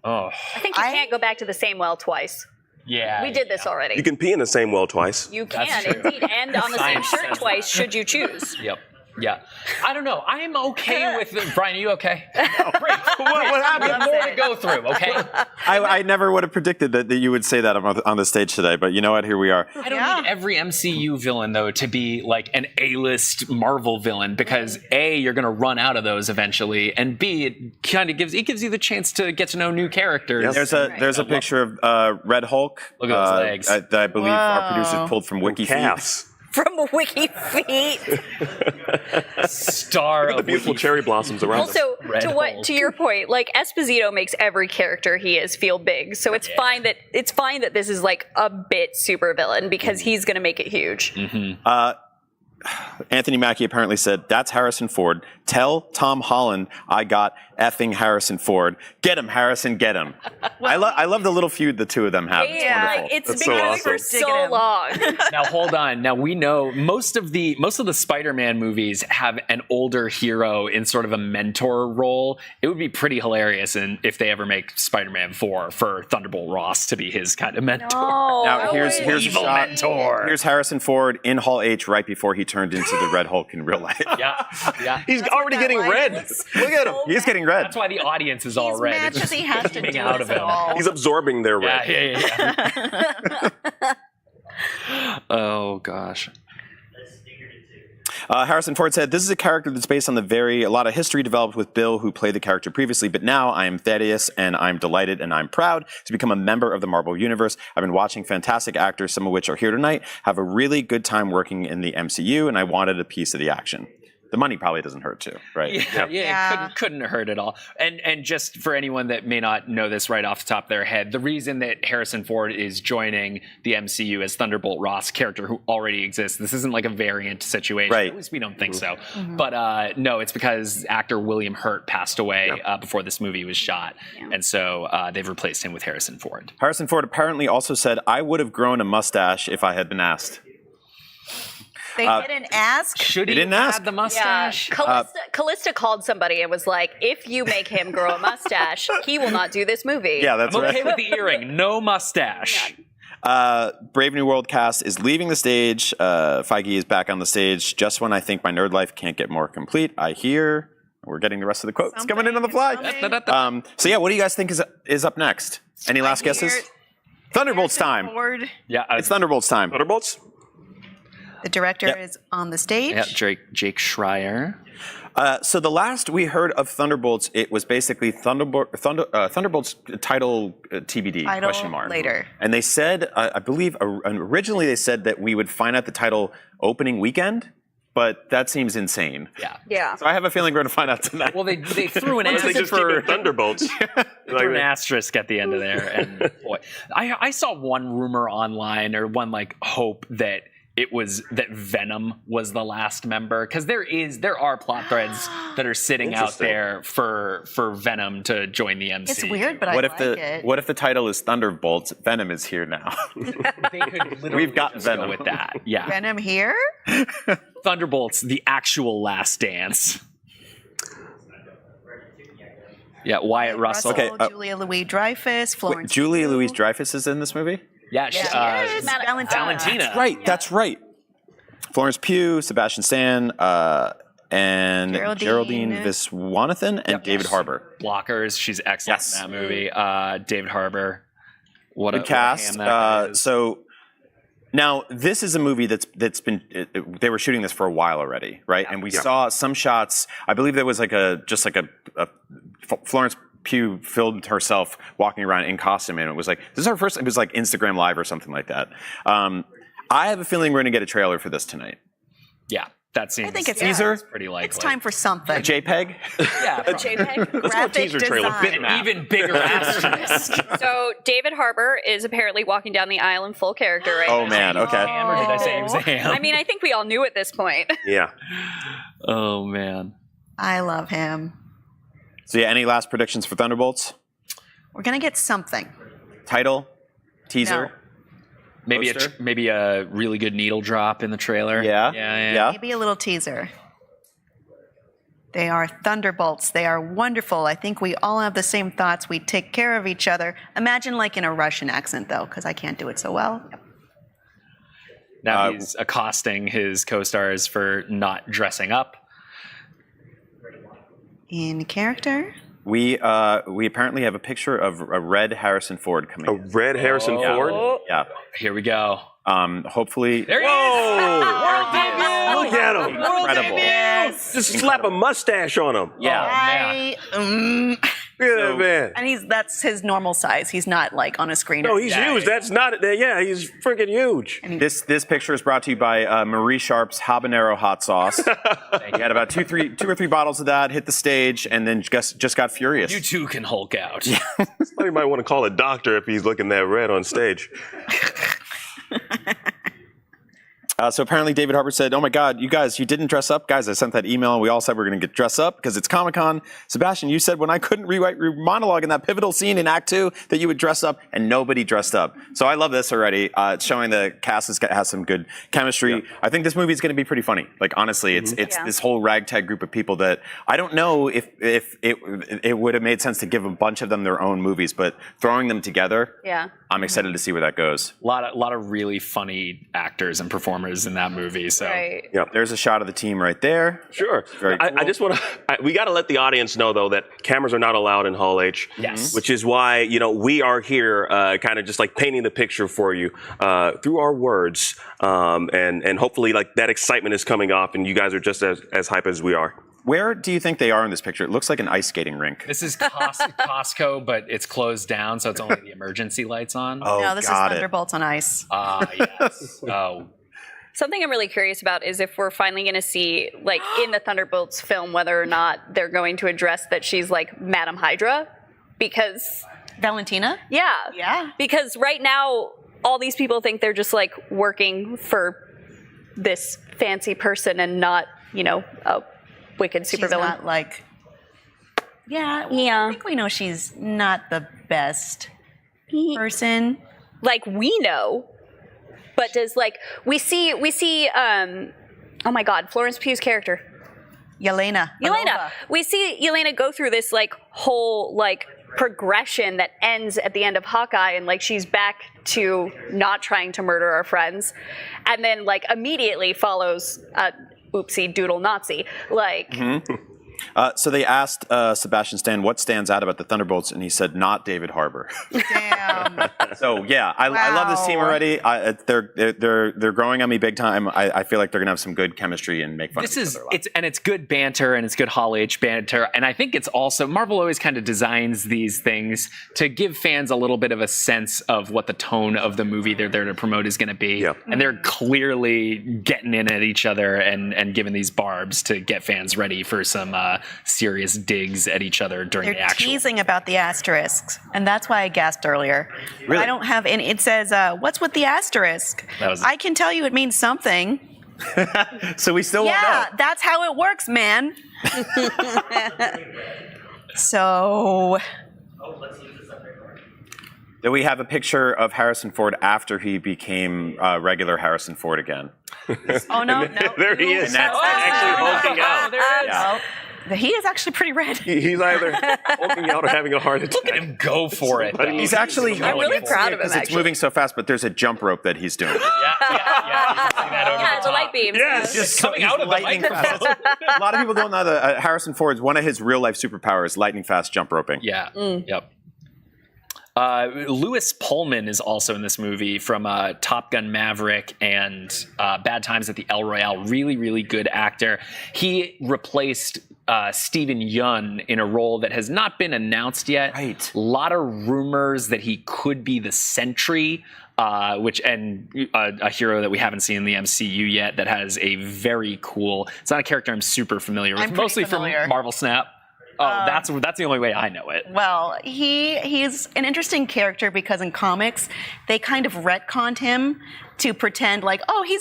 Oh. I think you can't go back to the same well twice. Yeah. We did this already. You can pee in the same well twice. You can indeed, and on the same Science shirt says twice, should you choose. Yep. Yeah. I don't know. I'm okay with Brian, are you okay? What happened? We have more to go through, okay? I never would have predicted that you would say that on the stage today, but you know what? Here we are. I don't need every MCU villain, though, to be like an A-list Marvel villain, because A, you're going to run out of those eventually, and B, it kind of gives you the chance to get to know new characters. Yes. There's a picture of Red Hulk. Look at those legs. That I believe our producers pulled from Wiki Calves. From Wiki Feet. Star Look at the beautiful cherry blossoms around Also, them. to your point, like Esposito makes every character he is feel big, so it's fine that this is like a bit super villain because he's going to make it huge. Anthony Mackie apparently said, "That's Harrison Ford. Tell Tom Holland I got effing Harrison Ford. Get him, Harrison, get him." I love the little feud the two of them have. It's wonderful. It's That's been so going awesome. for so long. Now hold on. Now we know most of the Spider-Man movies have an older hero in sort of a mentor role. It would be pretty hilarious if they ever make Spider-Man 4 for Thunderbolt Ross to be his kind of mentor. Now here's a evil shot. mentor. Here's Harrison Ford in Hall H right before he turned into the Red Hulk in real life. Yeah. He's already getting red. Look at him. He's getting red. That's why the audience is all red. mad 'cause he has to Coming do out it of him. all. He's absorbing their red. Yeah. Oh gosh. Harrison Ford said, "This is a character that's based on a lot of history developed with Bill, who played the character previously, but now I am Thaddeus, and I'm delighted and I'm proud to become a member of the Marvel Universe. I've been watching fantastic actors, some of which are here tonight, have a really good time working in the MCU, and I wanted a piece of the action." The money probably doesn't hurt too, right? Yeah. Couldn't hurt at all. And just for anyone that may not know this right off the top of their head, the reason that Harrison Ford is joining the MCU as Thunderbolt Ross, character who already exists, this isn't like a variant situation. Right. At least we don't think so. But no, it's because actor William Hurt passed away before this movie was shot. And so they've replaced him with Harrison Ford. Harrison Ford apparently also said, "I would have grown a mustache if I had been asked." They didn't ask. Should he didn't ask. the mustache? Yeah. Callista called somebody and was like, if you make him grow a mustache, he will not do this movie. Yeah, that's I'm right. okay with the earring. No mustache. Brave New World cast is leaving the stage. Feige is back on the stage just when I think my nerd life can't get more complete. I hear we're getting the rest of the quotes coming in on the fly. So yeah, what do you guys think is up next? Any last guesses? Thunderbolts time. Ford. Yeah, it's Thunderbolts time. Thunderbolts. The director is on the stage. Yeah, Jake Schreier. So the last we heard of Thunderbolts, it was basically Thunderbolts title TBD Title question mark later. And they said, I believe originally they said that we would find out the title opening weekend, but that seems insane. Yeah. So I have a feeling we're going to find out tonight. Well, they threw an They asterisk just keep it Thunderbolts. threw an asterisk at the end of there, and boy, I saw one rumor online or one like hope that it was that Venom was the last member, because there are plot threads that are sitting out there for Venom to join the MC. It's weird, but what I if like it. What if the title is Thunderbolts? Venom is here now. They could literally We've got just Venom go with that. Yeah, Venom here? Thunderbolts, the actual last dance. Yeah, Wyatt Russell. Okay, Julia Louis-Dreyfus, Florence. Julia Louis-Dreyfus is in this movie? Yeah, Valentina. That's right. Florence Pugh, Sebastian Stan, and Geraldine Viswanathan, and David Harbour. Blockers, she's excellent in that movie. David Harbour. What Good a cast. ham that guy is. So now this is a movie that's been they were shooting this for a while already, right? And we saw some shots. I believe there was like a Florence Pugh filmed herself walking around in costume, and it was like, this is our first. It was like Instagram Live or something like that. I have a feeling we're going to get a trailer for this tonight. Yeah, that seems. I think it's teaser. Pretty likely. It's time for something. A JPEG. Yeah, A JPEG. Let's go teaser trailer. Even bigger asterisk. So David Harbour is apparently walking down the aisle in full character right now. Oh man. Okay. Ham, or did I say he was a ham? I mean, I think we all knew at this point. Yeah. Oh man. I love him. So yeah, any last predictions for Thunderbolts? We're going to get something. Title, teaser. maybe a really good needle drop in the trailer. Yeah. Maybe a little teaser. They are Thunderbolts. They are wonderful. I think we all have the same thoughts. We take care of each other. Imagine like in a Russian accent, though, because I can't do it so well. Now he's accosting his co-stars for not dressing up. In character? We apparently have a picture of a red Harrison Ford coming. A red Harrison Ford? Yeah. Here we go. Hopefully. There he is! Look at him! Incredible. Just slap a mustache on him. Yeah. Look at that man. And that's his normal size. He's not like on a screen. No, he's huge. That's not it. Yeah, he's freaking huge. This picture is brought to you by Marie Sharp's habanero hot sauce. He had about two or three bottles of that, hit the stage, and then just got furious. You too can Hulk out. Somebody might want to call a doctor if he's looking that red on stage. So apparently David Harbour said, oh my God, you didn't dress up? Guys, I sent that email and we all said we're going to get dressed up because it's Comic-Con. Sebastian, you said when I couldn't rewrite your monologue in that pivotal scene in Act 2 that you would dress up, and nobody dressed up. So I love this already. It's showing the cast has some good chemistry. Yeah. I think this movie is going to be pretty funny. Like, honestly, it's this whole ragtag group of people that I don't know if it would have made sense to give a bunch of them their own movies, but throwing them together, I'm excited to see where that goes. A lot of really funny actors and performers in that movie. So there's a shot of the team right there. Sure. Very cool. I just want to. We got to let the audience know though that cameras are not allowed in Hall H. Yes. Which is why we are here, kind of just like painting the picture for you through our words, and hopefully like that excitement is coming off, and you guys are just as hype as we are. Where do you think they are in this picture? It looks like an ice skating rink. This is Costco, but it's closed down, so it's only the emergency lights on. Oh, no, this is Thunderbolts on ice. Yes. Oh. Something I'm really curious about is if we're finally going to see, like, in the Thunderbolts film, whether or not they're going to address that she's like Madam Hydra, because Valentina? Yeah. Because right now, all these people think they're just like working for this fancy person and not, a wicked supervillain. She's not like, I think we know she's not the best person. Like, we know. But does we see oh my God, Florence Pugh's character, Yelena. We see Yelena go through this whole progression that ends at the end of Hawkeye, and she's back to not trying to murder our friends, and then immediately follows oopsie doodle Nazi So they asked Sebastian Stan what stands out about the Thunderbolts, and he said, not David Harbour. Damn. So yeah, I love this team already. They're growing on me big time. I feel like they're gonna have some good chemistry and make fun of each other a lot. It's good banter, and it's good Hall H banter, and I think it's also Marvel always kind of designs these things to give fans a little bit of a sense of what the tone of the movie they're there to promote is going to be, and they're clearly getting in at each other and giving these barbs to get fans ready for some serious digs at each other during the actual. They're teasing about the asterisks, and that's why I gasped earlier. Really? I don't have any. It says, "What's with the asterisk?" I can tell you it means something. So we still won't know. Yeah, that's how it works, man. So. Then we have a picture of Harrison Ford after he became regular Harrison Ford again. Oh no! There he is. And that's actually hulking out. There it is. He is actually pretty red. He's either hulking out or having a heart attack. Look at him go for it. He's actually. I'm really proud of him. Because it's moving so fast, but there's a jump rope that he's doing. Yeah, the light beams. Yes, just coming out of the microphone. A lot of people don't know that Harrison Ford's one of his real life superpowers, lightning fast jump roping. Yeah. Yep. Lewis Pullman is also in this movie from Top Gun Maverick and Bad Times at the El Royale. Really, really good actor. He replaced Steven Yeun in a role that has not been announced yet. Right. A lot of rumors that he could be the Sentry, a hero that we haven't seen in the MCU yet that has a very cool. It's not a character I'm super familiar with, mostly from Marvel Snap. Oh, that's the only way I know it. Well, he's an interesting character because in comics they kind of retconned him to pretend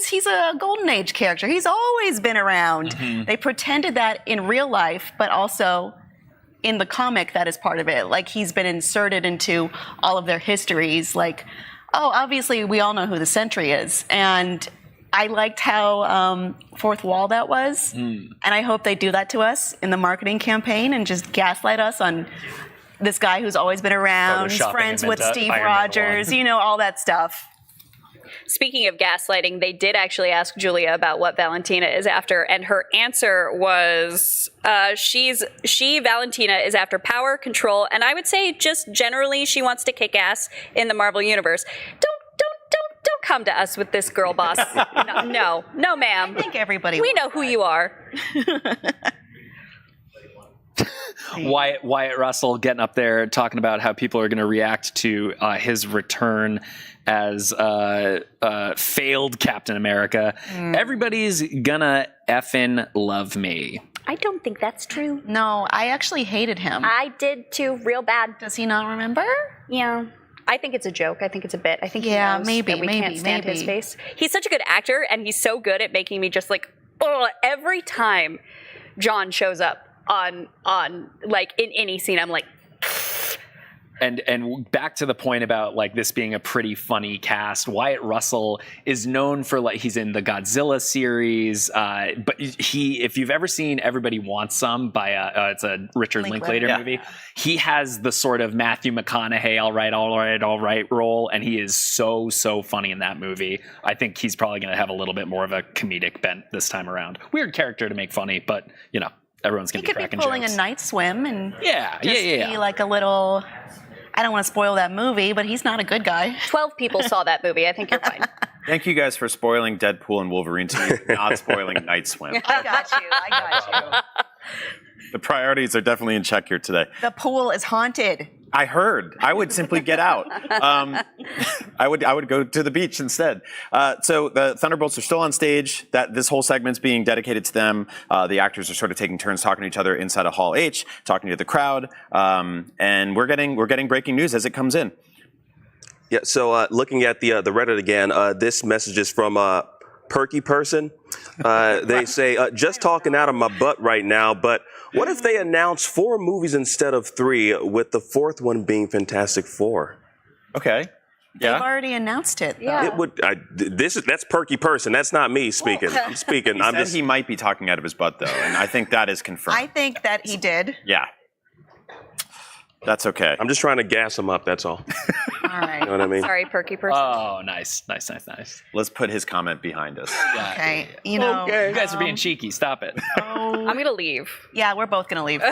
he's a Golden Age character. He's always been around. Mm-hmm. They pretended that in real life, but also in the comic that is part of it. He's been inserted into all of their histories. Oh, obviously, we all know who the Sentry is. And I liked how fourth wall that was. And I hope they do that to us in the marketing campaign and just gaslight us on this guy who's always been around, friends with Steve Rogers, you know, all that stuff. Speaking of gaslighting, they did actually ask Julia about what Valentina is after, and her answer was Valentina is after power, control, and I would say just generally she wants to kick ass in the Marvel universe. Don't come to us with this girl boss. No, ma'am. I think everybody. We know who you are. Wyatt Russell getting up there talking about how people are going to react to his return as failed Captain America. Everybody's gonna effing love me. I don't think that's true. No, I actually hated him. I did too, real bad. Does he not remember? Yeah. I think it's a joke. I think it's a bit. I think he knows that we can't stand his face. He's such a good actor, and he's so good at making me just like, oh, every time John shows up on like in any scene, I'm like. And back to the point about like this being a pretty funny cast, Wyatt Russell is known for like he's in the Godzilla series, but if you've ever seen Everybody Wants Some by it's a Richard Linklater movie, he has the sort of Matthew McConaughey all right role, and he is so funny in that movie. I think he's probably going to have a little bit more of a comedic bent this time around. Weird character to make funny, but you know everyone's going to be cracking jokes. He could be pulling a night swim and be like a little. I don't want to spoil that movie, but he's not a good guy. 12 people saw that movie. I think you're fine. Thank you guys for spoiling Deadpool and Wolverine to me, not spoiling Night Swim. I got you. The priorities are definitely in check here today. The pool is haunted. I heard. I would simply get out. I would go to the beach instead. So the Thunderbolts are still on stage. This whole segment's being dedicated to them. The actors are sort of taking turns talking to each other inside of Hall H, talking to the crowd, and we're getting breaking news as it comes in. Yeah. So looking at the Reddit again, this message is from Perky Person. They say, just talking out of my butt right now, but what if they announce 4 movies instead of 3, with the 4th one being Fantastic Four? Okay. Yeah. They've already announced it. Yeah. It would. That's Perky Person. That's not me speaking. I'm speaking. He might be talking out of his butt though, and I think that is confirmed. I think that he did. Yeah. That's okay. I'm just trying to gas him up. That's all. All right. You know what I mean? Sorry, Perky Person. Oh, nice. Let's put his comment behind us. Okay. You know. You guys are being cheeky. Stop it. I'm gonna leave. Yeah, we're both gonna leave.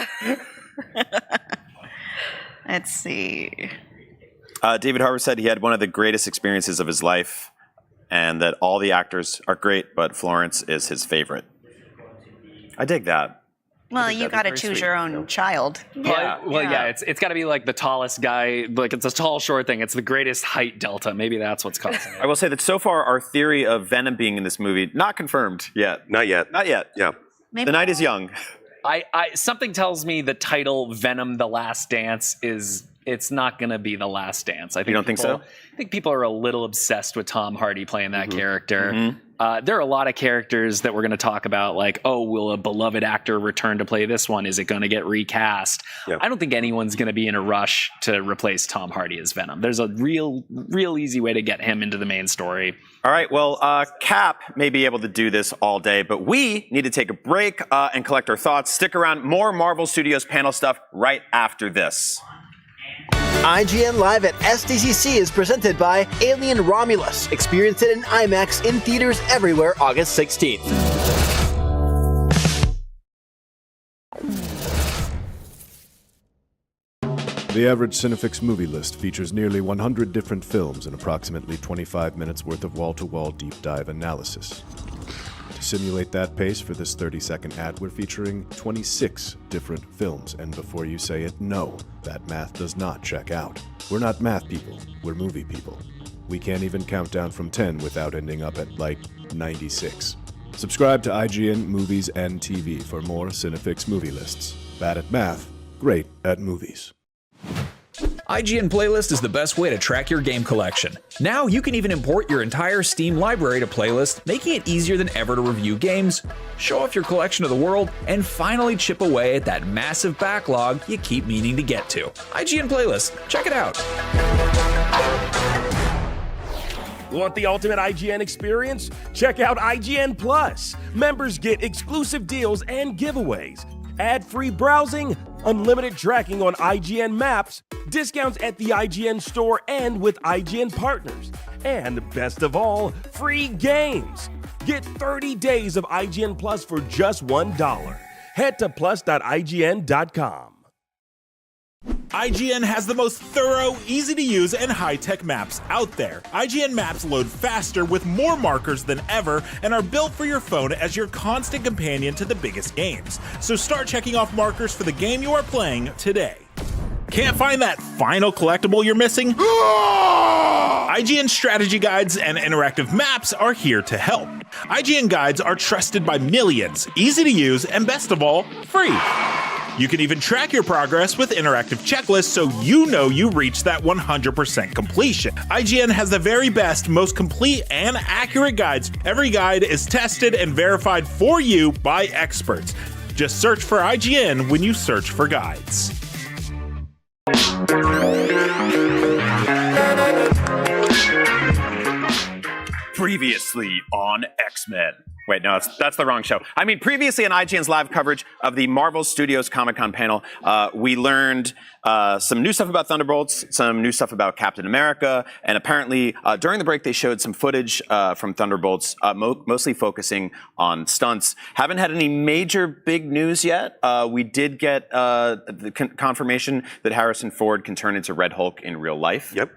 Let's see. David Harbour said he had one of the greatest experiences of his life, and that all the actors are great, but Florence is his favorite. I dig that. Well, you got to choose your own child. Yeah. It's got to be like the tallest guy. Like it's a tall, short thing. It's the greatest height delta. Maybe that's what's causing it. I will say that so far, our theory of Venom being in this movie not confirmed yet. Not yet. Yeah. Maybe the night is young. Something tells me the title Venom: The Last Dance it's not going to be The Last Dance. I think. You don't think so? I think people are a little obsessed with Tom Hardy playing that character. There are a lot of characters that we're going to talk about, like, oh, will a beloved actor return to play this one? Is it going to get recast? Yep. I don't think anyone's going to be in a rush to replace Tom Hardy as Venom. There's a real easy way to get him into the main story. All right, well, Cap may be able to do this all day, but we need to take a break and collect our thoughts. Stick around. More Marvel Studios panel stuff right after this. IGN Live at SDCC is presented by Alien Romulus. Experience it in IMAX in theaters everywhere August 16th. The average Cinefix movie list features nearly 100 different films and approximately 25 minutes worth of wall-to-wall deep dive analysis. To simulate that pace for this 30-second ad, we're featuring 26 different films, and before you say it, no, that math does not check out. We're not math people, we're movie people. We can't even count down from 10 without ending up at, 96. Subscribe to IGN Movies and TV for more Cinefix movie lists. Bad at math, great at movies. IGN Playlist is the best way to track your game collection. Now you can even import your entire Steam library to Playlist, making it easier than ever to review games, show off your collection to the world, and finally chip away at that massive backlog you keep meaning to get to. IGN Playlist, check it out. Want the ultimate IGN experience? Check out IGN Plus. Members get exclusive deals and giveaways, ad-free browsing, unlimited tracking on IGN maps, discounts at the IGN store and with IGN partners, and best of all, free games. Get 30 days of IGN Plus for just $1. Head to plus.ign.com. IGN has the most thorough, easy-to-use, and high-tech maps out there. IGN maps load faster with more markers than ever and are built for your phone as your constant companion to the biggest games. So start checking off markers for the game you are playing today. Can't find that final collectible you're missing? IGN strategy guides and interactive maps are here to help. IGN guides are trusted by millions, easy to use, and best of all, free. You can even track your progress with interactive checklists so you know you reached that 100% completion. IGN has the very best, most complete, and accurate guides. Every guide is tested and verified for you by experts. Just search for IGN when you search for guides. Previously on X-Men. Wait, no, that's the wrong show. I mean, previously on IGN's live coverage of the Marvel Studios Comic-Con panel, we learned some new stuff about Thunderbolts, some new stuff about Captain America, and apparently during the break they showed some footage from Thunderbolts, mostly focusing on stunts. Haven't had any major big news yet. We did get the confirmation that Harrison Ford can turn into Red Hulk in real life. Yep.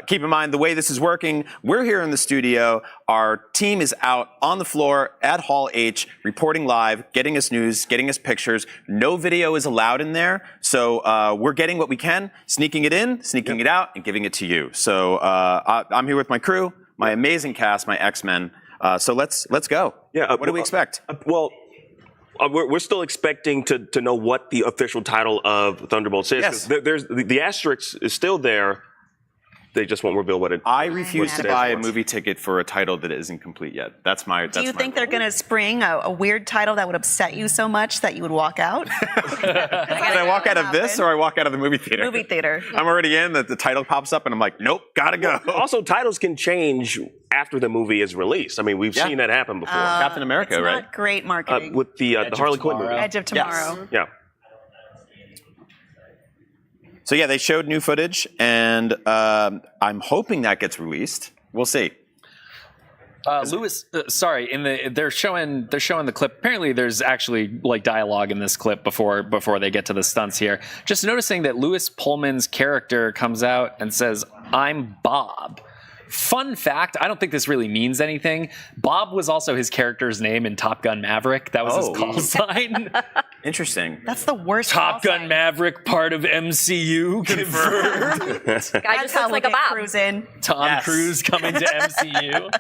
Keep in mind, the way this is working, we're here in the studio. Our team is out on the floor at Hall H, reporting live, getting us news, getting us pictures. No video is allowed in there. So we're getting what we can, sneaking it in, sneaking it out, and giving it to you. So I'm here with my crew, my amazing cast, my X-Men. So let's go. Yeah. What do we expect? We're still expecting to know what the official title of Thunderbolts is. Yes. There's the asterisk is still there. They just won't reveal what it is. I refuse to buy a movie ticket for a title that isn't complete yet. That's my. Do you think they're going to spring a weird title that would upset you so much that you would walk out? Did I walk out of this or I walk out of the movie theater? Movie theater. I'm already in. The title pops up and I'm like, nope, gotta go. Also, titles can change after the movie is released. I mean, we've seen that happen before. Captain America, it's right? Not great marketing. With the Harley Quinn movie. Edge of Tomorrow. Yes. Yeah. So yeah, they showed new footage, and I'm hoping that gets released. We'll see. Lewis, sorry, they're showing the clip. Apparently, there's actually like dialogue in this clip before they get to the stunts here. Just noticing that Lewis Pullman's character comes out and says, "I'm Bob." Fun fact, I don't think this really means anything. Bob was also his character's name in Top Gun Maverick. That was his call sign. Interesting. That's the worst. Top Gun Maverick, part of MCU, confirmed. Guy just looks like a Bob. Cruising. Tom Cruise coming to MCU.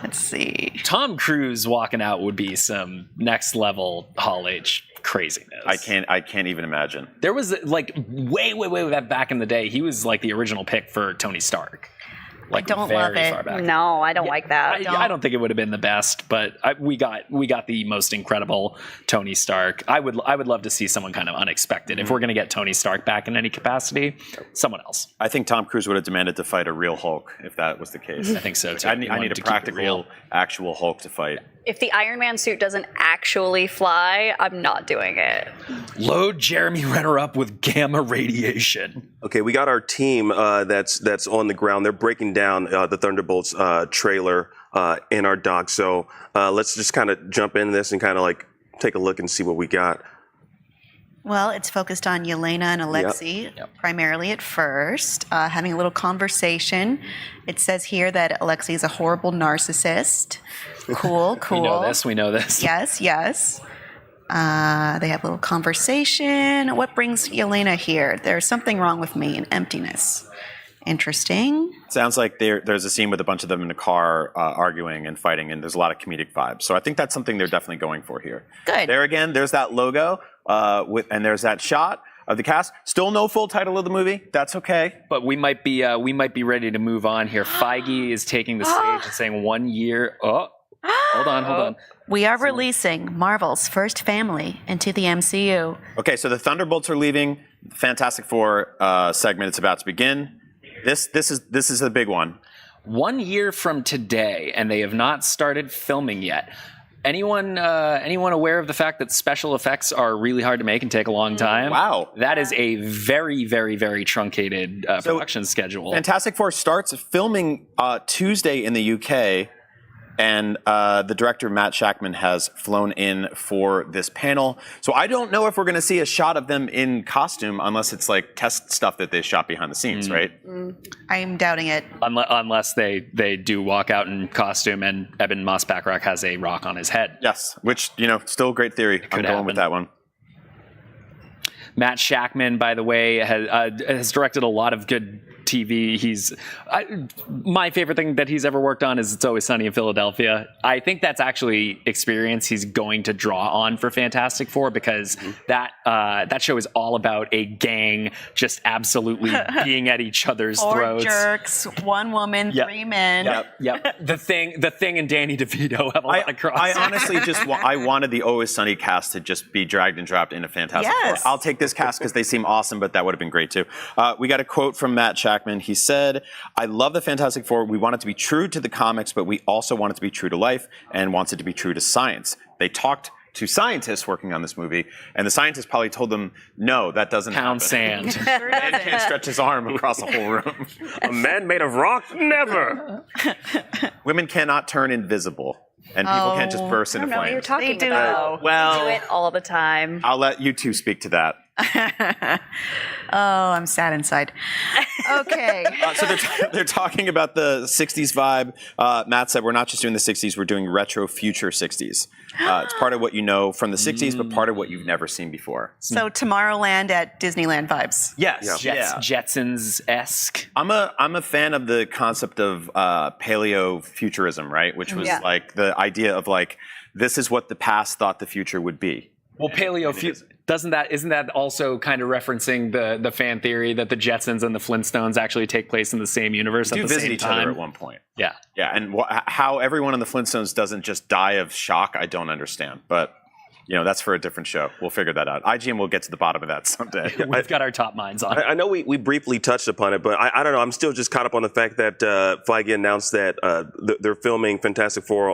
Let's see. Tom Cruise walking out would be some next level Hall H craziness. I can't even imagine. There was like way back in the day, he was like the original pick for Tony Stark. Like I don't love it. Far back. No, I don't like that. I don't think it would have been the best, but we got the most incredible Tony Stark. I would love to see someone kind of unexpected. If we're going to get Tony Stark back in any capacity, someone else. I think Tom Cruise would have demanded to fight a real Hulk if that was the case. I think so too. I need a practical, actual Hulk to fight. If the Iron Man suit doesn't actually fly, I'm not doing it. Load Jeremy Renner up with gamma radiation. Okay, we got our team that's on the ground. They're breaking down the Thunderbolts trailer in our dock. So let's just kind of jump in this and kind of like take a look and see what we got. Well, it's focused on Yelena and Alexei primarily at first, having a little conversation. It says here that Alexei is a horrible narcissist. Cool. We know this. Yes. They have a little conversation. What brings Yelena here? There's something wrong with me, an emptiness. Interesting. Sounds like there's a scene with a bunch of them in a car arguing and fighting, and there's a lot of comedic vibes. So I think that's something they're definitely going for here. Good. There again, there's that logo, and there's that shot of the cast. Still no full title of the movie. That's okay. But we might be ready to move on here. Feige is taking the stage and saying 1 year. Oh, hold on. We are releasing Marvel's first family into the MCU. Okay, so the Thunderbolts are leaving. Fantastic Four segment is about to begin. This is the big one. 1 year from today, and they have not started filming yet. Anyone aware of the fact that special effects are really hard to make and take a long time? Wow. That is a very, very, very truncated production schedule. Fantastic Four starts filming Tuesday in the UK, and the director, Matt Shakman, has flown in for this panel. So I don't know if we're going to see a shot of them in costume unless it's like test stuff that they shot behind the scenes, right? I'm doubting it. Unless they do walk out in costume and Eben Moss-Backrack has a rock on his head. Yes, which, still a great theory. I'm going with that one. Matt Shakman, by the way, has directed a lot of good TV. My favorite thing that he's ever worked on is It's Always Sunny in Philadelphia. I think that's actually experience he's going to draw on for Fantastic Four, because that show is all about a gang just absolutely being at each other's throats. 4 jerks, 1 woman, 3 men. Yep. The thing and Danny DeVito have a lot of crossover. I honestly I wanted the Always Sunny cast to just be dragged and dropped into Fantastic Four. I'll take this cast because they seem awesome, but that would have been great too. We got a quote from Matt Shakman. He said, "I love the Fantastic Four. We want it to be true to the comics, but we also want it to be true to life and wants it to be true to science." They talked to scientists working on this movie, and the scientists probably told them, "No, that doesn't happen. Sand. Man can't stretch his arm across the whole room. A man made of rock? Never. Women cannot turn invisible, and people can't just burst into I don't know what flames." you're talking They do. about. Well- They do it all the time. I'll let you two speak to that. Oh, I'm sad inside. Okay. So they're talking about the 60s vibe. Matt said, we're not just doing the 60s, we're doing retro future 60s. It's part of what you know from the 60s, but part of what you've never seen before. So Tomorrowland at Disneyland vibes. Yes. Jetsons-esque. I'm a fan of the concept of paleo futurism, right? Which was like the idea of like, this is what the past thought the future would be. Well, isn't that also kind of referencing the fan theory that the Jetsons and the Flintstones actually take place in the same universe at the visit same each time? other at one point. Yeah. Yeah, and how everyone in the Flintstones doesn't just die of shock, I don't understand. But, that's for a different show. We'll figure that out. IGN will get to the bottom of that someday. We've got our top minds on it. I know we briefly touched upon it, but I don't know. I'm still just caught up on the fact that Feige announced that they're filming Fantastic Four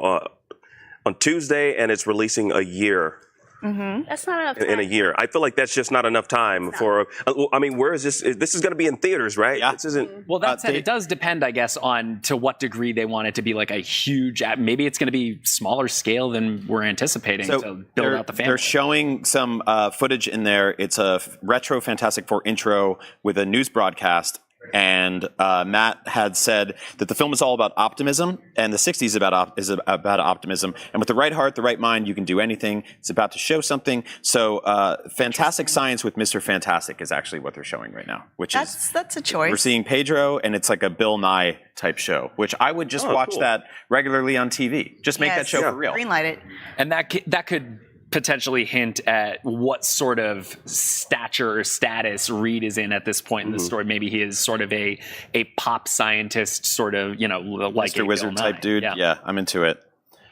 on Tuesday, and it's releasing a year. Mm-hmm. That's not enough time. In a year. I feel like that's just not enough time for. I mean, where is this? This is going to be in theaters, right? Yeah. This isn't. Well, that said, it does depend, I guess, on to what degree they want it to be like a huge. Maybe it's going to be smaller scale than we're anticipating to build out the family. They're showing some footage in there. It's a retro Fantastic Four intro with a news broadcast. And Matt had said that the film is all about optimism, and the 60s is about optimism. And with the right heart, the right mind, you can do anything. It's about to show something. So Fantastic Science with Mr. Fantastic is actually what they're showing right now, which that's a choice. We're seeing Pedro, and it's like a Bill Nye type show, which I would just watch that regularly on TV. Just make that show for real. Greenlight it. And that could potentially hint at what sort of stature or status Reed is in at this point in the story. Maybe he is sort of a pop scientist, sort of, like Mr. Wizard type dude. Yeah, I'm into it.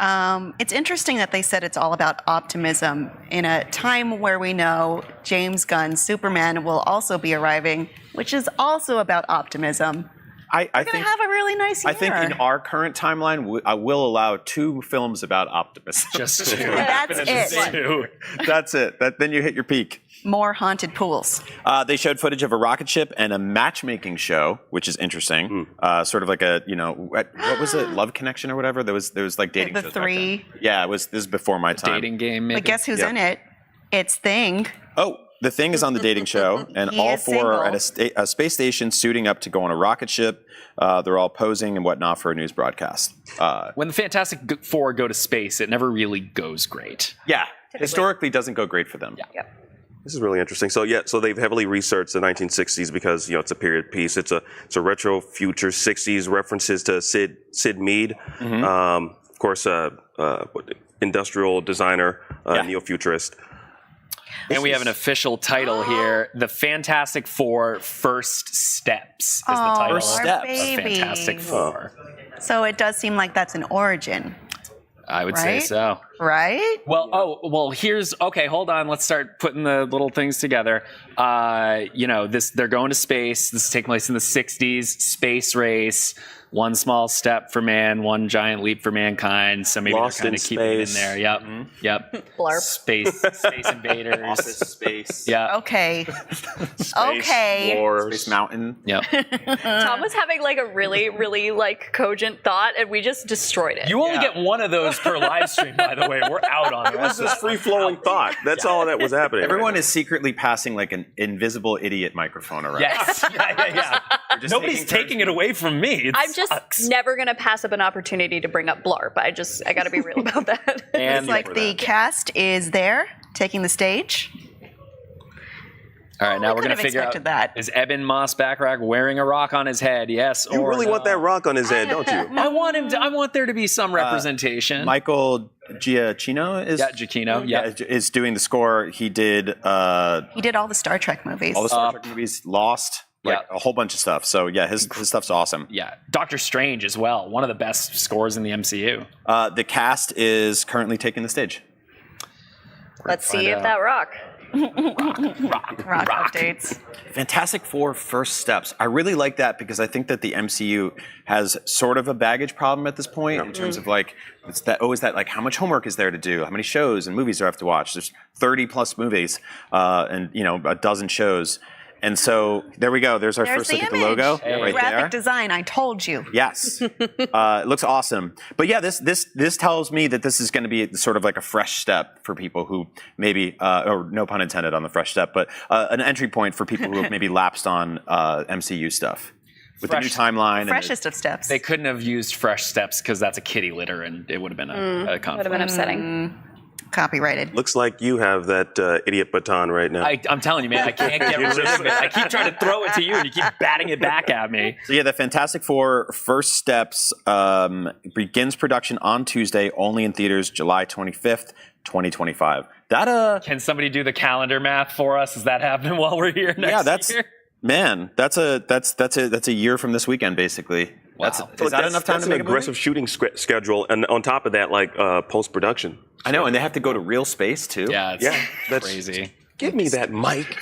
It's interesting that they said it's all about optimism in a time where we know James Gunn's Superman will also be arriving, which is also about optimism. I think have a really nice year. I think in our current timeline, I will allow 2 films about optimism. Just 2. That's it. That's it. Then you hit your peak. More haunted pools. They showed footage of a rocket ship and a matchmaking show, which is interesting. Sort of like a, what was it? Love Connection or whatever? There was like dating The shows 3. back then. Yeah, this is before my time. Dating game, maybe. But guess who's in it? It's Thing. Oh, The Thing is on the dating show, and He all is 4 are at a space station suiting up to go on a rocket ship. They're all posing and whatnot for a news broadcast. When the Fantastic Four go to space, it never really goes great. Yeah, historically doesn't go great for them. Yeah. This is really interesting. So they've heavily researched the 1960s because it's a period piece. It's a retro future 60s references to Sid Mead, of course, industrial designer, neo-futurist. And we have an official title here. The Fantastic Four First Steps is the title First of Steps. Fantastic Four. So it does seem like that's an origin. I would say so. Right? Well, hold on. Let's start putting the little things together. They're going to space. This is taking place in the 60s, space race. One small step for man, one giant leap for mankind. So maybe Lost they're kind of keeping it in there. Yep. Yep. Blarp. Space invaders. Office space. Yeah. Okay. Space Wars. Space Mountain. Yep. Tom was having like a really, really like cogent thought, and we just destroyed it. You only get one of those per live stream, by the way. We're out on it. It was just free-flowing thought. That's all that was happening. Everyone is secretly passing like an invisible idiot microphone around. Yes. Yeah. Nobody's taking it away from me. I'm just never going to pass up an opportunity to bring up Blarp. I got to be real about that. It's like the cast is there, taking the stage. All right, now we're going to figure out, is Eben Moss Backrack wearing a rock on his head? Yes You or really no? want that rock on his head, don't you? I want there to be some representation. Michael Giacchino is is doing the score. He did He did all the Star Trek movies. all the Star Trek movies, Lost, a whole bunch of stuff. So yeah, his stuff's awesome. Yeah, Doctor Strange as well. One of the best scores in the MCU. The cast is currently taking the stage. Let's see if that rock. Rock updates. Fantastic Four First Steps. I really like that because I think that the MCU has sort of a baggage problem at this point in terms of like, it's that always that like how much homework is there to do? How many shows and movies do I have to watch? There's 30 plus movies and a dozen shows. And so there we go. There's our first look at the logo right Graphic there. design. I told you. Yes, it looks awesome. But yeah, this tells me that this is going to be sort of like a fresh step for people who maybe, or no pun intended on the fresh step, but an entry point for people who have maybe lapsed on MCU stuff with the new timeline. Freshest of steps. They couldn't have used Fresh Steps because that's a kitty litter, and it would have been a conflict. Would have been upsetting. Copyrighted. Looks like you have that idiot baton right now. I'm telling you, man, I can't get rid of it. I keep trying to throw it to you, and you keep batting it back at me. So yeah, the Fantastic Four First Steps begins production on Tuesday, only in theaters July 25th, 2025. Can somebody do the calendar math for us? Is that happening while we're here next year? Man, that's a year from this weekend, basically. Wow. Is that enough time to make an aggressive shooting schedule, and on top of that, like post production. I know, and they have to go to real space too. Yeah, that's crazy. Give me that mic.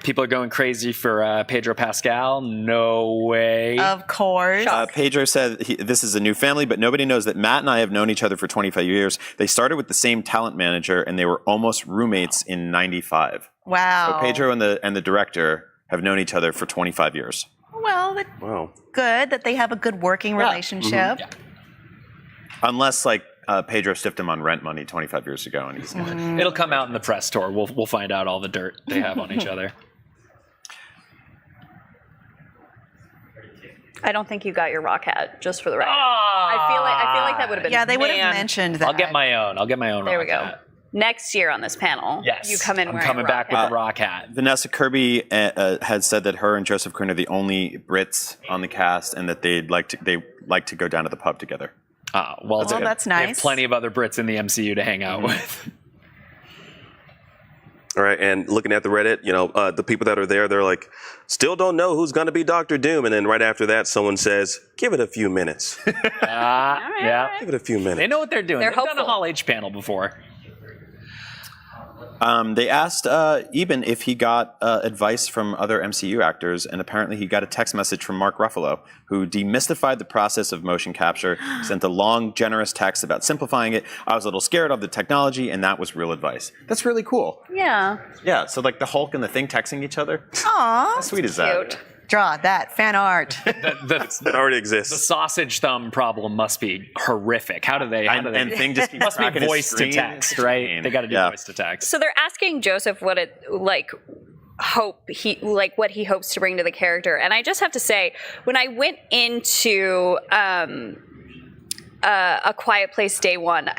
People are going crazy for Pedro Pascal. No way. Of course. Pedro said this is a new family, but nobody knows that Matt and I have known each other for 25 years. They started with the same talent manager, and they were almost roommates in '95. Wow. So Pedro and the director have known each other for 25 years. Well, good that they have a good working relationship. Unless like Pedro stiffed him on rent money 25 years ago, and he's It'll come out in the press tour. We'll find out all the dirt they have on each other. I don't think you got your rock hat, just for the record. I feel like that would have been. Yeah, they would have mentioned that. I'll get my own. There we rock go. hat. Next year on this panel, yes, you come in I'm wearing coming a back rock with the rock hat. Vanessa Kirby had said that her and Joseph Quinn are the only Brits on the cast, and that they like to go down to the pub together. Well, that's They have nice. plenty of other Brits in the MCU to hang out with. All right, and looking at the Reddit, the people that are there, they're like, still don't know who's going to be Doctor Doom. And then right after that, someone says, give it a few minutes. Yeah. Give it a few minutes. They know what they're doing. They're They've done a Hall H panel before. They asked Eben if he got advice from other MCU actors, and apparently he got a text message from Mark Ruffalo, who demystified the process of motion capture, sent a long, generous text about simplifying it. I was a little scared of the technology, and that was real advice. That's really cool. Yeah. Yeah, so like the Hulk and the Thing texting each other. Aww. How sweet is that? Draw that fan art. That already exists. The sausage thumb problem must be horrific. How do they? And Thing just keeps must be tracking his voice to screen. text, right? They got to do voice to text. So they're asking Joseph what what he hopes to bring to the character, and I just have to say, when I went into A Quiet Place day one,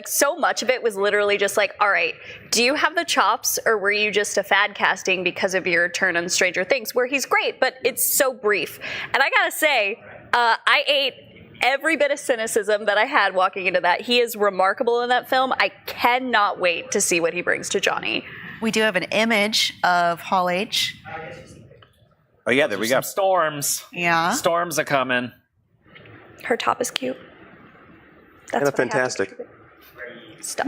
so much of it was literally just like, all right, do you have the chops, or were you just a fad casting because of your turn on Stranger Things, where he's great, but it's so brief. And I gotta say, I ate every bit of cynicism that I had walking into that. He is remarkable in that film. I cannot wait to see what he brings to Johnny. We do have an image of Hall H. Oh yeah, there we go. Storms. Yeah. Storms are coming. Her top is cute. That's fantastic. Stop.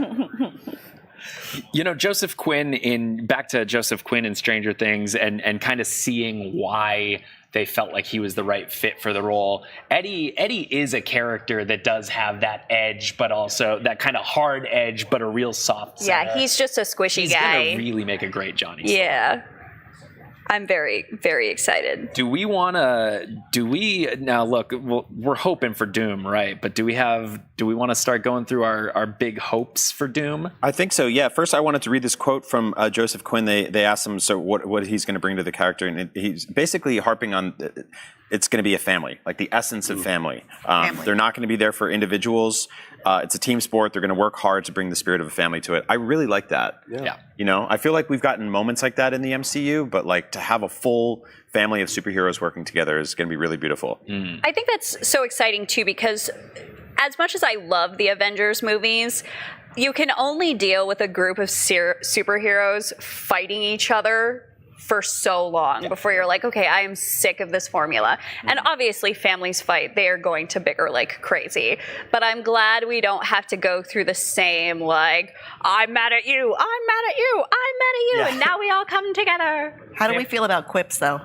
You know, Joseph Quinn back to Joseph Quinn in Stranger Things and kind of seeing why they felt like he was the right fit for the role. Eddie is a character that does have that edge, but also that kind of hard edge, but a real soft side. Yeah, he's just a squishy guy. He's gonna really make a great Johnny Storm. Yeah. I'm very, very excited. Now look, we're hoping for Doom, right? But do we want to start going through our big hopes for Doom? I think so, yeah. First, I wanted to read this quote from Joseph Quinn. They asked him, so what he's going to bring to the character, and he's basically harping on it's going to be a family, like the essence of family. They're not going to be there for individuals. It's a team sport. They're going to work hard to bring the spirit of a family to it. I really like that. Yeah. You know, I feel like we've gotten moments like that in the MCU, but like to have a full family of superheroes working together is going to be really beautiful. I think that's so exciting too, because as much as I love the Avengers movies, you can only deal with a group of superheroes fighting each other for so long before you're like, okay, I am sick of this formula. And obviously families fight. They are going to bicker like crazy. But I'm glad we don't have to go through the same, like, I'm mad at you, I'm mad at you, I'm mad at you, and now we all come together. How do we feel about quips, though?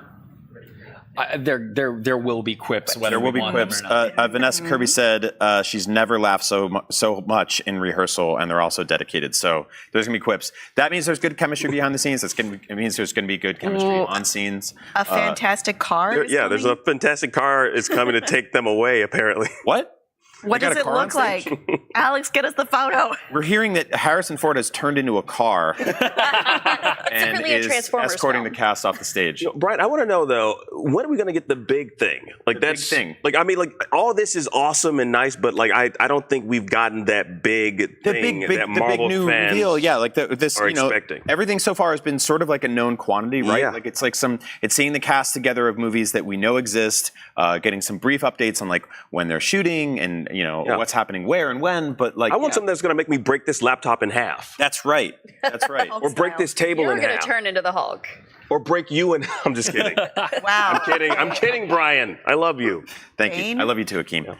There will be quips. There will be quips. Vanessa Kirby said she's never laughed so much in rehearsal, and they're also dedicated. So there's gonna be quips. That means there's good chemistry behind the scenes. It means there's gonna be good chemistry on scenes. A fantastic car. There's a fantastic car is coming to take them away. Apparently. What? What does it look like? Alex, get us the photo. We're hearing that Harrison Ford has turned into a car and really a is Transformers escorting the cast off the stage. Brian, I want to know though, when are we going to get the big thing? Like that's big thing. Like I mean, like all this is awesome and nice, but like I don't think we've gotten that big thing that Marvel new fans reveal. Yeah, like this. are You know, expecting. everything so far has been sort of like a known quantity, right? Yeah. Like it's like it's seeing the cast together of movies that we know exist, getting some brief updates on like when they're shooting and what's happening where and when. But like I want something that's going to make me break this laptop in half. That's right. That's right. Or break this table You're in going half. to turn into the Hulk. Or break you in. I'm just kidding. Wow. I'm kidding, Brian. I love you. Thank you. I love you too, Akeem.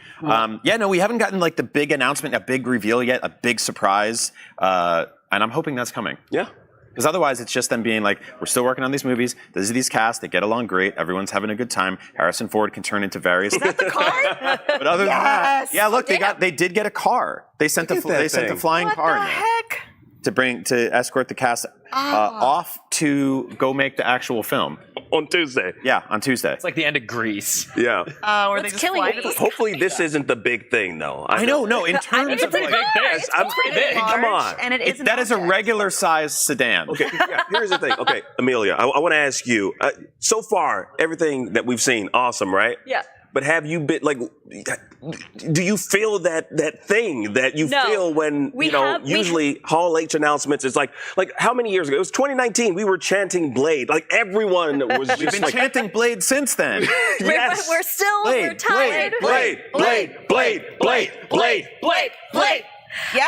We haven't gotten like the big announcement, a big reveal yet, a big surprise. And I'm hoping that's coming. Yeah. Because otherwise, it's just them being like, we're still working on these movies. These are these casts. They get along great. Everyone's having a good time. Harrison Ford can turn into various. Is that the car? But other than that, yeah, look, they did get a car. They sent a flying car in there Heck? to escort the cast off to go make the actual film on Tuesday. Yeah, on Tuesday. It's like the end of Grease. Yeah. Were they just flying to the Hopefully this isn't the big thing, though. I know. No, in terms It's a pretty big thing. It's I'm pretty big. Come large, on. and it is an that is a object. regular size sedan. Okay, here's the thing. Okay, Amelia, I want to ask you. So far, everything that we've seen, awesome, right? Yeah. But have you been like? Do you feel that thing that you feel when usually Hall H announcements? It's like how many years ago? It was 2019. We were chanting Blade. Like everyone was. We've been chanting Blade since then. Yes. We're still we're tired. Blade. Yeah.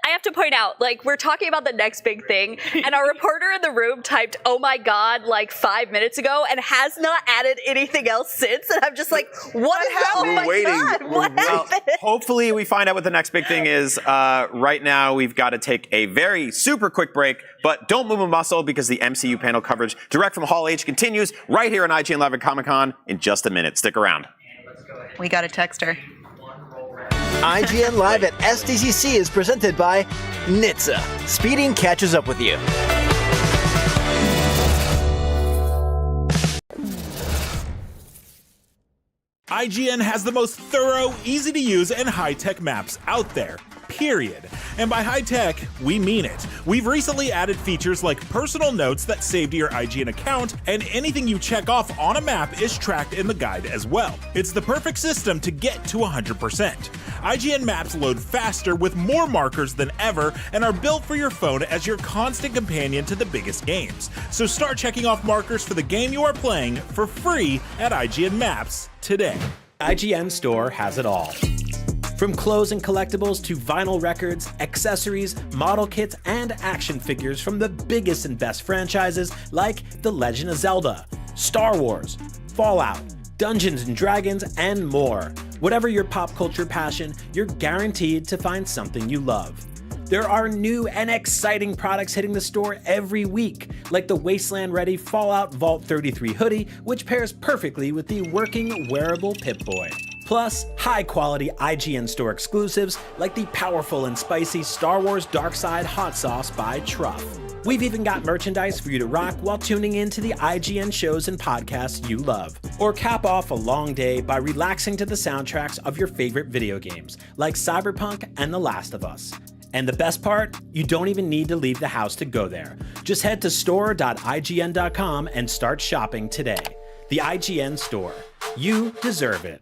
I have to point out, like, we're talking about the next big thing, and our reporter in the room typed, "Oh my God," like 5 minutes ago, and has not added anything else since. And I'm just like, what happened? Oh my God, what happened? Hopefully we find out what the next big thing is. Right now, we've got to take a very super quick break, but don't move a muscle because the MCU panel coverage direct from Hall H continues right here on IGN-Live at Comic-Con in just a minute. Stick around. We got a texter. IGN Live at SDCC is presented by Nitsa. Speeding catches up with you. IGN has the most thorough, easy to use, and high-tech maps out there. Period. And by high-tech, we mean it. We've recently added features like personal notes that save to your IGN account, and anything you check off on a map is tracked in the guide as well. It's the perfect system to get to 100%. IGN maps load faster with more markers than ever and are built for your phone as your constant companion to the biggest games. So start checking off markers for the game you are playing for free at IGN Maps today. IGN Store has it all. From clothes and collectibles to vinyl records, accessories, model kits, and action figures from the biggest and best franchises like The Legend of Zelda, Star Wars, Fallout, Dungeons and Dragons, and more. Whatever your pop culture passion, you're guaranteed to find something you love. There are new and exciting products hitting the store every week, like the Wasteland-ready Fallout Vault 33 hoodie, which pairs perfectly with the working wearable Pip-Boy. Plus, high-quality IGN store exclusives like the powerful and spicy Star Wars Darkside Hot Sauce by Truff. We've even got merchandise for you to rock while tuning in to the IGN shows and podcasts you love. Or cap off a long day by relaxing to the soundtracks of your favorite video games, like Cyberpunk and The Last of Us. And the best part? You don't even need to leave the house to go there. Just head to store.ign.com and start shopping today. The IGN Store. You deserve it.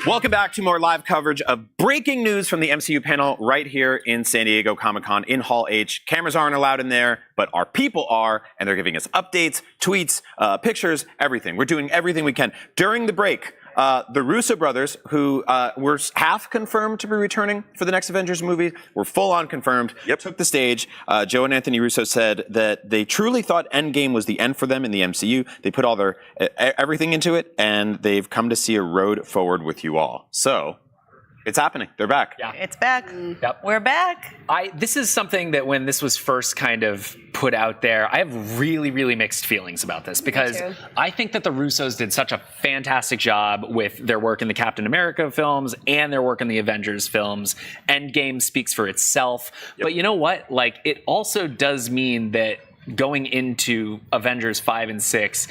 Welcome back to more live coverage of breaking news from the MCU panel right here in San Diego Comic-Con in Hall H. Cameras aren't allowed in there, but our people are, and they're giving us updates, tweets, pictures, everything. We're doing everything we can. During the break, the Russo brothers, who were half confirmed to be returning for the next Avengers movie, were full-on confirmed, took the stage. Joe and Anthony Russo said that they truly thought Endgame was the end for them in the MCU. They put all their everything into it, and they've come to see a road forward with you all. So, it's happening. They're back. Yeah. It's back. Yep. We're back. This is something that when this was first kind of put out there, I have really, really mixed feelings about this because I think that the Russos did such a fantastic job with their work in the Captain America films and their work in the Avengers films. Endgame speaks for itself. But you know what? Like, it also does mean that going into Avengers 5 and 6,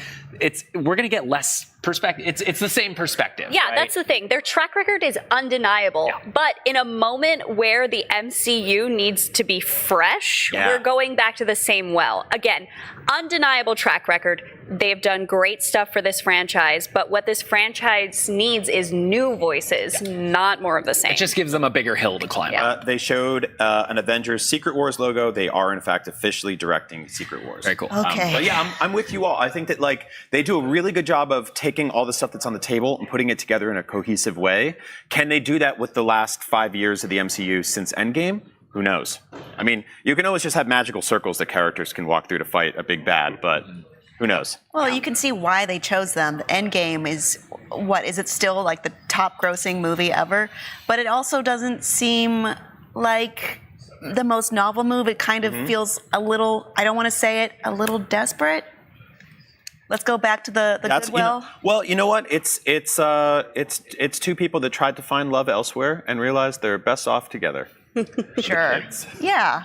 we're going to get less perspective. It's the same perspective. Yeah, right? That's the thing. Their track record is undeniable. Yeah. But in a moment where the MCU needs to be fresh, we're going back to the same well. Again, undeniable track record. They've done great stuff for this franchise, but what this franchise needs is new voices, not more of the same. It just gives them a bigger hill to climb up. They showed an Avengers Secret Wars logo. They are, in fact, officially directing Secret Wars. Very cool. Okay. But yeah, I'm with you all. I think that they do a really good job of taking all the stuff that's on the table and putting it together in a cohesive way. Can they do that with the last 5 years of the MCU since Endgame? Who knows? I mean, you can always just have magical circles that characters can walk through to fight a big bad, but who knows? Well, you can see why they chose them. The Endgame is, is it still like the top grossing movie ever? But it also doesn't seem like the most novel move. It kind of feels a little, I don't want to say it, a little desperate. Let's go back to the Goodwill. You know what? It's two people that tried to find love elsewhere and realized they're best off together. Sure. Yeah.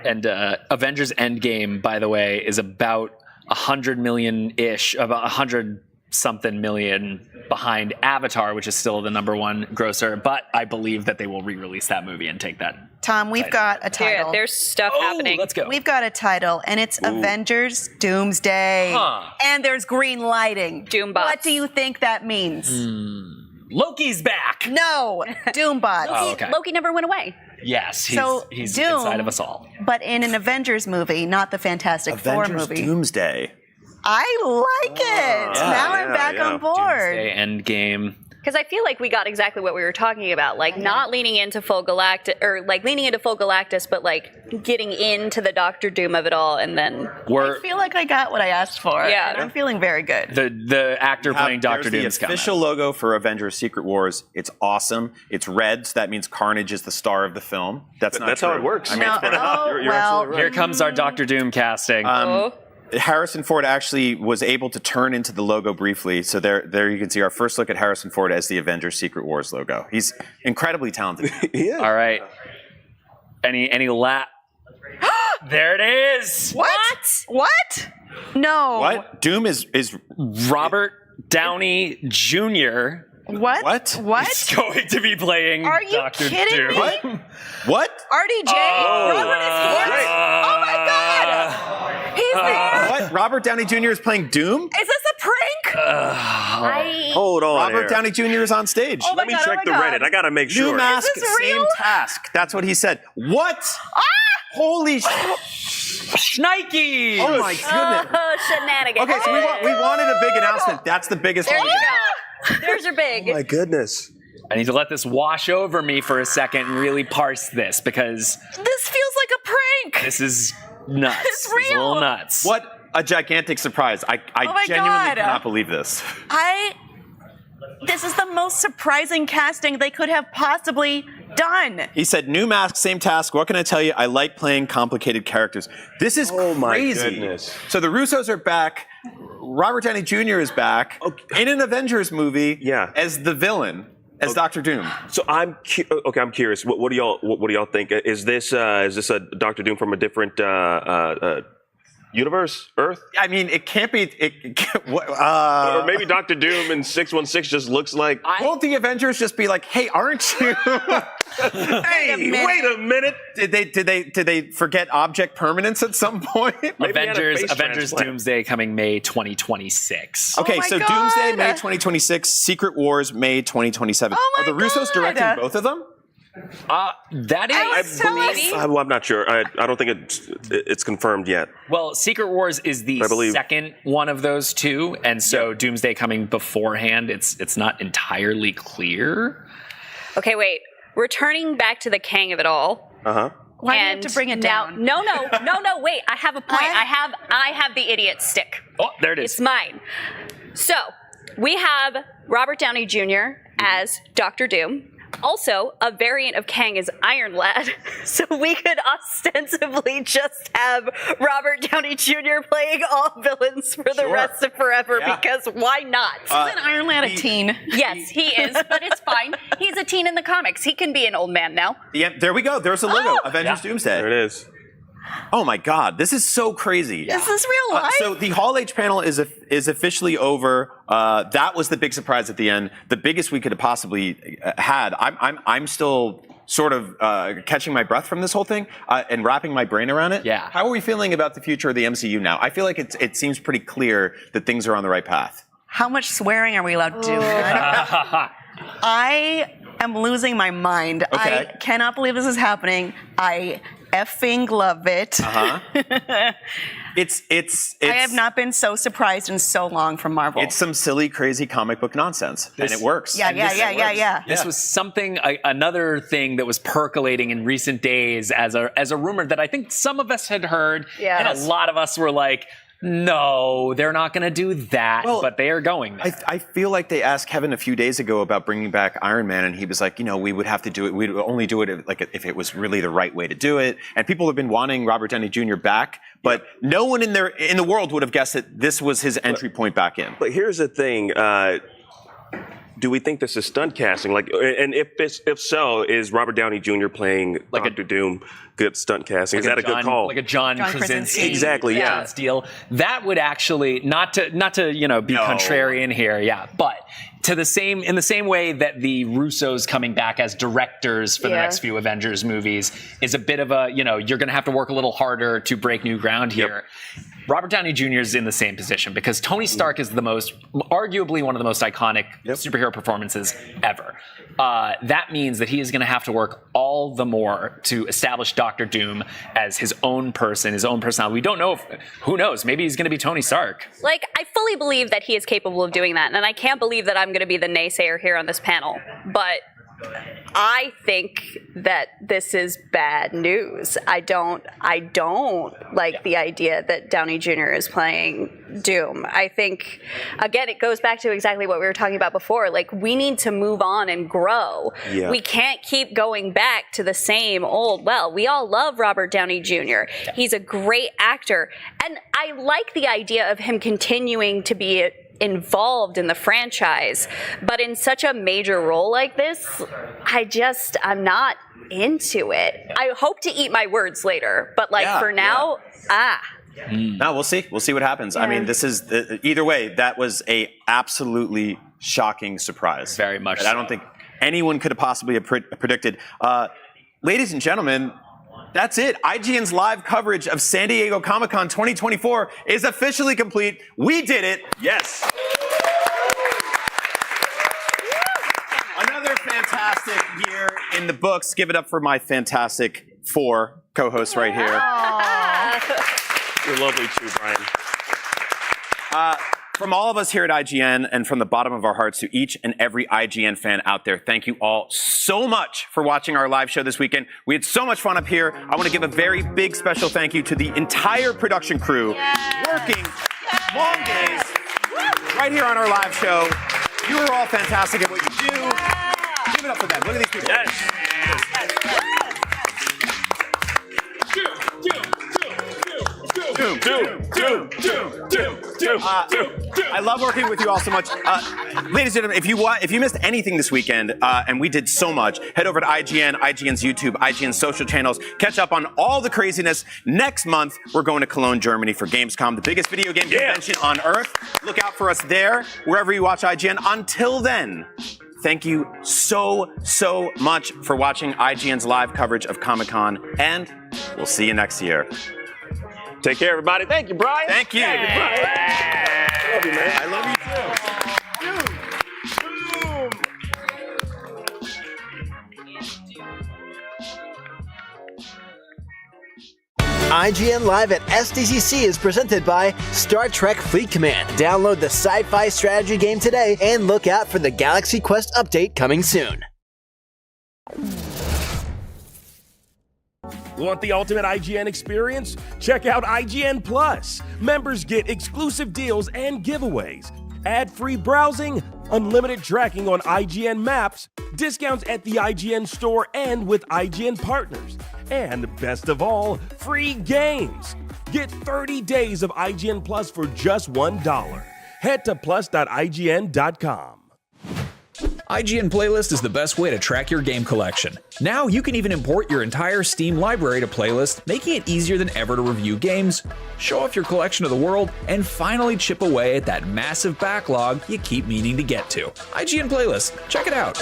And Avengers Endgame, by the way, is about 100 million-ish, about 100-something million behind Avatar, which is still the #1 grosser. But I believe that they will re-release that movie and take that. Tom, we've got a title. Yeah, there's stuff happening. Let's go. We've got a title, and it's Avengers Doomsday. And there's green lighting. Doombots. What do you think that means? Loki's back. No, Doombots. Loki never went away. Yes, he's Doom, inside of us all. But in an Avengers movie, not the Fantastic Four movie. Avengers Doomsday. I like it. Now I'm back on board. Doomsday Endgame. Because I feel like we got exactly what we were talking about, like not leaning into full Galactus, or like leaning into full Galactus, but like getting into the Doctor Doom of it all, and then I feel like I got what I asked for. Yeah, and I'm feeling very good. The actor playing Doctor Doom is the official logo for Avengers Secret Wars. It's awesome. It's red, so that means Carnage is the star of the film. That's how it works. I mean, you're absolutely right. Here comes our Doctor Doom casting. Harrison Ford actually was able to turn into the logo briefly. So there you can see our first look at Harrison Ford as the Avengers Secret Wars logo. He's incredibly talented. All right. Any lap? There it is. What? No. What? Doom is Robert Downey Jr. What? What? He's going to be playing Are you Dr. kidding Doom. me? What? RDJ? Robert is here? Oh my God! He's there! What? Robert Downey Jr. is playing Doom? Is this a prank? Hold on. Robert here. Downey Jr. is on stage. Oh my Let me God, check the Reddit. I gotta make New sure. mask, Is this same real? task. That's what he said. What? Holy Nike! Oh my goodness. Shenanigans. Okay, so we wanted a big announcement. That's the biggest There one. you go. There's your big. My goodness. I need to let this wash over me for a second and really parse this because This feels like a prank. this is nuts. It's This is a little real. nuts. What a gigantic surprise. I Oh my genuinely God. cannot believe this. This is the most surprising casting they could have possibly done. He said, new mask, same task. What can I tell you? I like playing complicated characters. This is crazy. my goodness. So the Russos are back. Robert Downey Jr. is back in an Avengers movie as the villain, as Dr. Doom. So I'm curious. What do y'all think? Is this a Dr. Doom from a different universe, Earth? I mean, it can't be. Or maybe Dr. Doom in 616 just looks like. Won't the Avengers just be like, "Hey, aren't you?" Hey, wait a minute. Did they forget object permanence at some point? Avengers Doomsday coming May 2026. Okay, my so God. Doomsday May 2026, Secret Wars May 2027. Oh Are the Russos directing both of them? That is, I'm not sure. I don't think it's confirmed yet. Well, Secret Wars is the second one of those two, and so Doomsday coming beforehand. It's not entirely clear. Okay, wait. Returning back to the Kang of it all. Why do you have to bring it down? No, wait. I have a point. I have the idiot stick. Oh, there it is. It's mine. So, we have Robert Downey Jr. as Dr. Doom. Also, a variant of Kang is Iron Lad. So we could ostensibly just have Robert Downey Jr. playing all villains for the rest of forever, because why not? Isn't Iron Lad a teen? Yes, he is, but it's fine. He's a teen in the comics. He can be an old man now. Yeah, there we go. There's a logo. Avengers Doomsday. There it is. Oh my God, this is so crazy. Is this real life? So the Hall H panel is officially over. That was the big surprise at the end. The biggest we could have possibly had. I'm still sort of catching my breath from this whole thing and wrapping my brain around it. Yeah. How are we feeling about the future of the MCU now? I feel like it seems pretty clear that things are on the right path. How much swearing are we allowed to do? I am losing my mind. Okay. I cannot believe this is happening. I effing love it. It's I have not been so surprised in so long from Marvel. It's some silly, crazy comic book nonsense, and it works. Yeah. This was something, another thing that was percolating in recent days as a rumor that I think some of us had heard, and a lot of us were like, no, they're not going to do that, but they are going there. I feel like they asked Kevin a few days ago about bringing back Iron Man, and he was like, we would have to do it. We'd only do it if it was really the right way to do it. And people have been wanting Robert Downey Jr. back, but no one in the world would have guessed that this was his entry point back in. But here's the thing. Do we think this is stunt casting? And if so, is Robert Downey Jr. playing Dr. Doom good stunt casting? Is that a good call? Like a John Krasinski. Exactly, yeah. Deal. That would actually not to be contrarian here, but in the same way that the Russos coming back as directors for the next few Avengers movies is a bit of a, you're going to have to work a little harder to break new ground here. Robert Downey Jr. is in the same position because Tony Stark is arguably one of the most iconic superhero performances ever. That means that he is going to have to work all the more to establish Dr. Doom as his own person, his own personality. We don't know who knows? Maybe he's going to be Tony Stark. Like, I fully believe that he is capable of doing that, and I can't believe that I'm going to be the naysayer here on this panel, but I think that this is bad news. I don't like the idea that Downey Jr. is playing Doom. I think, again, it goes back to exactly what we were talking about before. Like, we need to move on and grow. Yeah. We can't keep going back to the same old, we all love Robert Downey Jr. He's a great actor. And I like the idea of him continuing to be involved in the franchise, but in such a major role like this, I'm not into it. I hope to eat my words later, but for now, No, we'll see. We'll see what happens. I mean, this is either way. That was a absolutely shocking surprise. Very much that I don't think anyone could have possibly have predicted. Ladies and gentlemen, that's it. IGN's live coverage of San Diego Comic-Con 2024 is officially complete. We did it. Yes. Another fantastic year in the books. Give it up for my fantastic 4 co-hosts right here. You're lovely too, Brian. From all of us here at IGN and from the bottom of our hearts to each and every IGN fan out there, thank you all so much for watching our live show this weekend. We had so much fun up here. I want to give a very big special thank you to the entire production crew working long days right here on our live show. You are all fantastic at what you do. Give it up for them. Look at these people. I love working with you all so much. Ladies and gentlemen, if you missed anything this weekend, and we did so much, head over to IGN, IGN's YouTube, IGN's social channels, catch up on all the craziness. Next month, we're going to Cologne, Germany for Gamescom, the biggest video game convention on Earth. Look out for us there, wherever you watch IGN. Until then, thank you so much for watching IGN's live coverage of Comic-Con, and we'll see you next year. Take care, everybody. Thank you, Brian. Thank you. Thank you, Brian. I love you, man. I love you IGN Live at SDCC is presented by Star Trek Fleet Command. Download the sci-fi strategy game today and look out for the Galaxy Quest update coming soon. Want the ultimate IGN experience? Check out IGN Plus. Members get exclusive deals and giveaways, ad-free browsing, unlimited tracking on IGN maps, discounts at the IGN store and with IGN partners, and best of all, free games. Get 30 days of IGN Plus for just $1. Head to plus.ign.com. IGN Playlist is the best way to track your game collection. Now you can even import your entire Steam library to Playlist, making it easier than ever to review games, show off your collection of the world, and finally chip away at that massive backlog you keep meaning to get to. IGN Playlist, check it out.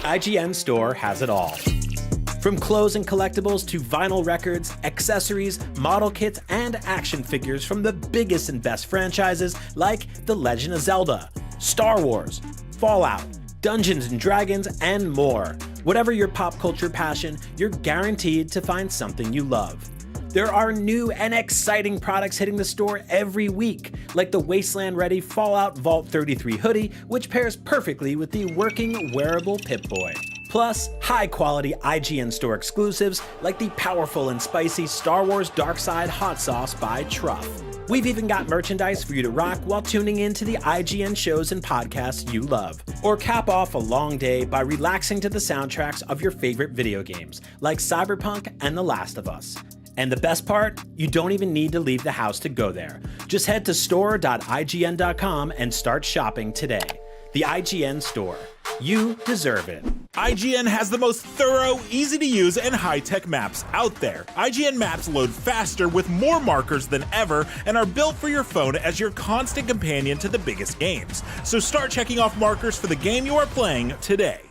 IGN Store has it all. From clothes and collectibles to vinyl records, accessories, model kits, and action figures from the biggest and best franchises like The Legend of Zelda, Star Wars, Fallout, Dungeons and Dragons, and more. Whatever your pop culture passion, you're guaranteed to find something you love. There are new and exciting products hitting the store every week, like the Wasteland-ready Fallout Vault 33 hoodie, which pairs perfectly with the working wearable Pip-Boy. Plus, high-quality IGN Store exclusives like the powerful and spicy Star Wars Darkside Hot Sauce by Truff. We've even got merchandise for you to rock while tuning in to the IGN shows and podcasts you love. Or cap off a long day by relaxing to the soundtracks of your favorite video games, like Cyberpunk and The Last of Us. And the best part? You don't even need to leave the house to go there. Just head to store.ign.com and start shopping today. The IGN Store. You deserve it. IGN has the most thorough, easy-to-use, and high-tech maps out there. IGN maps load faster with more markers than ever and are built for your phone as your constant companion to the biggest games. So start checking off markers for the game you are playing today.